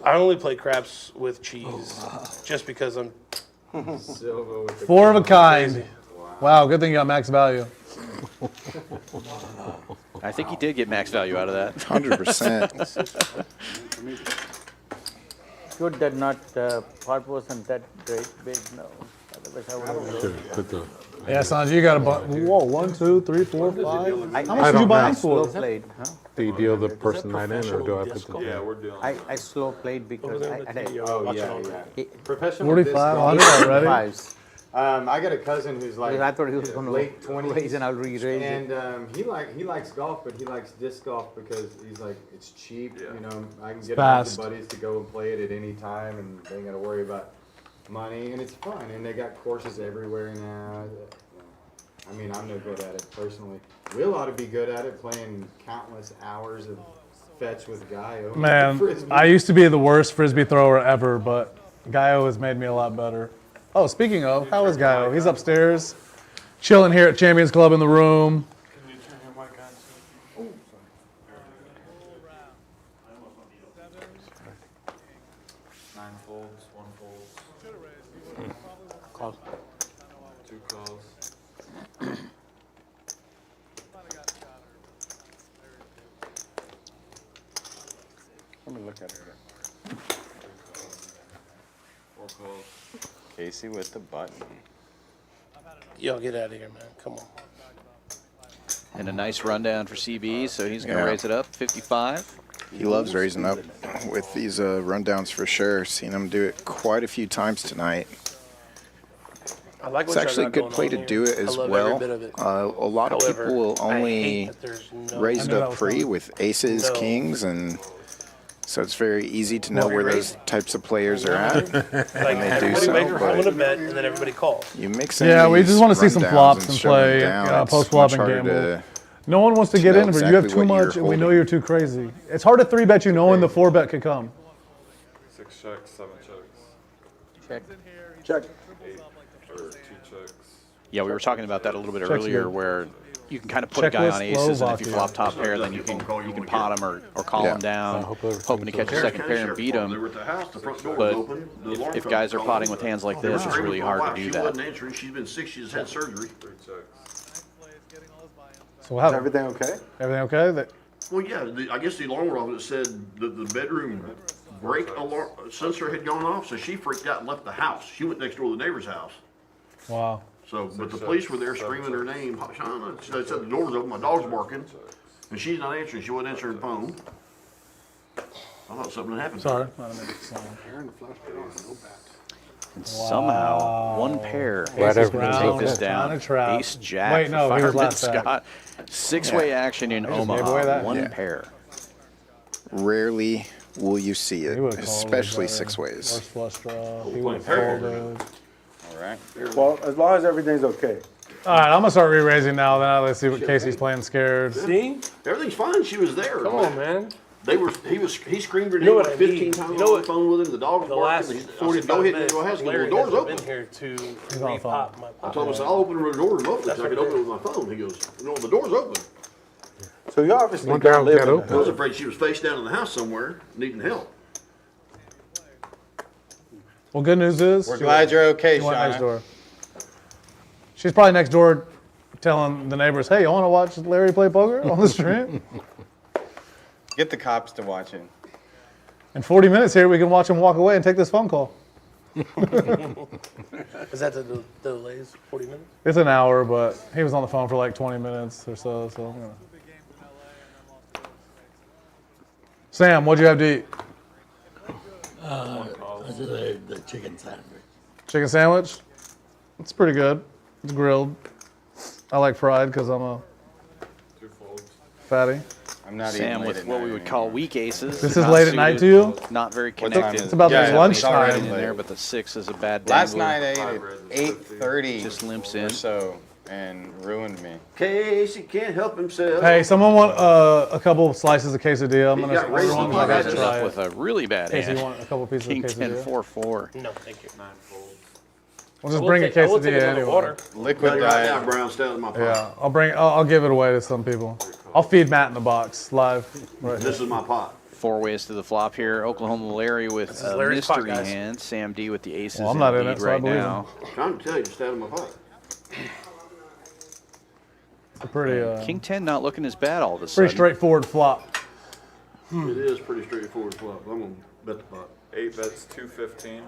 I only play craps with cheese, just because I'm. four of a kind. Wow, good thing you got max value. I think he did get max value out of that. 100%. Good that not part wasn't that great big, no. Otherwise I would have. Yeah, Sanjay, you got a bunch. Whoa, 1, 2, 3, 4, 5. How much did you buy in for? Played, huh? Do you deal the person night in, or do I put the? Yeah, we're dealing. I slow played because I had Oh, yeah. Professional 4,500 disc golf. already? fives. I got a cousin who's like I thought he was going to late 20s, raise and I'll re-raise it. and he likes golf, but he likes disc golf because he's like it's cheap. You know, I can get a bunch fast. of buddies to go and play it at any time, and they ain't got to worry about money, and it's fun. And they got courses everywhere now. I mean, I'm no good at it personally. Will ought to be good at it, playing countless hours of fetch with Gaio. Man, Frisbee. I used to be the worst frisbee thrower ever, but Gaio has made me a lot better. Oh, speaking of, how is Gaio? He's upstairs, chilling here at Champions Club in the room. Can you turn your mic on? Nine folds, one fold. Call. Two calls. Let me look at her. Four calls. Casey with the button. Yo, get out of here, man. Come on. And a nice rundown for CB, so he's going to Yeah. raise it up, 55. He loves raising up with these rundowns for sure. Seen him do it quite a few times tonight. I like It's what y'all actually a got good going play on to here. do it I as love well. every bit of it. A lot of However, people will I hate only that there's no- raise it I knew that up was pre coming. with aces, No. kings, and so it's very easy to know Well, where raise- those types of players are at Like when they do everybody so. waits for someone to But bet, and then everybody calls. you mix in Yeah, we these just want to see some rundowns flops and shove them play down, it's post flop much and harder gamble. to- No one wants to to get know in, but you have exactly too what you're much, and we know holding. you're too crazy. It's hard to 3-bet you knowing the 4-bet could come. 6 checks, 7 checks. Check. Check. 8 or 2 checks. Yeah, we were talking about that a little bit Check's earlier, good. where you can kind of put a guy on Checklist, aces, and if Slovakia. you flop top pair, then you can pot him or call Yeah. him down, everything's hoping to catch a second pair and beat They him. were at the house, the front door But was open. The alarm if clock guys are was potting on. with hands like They were this, it's screaming really for my hard to wife. do She that. wasn't answering. She's been sick. She just had surgery. 3 checks. So how? Everything okay? Everything okay? Well, yeah, I guess the alarm went off. It said that the bedroom break alarm sensor had gone off, so she freaked out and left the house. She went next door to the neighbor's house. Wow. So, but the police were there screaming her name. Shauna, they said the door was open, my dog's barking, and she's not answering. She wasn't answering the phone. I thought something had happened. Sorry. And somehow, one pair Right is over going the to take this down. down. Ace Jack. Wait, no, for he was Fireman last back. Scott. Six-way action in They just gave away Omaha. that. One Yeah. pair. Rarely will you see it, He would've called especially it better. six ways. Worst flush draw. He playing would have fair. folded. All right. Well, as long as everything's okay. All right, I'm gonna start re-raising now. Then let's see what Casey's playing scared. See? Everything's fine. She was there. Come on, man. He screamed her You know name what like I 15 mean. times You know on what? the phone with him. The dog was The barking. last I said, 45 go ahead, minutes, go ahead. The Larry door's hasn't open. been here to on the repop my I pop. told him, I said, I'll open the door remotely so I could open it with my phone. He goes, no, the door's open. So you obviously Wonder how don't it live got in open. I was afraid she was face down in the house somewhere needing help. Well, good news is We're glad you're okay, she went next Shauna. door. She's probably next door, telling the neighbors, "Hey, you want to watch Larry play poker on the stream?" Get the cops to watch it. In 40 minutes here, we can watch him walk away and take this phone call. Is that the delays? 40 minutes? It's an hour, but he was on the phone for like 20 minutes or so. Sam, what'd you have to eat? The chicken sandwich. Chicken sandwich? It's pretty good. It's grilled. I like fried because I'm a fatty. I'm not Sam eating with late at what night we would anymore. call weak aces. This is Not late at night to you? Not very What time connected. is it? It's about Yeah, the it's lunchtime. already in late. there, but the 6 is a bad Last dangler. night I ate at 8:30 Just limps or in. so and ruined me. Casey can't help himself. Hey, someone want a couple slices of quesadilla? I'm He's gonna got order one. raisins I on got it. to try Up it. with a really bad Casey, hand. you want a couple pieces King of 10 quesadilla? 4-4. No, thank you. We'll just bring a I will take quesadilla another anyway. water. Liquid Right diet. now, Brown, stay out of my pot. Yeah, I'll give it away to some people. I'll feed Matt in the box live. Right This here. is my pot. 4 ways to the flop here. Oklahoma Larry with is a Larry's pot, mystery guys. hand. Sam D with the aces Well, I'm not in lead it, so I right believe now. I'm trying to tell you, stay out of my pot. It's a pretty King 10 not looking as bad all of a sudden. pretty straightforward flop. It is pretty straightforward flop. I'm going to bet the pot. 8 bets, 215.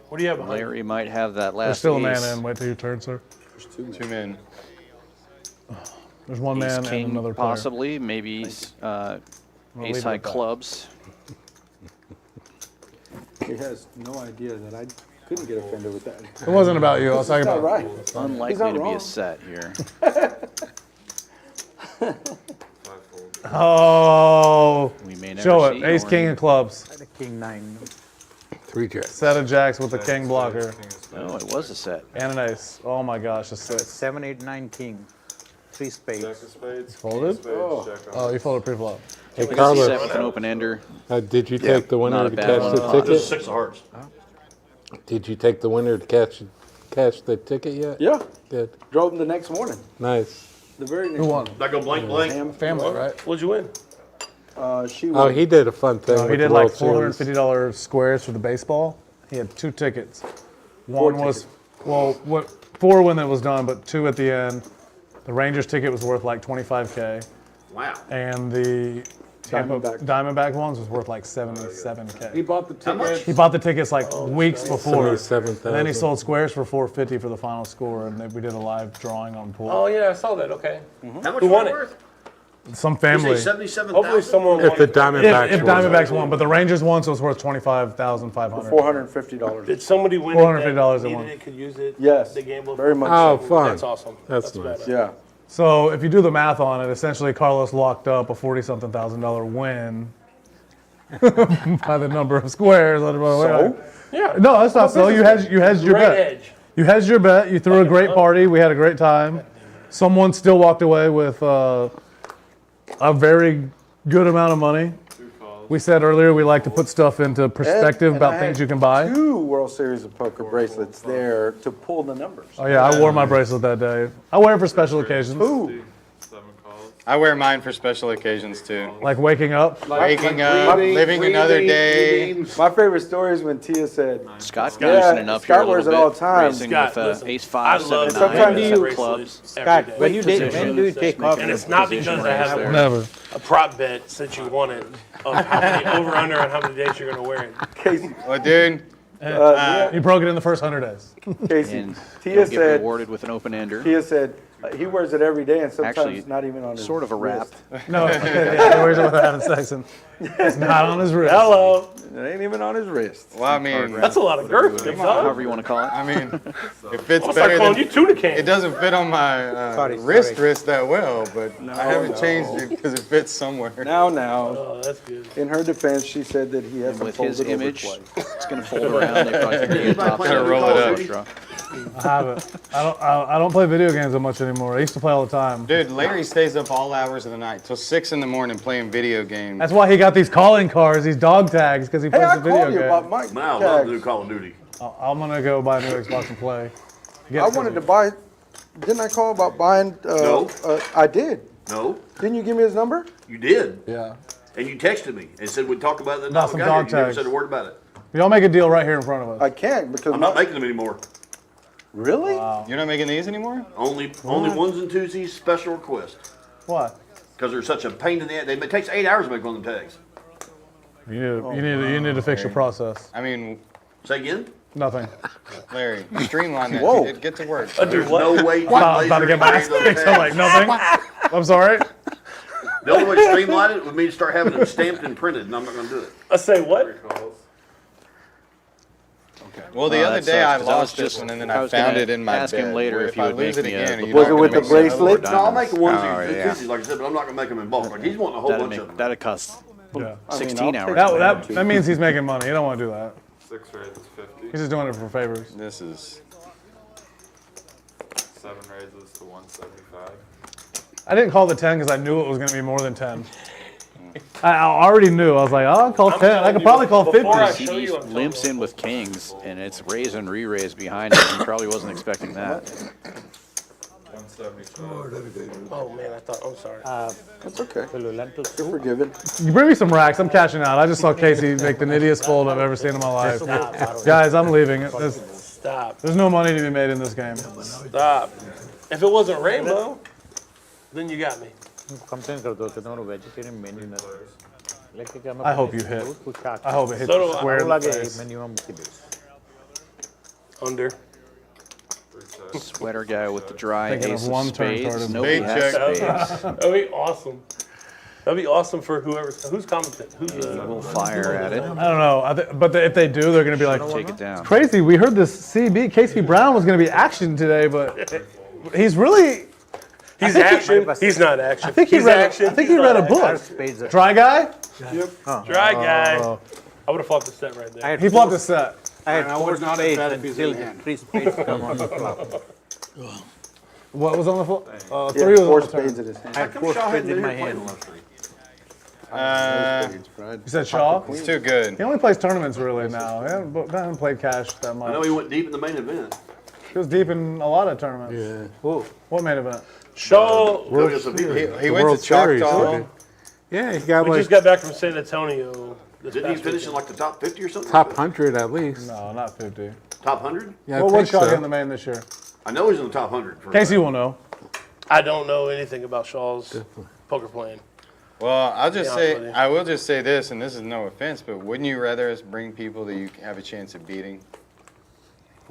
What do you have behind? Larry might have that There's last still a ace. man in. Wait till your turn, sir. Two men. There's one Ace man king and another player. possibly, maybe leave ace it high at that. clubs. He has no idea that I couldn't get offended with that. It wasn't about you. I was talking He's not about. right. He's Unlikely not to be wrong. a set here. Oh, We may never show see it. Ace or- king of clubs. The king 9. 3 jacks. Set of jacks with a king blocker No, it was a set. and an ace. Oh my gosh, a six. 7, 8, 9, king. 3 spades. Jack of spades. Folded? Spades, jack Oh, of you folded pre-flop. Hey, Set Carlos, with an open ender. did you take the winner Not a to bad cash one. the This is ticket? 6 of hearts. Did you take the winner to cash the ticket yet? Yeah, Good. drove him the next morning. Nice. The very next Who won? Did I go blank, blank? Sam, Family, right? What'd you win? She Oh, won. he did a fun thing. No, he with did the like World Series. $450 squares for the baseball. He had 2 tickets. One was, well, 4 when it was done, but 2 at the end. The Rangers ticket was worth like $25K. Wow. And the Tampa Diamondback. Diamondback ones was worth like $77K. He bought the How much? tickets. He bought the tickets like weeks before. And then he 77,000. sold squares for $450 for the final score, and then we did a live drawing on pool. Oh, yeah, I saw that. Okay. How much Who won was it? worth? Some You family. say 77,000? Hopefully someone If won the it. Diamondbacks If won. Diamondbacks won, but the Rangers won, so it's worth $25,500. $450. Did somebody win $450 it they that won. needed it, could use it? Yes, They gambled? very much Oh, so. fun. That's awesome. That's nice. badass. Yeah. So if you do the math on it, essentially Carlos locked up a $40-something thousand win by the number of squares. So? Yeah. No, that's not so. You hedged your Great bet. edge. You hedged your bet. You threw a great party. We had a great time. Someone still walked away with a very good amount of money. We said earlier we like to put stuff into perspective And about I things had you can buy. 2 World Series of Poker bracelets there to pull the numbers. Oh yeah, I wore my bracelet that day. I wear it for special occasions. Who? 7 calls. I wear mine for special occasions too. Like waking up. Waking up, living another day. My favorite story is when Tia said, Scott Yeah, loosening up Scott here a wears little it all bit. the time. Racing Scott, with listen, ace I 5, love 7, 9, sometimes and you- separate clubs. Scott, day. when do you Positions. take off? And it's not because I have Position a, Never. a prop bet since you won it of how many over under on how many days you're going to wear it. Casey, Well, dude, You broke it in the first 100 days. Casey, And Tia you'll get said, rewarded with an open ender. Tia said, He wears it every day, and sometimes Actually, not even on his sort of a wrap. wrist. No, yeah, he wears it without having sex. And it's not on his wrist. Hello. It ain't even on his wrist. Well, I mean, That's a lot of girth, big dog. However you want to call it. I mean, it fits I'll start better calling than, you tuna can. it doesn't fit on my wrist that well, but I haven't changed it because it fits somewhere. Now, Oh, that's good. in her defense, she said that he has And to with fold his it over image, twice. it's going to fold around. They probably can get top Gonna roll it up. I haven't. I don't play video games that much anymore. I used to play all the time. Dude, Larry stays up all hours of the night till 6 in the morning playing video games. That's why he got these calling cards, these dog tags, because he Hey, plays I the video called you game. about my Man, I love tags. to do Call of Duty. I'm gonna go buy a new Xbox and play. I wanted to buy. Didn't I call about buying? No. I did. No, Didn't you give me his number? you did. Yeah. And you texted me and said we'd talk about it. About some dog You never tags. said a word about it. Y'all make a deal right here in front of us. I can't because I'm not making them anymore. Really? You're not making these anymore? Only ones and twosies special request. What? Because they're such a pain in the ass. It takes 8 hours to make one of them tags. You need to fix your process. I mean, Say again? Nothing. Larry, streamline that. Whoa. Get to work. There's no way to I was about to get my ass kicked. I'm like, nothing. I'm sorry. The only way to streamline it would mean to start having them stamped and printed, and I'm not going to do it. I say what? Well, the other that day I sucks, 'cause I was lost this just- one and then I I was found gonna it in my ask bed. him later Where if he I would lose make it me a- again, are you Was not it gonna with the make me another bracelet? one? No, I'll make the ones Oh, and yeah. twosies, like I said, but I'm not going to make them in bulk. Like he's wanting a whole bunch of them. That'd cost Yeah. 16 I'll hours. take That means he's making money. You don't want to do that. 6 raids is 50. He's just doing it for favors. This is 7 raids is to 175. I didn't call the 10 because I knew it was going to be more than 10. I already knew. I was like, oh, I'll call 10. I could probably call 50. He limps in with kings, and it's raise and re-raise behind him. He probably wasn't expecting that. 175. Oh man, I thought. I'm sorry. That's okay. You're forgiven. You bring me some racks. I'm cashing out. I just saw Casey make the nittiest fold I've ever seen in my life. Guys, I'm leaving. Stop. There's no money to be made in this game. Stop. If it wasn't rainbow, then you got me. I hope you hit. I hope it hits So do you I. square in the face. Under. Sweater guy with the dry Thinking ace of of one turn spades. card. Nobody has spades. That'd be awesome. That'd be awesome for who's competent. Who's We'll fire at it. I don't know. But if they do, they're going to be like, Take it down. it's crazy. We heard this Casey Brown was going to be action today, but he's really. He's action. He's not action. I think he He's read. action. I think He's he read a not book. action. Dry guy. Yep. Dry guy. I would have flopped the set right there. He flopped the set. I had four spades until 3 spades come on the flop. What was on the floor? Yeah, Three was four on the turn. spades in his hand. I had 4 spades in my hand. You said Shaw? It's too good. He only plays tournaments really now. He hasn't played cash that much. I know he went deep in the main event. He was deep in a lot of tournaments. Yeah. What main event? Shaw. He went to Choctaw. Yeah, he got We like just got back from San Antonio. Didn't he finish in like the top 50 or something? top 100 at least. No, not 50. Top 100? Yeah, I What think Shaw so. get in the main this year? I know he's in the top 100. For Casey will know. I don't know anything about Shaw's poker playing. Well, I'll just Be honest with say, you. I will just say this, and this is no offense, but wouldn't you rather us bring people that you have a chance of beating?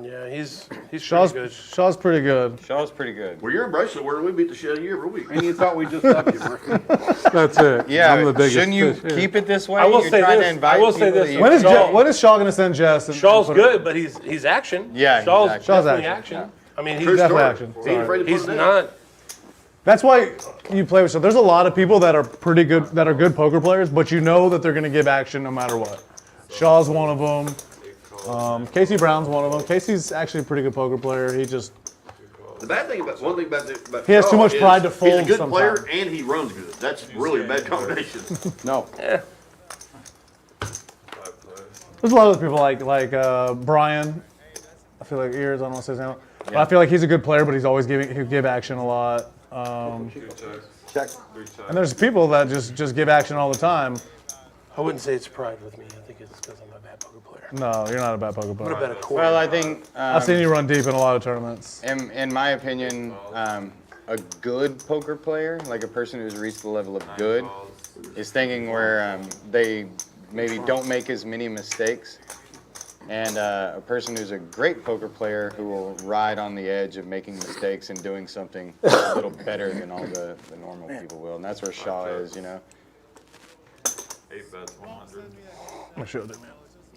Yeah, he's Shaw's pretty good. Shaw's pretty good. Shaw's pretty good. Well, you're in Bracelet where we beat the shit out of you every week. And you thought we just loved you, Murphy. That's it. Yeah, I'm the biggest shouldn't you fish here. keep it this way? I will You're say trying this, to invite I will say people this. that you- When is Shaw going to send Jess? Shaw's good, but he's action. Yeah, he's Shaw's action. Shaw's definitely action. action. I mean, True he's definitely story. action. He ain't afraid to put he's it down. not. That's why you play with Shaw. There's a lot of people that are pretty good, that are good poker players, but you know that they're going to give action no matter what. Shaw's one of them. Casey Brown's one of them. Casey's actually a pretty good poker player. He just The bad thing about He has too Shaw much is pride to He's a fold good sometimes. player and he runs good. That's really a bad combination. No. Yeah. there's a lot of other people like Brian. I feel like Ears. I don't want to say his name. But I feel like he's a good player, but he's always he'll give action a lot. 2 checks. Check. 3 checks. And there's people that just give action all the time. I wouldn't say it's pride with me. I think it's because I'm a bad poker player. No, you're not a bad poker I'm player. gonna bet a quarter. Well, I think I've seen you run deep in a lot of tournaments. in my opinion, a good poker player, like a person who's reached the level of good, is thinking where they maybe don't make as many mistakes and a person who's a great poker player who will ride on the edge of making mistakes and doing something a little better than all the normal people will. And that's where Shaw is, you know. 8 bets, 100. I showed it, man.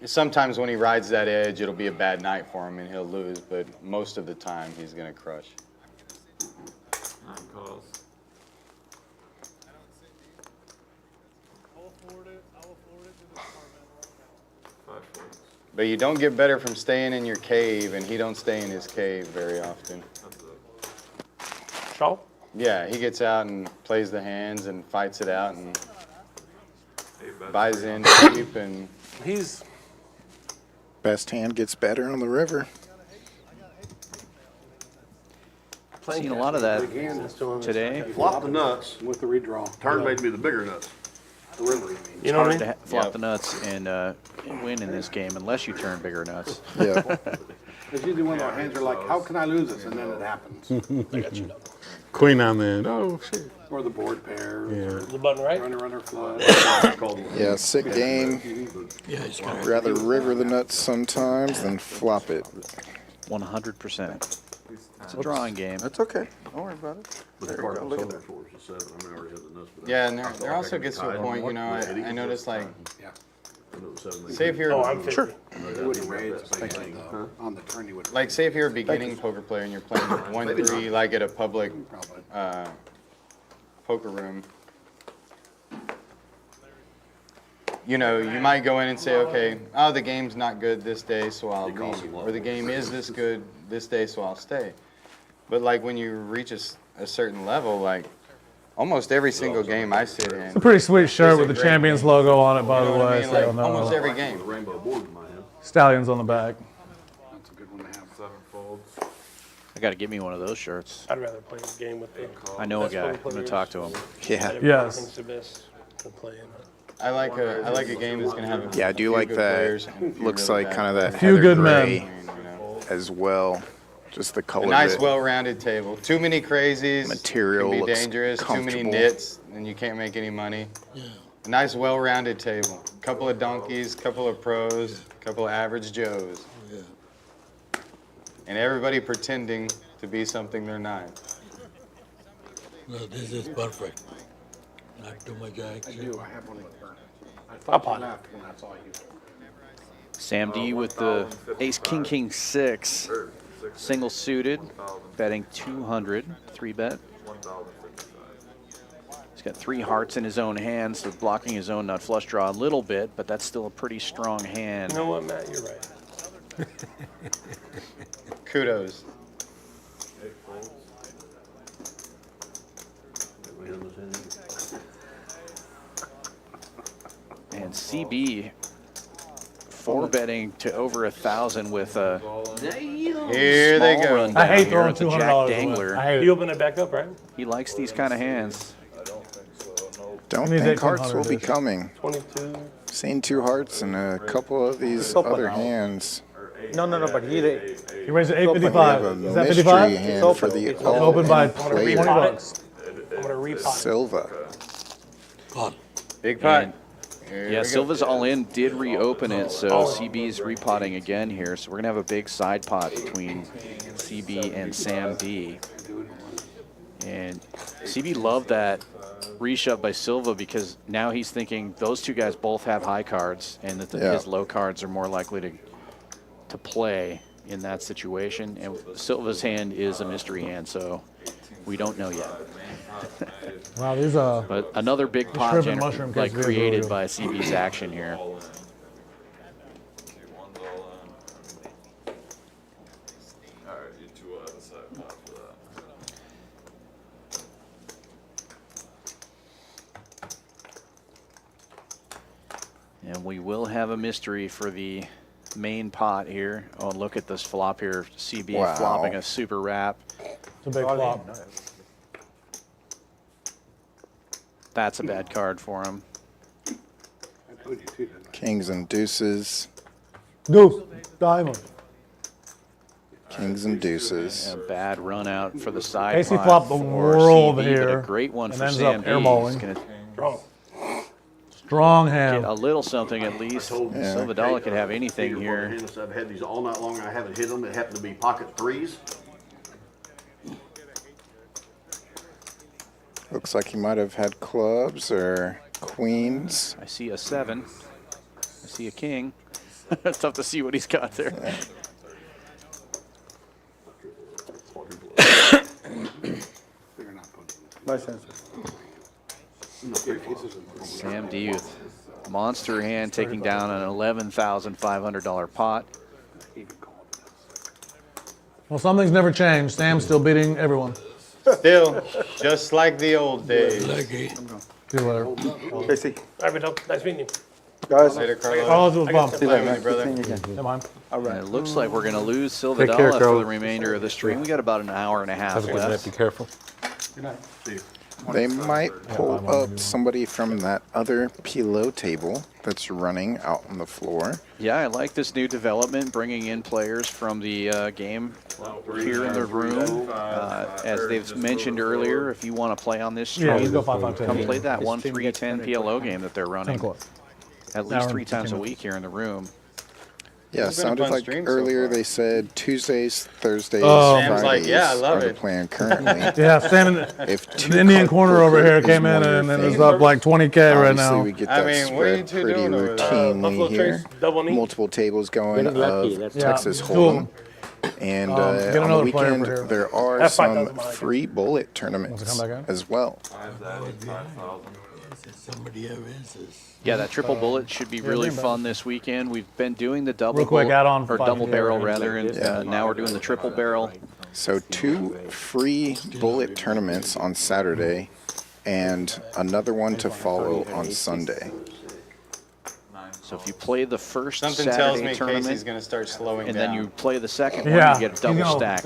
Sometimes when he rides that edge, it'll be a bad night for him and he'll lose, but most of the time he's going to crush. 9 calls. But you don't get better from staying in your cave, and he don't stay in his cave very often. Shaw? Yeah, he gets out and plays the hands and fights it out and buys in cheap and... He's... Best hand gets better on the river. Seen a lot of that today. Flop the nuts. With the redraw. Turn made me the bigger nuts. The river, you mean. It's hard to flop the nuts and win in this game unless you turn bigger nuts. Yeah. It's usually when our hands are like, how can I lose this? And then it happens. I got you. Queen on the oh shit. Or the board pair. Yeah. The button right? Runner, flush. Yeah, sick game. Rather river the nuts sometimes than flop it. 100%. It's a drawing game. That's okay. Don't worry about it. Yeah, and there also gets to a point, you know, I noticed like, say if you're, I'm sure. On the turn you would. Like say if you're a beginning poker player and you're playing 1-3 like at a public poker room, you know, you might go in and say, okay, oh, the game's not good this day, so I'll leave. Or the game is this good this day, so I'll stay. But like when you reach a certain level, like almost every single game I sit in. It's a pretty sweet shirt with the Champions game. logo on it, by You know the what I way. mean? So Like, you'll know. almost every game. Stallions on the back. That's a good one to have. 7 folds. I got to get me one of those shirts. I'd rather play a game with the I know a best guy. poker I'm going players. to talk to him. Yeah. Yes. Thinks the best to play in. I like a game that's gonna have. Yeah, I do like that. Looks like kind of that Few heather good gray men. as well. Just the color. A nice, of it. well-rounded table. Too many crazies Material can be looks dangerous. Too many comfortable. nits, and you can't make any money. A nice, well-rounded table. Couple of donkeys, couple of pros, couple of average Joes, and everybody pretending to be something they're not. No, this is perfect. Not too much action. I do. I have one with burn. I thought you left when I saw you. Sam D with the ace king king 6, single suited, betting 200, 3-bet. He's got 3 hearts in his own hand, so blocking his own nut flush draw a little bit, but that's still a pretty strong hand. You know what, Matt? You're right. Kudos. And CB 4-betting to over 1,000 with a Here they small go. rundown I hate here throwing with the $200 Jack away. Dangler. I hate it. You open it back up, right? He likes these kind of hands. Don't Need think hearts 1800 will be ish. coming. 22. Seen 2 hearts and a couple of these other hands. No, but He raised it We have 855. a Is that mystery 55? hand for the It's open by 20 all-in bucks. I'm gonna repot. Silva. Big pot. And- Here Yeah, we go. Silva's all in, did reopen it, so CB's repotting again here. So we're gonna have a big side pot between CB and Sam D. And CB loved that reshove by Silva because now he's thinking those two guys both have high cards and that his low cards are more likely to play in that situation. And Silva's hand is a mystery hand, so we don't know yet. Wow, these But another big pot shrimp and mushroom like quesadillas are created really by CB's action here. Alright, you 2 out of the side pot for that. And we will have a mystery for the main pot here. Oh, and look at this flop here. CB Wow. flopping a super wrap. It's a big flop. That's a bad card for him. Kings and deuces. Deuce. Diamond. Kings and deuces. A bad run out for the side Casey pot flopped the for world CB, here. But a great one and for ends Sam up D. airballing. He's gonna Strong hand. Get a little something at least. Silvadala could have anything here. I've had these all night long. I haven't hit them. It happened to be pocket threes. Looks like he might have had clubs or queens. I see a 7. I see a king. It's tough to see what he's got there. Sam Duth. Monster hand taking down an $11,500 pot. Well, something's never changed. Sam's still beating everyone. Still, just like the old days. See you later. All right, Vito. Nice meeting you. Guys, Later, Carlos, Carlos. it was fun. See you later, brother. Come on. And it looks like we're going to lose Take Silvadala care, for Carl. the remainder of the stream. We got about an hour and a half Have a good night. left. Be careful. Good night. See you. They might pull up somebody from that other PLO table that's running out on the floor. Yeah, I like this new development, bringing in players from the game here in the room. As they've mentioned earlier, if you want to play on this stream, go 5, 5, 10. come play that 1-3-10 PLO game that they're running at least 3 times a week here in the room. Yeah, It's been a sounded fun like stream so earlier far. they said Tuesdays, Thursdays, Sam's Fridays like, yeah, I love are the it. plan currently. Yeah, Sam in If the Indian corner over here came in and it was up like 20K right Obviously, now. we get I that mean, what are you spread two pretty doing over there? routinely here. Double knee. Multiple tables going Getting lucky, of that's Texas Yeah, Hold'em. And get on the another player weekend, over here. there are Have some 5,000 behind. free bullet Wants tournaments to come back in? as well. I have that at 5,000. Somebody evinces. Yeah, that triple bullet should be really bring it back. fun this weekend. We've been doing the double Real quick, bullet, add on or 5 double here. barrel rather, and now we're doing the triple barrel. So 2 free bullet tournaments on Saturday and another one to follow on Sunday. So if you play the first Something Saturday tells me Casey's tournament, going to start slowing and down. then you play the second Yeah, one, you get a double you know. stack.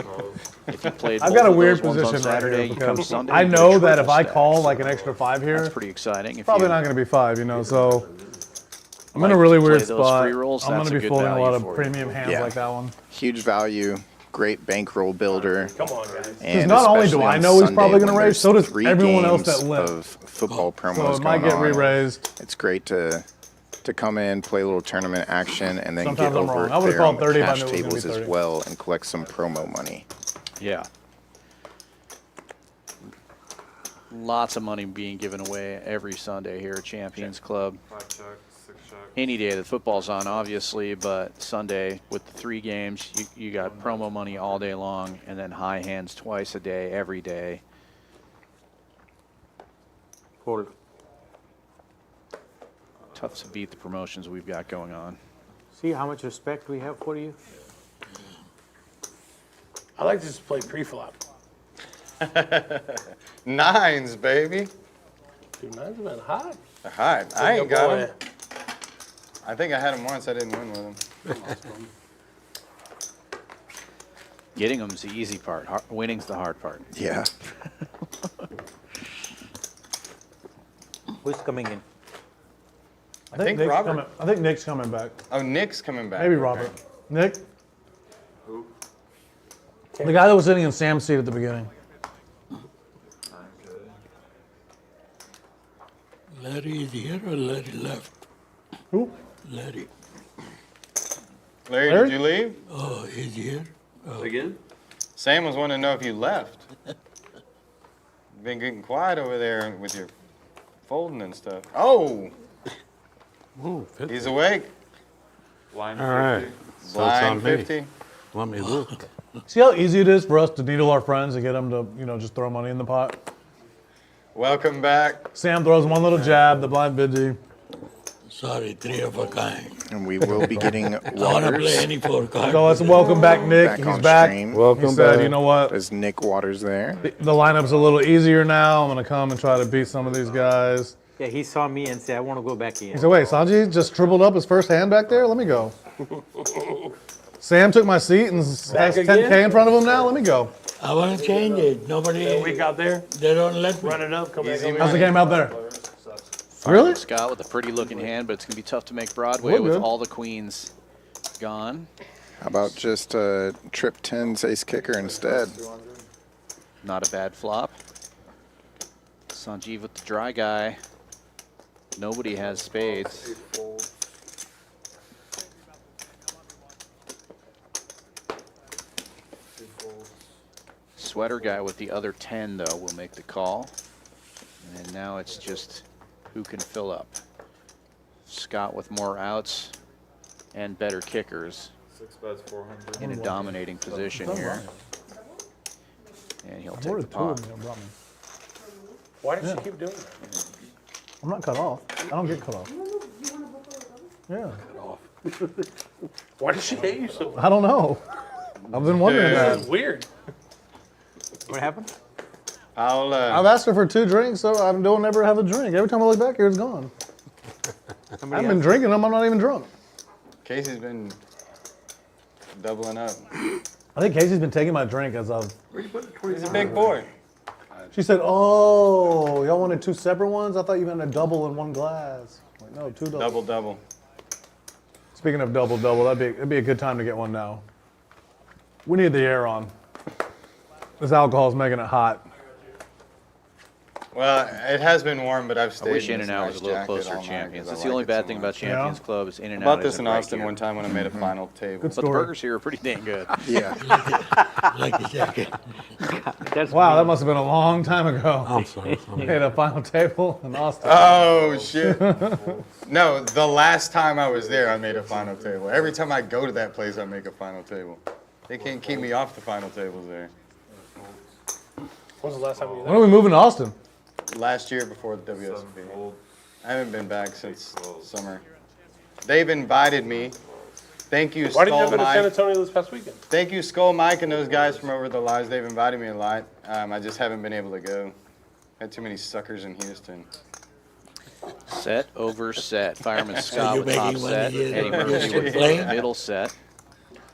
If you played I've both got a of weird those ones on position right Saturday, here you come because Sunday, I you get a know that triple if I stack. call like an extra 5 here, That's pretty exciting. If probably you not going to be 5, you know. So I'm in like a really to play weird those spot. free rolls, I'm going that's to a be good folding a lot value of for you. premium hands Yeah. like that one. Huge value, great bankroll builder. Come on, guys. And not only do especially I on know he's Sunday probably gonna when raise, so there's does 3 everyone else games that lit. of football So promos it might going get on. re-raised. It's great to come in, play a little tournament action, and then Sometimes get I'm over wrong. I would've there on called the 30 if I cash knew it was gonna tables be as 30. well and collect some promo money. Yeah. Lots of money being given away every Sunday here at Champions Club. 5 check, 6 check. Any day that football's on, obviously, but Sunday with the 3 games, you got promo money all day long, and then high hands twice a day, every day. Fold. Tough to beat the promotions we've got going on. See how much respect we have for you? I like to just play pre-flop. 9s, baby. Dude, 9's been hot. They're hot. I ain't got them. I think I had them once. I didn't win with them. Getting them's the easy part. Winning's the hard part. Yeah. Who's coming in? I think Nick's Robert. coming, I think Nick's coming back. Oh, Nick's coming back. Maybe Okay. Robert. Nick? The guy that was sitting in Sam's seat at the beginning. Larry is here or Larry left? Who? Larry. Larry, Larry? did you leave? Oh, he's here. Oh. Again? Sam was wanting to know if you left. You've been getting quiet over there with your folding and stuff. Oh, Ooh, 50. he's awake. Blind All right. 50. So it's Blind on me. 50. Let me look. See how easy it is for us to needle our friends and get them to, you know, just throw money in the pot? Welcome back. Sam throws one little jab, the blind 50. Sorry, 3 of a kind. And we will be getting I want to play Waters any 4 cards. So let's welcome back Nick. back He's on back. stream. He said, you know what? There's Nick Waters there. The lineup's a little easier now. I'm going to come and try to beat some of these guys. Yeah, he saw me and said, I want to go back in. He said, wait, Sanji just tripled up his first hand back there? Let me go. Sam took my seat and has Back 10K again? in front of him now. Let me go. I want to change it. Nobody. A week out there, They don't let me. run it up, come back Easy over How's the here. game out there? Fireman Really? Scott with a pretty looking hand, but it's going to be tough to make Broadway We're with good. all the queens gone. How about just trip 10's ace kicker instead? Not a bad flop. Sanjeev with the dry guy. Nobody has spades. Sweater guy with the other 10, though, will make the call. And now it's just who can fill up. Scott with more outs and better kickers 6 bets, 400. in a dominating position here. And he'll take the pot. Why does she keep doing that? I'm not cut off. I don't get cut off. Yeah. Why does she hate you so much? I don't know. I've been wondering This that. is weird. What happened? I've asked her for 2 drinks, so I don't ever have a drink. Every time I look back here, it's gone. I haven't been drinking them. I'm not even drunk. Casey's been doubling up. I think Casey's been taking my drink as I've. He's a big boy. She said, "Oh, y'all wanted 2 separate ones? I thought you meant a double in one glass." Like, no, 2 doubles. Double. Speaking of double, that'd be a good time to get one now. We need the air on. This alcohol's making it hot. Well, it has been warm, but I've stayed. I wish in In-N-Out was a little closer to Champions. That's the only bad thing about Champions Club is In-N-Out. I bought this in Austin one time when I made a final table. But the burgers here are pretty dang good. Yeah. Like the jacket. Wow, that must have been a long time ago. I'm sorry. We had a final table in Austin. Oh, shit. No, the last time I was there, I made a final table. Every time I go to that place, I make a final table. They can't keep me off the final tables there. When was the last time you were When are we moving to Austin? Last year before the WSOP. I haven't been back since summer. They've invited me. Thank you, Why did you Skull have been to San Mike. Antonio this past weekend? Thank you, Skull Mike and those guys from Over the Lives. They've invited me a lot. I just haven't been able to go. Had too many suckers in Houston. Set over set. Fireman So Scott you're with top making one set. of your- Eddie Murphy your with plane? middle set.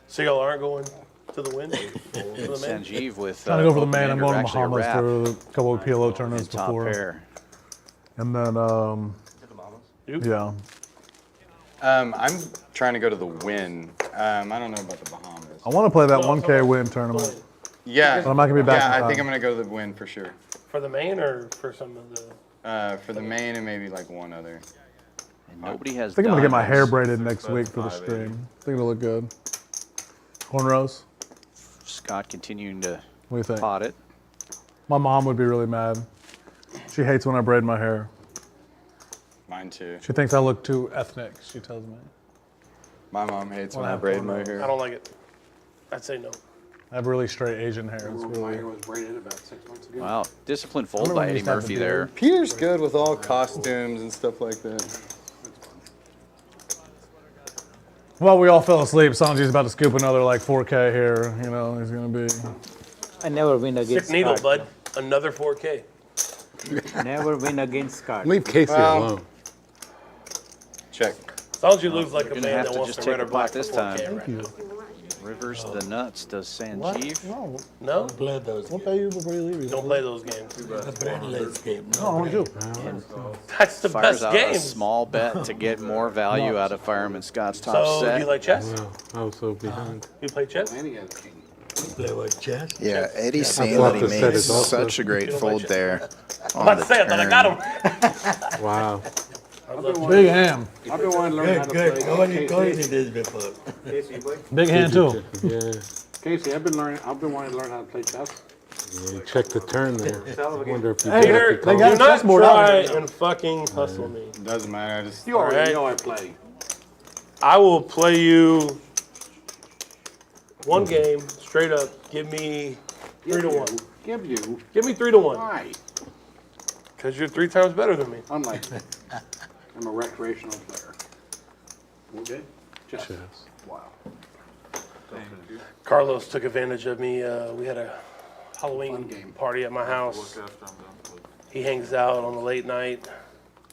So y'all aren't going to the win? Sanjeev with Trying to go for the open main. I'm ender, going to actually a Bahamas wrap. for a couple of PLO tournaments Top before. pair. And then, yeah. I'm trying to go to the Win. I don't know about the Bahamas. I want to play that 1K win tournament. Yeah. But I'm not going to be back Yeah, in I think time. I'm going to go to the Win for sure. For the main or for some of the? For the main and maybe like one other. And nobody has I think I'm going to get my hair diamonds. braided next week for the stream. I think it'll look good. Cornrows. Scott continuing to What do you think? pot it. My mom would be really mad. She hates when I braid my hair. Mine too. She thinks I look too ethnic, she tells me. My mom hates when Well, I braid my hair. I don't like it. I'd say no. I have really straight Asian hair. It's My really... hair was braided about 6 months ago. Wow. Disciplined fold remember by when Eddie you used to have Murphy the there. Peter's good with all costumes and stuff like that. Well, we all fell asleep. Sanji's about to scoop another like 4K here. You know, he's going to be... I never win Sick against needle, Scott. bud. Another 4K. Never win against Scott. Leave Casey alone. Check. As long as you lose like You're a gonna man have that to wants just to take red a or black pot this for 4K time. right now. Rivers the nuts. Does What? Sanjeev? No. No? Play those. We'll pay you before you leave. Don't play those games. The brainless game. No, I want to. That's the Fires best out a game. small bet to get more value out of Fireman Scott's top So, set. do you like chess? Wow, I was so behind. You play chess? Play with chess. Yeah, Eddie's I saying thought that he the set made is also- such a great fold there. I'm about to say, I thought I got him. Wow. Big hand. I've been wanting to learn how to Good. play. Nobody told me this before. Casey, you play? Big hand, too. Yeah. Casey, I've been wanting to learn how to play chess. Yeah, check the turn there. I wonder if you Hey, got Peter, the they do got a not chessboard out try there. and fucking hustle me. Doesn't matter. I just. You already Alright. know I play. I will play you one game straight up. Give me 3 to 1. Give you. Give me 3 to 1. Why? Because you're 3 times better than me. Unlike me. I'm a recreational player. Okay? Chess. chess. Wow. Carlos took advantage of me. We had a Halloween Fun game. party at my house. He hangs out on the late night.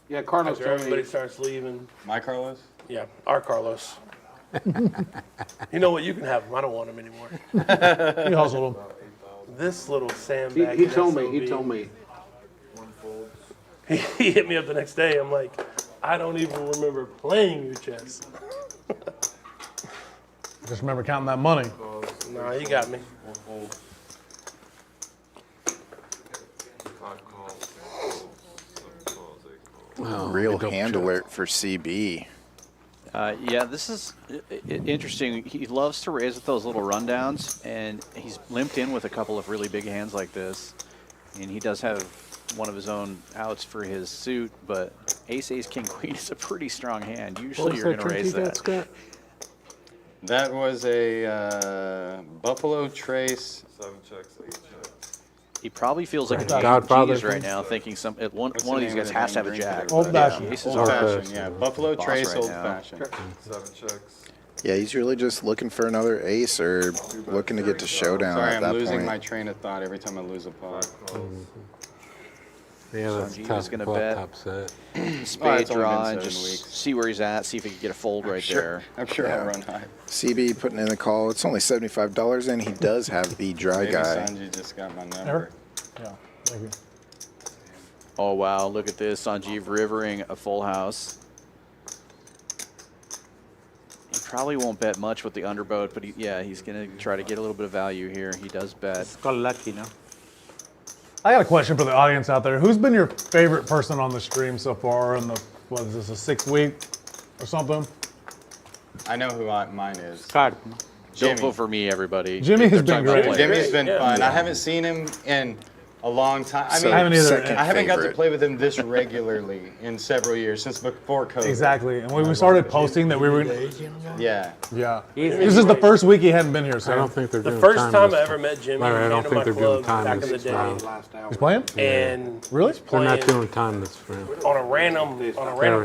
Yeah, Carlos After told everybody me. starts leaving. My Carlos? Yeah, our Carlos. You know what? You can have him. I don't want him anymore. He hustled him. This little sandbag. He told me. He hit me up the next day. I'm like, I don't even remember playing your chess. Just remember counting that money. Nah, he got me. Real hand alert for CB. Yeah, this is interesting. He loves to raise with those little rundowns, and he's limped in with a couple of really big hands like this. And he does have one of his own outs for his suit, but ace, king, queen is a pretty strong hand. Usually you're going to raise that. That was a Buffalo Trace. 7 checks, 8 checks. He probably feels like a genius right now, thinking one of these guys has to have a jack. Old fashioned. Old fashioned, yeah. Buffalo Trace, old fashioned. 7 checks. Yeah, he's really just looking for another ace or looking to get to showdown Sorry, at that I'm losing point. my train of thought every time I lose a pot. Yeah, that's Sanches tough. is going to bet. Upset. Spade it's only draw been and 7 just weeks. see where he's at, see if he can get a fold right there. I'm sure I'll run high. CB putting in the call. It's only $75, and he does have the dry Maybe guy. Sanji just got my number. Yeah, thank you. Oh, wow, look at this. Sanjeev rivering a full house. He probably won't bet much with the underboat, but he's going to try to get a little bit of value here. He does bet. It's called lucky, no? I got a question for the audience out there. Who's been your favorite person on the stream so far in the, what is this, a 6th week or something? I know who mine is. Card. Don't vote for me, everybody. Jimmy has been great. Jimmy's been fun. I haven't seen him in a long time. I mean, I haven't either. I haven't got to play with him this regularly in several years, since before COVID. Exactly. And when we started posting that we were... Yeah. Yeah. This is the first week he hadn't been here, so... I don't think they're The doing first time this I ever met Jimmy, Larry, I don't came to think my they're doing club time back in the this day. round. He's playing? And Really? They're not doing time this round. on a random they're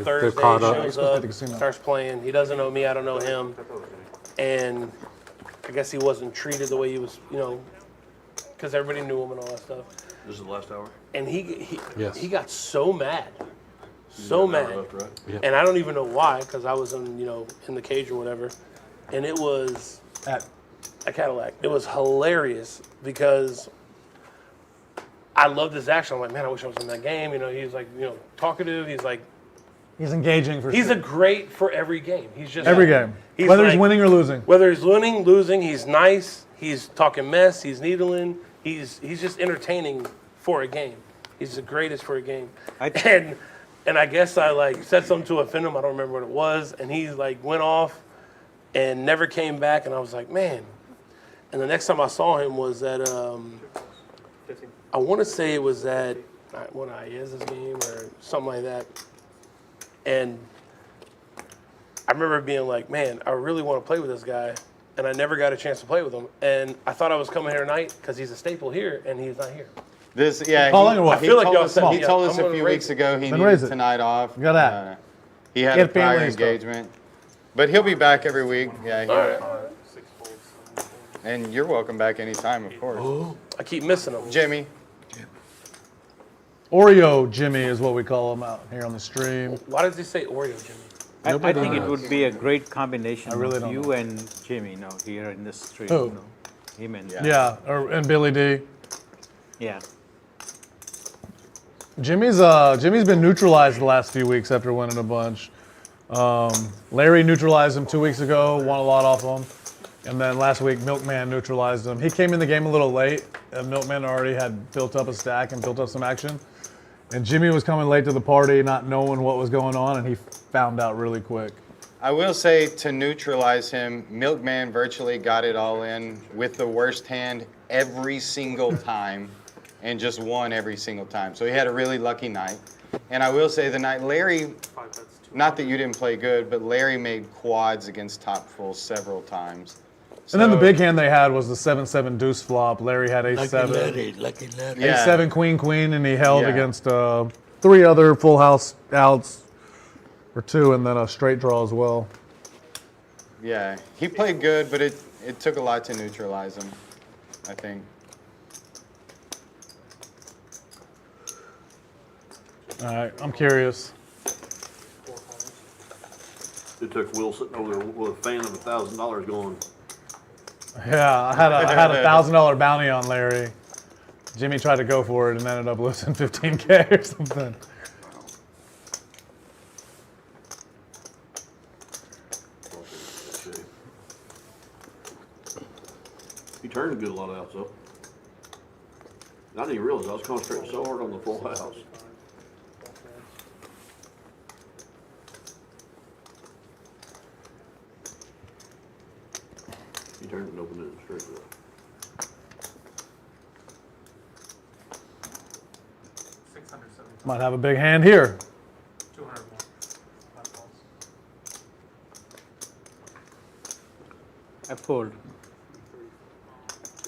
Thursday, caught up. shows up, starts playing. He doesn't know me, I don't know him, and I guess he wasn't treated the way he was, because everybody knew him and all that stuff. This is the last hour? And he Yes. he got so mad, so mad, and I don't even know why, because I was in in the cage or whatever, and it was at Cadillac. It was hilarious because I loved his action. I'm like, man, I wish I was in that game. He's like, talkative. He's like, He's engaging for he's sure. a great for every game. He's just Every game. He's Whether he's like- winning or losing. Whether he's winning, losing, he's nice. He's talking mess. He's needling. He's just entertaining for a game. He's the greatest for a game. And I guess I said something to offend him. I don't remember what it was. And he went off and never came back. And I was like, man. And the next time I saw him was at I want to say it was at one of Ayez's game or something like that. And I remember being like, man, I really want to play with this guy. And I never got a chance to play with him. And I thought I was coming here tonight because he's a staple here, and he's not here. Calling or what? I feel like y'all He said, told us I'm a gonna few raise weeks it. ago he Then needed raise it. tonight off. Got that. He had He a had family prior and stuff. engagement. But he'll be back every week. Yeah. All right. And you're welcome back anytime, of course. I keep missing him. Jimmy. Oreo Jimmy is what we call him out here on the stream. Why does he say Oreo, Jimmy? I think it would be a great combination I really of don't you know. and Jimmy, here in this stream. Who? Him and Yeah, and Billy D. Yeah. Jimmy's been neutralized the last few weeks after winning a bunch. Larry neutralized him 2 weeks ago, won a lot off him. And then last week, Milkman neutralized him. He came in the game a little late, and Milkman already had built up a stack and built up some action. And Jimmy was coming late to the party, not knowing what was going on, and he found out really quick. I will say, to neutralize him, Milkman virtually got it all in with the worst hand every single time and just won every single time. So he had a really lucky night. And I will say the night Larry, not that you didn't play good, but Larry made quads against top full several times. And then the big hand they had was the 7-7 deuce flop. Larry had Lucky ace-7. Larry, lucky Larry. Yeah. Ace-7, queen, and he held Yeah. against 3 other full house outs, or 2, and then a straight draw as well. Yeah, he played good, but it took a lot to neutralize him, I think. All right, I'm curious. It took Will sitting over there with a fan of $1,000 going, Yeah, I had a $1,000 bounty on Larry. Jimmy tried to go for it and ended up losing 15K or something. he turned a good lot of outs though. And I didn't even realize I was concentrating so hard on the full house. turned and opened it straight up. Might have a big hand here. 200 more. I fold.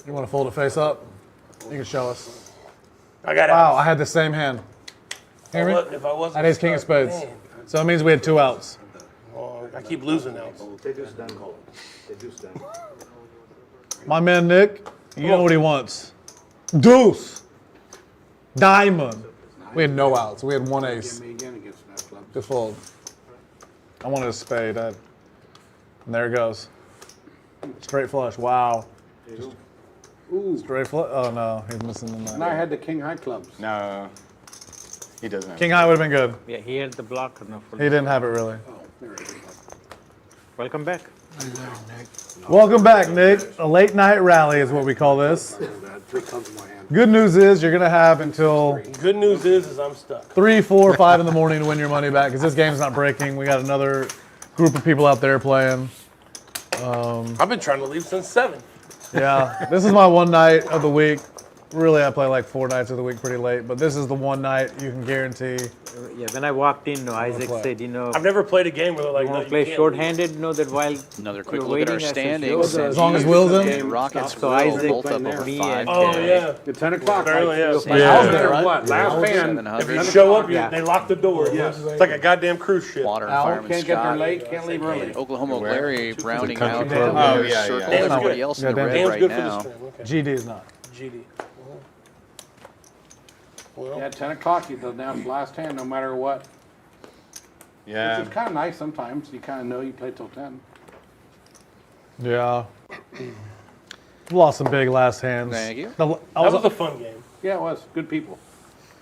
You want to fold it face up? You can show us. I got Wow, outs. I had the same hand. Hear me? If I wasn't I had ace king of stuck, spades. man. So that means we had 2 outs. Well, I keep losing now. My man Nick, you know what he wants. Deuce. Diamond. We had no outs. We had 1 ace. Just fold. I wanted a spade. And there it goes. Straight flush. Wow. Straight flush. Oh no, he's missing the And nine. I had the king high clubs. No, he doesn't have King high would have been good. Yeah, he had the block. No, He didn't have it really. Welcome back. Welcome back, Nick. A late night rally is what we call this. Good news is you're gonna have until Good news is I'm stuck. 3, 4, 5 in the morning to win your money back because this game's not breaking. We got another group of people out there playing. I've been trying to leave since 7. Yeah, this is my one night of the week. Really, I play like 4 nights of the week pretty late, but this is the one night you can guarantee. Yeah, when I walked in, Isaac play. said, I've never played a game where they're like, you no, want you to play can't short-handed, know that while Another quick you're look at our waiting, I said, standings. sure. As long as Will's in. Rockets, So Will, Isaac, both up over me, 5K. and Oh, yeah. The 10 o'clock. Apparently, yeah. Yeah. I was there, what? Last hand. 700. If you show up, Yeah. they lock the door. Yes. It's like a goddamn cruise ship. Water and Al, Fireman can't get there Scott. late, can't leave early. Oklahoma Larry rounding country out club. the Oh, winner's yeah, yeah. circle. Dan's Everybody good. else Yeah, in the Dan's red Dan's right good for the now. stream. Okay. GD is not. GD. Well, Yeah, 10 o'clock, you announce last hand no matter what. Yeah. Which is kind of nice sometimes. You kind of know you play till 10. Yeah. Lost some big last hands. Thank you. I that was was, a fun game. Yeah, it was. Good people.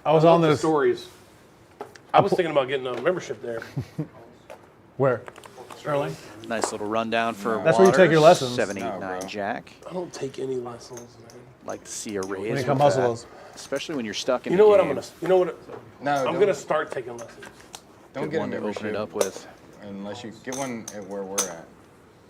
I was Love on the this. stories. I was thinking about getting a membership there. Where? Sterling? Nice little rundown for That's where you take your Waters. lessons. 7, 8, No, 9 bro. Jack. I don't take any lessons, man. Like to see a raise. When you come with hustle that. those. Especially when you're stuck in You the know what? game. I'm gonna start taking lessons. Don't Good get a one to open membership it up with. unless you get one at where we're at.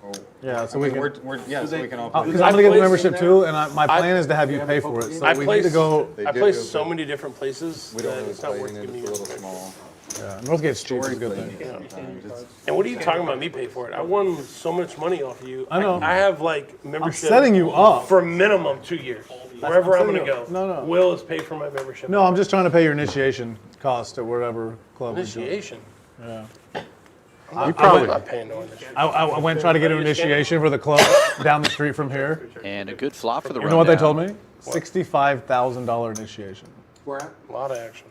Or, Yeah, so I we mean, can. we're so we can all play. Because I'm gonna get the membership too, and my plan is to have you pay for it. So I we play need to go. They I do play do so good. many different places We don't that really it's not play worth in it. giving It's me a little small. Yeah, Northgate's cheap is a good Story thing. playing sometimes. It's- And what are you talking about? Me pay for it? I won so much money off of you. I know. I have like membership. setting you up. for minimum 2 years. Wherever I'm setting gonna you go. up. No. Will is paid for my membership. No, I'm just trying to pay your initiation cost at whatever club. you join. Initiation. Yeah. I'm probably- not paying no initiation. I went and tried to get an initiation for the club down the street from here. And a good flop for the You know what they told rundown. me? $65,000 initiation. Where at? A lot of action.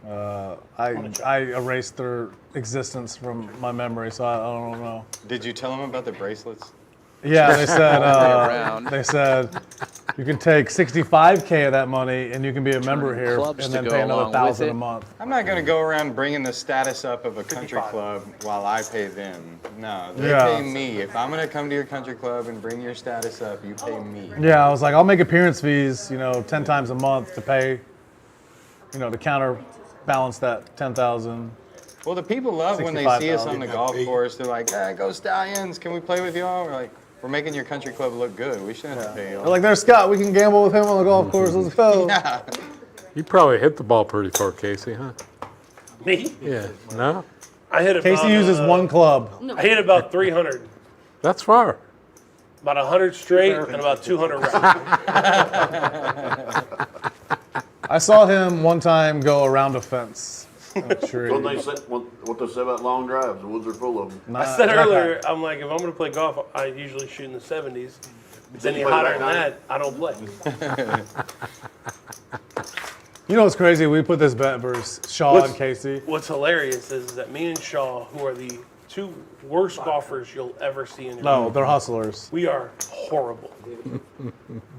I erased their existence from my memory, so I don't know. Did you tell them about the bracelets? Yeah, around. they said you can take 65K of that money and you can be a member here clubs and to then go pay another along with 1,000 it. a month. I'm not going to go around bringing the status up of a country club while I pay them. No, they Yeah. pay me. If I'm going to come to your country club and bring your status up, you pay me. Yeah, I was like, I'll make appearance fees, 10 times a month to pay, to counterbalance that 10,000. Well, the people love when they see us on the golf course. They're like, hey, go Stallions. Can we play with y'all? We're like, we're making your country club look good. We shouldn't have to pay y'all. They're like, there's Scott. We can gamble with him on the golf course. Let's go. Yeah. You probably hit the ball pretty far, Casey, huh? Me? Yeah. No? I hit about, Casey uses one club. I hit about 300. That's far. About 100 straight and about 200 right. I saw him one time go around a fence. in a tree. What they say about long drives, the woods are full of them. I said earlier, I'm like, if I'm going to play golf, I usually shoot in the 70s. It's any hotter than that, I don't play. You know what's crazy? We put this bet versus Shaw and Casey. What's hilarious is that me and Shaw, who are the two worst golfers you'll ever see in your No, life, they're hustlers. we are horrible.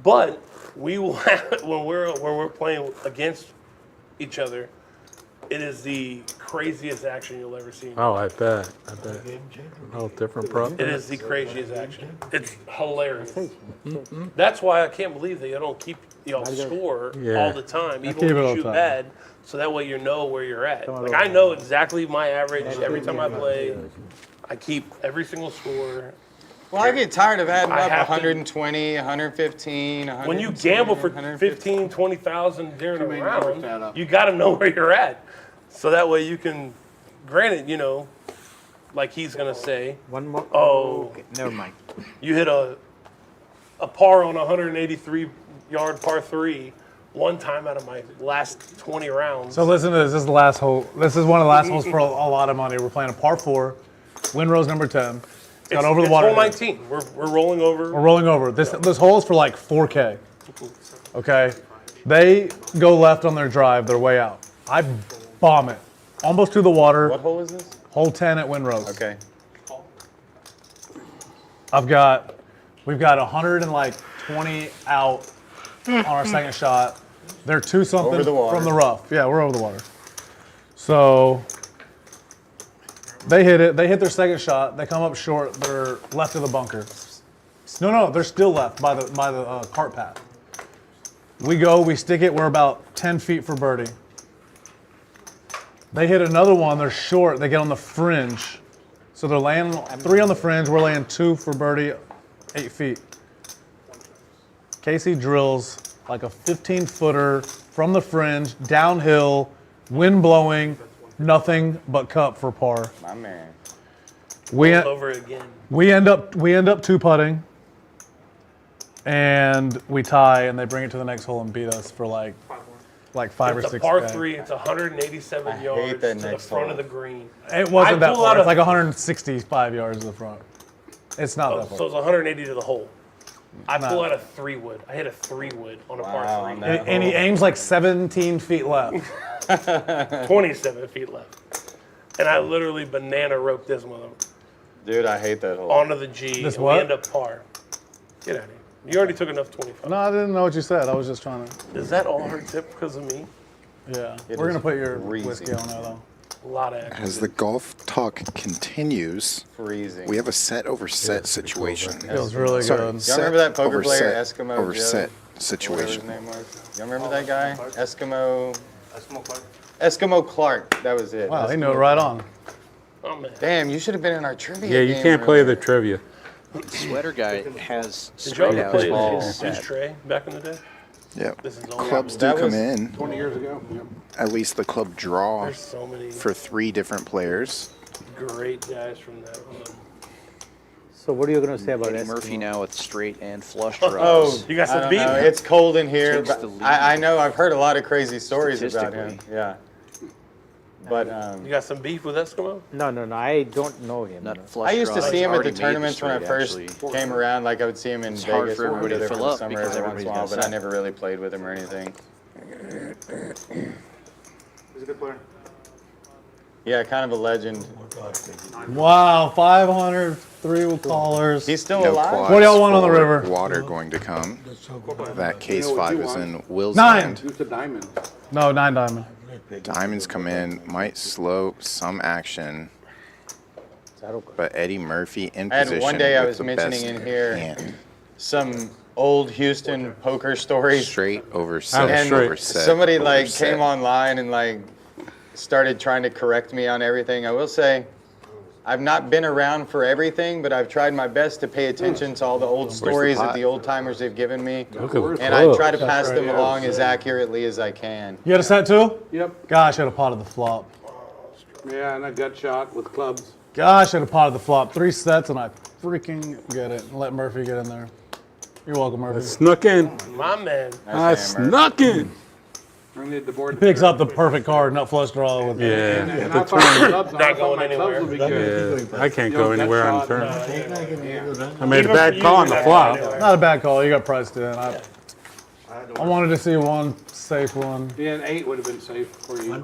But we will have, when we're playing against each other, it is the craziest action you'll ever see. Oh, I bet. Oh, different pro. It is the craziest action. It's hilarious. That's why I can't believe that you don't keep y'all score all the time, I even keep when it all you the shoot time. bad, so that way you know where you're at. Like I know exactly my average every time I play. I keep every single score. Well, I get tired of adding I up have to- 120, 115, 100. When you gamble for 15, 20,000 during a round, you got to know where you're at. So that way you can, granted, you know, like he's going to say, one more. Oh, okay, never mind. You hit a par on a 183-yard par 3 one time out of my last 20 rounds. So listen to this. This is the last hole. This is one of the last holes for a lot of money. We're playing a par 4, wind rose number 10. It's got over the water. Hole 19. We're rolling over. We're rolling over. This hole is for like 4K. Okay, they go left on their drive. They're way out. I bomb it almost to the water. What hole is this? Hole 10 at Windrose. Okay. We've got 120 out on our second shot. They're 2-something Over the water. from the rough. Yeah, we're over the water. So they hit it. They hit their second shot. They come up short. They're left of the bunker. No, they're still left by the cart path. We go. We stick it. We're about 10 feet for birdie. They hit another one. They're short. They get on the fringe. So they're laying 3 on the fringe. We're laying 2 for birdie, 8 feet. Casey drills like a 15-footer from the fringe, downhill, wind blowing, nothing but cup for par. My man. We over again. We end up 2-putting, and we tie, and they bring it to the next hole and beat us for like 5 or 6. It's a par 3. It's 187 yards to the front of the green. It wasn't that far. It's like 165 yards to the front. It's not that far. So it's 180 to the hole. I pull out a 3-wood. I hit a 3-wood on a par 3. And he aims like 17 feet left. 27 feet left. And I literally banana roped this one Dude, I hate that hole. onto the G. This and what? we end up par. Get out of here. You already took enough 25. No, I didn't know what you said. I was just trying to. Is that all her tip because of me? Yeah. It We're is going to put your freezing. whiskey on there, though. A lot of action. As the golf talk continues, Freezing. we have a set over set situation. Feels really Sorry, good. set Y'all remember that poker over player, set Eskimo over Joe? set Whatever his situation. name was. Y'all remember that guy? Eskimo Clark. That was it. Wow, he Eskimo knew it right Clark. on. Oh, man. Damn, you should have been in our trivia Yeah, you game can't play earlier. the trivia. Sweater guy has Did y'all straight ever out play balls. his Trey back in the day? Yep. This is all Clubs do That come was in. 20 years ago. Yep. At least the club draw There's so many for 3 different players. great guys from that one. So what are you going to say about Eddie Eskimo? Murphy now with straight and flush Oh, draws. You got some I don't beef? know. It's cold in here. Takes But the lead. I know I've heard a lot of crazy stories about him. Statistically. Yeah. But You got some beef with Eskimo? No, I don't know him. Not no. flush I used to draws. see him at Already the made tournaments when I straight, first actually. came around. Like I would see him in It's hard Vegas for when we were everybody to there for fill the up summer because every once in a while, everybody's but got I never really played with him or anything. He's a good player. Yeah, kind of a legend. Wow, 500, 3 callers. He's still No alive. quads What do y'all want on the for river? Water going to come. That case You know what 5 you is want? in Will's 9. hand. Who's the diamond? No, 9 diamond. Diamonds come in, might slow some action. But Eddie Murphy in I had position. one day I with was the mentioning best in here hand. some old Houston poker stories. Straight over set. And over set. somebody over like set. came online and like started trying to correct me on everything. I will say I've not been around for everything, but I've tried my best to pay attention to all the old stories that pot? the old timers have given me. Look at And I try to That's pass right, them yeah. along as accurately as I can. You had a set too? Yep. Gosh, I'd have potted the flop. Yeah, and a gut shot with clubs. Gosh, I'd have potted the flop. 3 sets, and I freaking get it. Let Murphy get in there. You're welcome, Murphy. Snuck in. My man. I snuck in. I need the board. Picks up the perfect card, nut flush draw with And Yeah. I thought my clubs, I Not thought going my clubs anywhere. would be good. Yeah. I can't You know, go gut anywhere on shot, turn. yeah. I made a Even bad for call you, on the you're not flop. going anywhere. Not a bad call. You got priced in. I wanted to see one safe one. Yeah, an 8 would have been safe for you.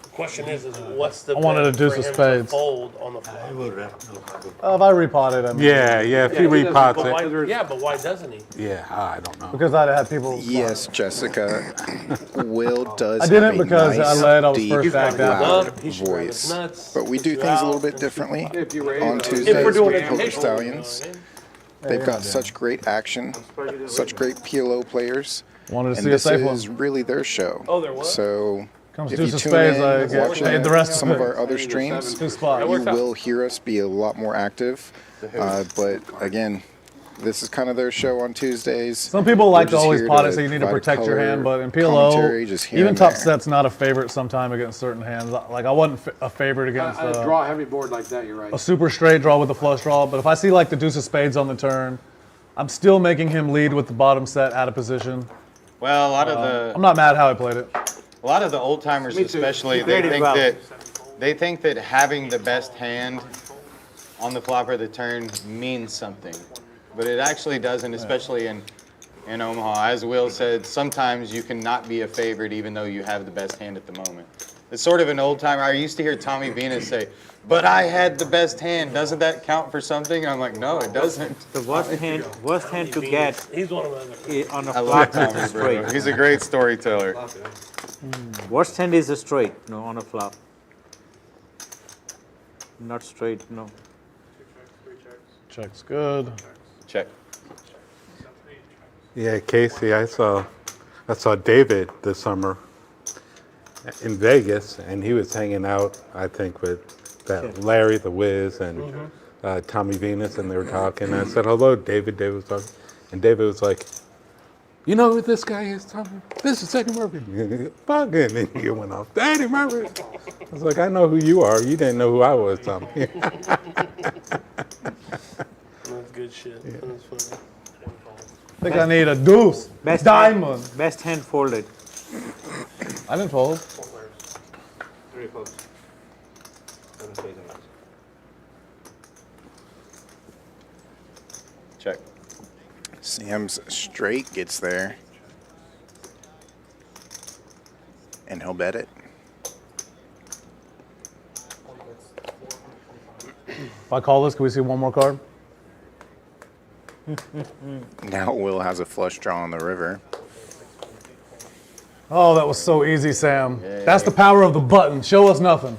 The question is what's the I wanted bet a deuce for of him to spades. fold on the flop? If I repotted, I mean, Yeah, if he Yeah, he doesn't repots But it. why, yeah, but why doesn't he? Yeah, I don't know. because I'd have people. Yes, Jessica. Will does. I didn't have a because nice, I led. I was deep, first back out. loud He should grab his voice. nuts, But we do go things a out, little bit and- differently If you raise on those- Tuesdays If we're doing with it Poker educational, Stallions. They've got such great action, such great PLO players. Wanted to And see a this safe one. is really their show. Oh, there was? So Comes if deuce you of tune spades, in, I get watching paid the rest of some of it. our other streams, Two spots. you will hear us be a lot more active. But again, this is kind of their show on Tuesdays. Some people like We're to just always here pot it, so you need to provide protect your color, hand. But in commentary, PLO, just here even and top there. set's not a favorite sometime against certain hands. Like I wasn't a favorite against A draw heavy board like that, you're right. a super straight draw with a flush draw. But if I see like the deuce of spades on the turn, I'm still making him lead with the bottom set out of position. Well, a lot of the I'm not mad how I played it. A lot of the old timers, especially, they think that having the best hand on the flop or the turn means something, but it actually doesn't. Especially in Omaha, as Will said, sometimes you can not be a favorite even though you have the best hand at the moment. It's sort of an old timer. I used to hear Tommy Venus say, "But I had the best hand. Doesn't that count for something?" And I'm like, no, it doesn't. The worst hand to get on a I love flop is Tommy, a straight. bro. He's a great storyteller. Worst hand is a straight, no, on a flop. Not straight, no. Check's good. Check. Yeah, Casey, I saw David this summer in Vegas, and he was hanging out, I think, with that Larry the Wiz and Tommy Venus, and they were talking. I said, hello, David. David was talking, and David was like, you know who this guy is, Tommy? This is Eddie Murphy. Fucking, and he went off, Eddie Murphy. I was like, I know who you are. You didn't know who I was, Tommy. That's good shit. Yeah. That's funny. I think I need a deuce. Diamond. Best hand folded. I didn't fold. 3 of clubs. 7 spades and nuts. Check. Sam's straight gets there. And he'll bet it. If I call this, can we see one more card? Now Will has a flush draw on the river. Oh, that was so easy, Sam. That's the power of the button. Show us nothing.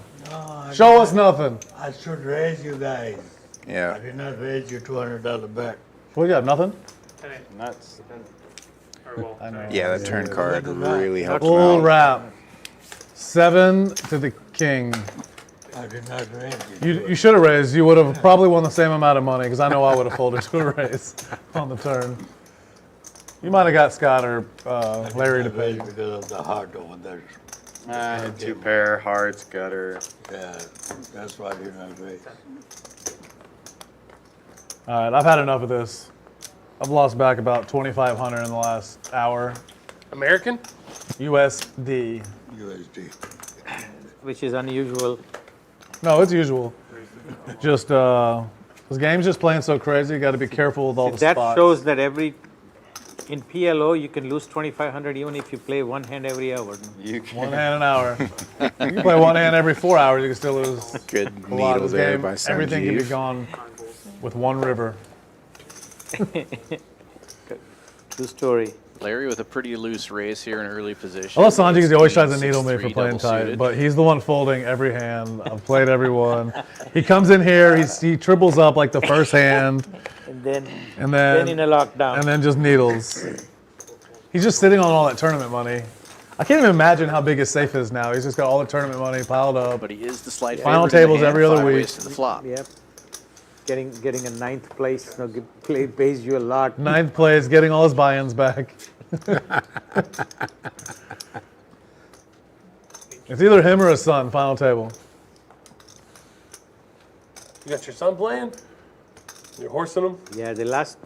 Show us nothing. I should raise you guys. Yeah. I did not raise you $200 back. What do you have? Nothing? Nuts. I know. Yeah, that turn card really helps him Full out. wrap. 7 to the king. I did not raise you. You should have raised. You would have probably won the same amount of money because I know I would have folded to a raise on the turn. You might have got Scott or Larry to pay. Because of the heart over there. I had 2 pair, hearts, gutter. Yeah, that's why you're not raised. All right, I've had enough of this. I've lost back about 2,500 in the last hour. American? USD. USD. Which is unusual. No, it's usual. Just this game's just playing so crazy. You got to be careful with all the That spots. shows that in PLO you can lose 2,500 even if you play one hand every hour. One hand an hour. You can play one hand every 4 hours. You can still lose. Good a lot needle of this there game. by Sanches. Everything can be gone with one river. True story. Larry with a pretty loose raise here in early position. I love Sanches because he always tries to Queen, needle me for 6-3 playing double tight, suited. but he's the one folding every hand. I've played every one. He comes in here, he triples up like the first hand, And then and in a lockdown. then just needles. He's just sitting on all that tournament money. I can't even imagine how big his safe is now. He's just got all the tournament money piled up. But he is the slight Final favorite in the tables hand, every other 5 week. ways to the flop. Yep. Getting a 9th place pays you a lot. 9th place, getting all his buy-ins back. It's either him or his son, final table. You got your son playing? You're horsing him? Yeah, the last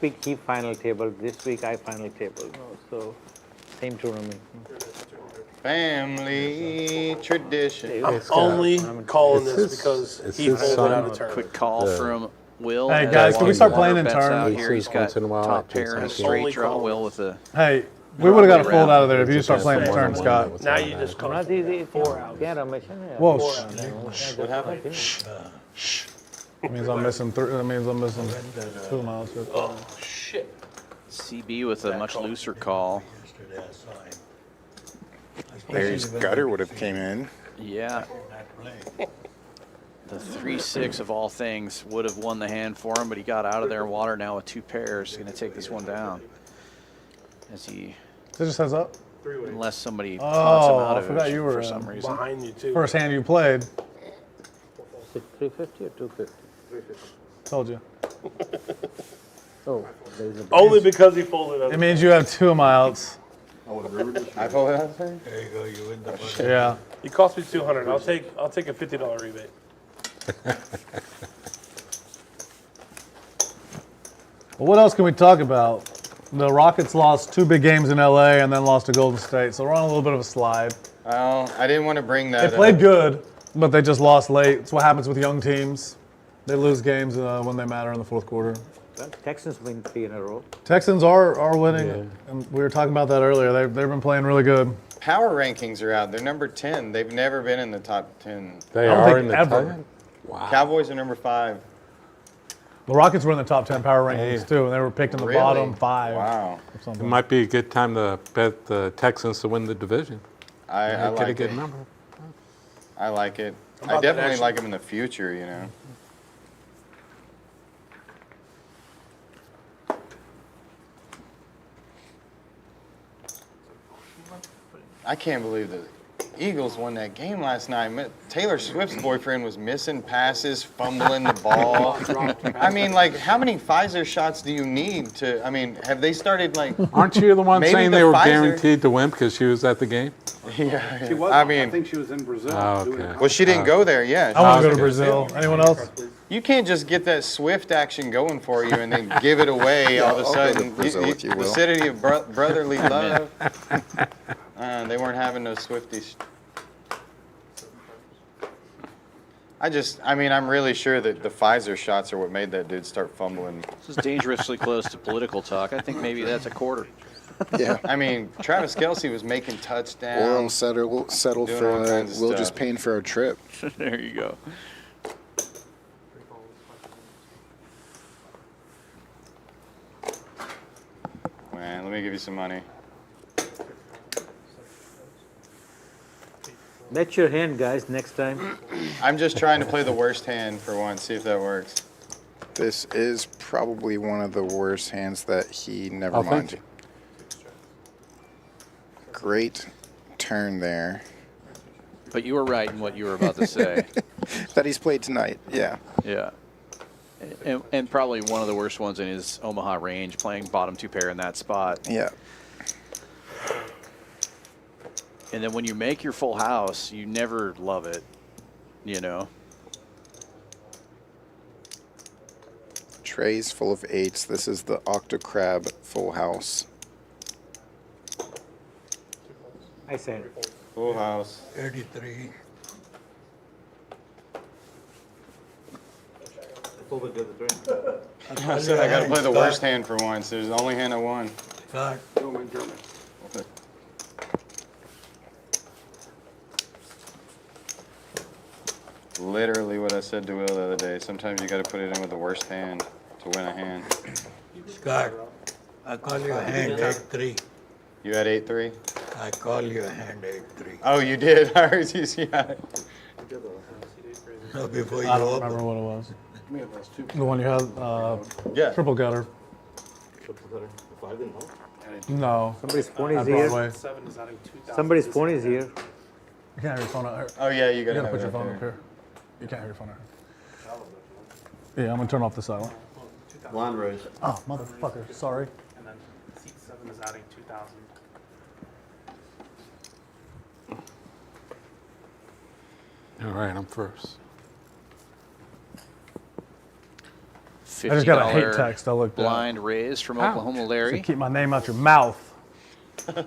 week he final table. This week I final table. So same tournament. Family tradition. I'm only calling this because he folded out of turn. Quick call from Will. Hey, guys, can we start playing in Bets turn? out here. He's got Once in a while, top I pair and a think straight draw. Will with a Hey, we would have got a fold out of there if you just start playing in turn, Scott. Now you just call it 4 out. Whoa, What happened? Shh. That means I'm missing 3. That means I'm missing 2 miles. Oh, shit. CB with a much looser call. Larry's gutter would have came in. Yeah. The 3-6 of all things would have won the hand for him, but he got out of there water now with 2 pairs. Going to take this one down. As he Is it just heads up? Unless somebody taunts him out I of forgot it you were for some reason. Behind you, too. First hand you played. Is it 350 or 250? 350. Told you. Oh, there's a Only because he folded up. It means you have 2 of my outs. I folded out there? There you go, you win the money. Yeah. He cost me $200. I'll take a $50 rebate. Well, what else can we talk about? The Rockets lost 2 big games in LA and then lost to Golden State, so we're on a little bit of a slide. Well, I didn't want to bring that They played up. good, but they just lost late. It's what happens with young teams. They lose games when they matter in the fourth quarter. Texans win 3 in a row. Texans are winning, and we were talking about that earlier. They've been playing really good. Power rankings are out. They're number 10. They've never been in the top 10. They are in the top 10? Wow. Cowboys are number 5. The Rockets were in the top 10 power rankings too, and they were picked in the Really? bottom 5. Wow. It might be a good time to bet the Texans to win the division. I Get a like good it. number. I like it. How I about that definitely action? like them in the future, you know. I can't believe the Eagles won that game last night. Taylor Swift's boyfriend was missing passes, fumbling the ball. I mean, like, how many Pfizer shots do you need to? I mean, have they started like? Aren't you the one maybe saying the they were Pfizer- guaranteed to win because she was at the game? Yeah, She was. I I mean, think she was in Brazil. Oh, doing okay. it. well, she didn't go there. Yeah, I want to go to Okay. Brazil. Anyone else? You can't just get that Swift action going for you and then give it away all of a I'll go to sudden. Brazil if you will. Vicinity of brotherly love. They weren't having no Swifties. I mean, I'm really sure that the Pfizer shots are what made that dude start fumbling. This is dangerously close to political talk. I think maybe that's a quarter. Yeah. I mean, Travis Kelce was making touchdowns. Or I'll settle doing for all kinds of we'll stuff. just paying for our trip. There you go. Man, let me give you some money. Bet your hand, guys, next time. I'm just trying to play the worst hand for once, see if that works. This is probably one of the worst hands that he never Oh, thank mind. Great turn there. But you were right in what you were about to say. That he's played tonight, yeah. Yeah. And probably one of the worst ones in his Omaha range, playing bottom 2 pair in that spot. Yeah. And then when you make your full house, you never love it, you know? Trays full of 8s. This is the Octocrab full house. I said. Full house. 33. I said I gotta play the worst hand for once. There's the only hand I won. Start. Literally what I said to Will the other day. Sometimes you gotta put it in with the worst hand to win a hand. Scott, I call you a hand 8-3. You had 8-3? I call you a hand 8-3. Oh, you did? I heard you. Yeah. No, before you I don't open. remember what it was. The one you had, Yeah. triple gutter. No. Somebody's phone At is here. Broadway. Somebody's phone is here. You can't have your phone out here. Oh, yeah, you You gotta gotta have put it your up phone there. up here. You can't have your phone out here. Yeah, I'm gonna turn off the silent. Line raise. Oh, motherfucker, sorry. And then seat 7 is adding 2,000. All right, I'm first. I just got a hate $50 text I looked at. blind raise from Ouch. Oklahoma So Larry. keep my name out your mouth. And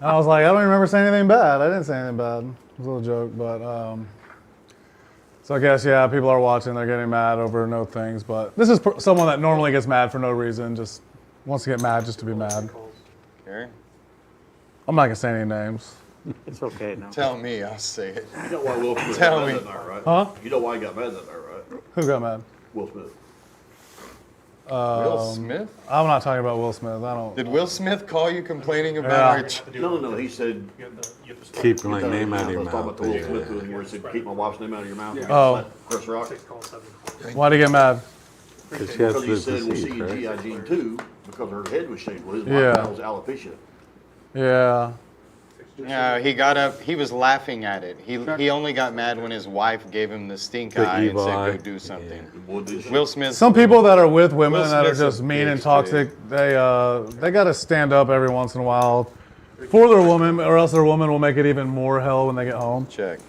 I was like, I don't even remember saying anything bad. I didn't say anything bad. It was a little joke, but so I guess, yeah, people are watching. They're getting mad over no things, but this is someone that normally gets mad for no reason, just wants to get mad just to be mad. Okay. I'm not gonna say any names. It's okay now. Tell me, I'll say it. You know why Will Smith Tell got me. mad that night, right? Huh? You know why he got mad that night, right? Who got mad? Will Smith. Will Smith? I'm not talking about Will Smith. I don't. Did Will Smith call you complaining about Yeah. our... No, he said... Keep my name out of your I was talking mouth. about the Will Smith thing where he said, keep my wife's name out of your mouth. Oh. Chris Rock. Why'd he get mad? Because she has Because he this said, we'll see disease, you right? G.I. Gene 2 because her head was shaved. Well, his Yeah. wife was alopecia. Yeah. Yeah, he got up. He was laughing at it. He only got mad when his wife gave him the stink eye and evil said, eye. "Go do something." Will Smith. Some people that are with women Will that are Smith's just a mean and bitch, toxic, they got to stand up every once in a while for their woman, or else their woman will make it even more hell when they get home. Check.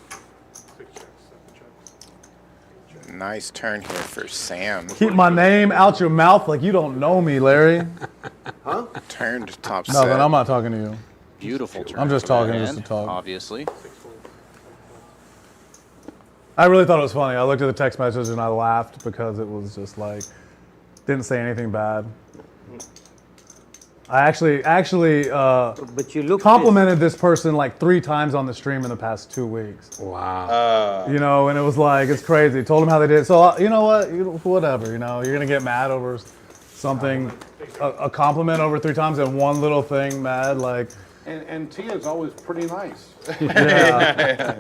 Nice turn here for Sam. Keep my name out your mouth like you don't know me, Larry. Huh? Turned top set. No, then I'm not talking to you. Beautiful turn. I'm just for that talking just hand, to talk. Obviously. I really thought it was funny. I looked at the text message and I laughed because it was just like, didn't say anything bad. I actually But you look complimented this person like 3 times on the stream in the past 2 weeks. Wow. You know, and it was like, it's crazy. Told him how they did it. So, you know what? Whatever, you know, you're going to get mad over something, a compliment over 3 times and one little thing mad, like. And Tia's always pretty nice. Yeah.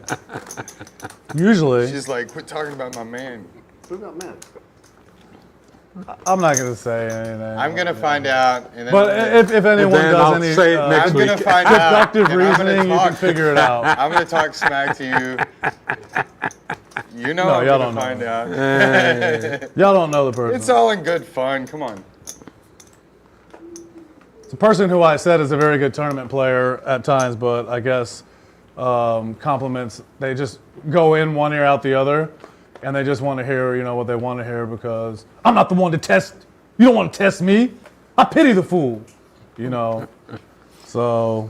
Usually. She's like, "Quit talking about my man." What about man? I'm not going to say anything. I'm gonna find out. And then But if anyone then does I'll any say it next I'm week. gonna find out. deductive and I'm gonna reasoning, you can talk- figure it out. I'm gonna talk smack to you. You know, No, I'm y'all gonna don't know. find out. Y'all don't know the person. It's all in good fun. Come on. It's a person who I said is a very good tournament player at times, but I guess compliments, they just go in one ear out the other, and they just want to hear, you know, what they want to hear because I'm not the one to test. You don't want to test me. I pity the fool, you know. So,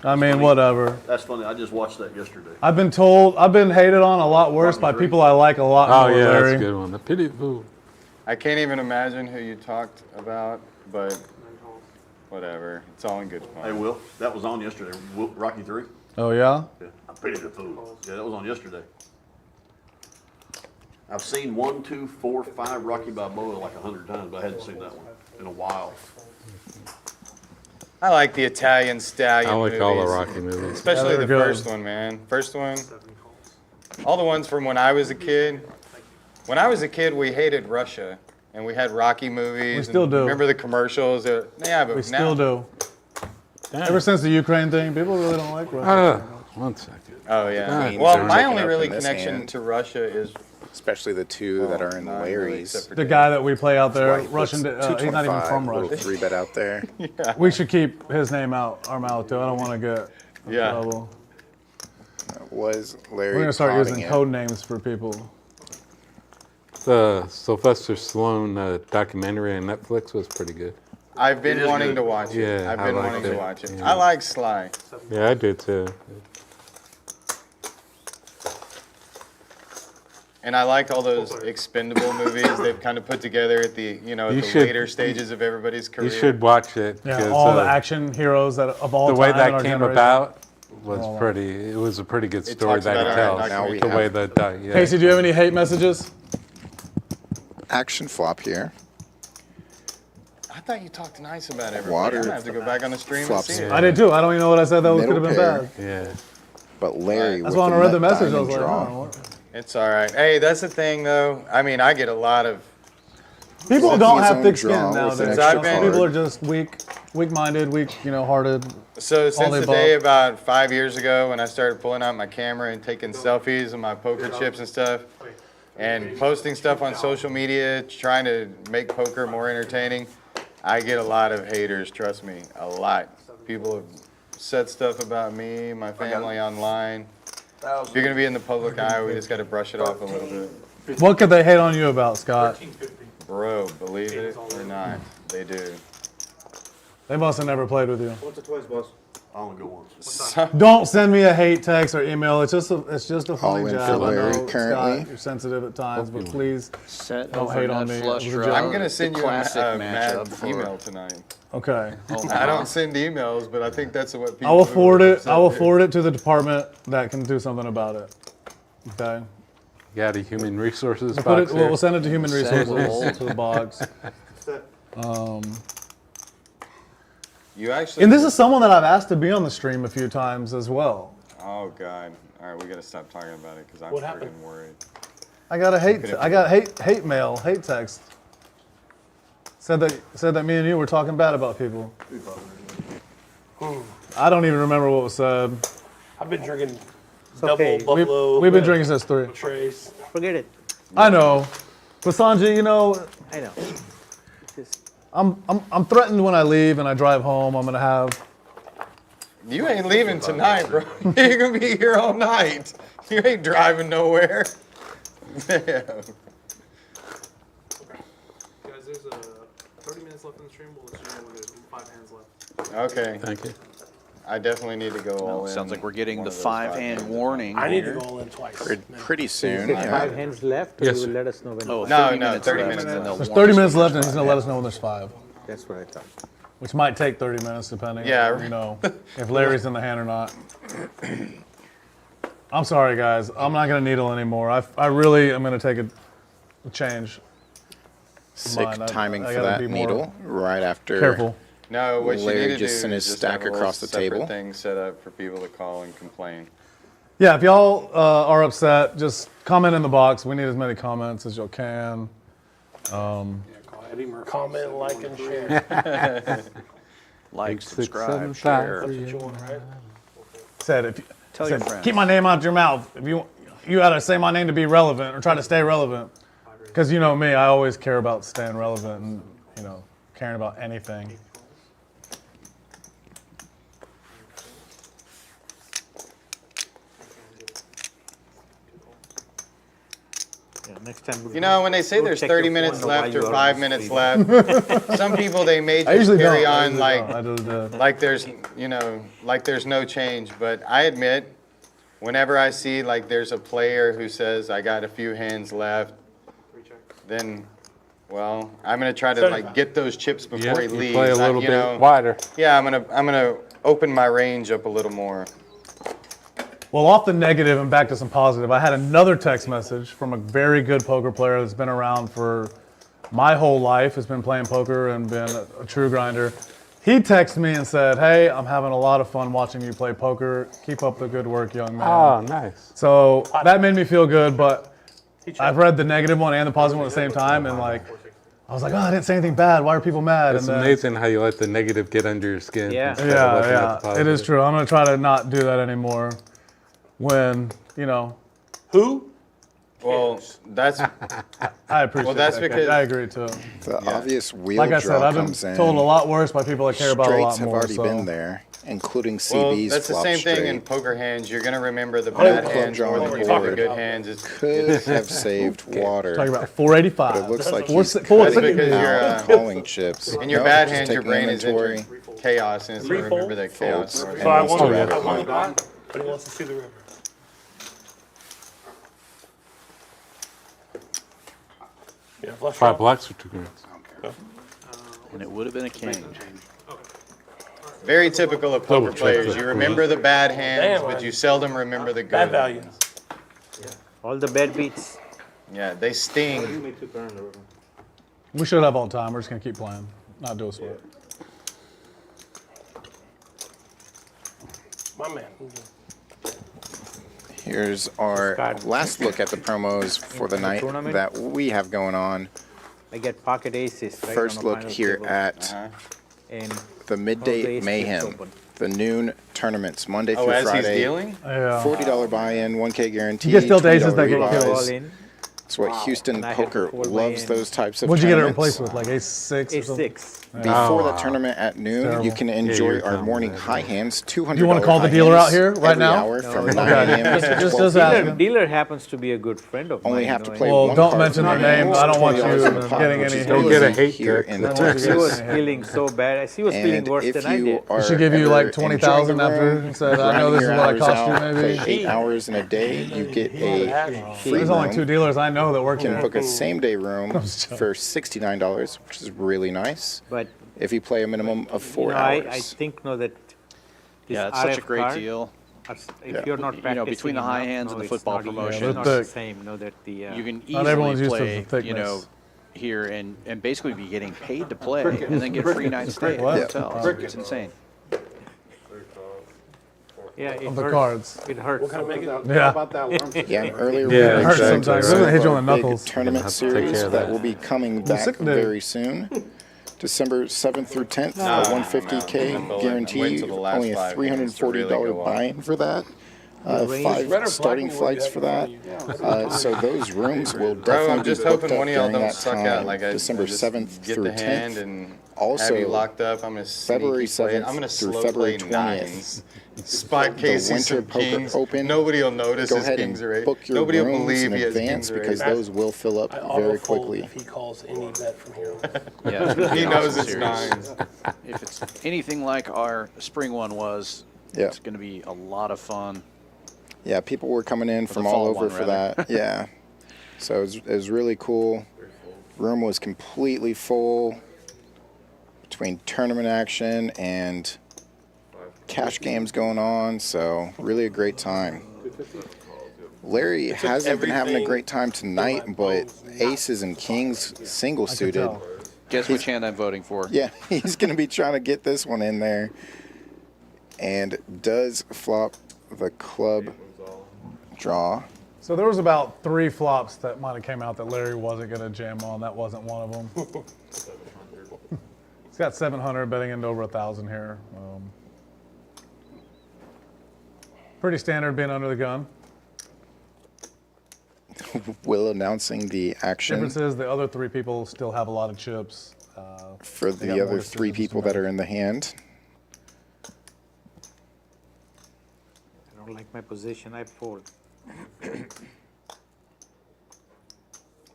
I mean, whatever. That's funny. I just watched that yesterday. I've been hated on a lot worse by people I like a lot Oh, more, yeah, Larry. that's a good one. The pity fool. I can't even imagine who you talked about, but whatever. It's all in good fun. Hey, Will, that was on yesterday. Rocky 3. Oh, yeah? Yeah, I pity the fool. Yeah, that was on yesterday. I've seen 1, 2, 4, 5 Rocky Balboa like 100 times, but I hadn't seen that one in a while. I like the Italian Stallion I like movies. all the Rocky movies. Especially Yeah, the they're good. first one, man. First one. All the ones from when I was a kid. When I was a kid, we hated Russia. And we had Rocky movies. We still and do. Remember the commercials? Yeah, but We now, still do. Ever since the Ukraine thing, people really don't like Russia. 1 second. Oh, yeah. Queens Well, are my taken only up really in this connection hand. to Russia is Especially the 2 that are in not really, Larry's. except for The guy that we play out there, White, Russian, he's not even 225, from little Russia. 3-bet out there. Yeah. We should keep his name out our mouth too. I don't want to get in Yeah. trouble. Was Larry We're gonna start potting using it? code names for people. The Sylvester Stallone documentary on Netflix was pretty good. I've been It is wanting good. to watch it. Yeah, I've I been liked wanting to it. watch it. Yeah. I like Sly. Yeah, I did too. And I like all those expendable movies they've kind of put together at the, you know, You at the should- later stages of everybody's career. You should watch it. Yeah, 'cause, all the action heroes that of all the time way in that our came generation. about was Well, pretty. It was a pretty good It story talks that about it our tells. Now we The way have- that yeah. Casey, do you have any hate messages? Action flop here. I thought you talked nice about everybody. Water I'm gonna have to go back on the stream and flops see it. here. I did too. I don't even know what I said that could Middle have been pair. bad. Yeah. But Larry That's with why when I read the nut message, I was diamond like, draw. oh, what? It's all right. Hey, that's the thing, though. I mean, I get a lot of. People Since don't he's have on thick draw skin with an nowadays. extra Some card. people are just weak-minded, hearted. So since the the day about 5 years ago when I started pulling out my camera and taking selfies of my poker chips and stuff, and posting stuff on social media, trying to make poker more entertaining, I get a lot of haters. Trust me, a lot. People have said stuff about me, my family online. If you're gonna be in the public eye, we just got to brush it off a little bit. What could they hate on you about, Scott? Bro, believe it or not, they do. They must have never played with you. Once or twice, boss. I only go once. Don't send me a hate text or email. It's just a All funny in jab. for I Larry know, currently. Scott, you're sensitive at times, but please Set don't hate on me. flush It was a draw. joke. I'm gonna send you a classic mad matchup for email tonight. Okay. I don't send emails, but I think that's what people. I will who forward are it. upset I will do. forward it to the department that can do something about it. Okay. You got a human resources We'll, box we'll there? send it to human Set resources goal. to the box. You actually. And this is someone that I've asked to be on the stream a few times as well. Oh God! All right, we gotta stop talking about it because I'm What freaking happened? worried. I got hate mail, hate text. Said that me and you were talking bad about people. I don't even remember what was said. I've been drinking okay. double buffalo. We've been drinking since 3. Trace. Forget it. I know. But Sanjay, you know, I know. I'm threatened when I leave and I drive home. I'm gonna have. You ain't leaving tonight, bro. You're gonna be here all night. You ain't driving nowhere. Guys, there's 30 minutes left in the stream. We'll let you know when there's 5 hands left. Okay. Thank you. I definitely need to go all in. Sounds like we're getting one the of those 5-hand warning. I need to here. go all in twice. Pretty soon. Is there Yeah. 5 hands left, or Yes, you will sir. let us know when? Oh, No, 30 no, minutes 30 left, minutes and then they'll There's warn 30 us minutes when left, and there's he's gonna 5. let us know when there's 5, That's what I thought. which might take 30 minutes depending. Yeah. on, you know, if Larry's in the hand or not. I'm sorry, guys. I'm not gonna needle anymore. I really am gonna take a change. Sick Mine. timing I for gotta that be more needle right after. Careful. No, what you Larry need to do just sent his is just stack have a across the little separate table. thing set up for people to call and complain. Yeah, if y'all are upset, just comment in the box. We need as many comments as y'all can. Comment, like, and share. Like, 6, subscribe, 7, share. 5, That's what you want, right? Said if you, Tell said, your friends. keep my name out your mouth. If you gotta say my name to be relevant or try to stay relevant, because you know me, I always care about staying relevant and caring about anything. Next time. You know, when they say there's 30 minutes left or 5 minutes left, some people, they may I just usually carry don't. I on usually like, don't. like there's, like there's no change. But I admit, whenever I see like there's a player who says, I got a few hands left, then, well, I'm gonna try to like get those chips before he You leaves. play a little bit wider. Yeah, I'm gonna open my range up a little more. Well, off the negative and back to some positive, I had another text message from a very good poker player that's been around for my whole life, has been playing poker and been a true grinder. He texted me and said, hey, I'm having a lot of fun watching you play poker. Keep up the good work, young man. Oh, nice. So that made me feel good, but I've read the negative one and the positive one at the same time, and like, I was like, oh, I didn't say anything bad. Why are people mad? It's and then, amazing how you let the negative get under your skin. Yeah. instead of looking at the Yeah, it is positive. true. I'm gonna try to not do that anymore. When, Who? Well, that's I appreciate well, that's that. because I agree too. The obvious wheel Like I draw said, I've been comes in. told a lot worse by people that care about a Straights lot have more. already So. been there, including well, CB's that's the flop same straight. thing in poker hands. You're gonna remember the No bad club hands draw more on than the you do the board. good hands. Could have saved water. Talking about 485. But it looks like Four- he's four- cutting because out you're, the calling chips. In your No, bad just hands, your taking brain is inventory, entering chaos, and it's to remember that chaos. folds, So I and want wants to to I wrap want it to up. die, but he wants to see the river. Yeah, flush 5 draw. blacks or 2 greens. And it would have been a king. Very typical of poker Double check players. that. You remember the bad hands, Damn, but man. you seldom remember the Bad good. value. All the bad beats. Yeah, they sting. We should have all the time. We're just gonna keep playing, not do a sweat. My man. Here's our last look at the promos for the night tournament? that we have going on. I get pocket aces. Right First on the look final here table. at And the all the Midday ace Mayhem, chips open. the noon tournaments, Monday Oh, through as he's Friday. dealing? Yeah. $40 buy-in, 1K guarantee. You get still aces $20 that get rebuys. killed. All in. It's what Houston And I have Poker to fold loves buy-in. those types of What'd you get it tournaments. replaced with? Like ace 6 or Ace something? 6. Before the wow. tournament at noon, Terrible. you can Yeah, enjoy you're our telling morning me that. high hands, $200 You wanna call the high dealer out hands here right every now? hour from No, 9 a.m. to Just 12 ask. p.m. Dealer happens to be a good friend of mine. Only have to you know, play Well, one don't card mention from their your name. hand, I don't want you $20 in the pot, getting which any is Don't get a easy hate here text. in the and She was Texas. feeling so bad. She was feeling And worse if than I you did. are Should give you ever like enjoying 20,000 the after room, and said, I know grinding this is your what I hours cost out, you maybe. play 8 hours in a day, you get a free There's only room. 2 dealers I know that work You can here. book a same-day room for $69, which is really nice. But If you play a minimum of 4 I hours. think that this Yeah, it's such a RF great card, deal. If Yeah. you're not practicing between the high enough, hands no, and the it's football not easy. promotions. It's not Yeah, the but same. Know that the You can Not everyone's easily used to the play, thickness. here and basically be getting paid to play and then get free night stay at What? hotels. It's insane. yeah, it Of the hurts. cards. It hurts. What kind of make it? Yeah. About that worm Yeah, and earlier we Yeah, mentioned hurts sometimes. some Doesn't hit of you our on the big knuckles. tournament Have to take series care of that that. will be coming I'm back sick of it. very soon. December 7th through 10th, No, for no, 150K no. I guarantee. went to the last Only a 5 games to really $340 go buy-in for that. Range. 5 Better starting black and white flights you for have that. in front of you. So those rooms will Bro, I'm definitely just be booked hoping up one of y'all during don't that suck time. out. Like December just 7th get through the 10th. hand and Also, have you locked up. I'm gonna February sneaky play it. 7th I'm gonna through slow February play 20th. nines. Spot The cases Winter some Poker kings. Open. Nobody will notice Go his ahead kings and are eight. book your Nobody will rooms believe in he has advance kings are because eight. those will fill up very quickly. If he calls any bet from here. Yeah, it's gonna be He an knows awesome it's series. nines. If it's anything like our spring one was, Yeah. it's going to be a lot of fun. Yeah, people were coming in For from the all fall over one, for rather. that. Yeah. So it was really cool. Room was completely full between tournament action and cash games going on. So really a great time. Larry hasn't been having a great time tonight, but aces and kings single suited. Guess which hand I'm voting for. Yeah, he's going to be trying to get this one in there. And does flop the club draw. So there was about 3 flops that might have came out that Larry wasn't going to jam on. That wasn't one of them. He's got 700 betting into over 1,000 here. Pretty standard being under the gun. Will announcing the action. Difference is the other 3 people still have a lot of chips. For They got the more other 3 decisions people to that make. are in the hand. I don't like my position. I fold.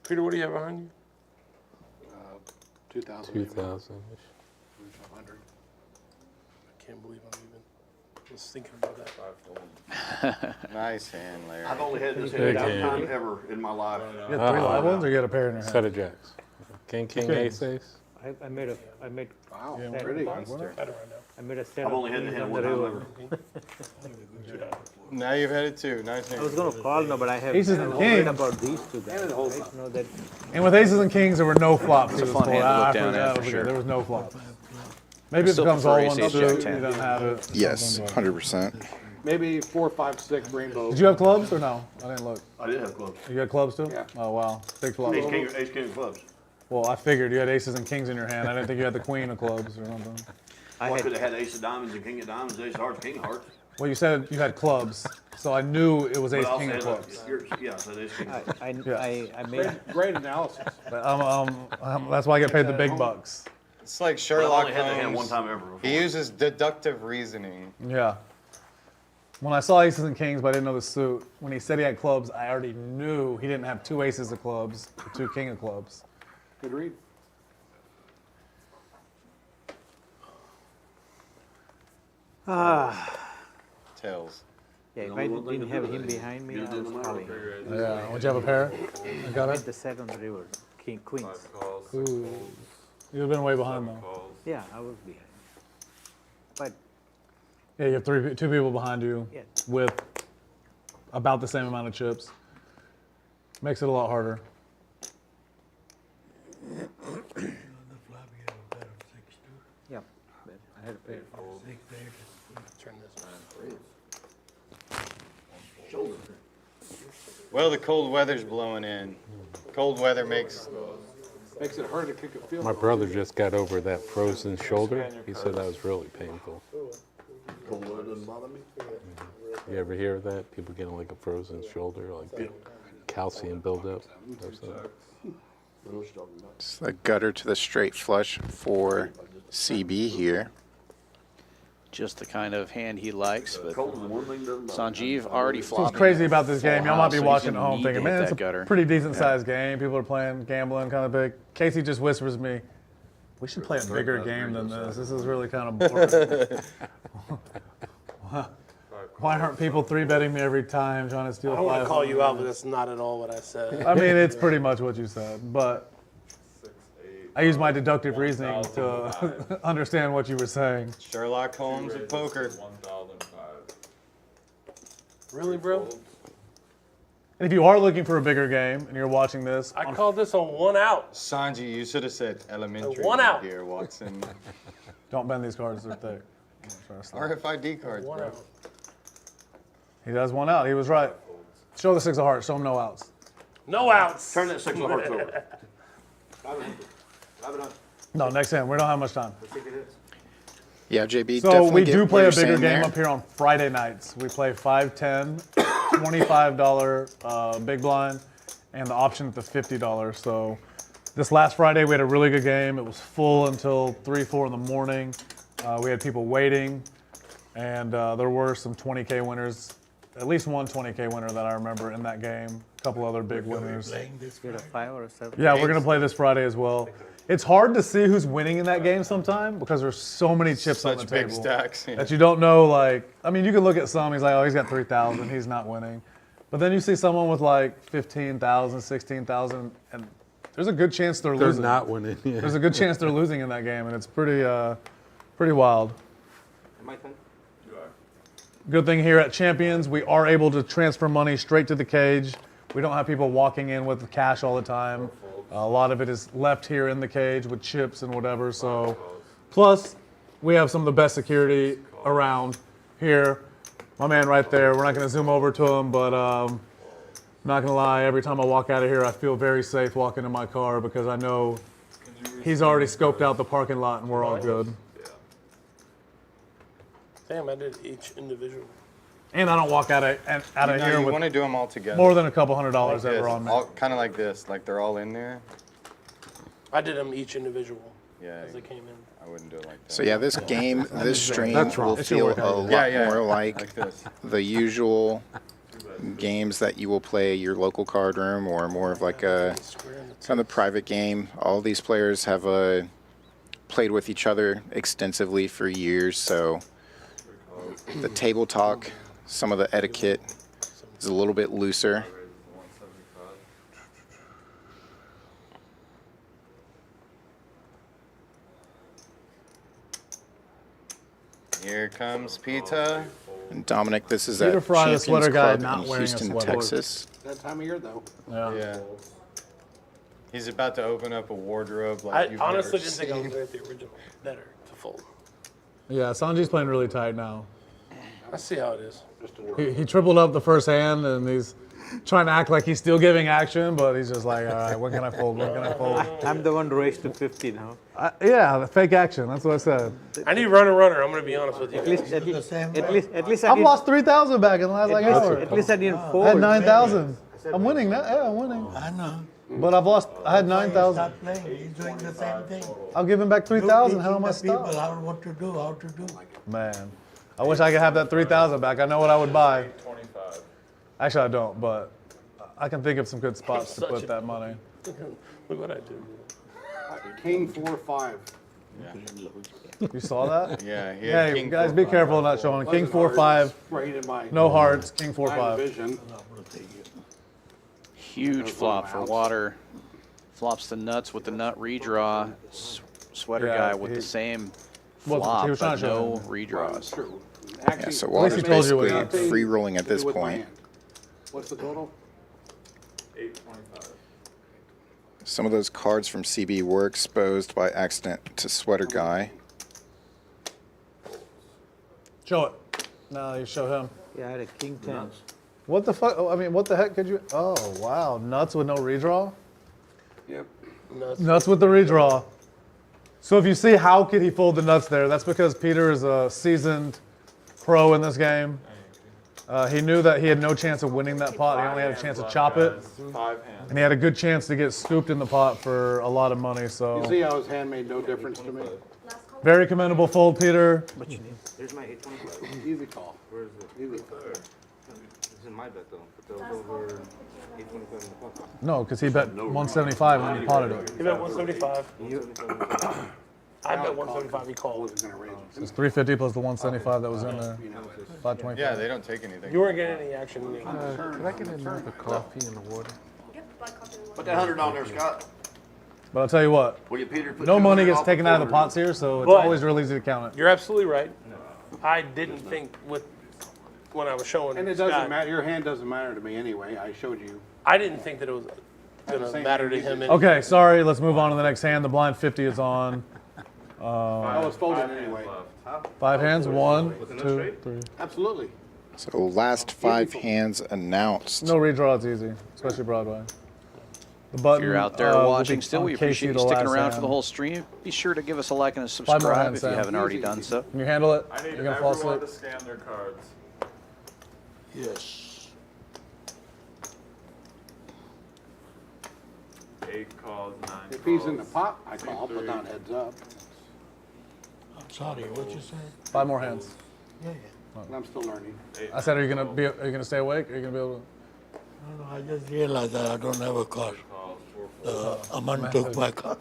Peter, what do you have behind you? 2,000. 2,000. I can't believe I'm even just thinking about that. Nice hand, Larry. I've only had this Big hand hand. time ever in my life. You got 3 live ones or you got a pair in your hand? Set of jacks. King, king, Okay. ace, ace. I made Wow, set- pretty. I made a set I've of only had the kings hand on one the time river. Now you've had it too. Nice hand. I was gonna call, no, but I have Aces I and was worried kings. about these 2 guys. Right? Know that And with aces and kings, there were no flops. It's a to this fun board. hand to look I down forgot, at for I forgot. sure. There was no flops. Maybe it Still becomes prefer all one ace, suit. jack, You 10. don't have it. Yes, Something, but- 100%. Maybe 4, 5, 6 rainbow. Did you have clubs or no? I didn't look. I did have clubs. You had clubs too? Yeah. Oh wow, big flops. Ace king of clubs. Well, I figured you had aces and kings in your hand. I didn't think you had the queen of clubs or something. I could have had ace of diamonds and king of diamonds, ace of hearts, king of hearts. Well, you said you had clubs, so I knew it was But ace I also king of had, clubs. yeah, so ace king of clubs. I made Great analysis. But, that's why I get paid the big bucks. It's like But I've Sherlock only had that hand one Holmes. time ever before. He uses deductive reasoning. Yeah. When I saw aces and kings, but I didn't know the suit. When he said he had clubs, I already knew he didn't have 2 aces of clubs, or 2 king of clubs. Good read. Tails. Yeah, if I didn't have him behind me, I was calling. Yeah. Would you have a pair? You got I it? made the set on the river, king, queens. Ooh. You'd have been way behind though. Yeah, I was behind. But Yeah, you have 2 people behind you Yeah. with about the same amount of chips. Makes it a lot harder. yeah, but I had a pair. Turn this Well, the cold weather's blowing in. Cold weather makes Makes it hard to kick a field My goal. brother just got over that frozen shoulder. He said that was really painful. Cold weather doesn't bother me. You ever hear of that? People getting like a frozen shoulder, like calcium buildup or something. It's the gutter to the straight flush for CB here. Just the kind of hand he likes, but Sanjeev already So flopped. what's crazy about this game, y'all might be so he's watching at gonna home need thinking, to hit man, it's that a gutter." pretty decent sized game. People are playing, gambling kind of big. Casey just whispers to me, we should play a bigger game than this. This is really kind of boring. Why aren't people 3-betting me every time trying to steal I don't want to 5? call you out, but that's not at all what I said. I mean, it's pretty much what you said, but I use my deductive reasoning to understand what you were saying. Sherlock Holmes of poker. Really, bro? And if you are looking for a bigger game and you're watching this, I called this a 1 out. Sanji, you should have said elementary One out. here, Watson. don't bend these cards, they're thick. RFID cards, bro. He does 1 out. He was right. Show the 6 of hearts. Show him no outs. No outs. Turn that 6 of hearts over. No, next hand. We don't have much time. Yeah, JB. So definitely we get do what play a you're bigger saying game there. up here on Friday nights. We play 5-10, $25 big blind, and the option at the $50. So this last Friday we had a really good game. It was full until 3, 4 in the morning. We had people waiting, and there were some 20K winners. At least one 20K winner that I remember in that game. A couple other big winners. Get a 5 or a 7. Yeah, we're gonna play this Friday as well. It's hard to see who's winning in that game sometime because there's so many chips on the Such table big stacks, yeah. that you don't know. Like, I mean, you can look at some. He's like, oh, he's got 3,000. He's not winning. But then you see someone with like 15,000, 16,000, and there's a good chance they're losing. They're not winning. Yeah. There's a good chance they're losing in that game, and it's pretty wild. My turn. Good thing here at Champions, we are able to transfer money straight to the cage. We don't have people walking in with cash all the time. A lot of it is left here in the cage with chips and whatever. So, plus, we have some of the best security around here. My man right there, we're not going to zoom over to him, but I'm not going to lie, every time I walk out of here, I feel very safe walking in my car because I know he's already scoped out the parking lot and we're all good. Damn, I did each individual. And I don't walk out of here You with want to do them all together. more than a couple $100 Like that this, were on me. Kind of like this, like they're all in there. I did them each individual. Yeah. As they came in. I wouldn't do it like that. So yeah, this game, this stream That's wrong. will It should feel work a out. lot Yeah, more like like this. the usual games that you will play at your local card room, or more of like a kind of private game. All these players have played with each other extensively for years, so the table talk, some of the etiquette is a little bit looser. Here comes Pita. And Dominic, this is Peter at Fry, the Champions sweater guy, Club not in wearing a Houston, sweater. Texas. That time of year, though. Yeah. He's about to open up a wardrobe like I you've honestly never didn't think I was seen. good at the original. Better to fold. Yeah, Sanji's playing really tight now. I see how it is. He tripled up the first hand, and he's trying to act like he's still giving action, but he's just like, all right, what can I fold? What can I fold? I'm the one raised to 50 now. Yeah, the fake action. That's what I said. I need runner. I'm going to be honest with you. At least I've lost 3,000 back in the last like hour. At least I didn't I fold. had 9,000. I'm winning now. Yeah, I'm winning. I know. But I've lost. I had 9,000. Stop playing. He's doing the same thing. I'll give him back 3,000. How am I People stopped? how what to do, how to do. Man, I wish I could have that 3,000 back. I know what I would buy. Actually, I don't, but I can think of some good spots to put that money. Look what I did. King 4-5. You saw that? Yeah. He had Hey, King guys, be 4-5. careful not showing. King 4-5. Right in my No hearts. King my 4-5. division. Huge flop for water. Flops the nuts with the nut redraw. Sweater Yeah, guy with he- the same Well, flop, he was trying but to show no him. redraws. Yeah, so At least Water's he told you what basically he- free rolling at Do it this with my point. hand. What's the total? 825. Some of those cards from CB were exposed by accident to Sweater Guy. Show it. No, you show him. Yeah, I had a king 10. What the fuck? Oh, I mean, what the heck could you? Oh, wow. Nuts with no redraw? Yep. Nuts with the redraw. So if you see how could he fold the nuts there, that's because Peter is a seasoned pro in this game. He knew that he had no chance of winning that pot. He only had a chance to chop it. 5 hands. And he had a good chance to get scooped in the pot for a lot of money. You So see how his hand made no difference to me? very commendable fold, Peter. Here's my 825. Easy call. Where is it? Easy. It's in my bet though. But that was over 825 in the pot. No, because he bet 175 when he potted it. He bet 175. I bet 175. He called. Wasn't gonna raise So it's 350 plus the 175 that was in there. 525. Yeah, they don't take anything. You weren't getting any action. Could I get another coffee and a water? Put that 100 on there, Scott. But I'll tell you what, Will you, Peter? Put no money 200 gets off taken the out of the forward. pots here, so it's But- always real easy to count it. You're absolutely right. I didn't think when I was showing. And it Scott, doesn't matter. Your hand doesn't matter to me anyway. I showed you. I didn't think that it was going to same matter to thing him. Okay, sorry, let's move on to the next hand. The blind 50 is on. I was folding anyway. 5 hands, 1, 2, 3. Absolutely. So last 5 hands announced. No redraw, it's easy, especially Broadway. The button, If you're out there will watching be still, on we Casey appreciate you the sticking last around for hand. the whole stream. Be sure to give us a like and a 5 more subscribe hands, if you Sam. haven't already done so. Can you handle it? I need You're gonna fall everyone asleep. to scan their cards. Yes. 8 calls, 9 If he's in the calls, pot, I call, but 3. not heads up. I'm sorry, what you say? 5 more hands. Yeah, And I'm still learning. I said, are you gonna stay awake? Are you gonna be able to? No, I just realized that I don't have a car. Aman took my car.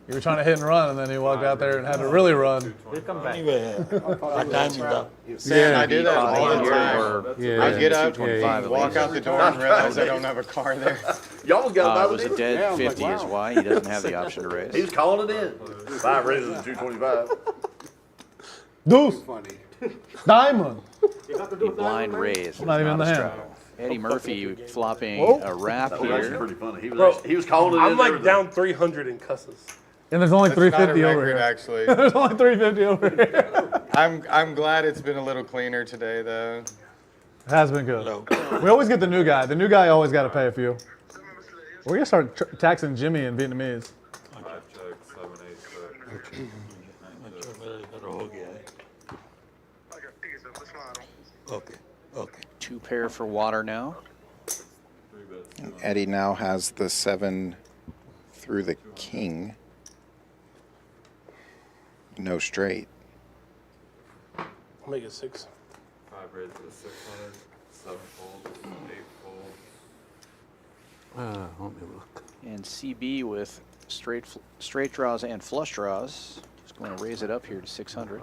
You were trying to hit and run, and then you walked out there and had to really run. Anyway, my time is up. Sam, I do that all the Or- time. I get up, walk out the door, and realize I don't have a car there. You almost got It about was a dead 50 is why he doesn't have the option to raise. He's calling it in. 5 raises to 225. Deuce. Funny. Diamond. The blind raise. Not even in the hand. straddle. Eddie Murphy flopping Whoa. a wrap That was actually here. pretty funny. Bro, He was calling it in. I'm like everything. down 300 in cusses. And there's only That's not a 350 over record, here. actually. There's only 350 over here. I'm glad it's been a little cleaner today, though. It has been good. We always get the new guy. The new guy always got to pay a few. We're gonna start taxing Jimmy in Vietnamese. 5 checks, 7, 8 checks. Okay, okay. 2 pair for water now. And Eddie now has the 7 through the king. No straight. I'll make it 6. 5 raises to 600, 7 folds, 8 folds. Let me look. And CB with straight draws and flush draws. Just going to raise it up here to 600.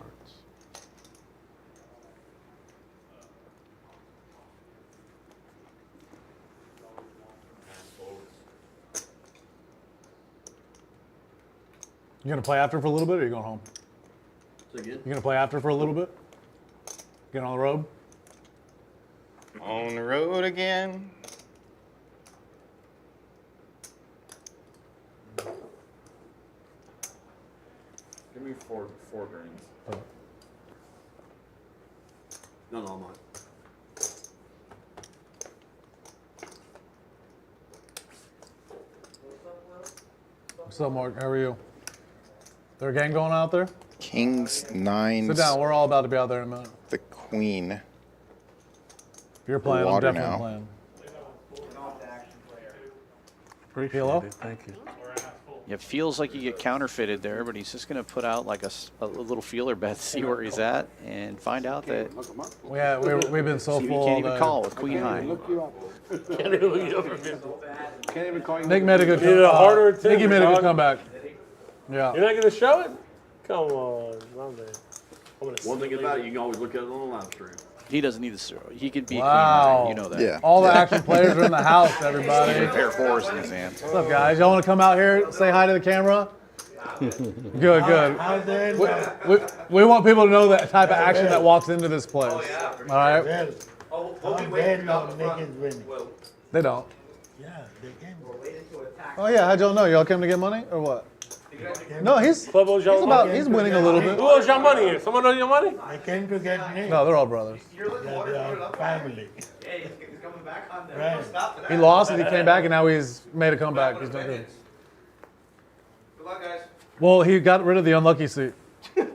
You gonna play after for a little bit, or are you going home? Say again? You gonna play after for a little bit? Get on the road? On the road again. Give me four greens. No, I'm not. What's up, Mark? How are you? There a gang going out there? Kings, 9s. Sit down. We're all about to be out there in a minute. The queen. If you're playing, I'm Water definitely now. playing. Appreciate PLO? it. Thank you. It feels like you get counterfeited there, but he's just going to put out like a little feeler bet to see where he's at and find out that We've been so CB full. can't even all day. call with queen high. Look you up. Can't even look you up again. Can't even call you. Nick made a good Need a harder attempt, Nicky made a good dog. comeback. Yeah. You're not going to show it? Come on, my man. One thing about it, you can always look at it on the live stream. He doesn't need the zero. He could beat Wow. queen high. You know that. Yeah. All the action players are in the house, everybody. Pair of 4s in his hand. What's up, guys? Y'all want to come out here, say hi to the camera? Good, good. We want people to know that type of action that walks into this place. All right? They don't. Yeah, they came. Oh yeah, how'd y'all know? Y'all came to get money or what? No, he's He's winning a little bit. Who owes y'all money here? Someone owe you money? I came to get Nick. No, they're all brothers. They are family. He lost and he came back and now he's made a comeback. He's doing good. Good luck, guys. Well, he got rid of the unlucky seat. Man,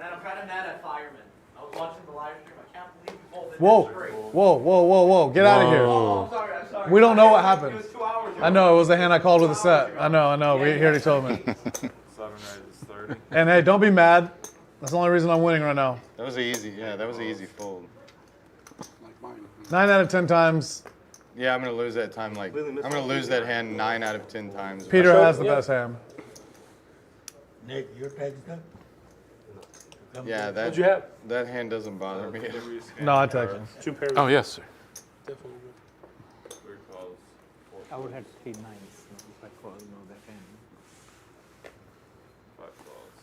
I'm kind of mad at Fireman. I was watching the live stream. I can't believe you folded Whoa, this straight. whoa. Get out of here. Oh, I'm sorry. We don't know what happened. It was 2 hours ago. I know, it was the hand I called with a set. I know. He already told me. 7 raises 30. And hey, don't be mad. That's the only reason I'm winning right now. That was easy. Yeah, that was an easy fold. 9 out of 10 times. Yeah, I'm gonna lose that time. I'm gonna lose that hand 9 out of 10 times. Peter has the best hand. Nick, you text them? Yeah, What'd you have? that hand doesn't bother me. No, I text him. 2 pairs. Oh, yes, sir. Definitely good. 3 calls, 4 I would have 3 nines if I call that hand. 5 calls.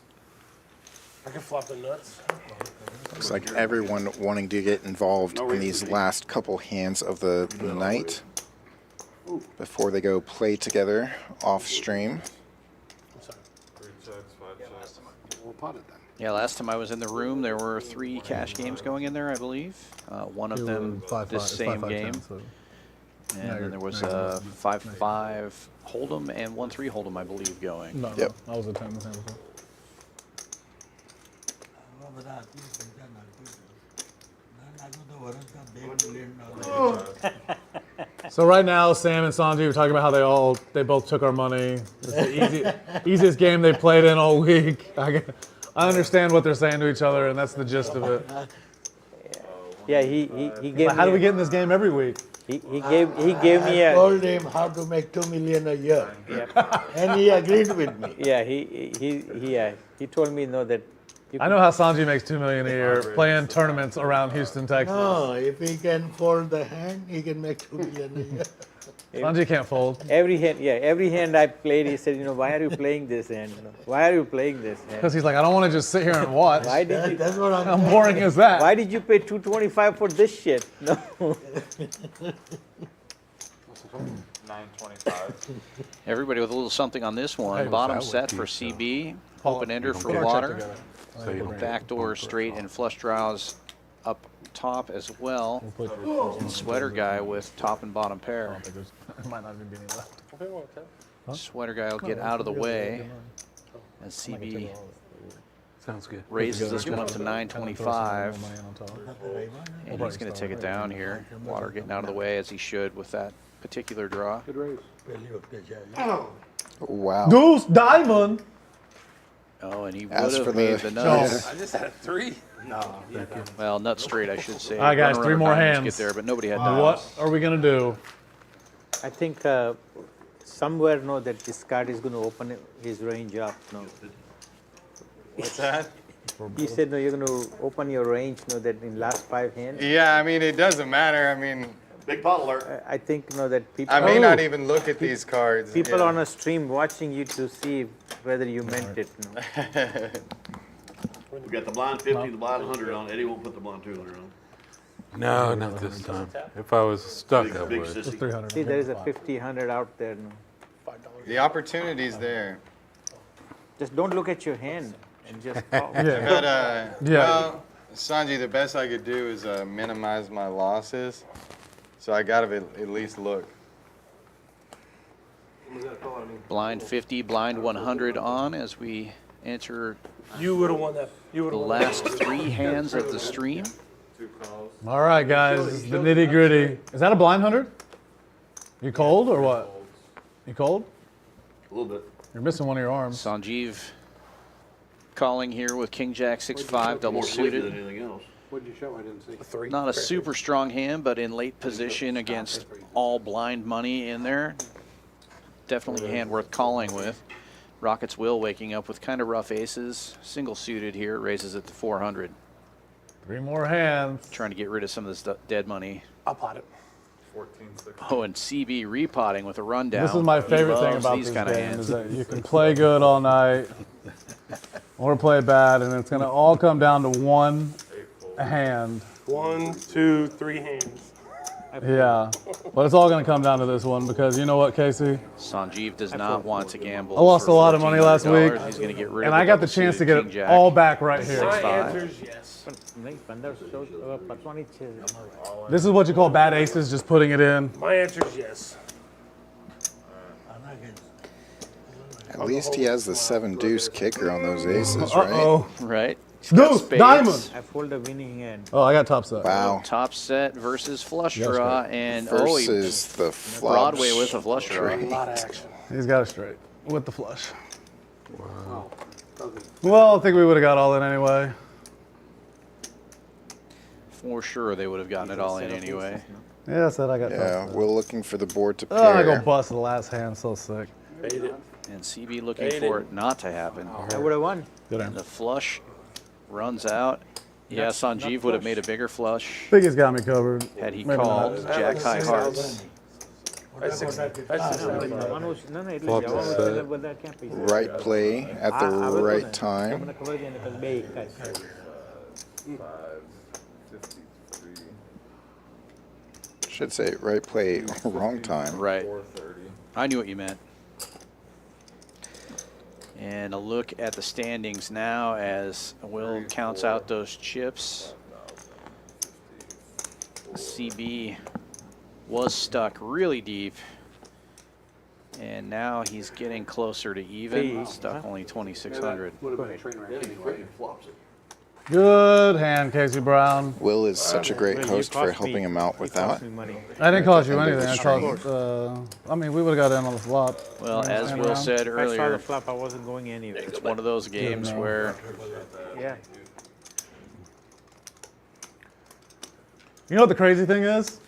I can flop the nuts. Looks like everyone wanting to get involved in these last couple hands of the night before they go play together off stream. 3 checks, 5 checks. We'll pot it then. Yeah, last time I was in the room, there were 3 cash games going in there, I believe. One of them this same game. And then there was a 5-5 hold'em and 1-3 hold'em, I believe, going. No, Yep. I was a 10 the same before. So right now, Sam and Sanji were talking about how they both took our money. It's the easiest game they played in all week. I understand what they're saying to each other, and that's the gist of it. Yeah, he gave. Like, how do we get in this game every week? He gave me a. Told him how to make 2 million a year, and he agreed with me. Yeah, he told me that. I know how Sanji makes $2 million a year playing tournaments around Houston, Texas. No, if he can fold the hand, he can make 2 million a year. Sanji can't fold. Every hand I played, he said, why are you playing this hand? Why are you playing this hand? Because he's like, I don't want to just sit here and watch. Why did you? That's what I'm How boring is that? Why did you pay $225 for this shit? No. 925. Everybody with a little something on this one. Hey, Bottom that set would for keep, CB. Paul, Open ender you for don't water. check together. So you don't Backdoor straight and flush draws up top as well. And sweater guy with top and bottom pair. There might not even be any left. Sweater guy will get out of the way as CB Sounds good. raises this one up to 925. And he's going to take it down here. Water getting out of the way as he should with that particular draw. Good raise. Wow. Deuce diamond. Oh, and he would As for have the- made the nuts. I just had a 3. No. Well, nut straight, I should say. All right, guys, Runner, 3 runner, more diamonds hands. Get there, but nobody had What diamonds. are we going to do? I think somewhere that this card is going to open his range up. No. What's that? He said you're going to open your range. That in last 5 hands. Yeah, I mean, it doesn't matter. I mean, Big pot alert. I think that people. I may not even look at these cards. People yeah. on a stream watching you to see whether you meant it. No. We got the blind 50, the blind 100 on. Eddie won't put the blind 200 on. No, not this time. If I was stuck, I Big would. sissy. 300. See, there is a 50, 100 out there. No. The opportunity's there. Just don't look at your hand and just call. But, Yeah. well, Sanji, the best I could do is minimize my losses. So I gotta at least look. Blind 50, blind 100 on as we enter You would have won that. You would the have won last 3 hands of the stream. 2 calls. All right, guys, this is the nitty gritty. Is that a blind 100? You cold or what? You cold? A little bit. You're missing one of your arms. Sanjeev calling here with King Jack 6-5 double More sleepy than suited. anything else. What did you show? I didn't see. 3. Not a super strong hand, but in late position against all blind money in there. Definitely a hand worth calling with. Rockets Will waking up with kind of rough aces. Single suited here, raises it to 400. 3 more hands. Trying to get rid of some of this dead money. I'll pot it. 14, 16. Oh, and CB repotting with a rundown. This is my He favorite thing loves about these this kind of game hands. is that you can play good all night or play bad, and it's going to all come down to one hand. 1, 2, 3 hands. Yeah, but it's all going to come down to this one because you know what, Casey? Sanjeev does not want to gamble. I lost for a lot of money last week, $1,400. He's going to get rid and of I got the chance to get double-suited it King all Jack. back right here. My 6-5. answer is yes. This is what you call bad aces, just putting it in. My answer is yes. At least he has the 7 deuce kicker on those aces, right? Uh-oh. Right. He's got Deuce, spades. diamond. I fold a winning hand. Oh, I got top set. Wow. Top set versus flush Yes, draw, right. and Versus the flush. Broadway with a flush draw. A lot of action. He's got it straight with the flush. Wow. Well, I think we would have got all in anyway. For sure, they would have gotten it all in anyway. Yeah, I said I got top Yeah, set. we're looking for the board to Oh, I go pair. bust the last hand, so sick. Fade it. And CB looking Fade for it. it not to happen. I would have won. Good And hand. the flush runs out. Yeah, Sanjeev would have made a bigger flush Think he's got me covered. had he Maybe called not. Jack high hearts. That's 6. That's 6. Right play at the right time. 5, 53, Should say right play, wrong time. Right. 430. I knew what you meant. And a look at the standings now as Will counts out those chips. CB was stuck really deep. And now he's getting closer to even. Stuck only 2,600. Good hand, Casey Brown. Will is such a great host for helping him out with that. I didn't cost you anything. I cost, I mean, we would have got in on the flop. Well, as Will said If I saw the earlier, flop, I wasn't going anywhere. it's one of those games where Yeah. You know what the crazy thing is?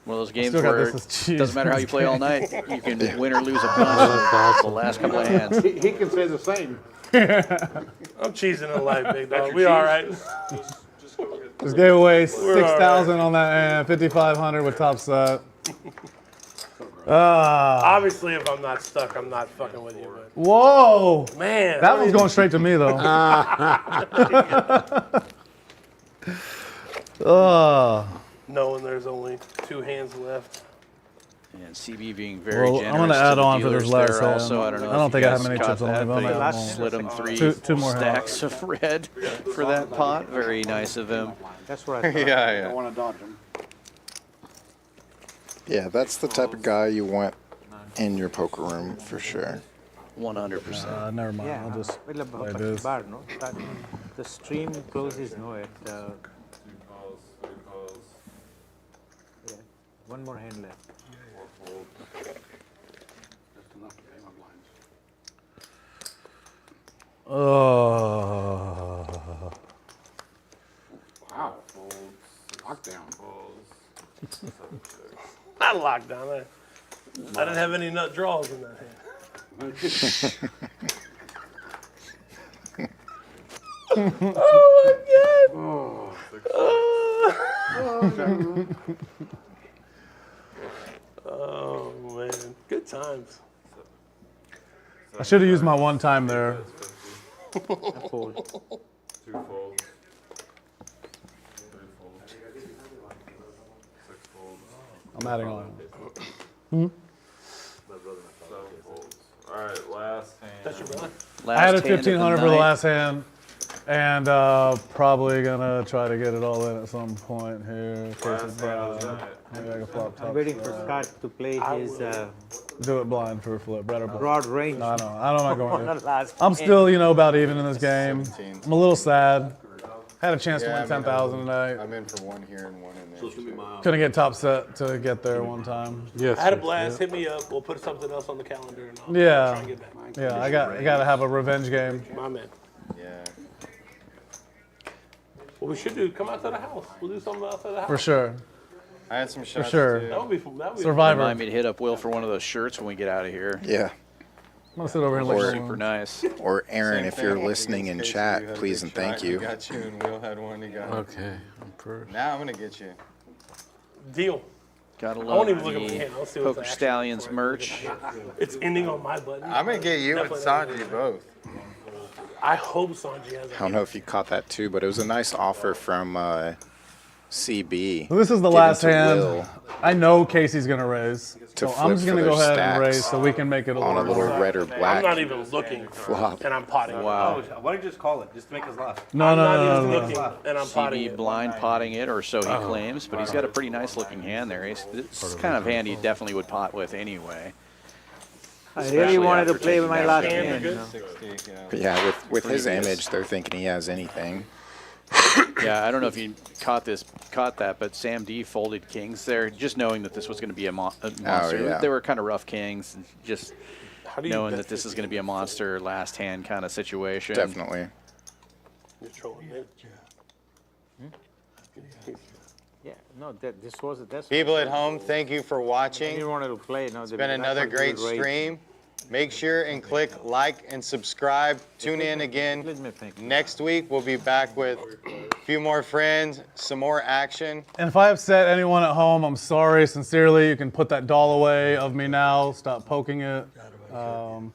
one of those games still got where this as cheese. it doesn't matter how you play all night, you can win or lose a bunch the last couple of hands. He can say the same. I'm cheesing in life, big dog. We all right. Just gave away 6,000 on that hand, 5,500 with top set. Obviously, if I'm not stuck, I'm not fucking with you. But Whoa! man, That one's going straight to me, though. knowing there's only 2 hands left. And CB being very generous. I'm going to add the on for this dealers last there hand. also. I don't know. I don't if think you I have guys many caught chips on that, the but bonnet. he slid him 3 two more stacks of red for that pot. Very nice of him. That's what I thought. I want to dodge him. Yeah, that's the type of guy you want in your poker room for sure. 100%. Never mind. Yeah, I'll just well, play but this. bar, no? But the stream closes, no, at yeah, one more hand left. Oh. Wow. Lockdown. Not lockdown. I didn't have any nut draws in that hand. Oh my God! Oh man, good times. I should have used my one time there. Fold. 2 folds. 3 folds. 6 folds. I'm adding on. 7 folds. Alright, last hand. That's your brother. I had a 1,500 for the last hand, and probably gonna try to get it all in at some point here. Maybe I can flop top. I'm waiting for Scott to play his Do it blind for a flip. Red or broad range. No, I'm not going On the last I'm hand. still, about even in this game. I'm a little sad. Had a chance to Yeah, win 10,000 tonight. I'm in for 1 here and 1 in there. Couldn't get top set to get there one time. I had a blast. Hit me up. We'll put something else on the calendar. And I'll try Yeah, and get back. yeah. I got to have a revenge game. My man. Yeah. What we should do, come out to the house. We'll do something outside the house. For sure. I had some For shots sure. too. That would be fun. That would be Survivor. Remind me to hit up Will for one of those shirts when we get out of here. Yeah. I'm gonna sit over here and look. Super nice. Or Aaron, Same if you're thing. listening in Casey, you chat, had a please big and thank shot, you. Got you, and Will had one. He got it. Okay, I'm first. Now I'm gonna get you. Deal. Gotta I love won't even look at my the hand. I'll see what's Poker actually Stallions for it. merch. It's ending on my button. I'm gonna get you and Sanji both. I hope Sanji has I don't know if you caught that too, but it was a nice offer from CB. This is the given last to hand. Will I know Casey's gonna raise, to so flip I'm just gonna for go their ahead and stacks raise so we can make it a on a little little red or black. I'm not even looking. flop. And I'm potting. Wow. Why don't you just call it, just to make us laugh? No, I'm no, not no, even no, looking, no. and I'm potting CB it. blind potting it, or so he claims, but he's got a pretty nice looking hand there. This is kind of hand he definitely would pot with anyway. I really Especially wanted to after play with taking my that last game. hand. You know. 60, yeah. But yeah, with his Previous. image, they're thinking he has anything. Yeah, I don't know if you caught that, but Sam D folded kings there, just knowing that this was going to be a monster. yeah. They were kind of rough kings, and just How do you knowing bet that this is going to be a monster last hand kind of situation. Definitely. You're trolling me. Yeah, no, this was that's. People at home, thank you for I watching. didn't want to play. No, It's been another great stream. Make sure and click like and subscribe. Tune in again. Next week, we'll be back with a few more friends, some more action. And if I upset anyone at home, I'm sorry. Sincerely, you can put that doll away of me now. Stop poking it. Oh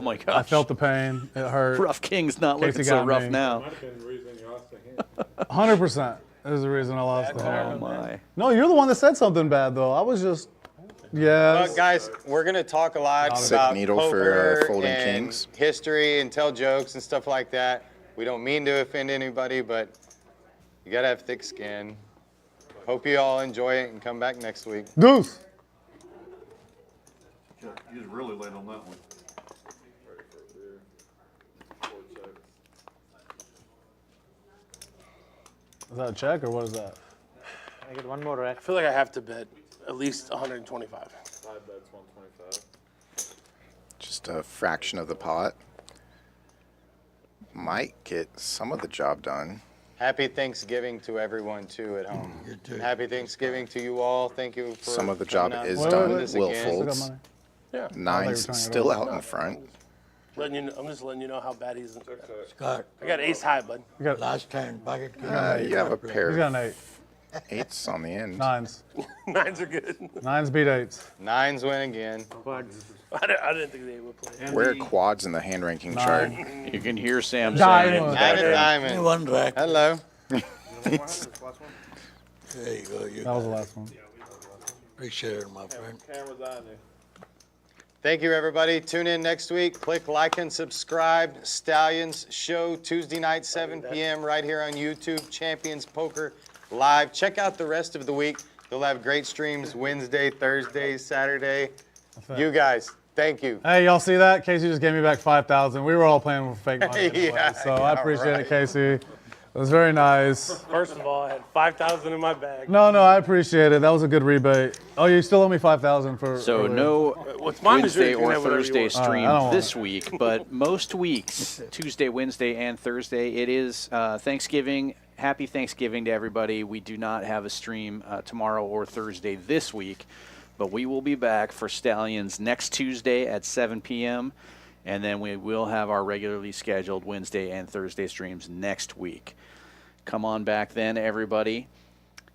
my gosh. I felt the pain. It hurt. Rough king's not Casey looking so got rough me. now. 100% is the reason I lost the Oh hand. my. No, you're the one that said something bad though. I was just, yes. Well, guys, we're going to talk a lot Sick about needle for, poker folding and kings. history and tell jokes and stuff like that. We don't mean to offend anybody, but you got to have thick skin. Hope you all enjoy it and come back next week. Deuce. You was really late on that one. Is that a check or what is that? I get one more rack. I feel like I have to bet at least 125. 5 bets, 125. Just a fraction of the pot. Might get some of the job done. Happy Thanksgiving to everyone too at home. And happy Thanksgiving to you all. Thank you for Some of the job coming out is and done. doing this Will again. folds. Yeah. Nine's still out in front. I'm just letting you know how bad he's. Scott. I got ace high, bud. Last time, bucket. You have a pair He's got an 8. eights on the end. Nines. Nines are good. Nines beat 8s. Nines win again. I didn't think they would play. Where are quads in the hand ranking chart? You can hear Sam Diamond. saying it. Diamond. One rack. Hello. There you go. That was the last one. Appreciate it, my friend. Camera's on there. Thank you, everybody. Tune in next week. Click like and subscribe. Stallions show Tuesday night, 7 p.m. right here on YouTube. Champions Poker Live. Check out the rest of the week. They'll have great streams Wednesday, Thursday, Saturday. You guys, thank you. Hey, y'all see that? Casey just gave me back 5,000. We were all playing with fake money anyway, Yeah, so I yeah, appreciate right. it, Casey. It was very nice. First of all, I had 5,000 in my bag. No, I appreciate it. That was a good rebate. Oh, you still owe me 5,000 for. So for no What's mine is yours. Wednesday You can or have whatever you Thursday want. All right, stream I don't want this it. week, but most weeks, Tuesday, Wednesday, and Thursday, it is Thanksgiving. Happy Thanksgiving to everybody. We do not have a stream tomorrow or Thursday this week, but we will be back for Stallions next Tuesday at 7 p.m., and then we will have our regularly scheduled Wednesday and Thursday streams next week. Come on back then, everybody.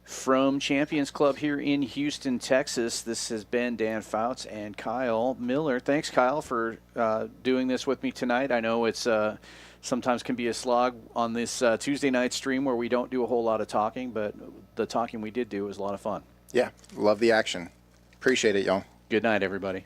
From Champions Club here in Houston, Texas, this has been Dan Fouts and Kyle Miller. Thanks, Kyle, for doing this with me tonight. I know it's sometimes can be a slog on this Tuesday night stream where we don't do a whole lot of talking, but the talking we did do was a lot of fun. Yeah, love the action. Appreciate it, y'all. Good night, everybody.